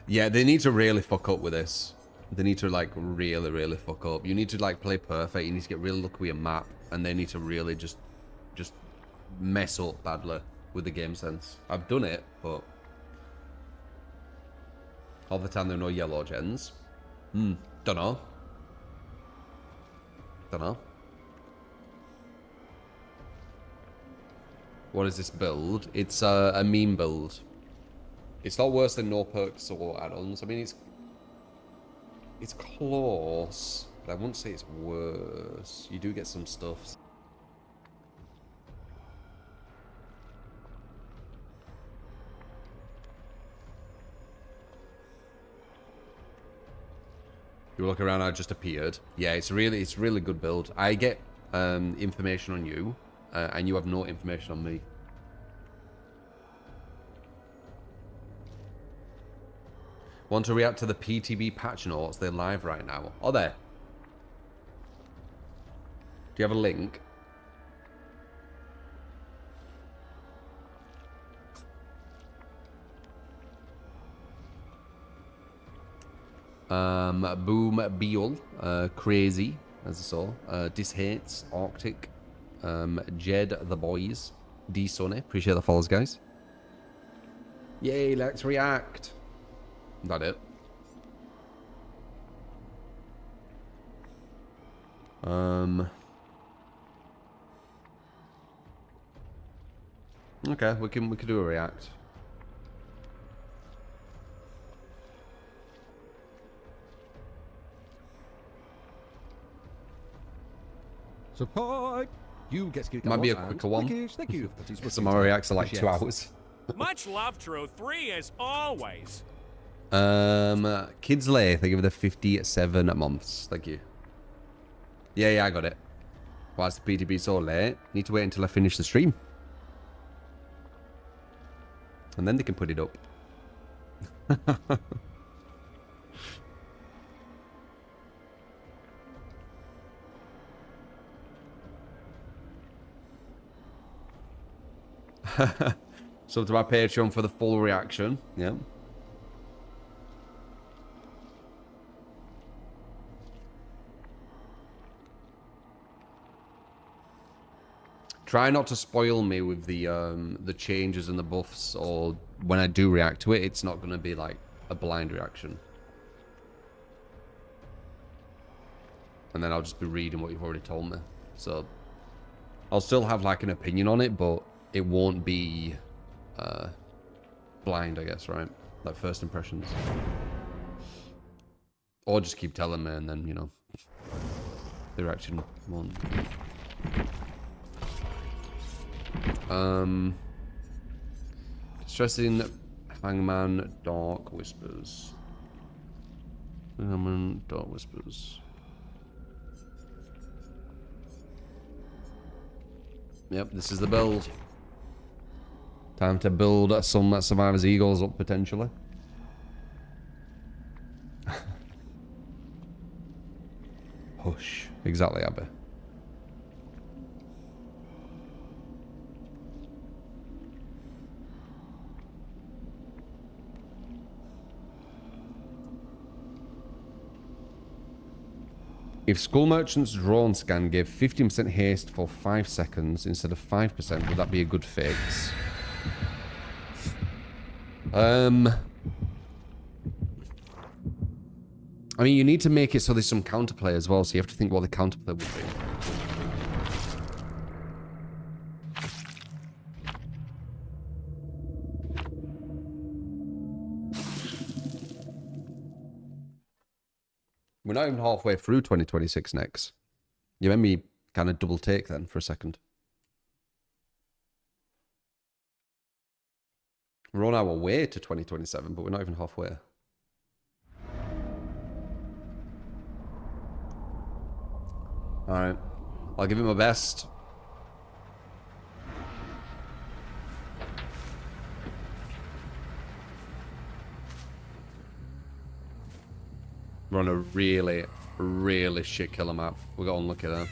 Yeah, they need to really fuck up with this. They need to like really fuck up. You need to like play perfect. You need to get really lucky with your map, and they need to really just mess up badly with the game sense. I've done it, but All the time there are no yellow gens. Dunno. Dunno. What is this build? It's a meme build. It's not worse than no perks or add-ons. I mean, it's close, but I wouldn't say it's worse. You do get some stuff. You look around, I just appeared. Yeah, it's really good build. I get information on you, and you have no information on me. Want to react to the PTB patch notes? They're live right now. Are they? Do you have a link? Boom Beal, Crazy, as I saw, Dishates, Arctic, Jed the Boys, D Sonny, appreciate the follows, guys. Yay, let's react. That it. Okay, we can do a react. Support! You get to Might be a quicker one. Thank you. Some more reacts are like 2 hours. Much love, True 3, as always. Kids Lay, thank you for the 57 months. Thank you. Yeah, I got it. Why is the PTB so late? Need to wait until I finish the stream. And then they can put it up. Sub to my Patreon for the full reaction. Yeah. Try not to spoil me with the changes and the buffs, or when I do react to it, it's not going to be like a blind reaction. And then I'll just be reading what you've already told me. So I'll still have like an opinion on it, but it won't be blind, I guess, right? Like first impressions. Or just keep telling me and then, you know, the reaction won't. Stressing Hangman Dark Whispers. Hangman Dark Whispers. Yep, this is the build. Time to build some Survivors Eagles up, potentially. Hush. Exactly, Abby. If Skull Merchant's drone scan gave 15% haste for 5 seconds instead of 5%, would that be a good fix? I mean, you need to make it so there's some counterplay as well, so you have to think what the counterplay would be. We're not even halfway through 2026 next. You made me kind of double take then for a second. We're on our way to 2027, but we're not even halfway. Alright. I'll give it my best. We're on a really, really shit killer map. We got unlucky there.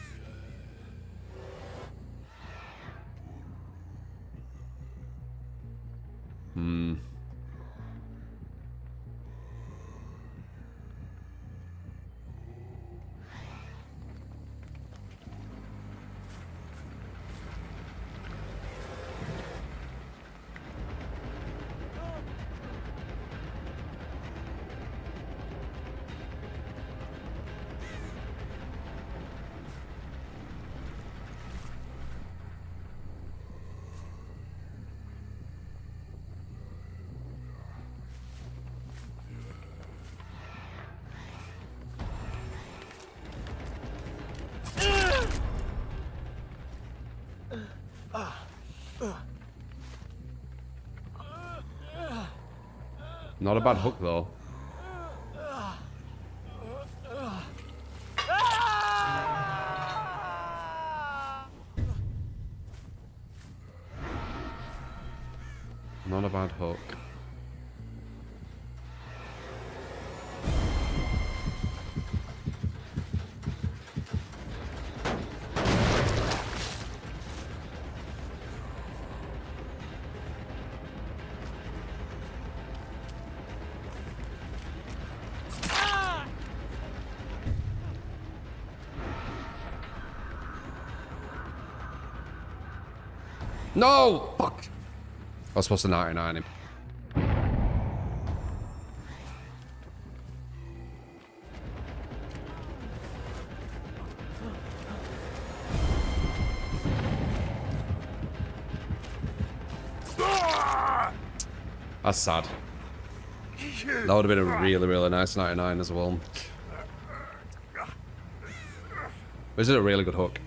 Not a bad hook, though. Not a bad hook. No! Fuck! I was supposed to 99 him. That's sad. That would have been a really, really nice 99 as well. This is a really good hook.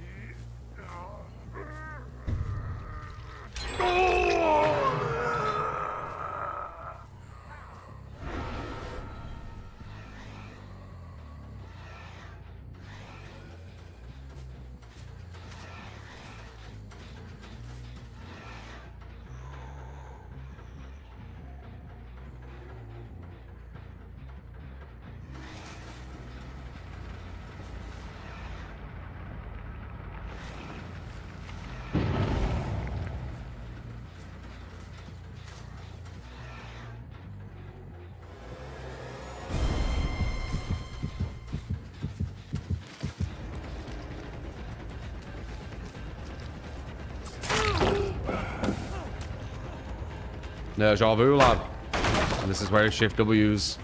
Deja vu, lad. And this is where shift W's.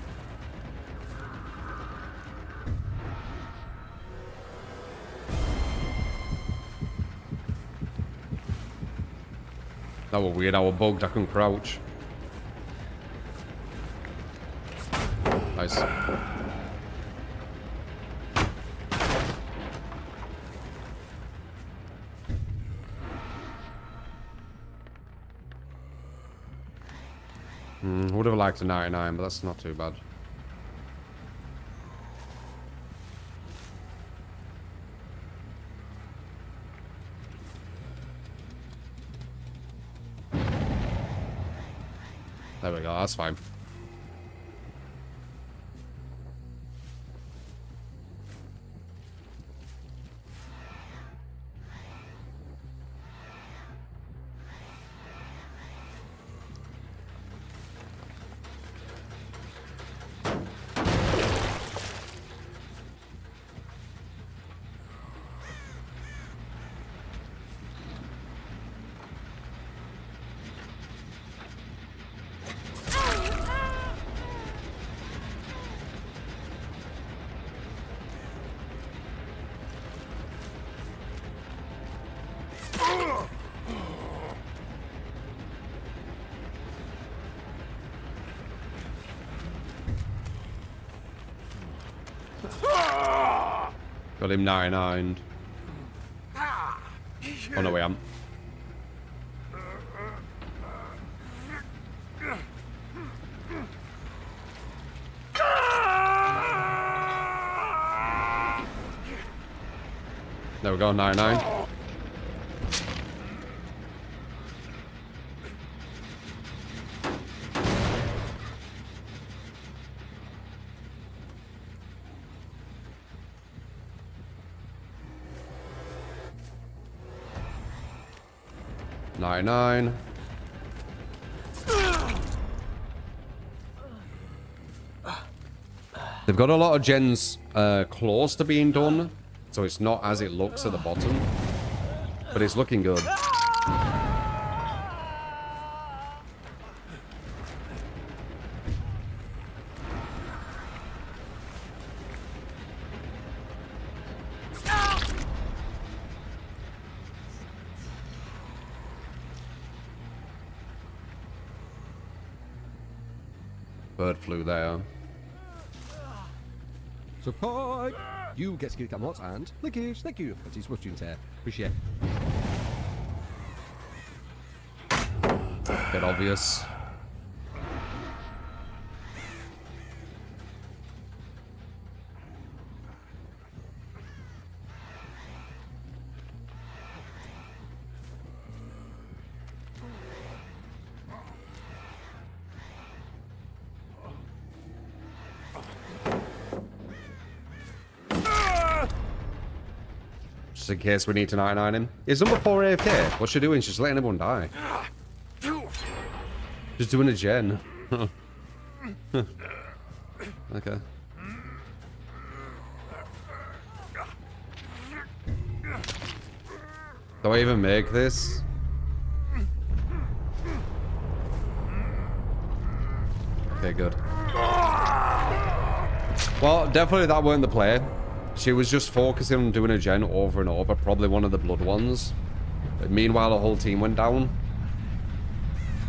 That was weird, I was bugged, I couldn't crouch. Nice. Would have liked a 99, but that's not too bad. There we go, that's fine. Got him 99. Oh no, we haven't. There we go, 99. Nine. They've got a lot of gens close to being done, so it's not as it looks at the bottom, but it's looking good. Bird flew there. Support! You get skill camot and lickage. Thank you for this watching tear. Appreciate it. Bit obvious. Just in case we need to 99 him. Is number 4 AFK? What's she doing? She's letting everyone die. Just doing a gen. Okay. Do I even make this? Okay, good. Well, definitely that weren't the play. She was just focusing on doing a gen over and over, probably one of the blood ones. But meanwhile, the whole team went down.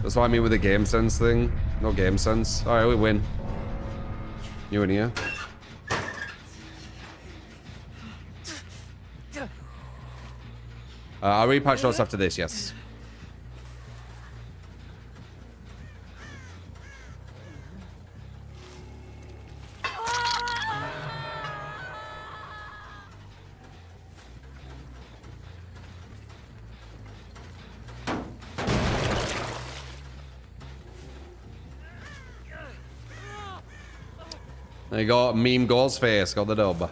That's what I mean with the game sense thing. No game sense. Alright, we win. You in here? I'll repatch those after this, yes. There you go, meme goals face, got the dub.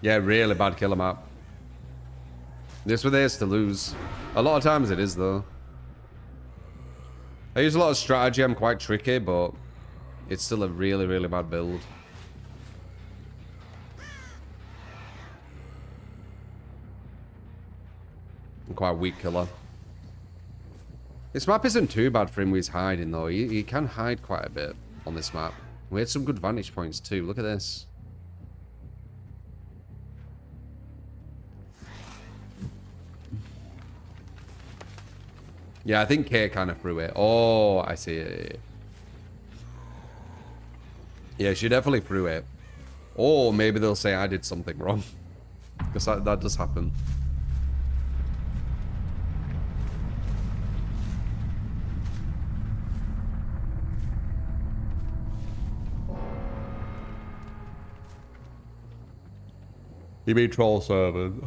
Yeah, really bad killer map. This with this to lose. A lot of times it is though. I use a lot of strategy, I'm quite tricky, but it's still a really, really bad build. I'm quite a weak killer. This map isn't too bad for him when he's hiding though. He can hide quite a bit on this map. We had some good vantage points too. Look at this. Yeah, I think Kate kind of threw it. Oh, I see it. Yeah, she definitely threw it. Or maybe they'll say I did something wrong. Because that does happen. You mean troll servant?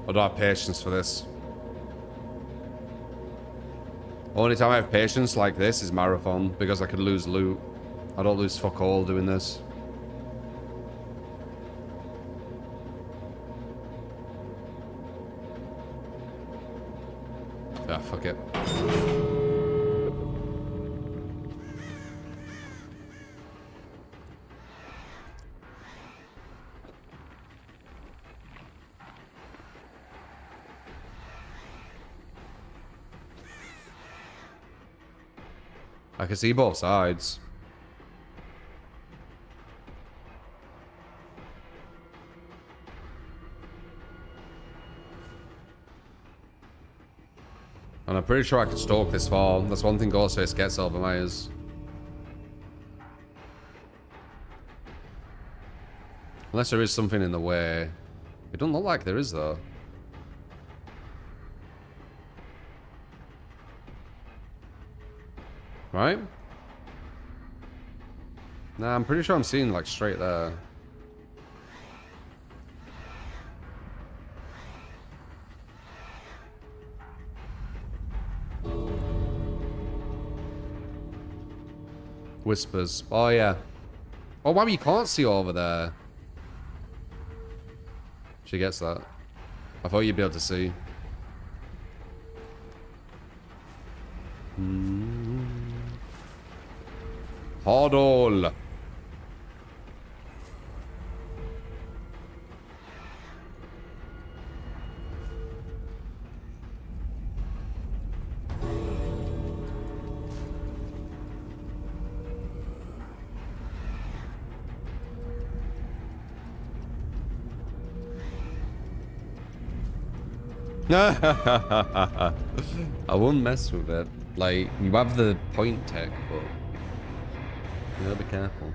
I don't have patience for this. Only time I have patience like this is marathon, because I could lose loot. I don't lose fuck all doing this. Ah, fuck it. I can see both sides. And I'm pretty sure I can stalk this far. That's one thing Ghostface gets over Myers. Unless there is something in the way. It doesn't look like there is though. Right? Nah, I'm pretty sure I'm seeing like straight there. Whispers. Oh yeah. Oh wow, you can't see over there. She gets that. I thought you'd be able to see. Hodl. I wouldn't mess with it. Like, you have the point tech, but you gotta be careful.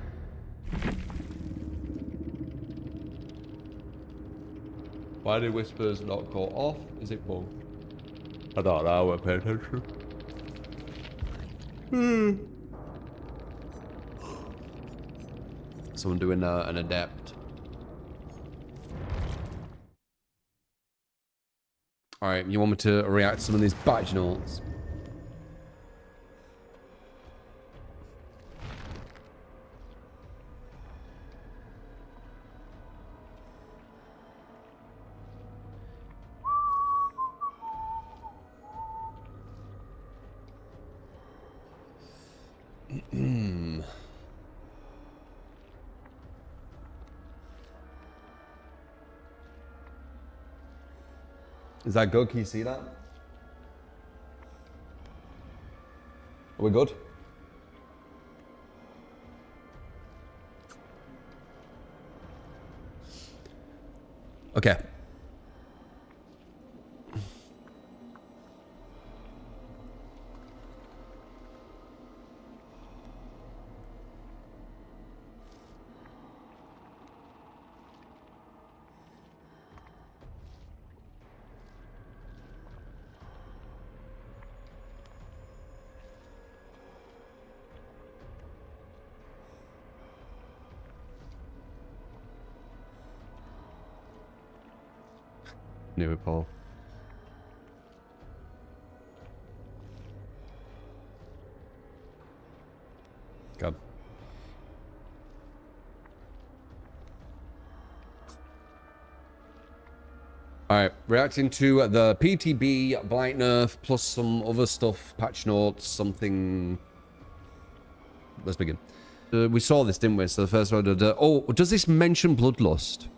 Why did whispers not go off? Is it wrong? I don't know, I won't pay attention. Someone doing an adept. Alright, you want me to react to some of these badge notes? Is that good? Can you see that? Are we good? Okay. New Paul. God. Alright, reacting to the PTB, Blight Nerf, plus some other stuff, patch notes, something. Let's begin. We saw this, didn't we? So the first one, oh, does this mention Bloodlust?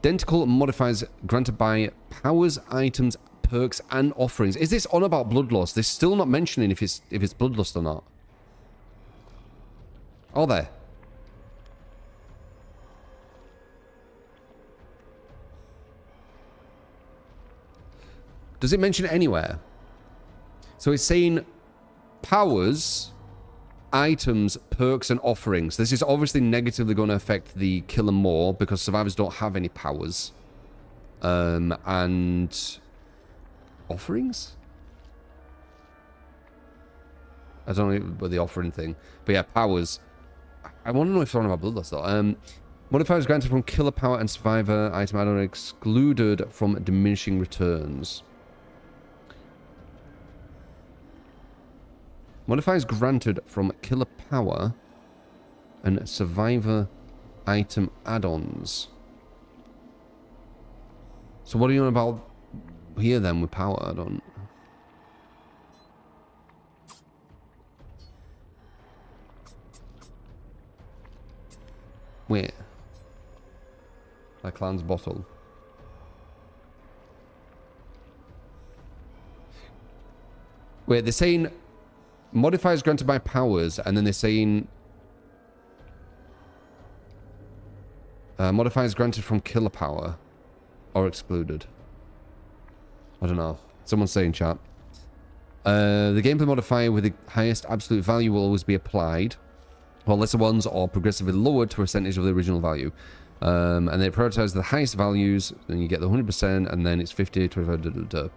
Identical modifiers granted by powers, items, perks, and offerings. Is this on about Bloodlust? They're still not mentioning if it's Bloodlust or not. Are they? Does it mention it anywhere? So it's saying powers, items, perks, and offerings. This is obviously negatively going to affect the killer more because survivors don't have any powers. And offerings? I don't know about the offering thing. But yeah, powers. I want to know if it's on about Bloodlust though. Modifiers granted from killer power and survivor item add-on excluded from diminishing returns. Modifiers granted from killer power and survivor item add-ons. So what are you on about here then with power add-on? Wait. Like Clan's bottle. Wait, they're saying modifiers granted by powers, and then they're saying modifiers granted from killer power or excluded. I don't know. Someone's saying chat. The gameplay modifier with the highest absolute value will always be applied, while lesser ones are progressively lowered to a percentage of the original value. And they prioritize the highest values, and you get the 100%, and then it's 50, 25,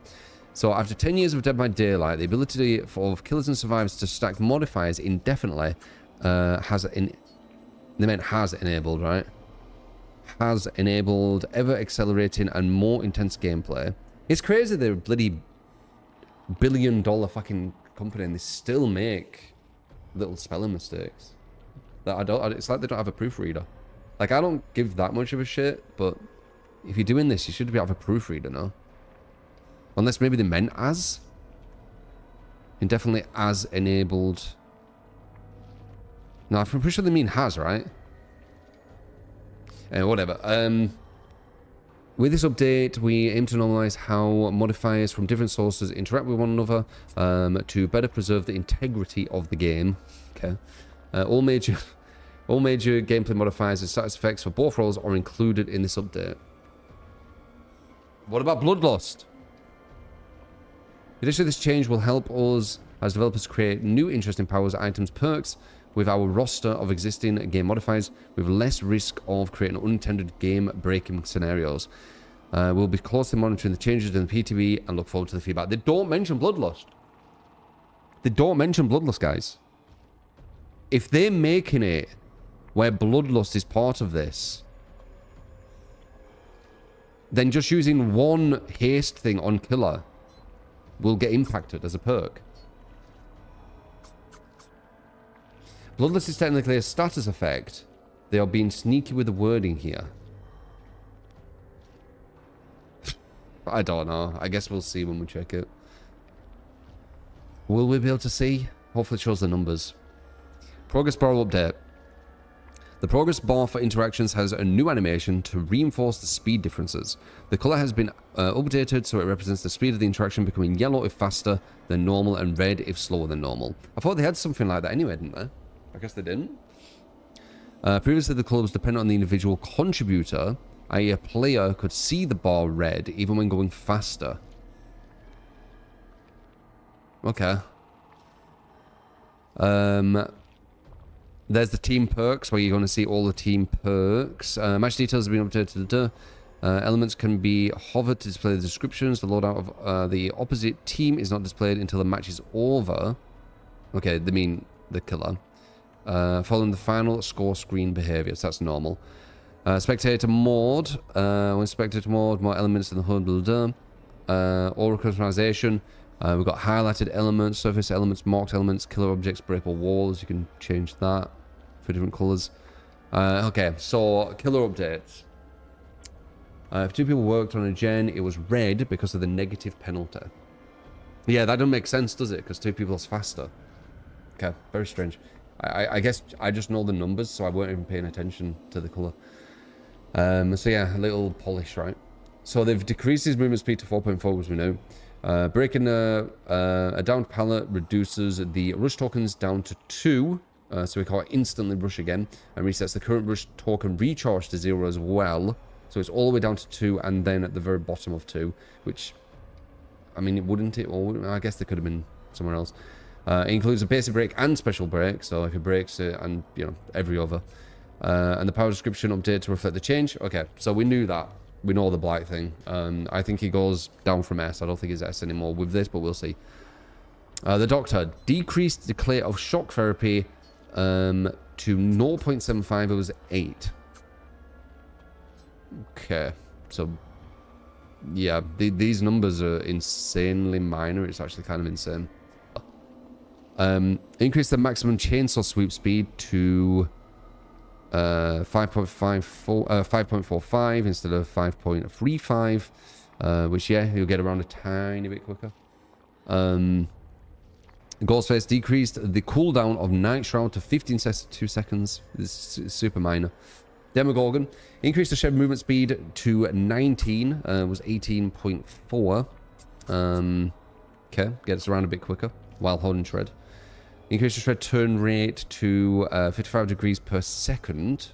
So after 10 years of Dead by Daylight, the ability of killers and survivors to stack modifiers indefinitely has enabled, right? Has enabled ever accelerating and more intense gameplay. It's crazy they're a bloody billion-dollar fucking company and they still make little spelling mistakes. That it's like they don't have a proofreader. Like, I don't give that much of a shit, but if you're doing this, you should be have a proofreader, no? Unless maybe they meant as. Indefinitely as enabled. No, I'm pretty sure they mean has, right? Whatever. With this update, we aim to normalize how modifiers from different sources interact with one another to better preserve the integrity of the game. Okay. All major All major gameplay modifiers and status effects for both roles are included in this update. What about Bloodlust? Additionally, this change will help us as developers create new interesting powers, items, perks with our roster of existing game modifiers with less risk of creating unintended game-breaking scenarios. We'll be closely monitoring the changes in the PTB and look forward to the feedback. They don't mention Bloodlust. They don't mention Bloodlust, guys. If they're making it where Bloodlust is part of this, then just using one haste thing on Killer will get impacted as a perk. Bloodlust is technically a status effect. They are being sneaky with the wording here. I don't know. I guess we'll see when we check it. Will we be able to see? Hopefully it shows the numbers. Progress bar update. The progress bar for interactions has a new animation to reinforce the speed differences. The color has been updated so it represents the speed of the interaction becoming yellow if faster than normal and red if slower than normal. I thought they had something like that anyway, didn't they? I guess they didn't. Previously, the color was dependent on the individual contributor, i.e. a player could see the bar red even when going faster. Okay. There's the team perks where you're going to see all the team perks. Match details have been updated to elements can be hovered to display the descriptions. The loadout of the opposite team is not displayed until the match is over. Okay, they mean the killer. Following the final score screen behavior, so that's normal. Spectator mode. When spectator mode, more elements in the HUD. Aura customization. We've got highlighted elements, surface elements, marked elements, killer objects, breakable walls. You can change that for different colors. Okay, so killer updates. If two people worked on a gen, it was red because of the negative penalty. Yeah, that doesn't make sense, does it? Because two people is faster. Okay, very strange. I guess I just know the numbers, so I weren't even paying attention to the color. So yeah, a little polish, right? So they've decreased his movement speed to 4.4, as we know. Breaking a downed pallet reduces the rush tokens down to 2. So we can't instantly rush again. And resets the current rush token recharge to 0 as well. So it's all the way down to 2 and then at the very bottom of 2. Which, I mean, wouldn't it? Or I guess they could have been somewhere else. It includes a basic break and special break. So if it breaks it and, you know, every other. And the power description update to reflect the change. Okay, so we knew that. We know the black thing. I think he goes down from S. I don't think he's S anymore with this, but we'll see. The doctor decreased the clear of shock therapy to 0.75. It was 8. Okay, so yeah, these numbers are insanely minor. It's actually kind of insane. Increase the maximum chainsaw sweep speed to 5.45 instead of 5.35, which yeah, you'll get around a tiny bit quicker. Ghostface decreased the cooldown of Night Shroud to 15.2 seconds. This is super minor. Demogorgon increased the shed movement speed to 19, was 18.4. Okay, gets around a bit quicker while holding shred. Increase the shred turn rate to 55 degrees per second.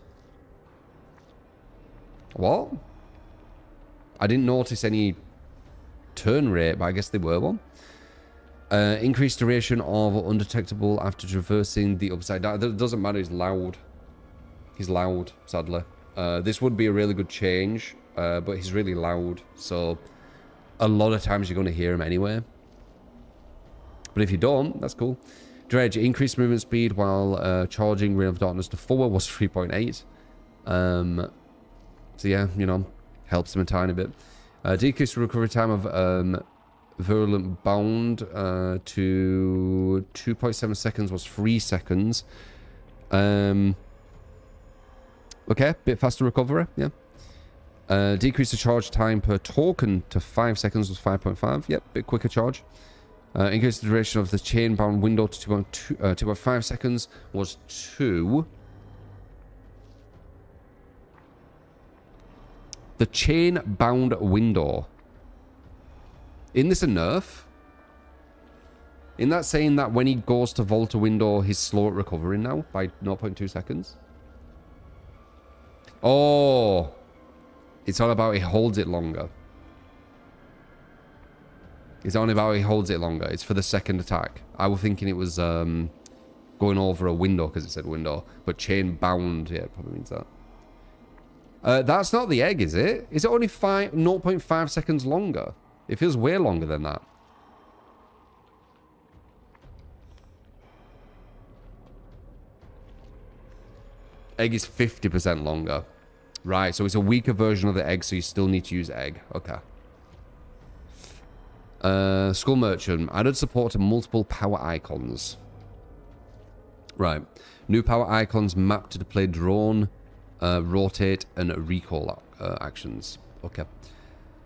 What? I didn't notice any turn rate, but I guess they were one. Increased duration of undetectable after traversing the upside down. It doesn't matter, he's loud. He's loud, sadly. This would be a really good change, but he's really loud. So a lot of times you're going to hear him anyway. But if you don't, that's cool. Dredge, increased movement speed while charging Ring of Darkness to 4 was 3.8. So yeah, you know, helps him a tiny bit. Decreased recovery time of Virulent Bound to 2.7 seconds was 3 seconds. Okay, bit faster recovery, yeah. Decreased the charge time per token to 5 seconds was 5.5. Yep, bit quicker charge. Increased the duration of the chain-bound window to 2.5 seconds was 2. The chain-bound window. Isn't this a nerf? Isn't that saying that when he goes to vault a window, he's slow at recovering now by 0.2 seconds? Oh, it's all about he holds it longer. It's only about he holds it longer. It's for the second attack. I was thinking it was going over a window because it said window, but chain bound, yeah, probably means that. That's not the egg, is it? Is it only 0.5 seconds longer? It feels way longer than that. Egg is 50% longer. Right, so it's a weaker version of the egg, so you still need to use egg. Okay. Skull Merchant. Added support to multiple power icons. Right. New power icons mapped to play drone, rotate, and recall actions. Okay.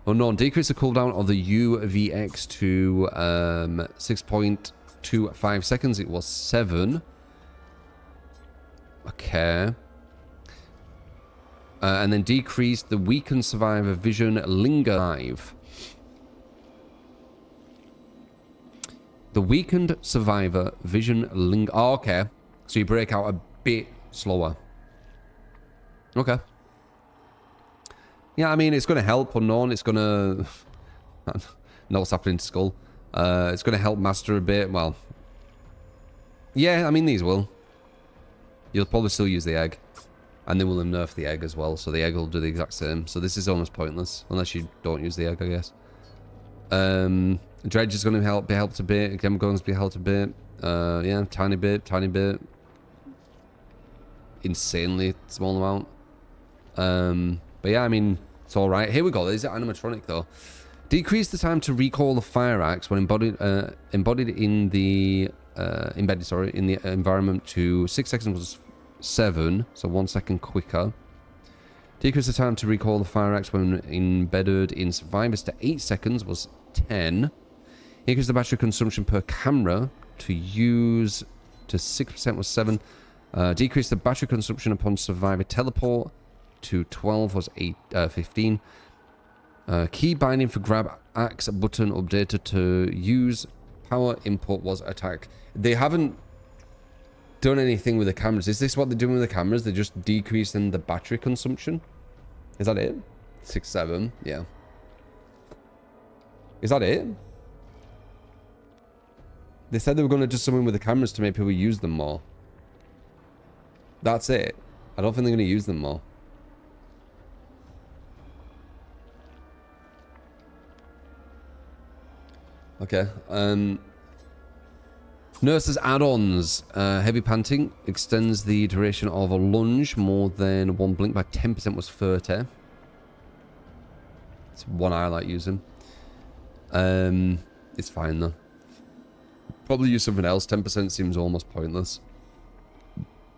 Unknown. Decrease the cooldown of the UVX to 6.25 seconds. It was 7. Okay. And then decrease the weakened survivor vision linger 5. The weakened survivor vision linger. Oh, okay. So you break out a bit slower. Okay. Yeah, I mean, it's going to help Unknown. It's going to... know what's happening to Skull. It's going to help Master a bit. Well... Yeah, I mean, these will. You'll probably still use the egg. And then we'll nerf the egg as well. So the egg will do the exact same. So this is almost pointless. Unless you don't use the egg, I guess. Dredge is going to be helped a bit. Game going to be helped a bit. Yeah, tiny bit. Insanely small amount. But yeah, I mean, it's alright. Here we go. There's the animatronic though. Decrease the time to recall the fire axe when embedded in the in the environment to 6 seconds was 7, so 1 second quicker. Decrease the time to recall the fire axe when embedded in survivors to 8 seconds was 10. Increase the battery consumption per camera to use to 6% was 7. Decrease the battery consumption upon survivor teleport to 12 was 15. Key binding for grab axe button updated to use power input was attack. They haven't done anything with the cameras. Is this what they're doing with the cameras? They're just decreasing the battery consumption? Is that it? 6, 7, yeah. Is that it? They said they were going to do something with the cameras to make people use them more. That's it. I don't think they're going to use them more. Okay. Nurse's add-ons. Heavy panting extends the duration of a lunge more than 1 blink by 10% was 30. It's one I like using. It's fine though. Probably use something else. 10% seems almost pointless.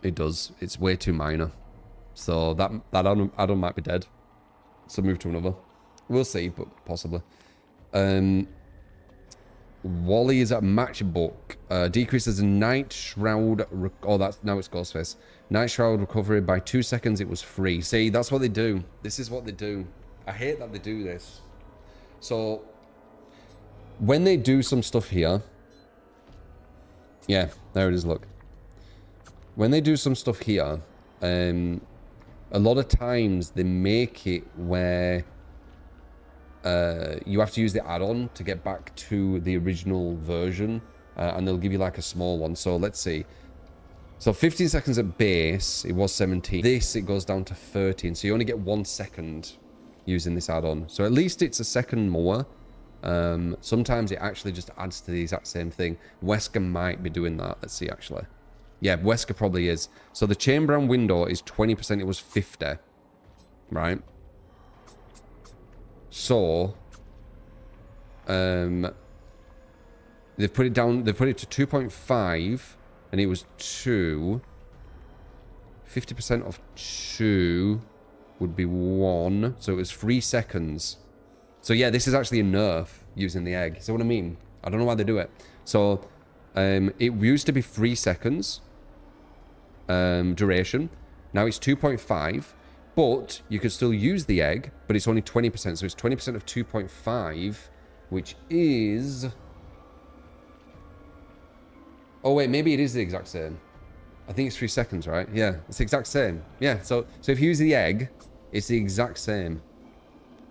It does. It's way too minor. So that add-on might be dead. So move to another. We'll see, but possibly. Wally is at matchbook. Decreases the Night Shroud... Oh, that's now it's Ghostface. Night Shroud recovery by 2 seconds. It was free. See, that's what they do. This is what they do. I hate that they do this. So, when they do some stuff here... Yeah, there it is, look. When they do some stuff here, a lot of times they make it where... you have to use the add-on to get back to the original version, and they'll give you like a small one. So let's see. So 15 seconds at base, it was 17. This, it goes down to 13. So you only get 1 second using this add-on. So at least it's a second more. Sometimes it actually just adds to the exact same thing. Wesker might be doing that. Let's see, actually. Yeah, Wesker probably is. So the chamber and window is 20%. It was 50. Right? So, they've put it down, they've put it to 2.5, and it was 2. 50% of 2 would be 1, so it was 3 seconds. So yeah, this is actually a nerf using the egg. See what I mean? I don't know why they do it. So, it used to be 3 seconds duration. Now it's 2.5. But you could still use the egg, but it's only 20%. So it's 20% of 2.5, which is... Oh, wait, maybe it is the exact same. I think it's 3 seconds, right? Yeah, it's the exact same. Yeah, so if you use the egg, it's the exact same.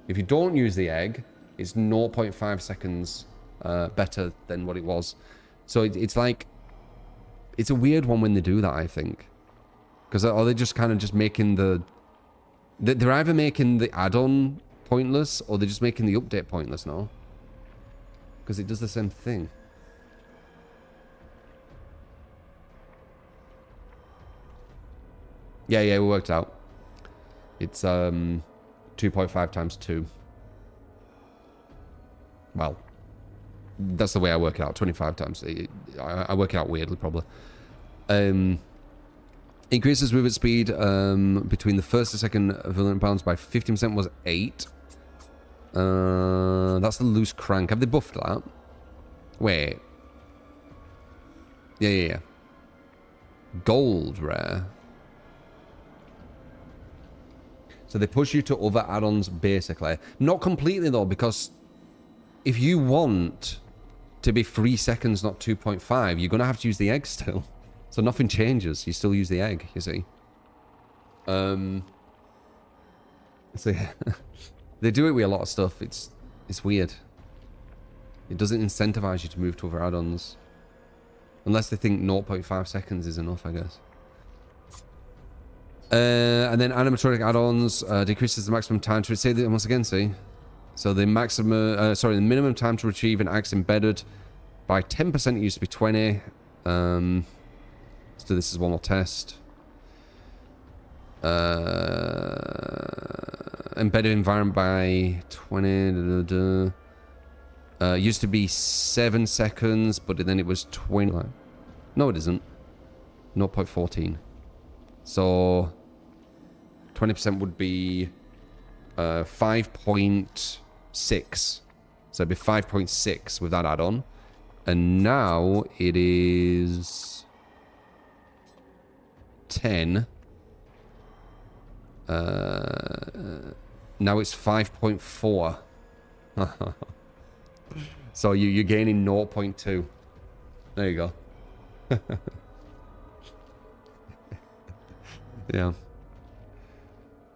If you don't use the egg, it's 0.5 seconds better than what it was. So it's like, it's a weird one when they do that, I think. Because are they just kind of just making the... They're either making the add-on pointless, or they're just making the update pointless now. Because it does the same thing. Yeah, we worked out. It's 2.5 times 2. Well, that's the way I work it out. 25 times. I work it out weirdly, probably. Increases movement speed between the first and second virulent bounds by 15% was 8. That's the loose crank. Have they buffed that? Wait. Yeah. Gold rare. So they push you to other add-ons, basically. Not completely, though, because if you want to be 3 seconds, not 2.5, you're going to have to use the egg still. So nothing changes. You still use the egg, you see. So yeah. They do it with a lot of stuff. It's weird. It doesn't incentivize you to move to other add-ons. Unless they think 0.5 seconds is enough, I guess. And then animatronic add-ons decreases the maximum time to say that once again, see. So the maximum, the minimum time to retrieve an axe embedded by 10%. It used to be 20. Let's do this as one more test. Embedded environment by 20. Used to be 7 seconds, but then it was 20. No, it isn't. 0.14. So 20% would be 5.6. So it'd be 5.6 with that add-on. And now it is 10. Now it's 5.4. So you're gaining 0.2. There you go. Yeah.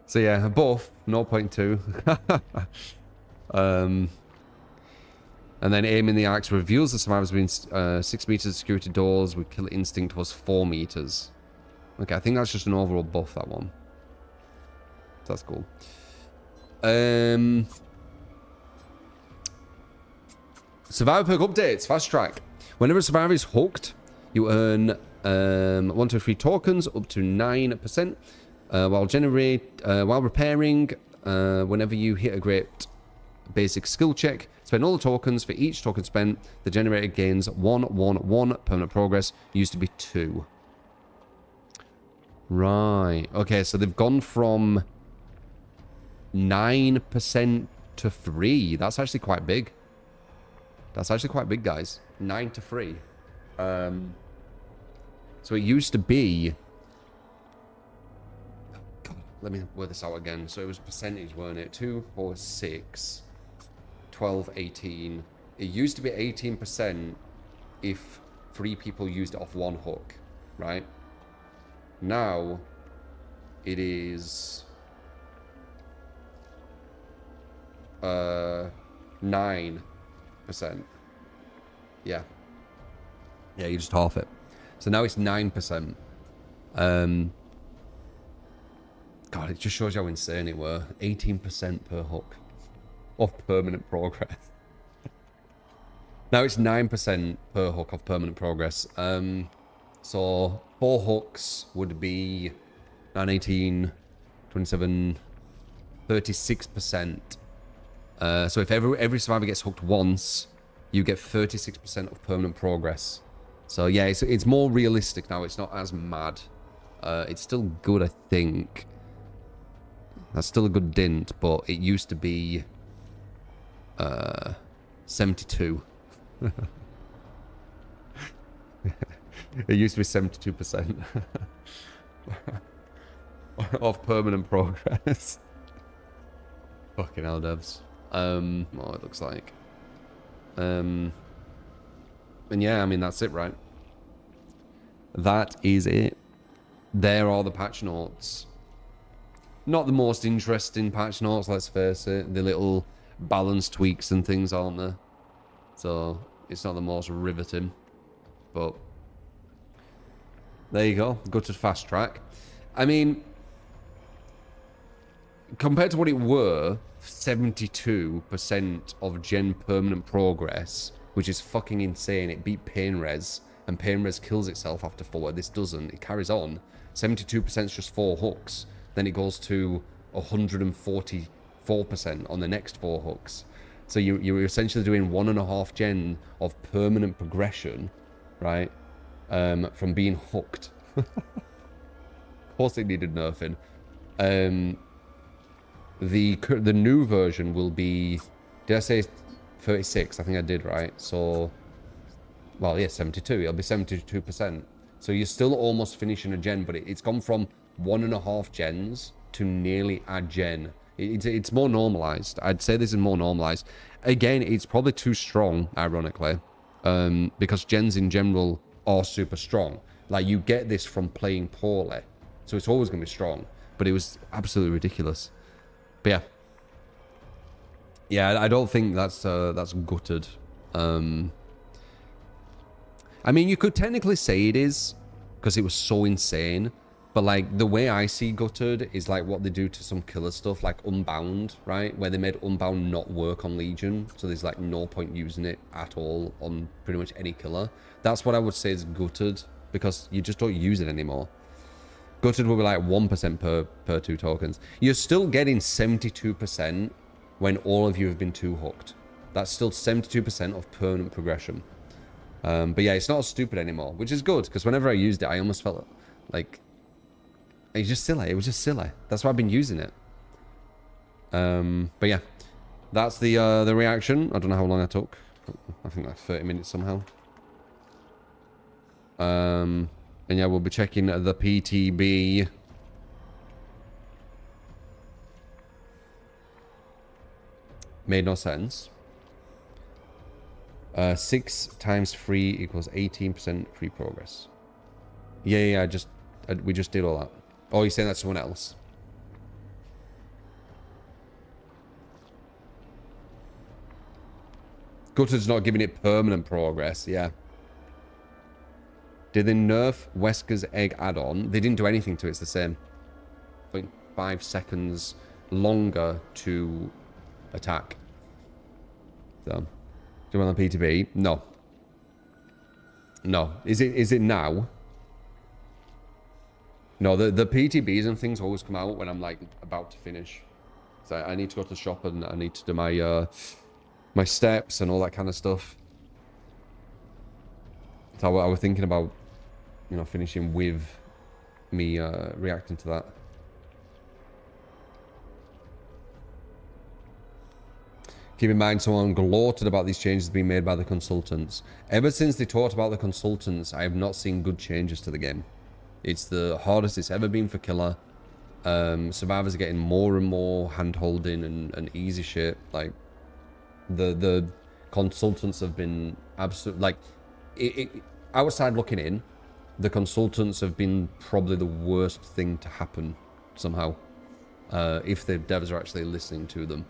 So yeah, both 0.2. And then aiming the axe reveals the survivors within 6 meters of security doors with kill instinct was 4 meters. Okay, I think that's just an overall buff, that one. So that's cool. Survivor perk updates, fast track. Whenever a survivor is hooked, you earn 1 to 3 tokens up to 9%. While repairing, whenever you hit a great basic skill check, spend all the tokens. For each token spent, the generator gains 1 permanent progress. Used to be 2. Right. Okay, so they've gone from 9% to 3. That's actually quite big. That's actually quite big, guys. 9 to 3. So it used to be... God, let me work this out again. So it was percentage, weren't it? 2, 4, 6, 12, 18. It used to be 18% if 3 people used it off 1 hook, right? Now it is 9%. Yeah. Yeah, you just half it. So now it's 9%. God, it just shows you how insane it were. 18% per hook of permanent progress. Now it's 9% per hook of permanent progress. So 4 hooks would be 9, 18, 27, 36%. So if every survivor gets hooked once, you get 36% of permanent progress. So yeah, it's more realistic now. It's not as mad. It's still good, I think. That's still a good dint, but it used to be 72. It used to be 72% of permanent progress. Fucking hell, devs. What it looks like. And yeah, I mean, that's it, right? That is it. there are the patch notes. Not the most interesting patch notes, let's face it. The little balance tweaks and things, aren't there? So it's not the most riveting. But there you go. Gutted fast track. I mean, compared to what it were, 72% of gen permanent progress, which is fucking insane. It beat pain res, and pain res kills itself after 4. This doesn't. It carries on. 72% is just 4 hooks. Then it goes to 144% on the next 4 hooks. So you're essentially doing 1.5 gen of permanent progression, right? From being hooked. Of course it needed nerfing. The new version will be, did I say 36? I think I did, right? So, well, yeah, 72. It'll be 72%. So you're still almost finishing a gen, but it's gone from 1.5 gens to nearly a gen. It's more normalized. I'd say this is more normalized. Again, it's probably too strong, ironically, because gens in general are super strong. Like, you get this from playing poorly, so it's always going to be strong. But it was absolutely ridiculous. But yeah, I don't think that's gutted. I mean, you could technically say it is, because it was so insane. But, like, the way I see gutted is, like, what they do to some killer stuff, like Unbound, right? Where they made Unbound not work on Legion. So there's, like, no point using it at all on pretty much any killer. That's what I would say is gutted, because you just don't use it anymore. Gutted will be, like, 1% per 2 tokens. You're still getting 72% when all of you have been 2 hooked. That's still 72% of permanent progression. But yeah, it's not as stupid anymore, which is good, because whenever I used it, I almost felt like... It's just silly. It was just silly. That's why I've been using it. But yeah, that's the reaction. I don't know how long I took. I think like 30 minutes somehow. And yeah, we'll be checking the PTB. Made no sense. 6 times 3 equals 18% free progress. Yeah, we just did all that. Oh, you're saying that's someone else? Gutted's not giving it permanent progress, yeah. Did they nerf Wesker's egg add-on? They didn't do anything to it, it's the same. 0.5 seconds longer to attack. So, do you want the PTB? No. No. Is it now? No, the PTBs and things always come out when I'm, like, about to finish. So I need to go to the shop and I need to do my my steps and all that kind of stuff. So I was thinking about, you know, finishing with me reacting to that. Keep in mind, someone gloated about these changes being made by the consultants. Ever since they talked about the consultants, I have not seen good changes to the game. It's the hardest it's ever been for killer. Survivors are getting more and more hand-holding and easy shit. Like, the consultants have been absolute, like, outside looking in, the consultants have been probably the worst thing to happen somehow. If the devs are actually listening to them.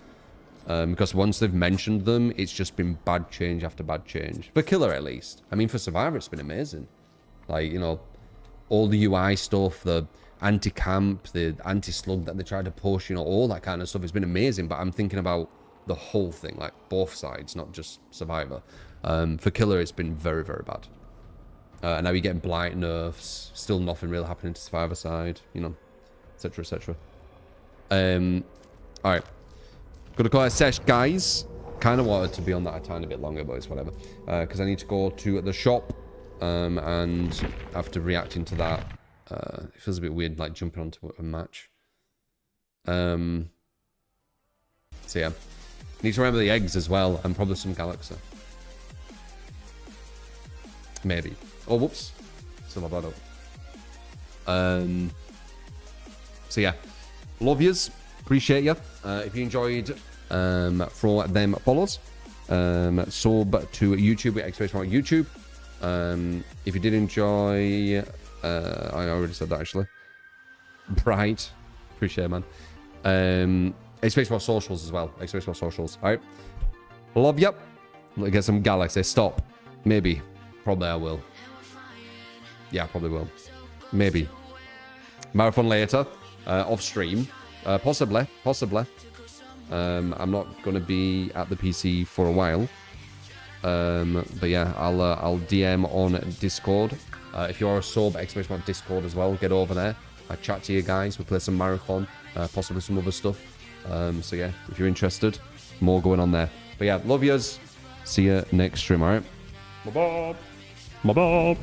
Because once they've mentioned them, it's just been bad change after bad change. For killer, at least. I mean, for survivor, it's been amazing. Like, you know, all the UI stuff, the anti-camp, the anti-slug that they tried to push, you know, all that kind of stuff has been amazing. But I'm thinking about the whole thing, like both sides, not just survivor. For killer, it's been very, very bad. And now you're getting blight nerfs, still nothing really happening to survivor side, you know, etc, etc. Alright. Gonna call it a sesh, guys. Kind of wanted to be on that a tiny bit longer, but it's whatever. Because I need to go to the shop. And after reacting to that, it feels a bit weird, like jumping onto a match. So yeah, need to remember the eggs as well, and probably some Galaxy. Maybe. Oh, whoops. Still have that up. So yeah, love yous. Appreciate you. If you enjoyed, throw them follows. Sub to YouTube with exclamation mark YouTube. If you did enjoy I already said that, actually. Bright. Appreciate it, man. Expect more socials as well. Expect more socials. All right. Love you. Let's get some Galaxy. Stop. Maybe. Probably I will. Yeah, probably will. Maybe. Marathon later. Off stream. Possibly. Possibly. I'm not going to be at the PC for a while. But yeah, I'll DM on Discord. If you are a sub, exclamation mark Discord as well. Get over there. I chat to you guys. We play some Marathon. Possibly some other stuff. So yeah, if you're interested, more going on there. But yeah, love yous. See you next stream, alright? Bye-bye. Bye-bye.